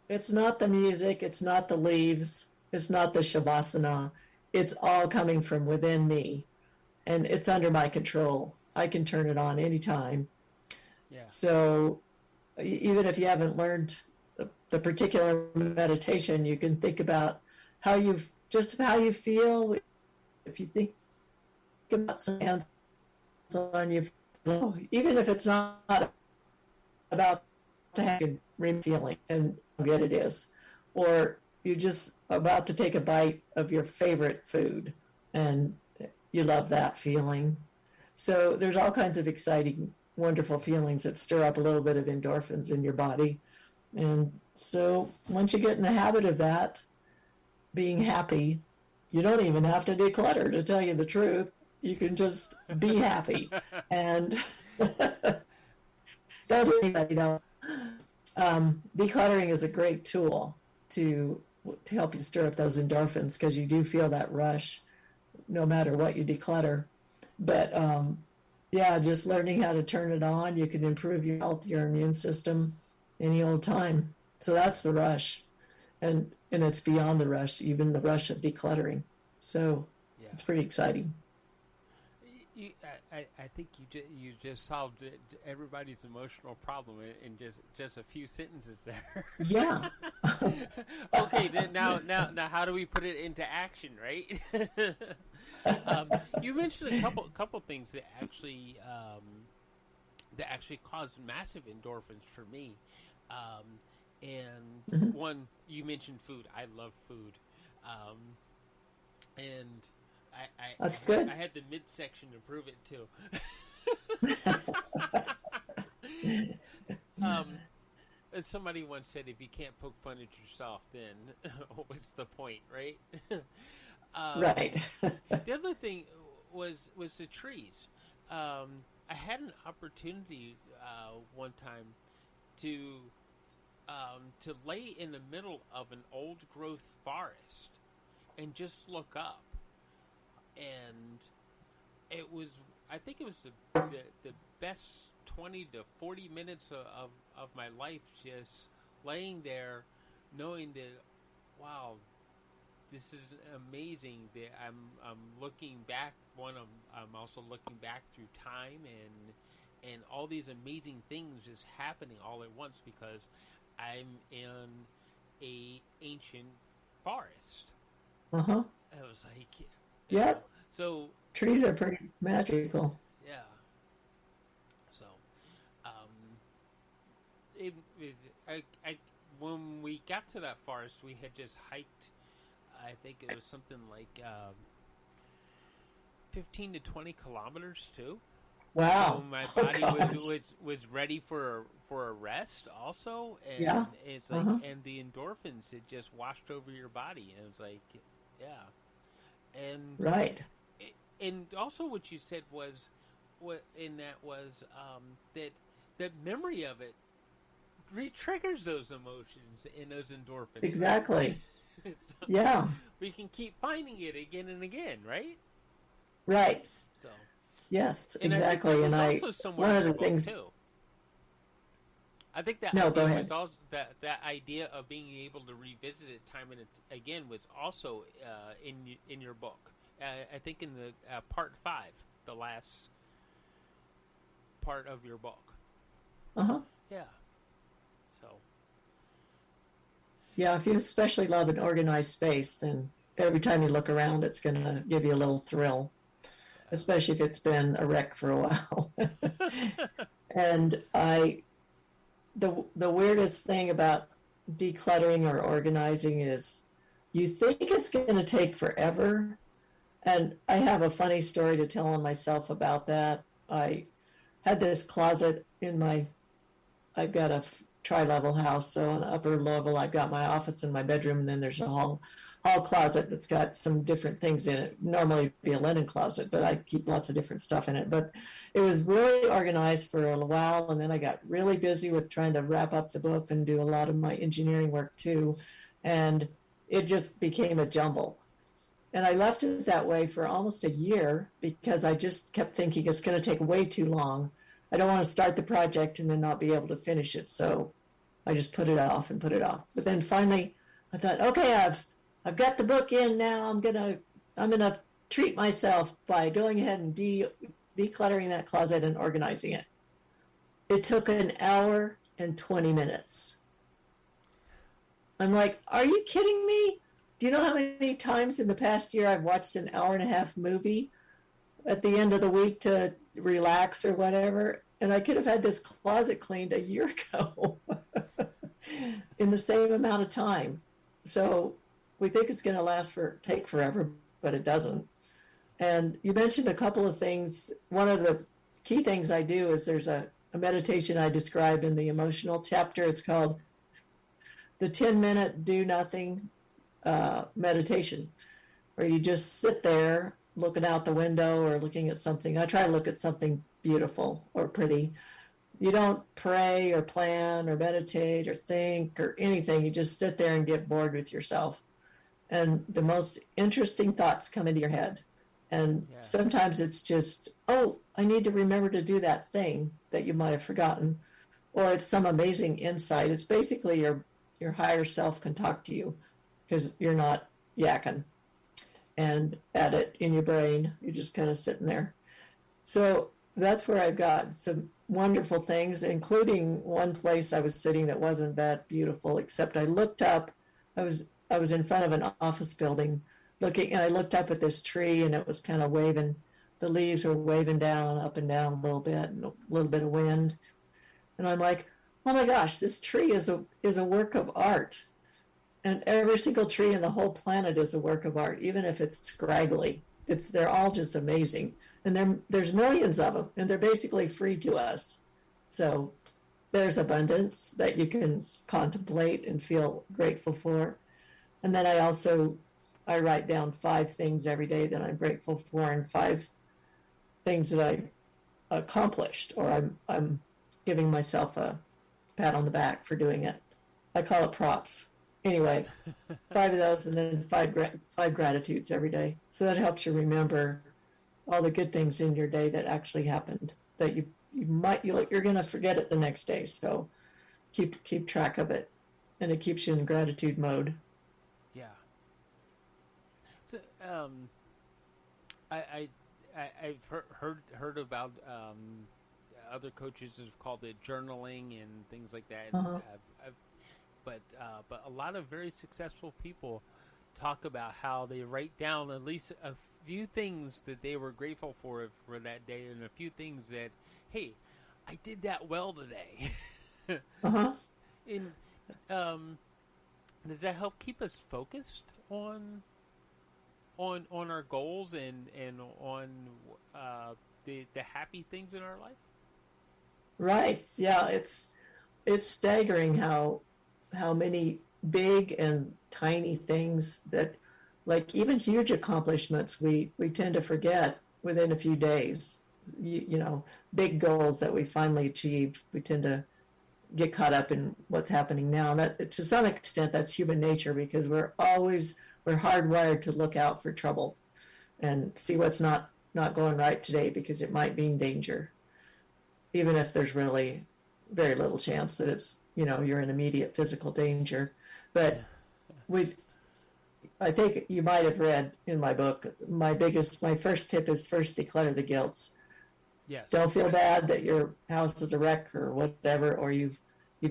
J: It's not the music. It's not the leaves. It's not the shavasana. It's all coming from within me. And it's under my control. I can turn it on anytime. Yeah. So even if you haven't learned the particular meditation, you can think about how you feel. If you think about some hands on you, even if it's not about to have a feeling and how good it is, or you're just about to take a bite of your favorite food and you love that feeling. So there's all kinds of exciting, wonderful feelings that stir up a little bit of endorphins in your body. And so once you get in the habit of that, being happy, you don't even have to declutter, to tell you the truth. You can just be happy. And don't tell anybody, though. Decluttering is a great tool to help you stir up those endorphins, because you do feel that rush no matter what you declutter. But just learning how to turn it on, you can improve your health, your immune system any old time. So that's the rush. And it's beyond the rush, even the rush of decluttering. So it's pretty exciting.
A: I think you just solved everybody's emotional problem in just a few sentences there.
J: Yeah.
A: Okay, then now how do we put it into action, right? You mentioned a couple things that actually cause massive endorphins for me. And one, you mentioned food. I love food. And
J: that's good.
A: I had the midsection to prove it too. As somebody once said, if you can't poke fun at yourself, then what's the point, right?
J: Right.
A: The other thing was the trees. I had an opportunity one time to lay in the middle of an old growth forest and just look up. And I think it was the best 20 to 40 minutes of my life, just laying there knowing that, wow, this is amazing that I'm looking back. I'm also looking back through time and all these amazing things just happening all at once because I'm in a ancient forest.
J: Uh-huh.
A: I was like,
J: Yeah.
A: So
J: Trees are pretty magical.
A: yeah. So, when we got to that forest, we had just hiked. I think it was something like 15 to 20 kilometers too.
J: Wow.
A: So my
J: Oh,
A: body
J: gosh.
A: was ready for a rest also, and
J: Yeah.
A: it's like
J: Uh-huh.
A: and the endorphins it just washed over your body, and it was like, yeah, and
J: Right.
A: and also what you said was that that memory of it re-triggers those emotions and those endorphins.
J: Exactly.
A: So
J: Yeah.
A: we can keep finding it again and again, right?
J: Right.
A: So
J: Yes,
A: and
J: exactly.
A: I think
J: And
A: that
J: I,
A: was also somewhere
J: one
A: in
J: of
A: your
J: the
A: book,
J: things,
A: too. I think that
J: no, go
A: idea
J: ahead.
A: was also that idea of being able to revisit it time and again was also in your book. I think in the part 5, the last part of your book.
J: Uh-huh.
A: Yeah. So
J: Yeah, if you especially love an organized space, then every time you look around, it's going to give you a little thrill, especially if it's been a wreck for a while. And the weirdest thing about decluttering or organizing is you think it's going to take forever. And I have a funny story to tell on myself about that. I had this closet I've got a tri-level house, so on the upper level I've got my office and my bedroom, and then there's a hall closet that's got some different things in it. Normally it'd be a linen closet, but I keep lots of different stuff in it. But it was really organized for a while, and then I got really busy with trying to wrap up the book and do a lot of my engineering work too, and it just became a jumble. And I left it that way for almost a year because I just kept thinking it's going to take way too long. I don't want to start the project and then not be able to finish it. So I just put it off and put it off. But then finally I thought, okay, I've got the book in now. I'm gonna treat myself by going ahead and decluttering that closet and organizing it. It took an hour and 20 minutes. I'm like, are you kidding me? Do you know how many times in the past year I've watched an hour and a half movie at the end of the week to relax or whatever? And I could have had this closet cleaned a year ago in the same amount of time. So we think it's going to take forever, but it doesn't. And you mentioned a couple of things. One of the key things I do is there's a meditation I describe in the emotional chapter. It's called the 10-minute do nothing meditation, where you just sit there looking out the window or looking at something. I try to look at something beautiful or pretty. You don't pray or plan or meditate or think or anything. You just sit there and get bored with yourself. And the most interesting thoughts come into your head. And sometimes it's just, oh, I need to remember to do that thing that you might have forgotten. Or it's some amazing insight. It's basically your higher self can talk to you because you're not yakking and at it in your brain. You're just kind of sitting there. So that's where I've got some wonderful things, including one place I was sitting that wasn't that beautiful, except I looked up. I was in front of an office building looking, and I looked up at this tree, and it was kind of waving. The leaves were waving down, up and down a little bit, and a little bit of wind. And I'm like, oh my gosh, this tree is a work of art. And every single tree in the whole planet is a work of art, even if it's scraggly. They're all just amazing. And there's millions of them, and they're basically free to us. So there's abundance that you can contemplate and feel grateful for. And then I write down 5 things every day that I'm grateful for, and 5 things that I accomplished, or I'm giving myself a pat on the back for doing it. I call it props. Anyway, 5 of those, and then 5 gratitudes every day. So that helps you remember all the good things in your day that actually happened, that you're going to forget it the next day. So keep track of it, and it keeps you in gratitude mode.
A: Yeah. So, I've heard about other coaches have called it journaling and things like that.
J: Uh-huh.
A: But a lot of very successful people talk about how they write down at least a few things that they were grateful for that day, and a few things that, hey, I did that well today.
J: Uh-huh.
A: And does that help keep us focused on our goals and on the happy things in our life?
J: Right. Yeah, it's staggering how many big and tiny things that, like even huge accomplishments, we tend to forget within a few days. You know, big goals that we finally achieved, we tend to get caught up in what's happening now. And that, to some extent, that's human nature, because we're hardwired to look out for trouble and see what's not going right today, because it might mean danger, even if there's really very little chance that it's, you know, you're in immediate physical danger. But I think you might have read in my book, my first tip is first declare the guilts.
A: Yes.
J: Don't feel bad that your house is a wreck or whatever, or you've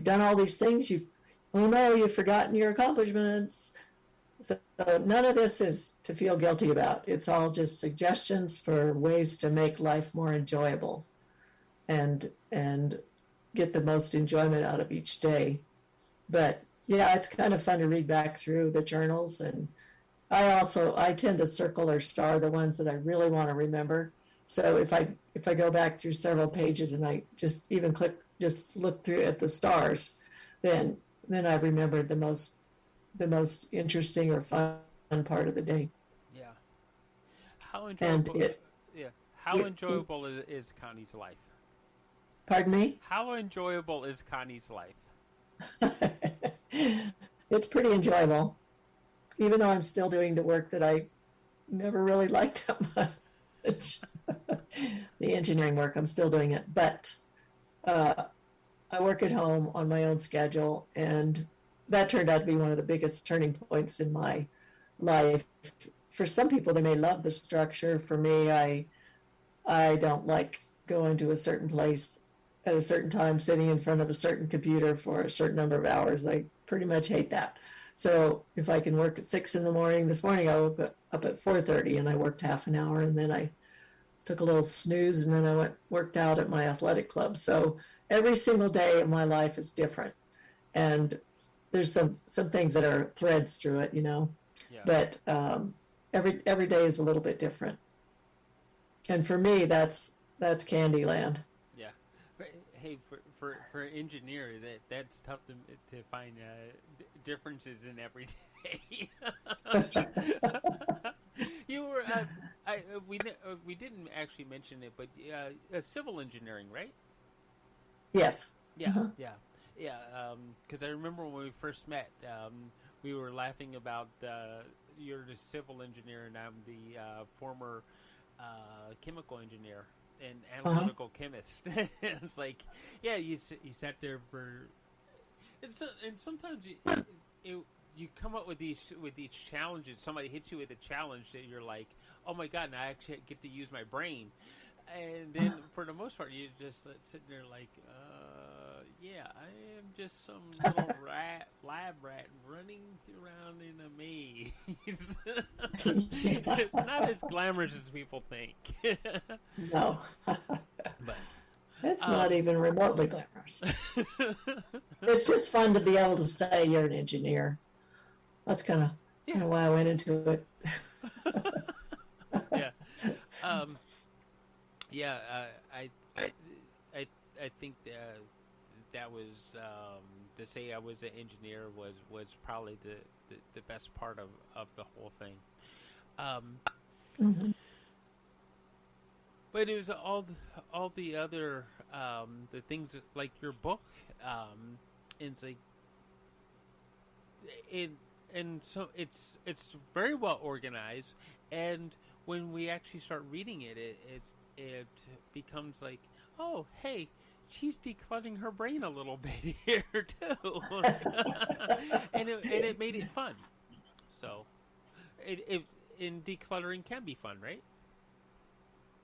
J: done all these things. You've forgotten your accomplishments. So none of this is to feel guilty about. It's all just suggestions for ways to make life more enjoyable and get the most enjoyment out of each day. But yeah, it's kind of fun to read back through the journals. And I tend to circle or star the ones that I really want to remember. So if I go back through several pages and I just look through at the stars, then I remember the most interesting or fun part of the day.
A: Yeah. How enjoyable? How
J: it-
A: enjoyable is Connie's life?
J: Pardon me?
A: How enjoyable is Connie's life?
J: It's pretty enjoyable, even though I'm still doing the work that I never really liked that much. The engineering work, I'm still doing it, but I work at home on my own schedule, and that turned out to be one of the biggest turning points in my life. For some people, they may love the structure. For me, I don't like going to a certain place at a certain time, sitting in front of a certain computer for a certain number of hours. I pretty much hate that. So if I can work at 6 a.m, this morning I woke up at 4:30 and I worked half an hour, and then I took a little snooze, and then I worked out at my athletic club. So every single day of my life is different, and there's some things that are threads through it, you know.
A: Yeah.
J: But every day is a little bit different, and for me, that's Candyland.
A: Yeah. But, hey, for an engineer, that's tough to find differences in every day. You were we didn't actually mention it, but civil engineering, right?
J: Yes.
A: Yeah,
J: Uh-huh.
A: yeah. Because I remember when we first met, we were laughing about you're the civil engineer and I'm the former chemical engineer and analytical chemist. It's like, yeah, you sat there for, and sometimes you come up with these challenges. Somebody hits you with a challenge that you're like, oh my god, now I actually get to use my brain. And then for the most part, you're just sitting there like, yeah, I am just some little lab rat running around in a maze. It's not as glamorous as people think.
J: No.
A: But
J: It's not even remotely glamorous. It's just fun to be able to say you're an engineer. That's kind of why I went into it.
A: Yeah. Yeah. I think that was to say I was an engineer was probably the best part of the whole thing.
J: Mm-hmm.
A: But it was all the other the things that, like your book. It's like and so it's very well organized, and when we actually start reading it, it becomes like, oh, hey, she's decluttering her brain a little bit here too, and it made it fun. So in decluttering can be fun, right?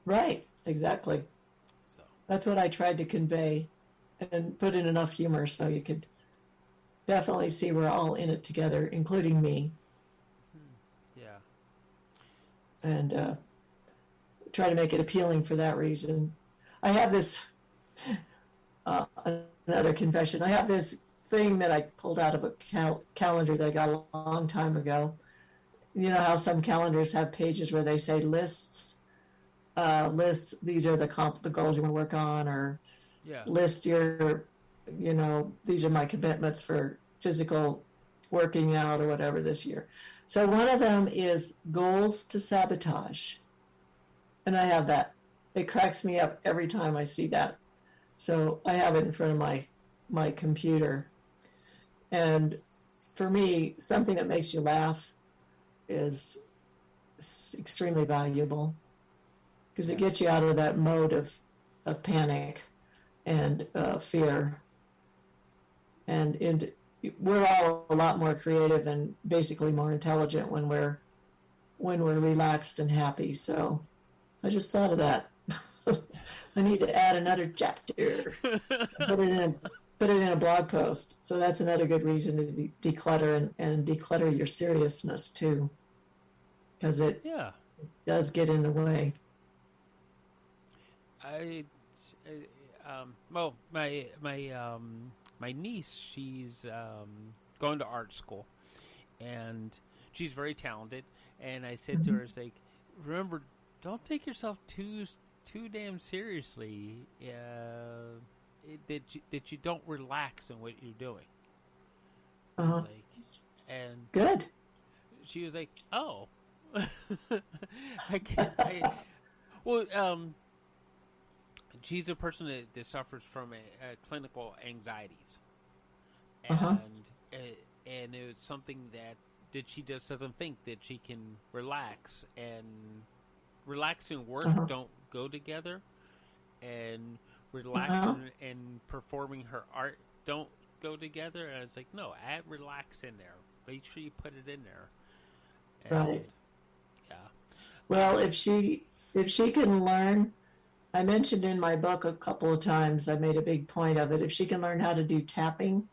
J: Right, exactly.
A: So
J: That's what I tried to convey and put in enough humor so you could definitely see we're all in it together, including me,
A: yeah,
J: and try to make it appealing for that reason. I have this, another confession. I have this thing that I pulled out of a calendar that I got a long time ago. You know how some calendars have pages where they say lists, these are the goals you want to work on, or
A: yeah,
J: list your, these are my commitments for physical working out or whatever this year. So one of them is goals to sabotage. And I have that. It cracks me up every time I see that. So I have it in front of my computer. And for me, something that makes you laugh is extremely valuable because it gets you out of that mode of panic and fear. And we're all a lot more creative and basically more intelligent when we're relaxed and happy. So I just thought of that. I need to add another chapter. Put it in a blog post. So that's another good reason to declutter and declutter your seriousness too, because it
A: yeah.
J: does get in the way.
A: Well, my niece, she's going to art school, and she's very talented. And I said to her, "It's like, remember, don't take yourself too damn seriously. That you don't relax in what you're doing."
J: Uh-huh.
A: Like, and
J: Good.
A: she was like, "Oh, she's a person that suffers from a clinical anxieties, and
J: Uh-huh.
A: and it was something that she just doesn't think that she can relax, and relax and work
J: Uh-huh.
A: don't go together, and relaxing and performing her art don't go together. And I was like, no, add relax in there. Make sure you put it in there. And,
J: Right.
A: yeah.
J: Well, if she can learn, I mentioned in my book a couple of times, I made a big point of it. If she can learn how to do tapping,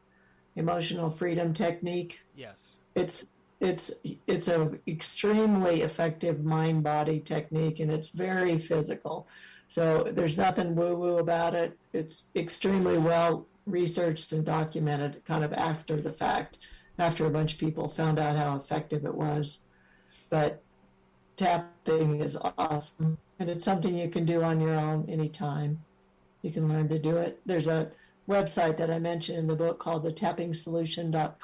J: emotional freedom technique,
A: Yes.
J: it's a extremely effective mind body technique, and it's very physical. So there's nothing woo woo about it. It's extremely well researched and documented, kind of after the fact, after a bunch of people found out how effective it was. But tapping is awesome, and it's something you can do on your own anytime. You can learn to do it. There's a website that I mentioned in the book called thetapping solution.com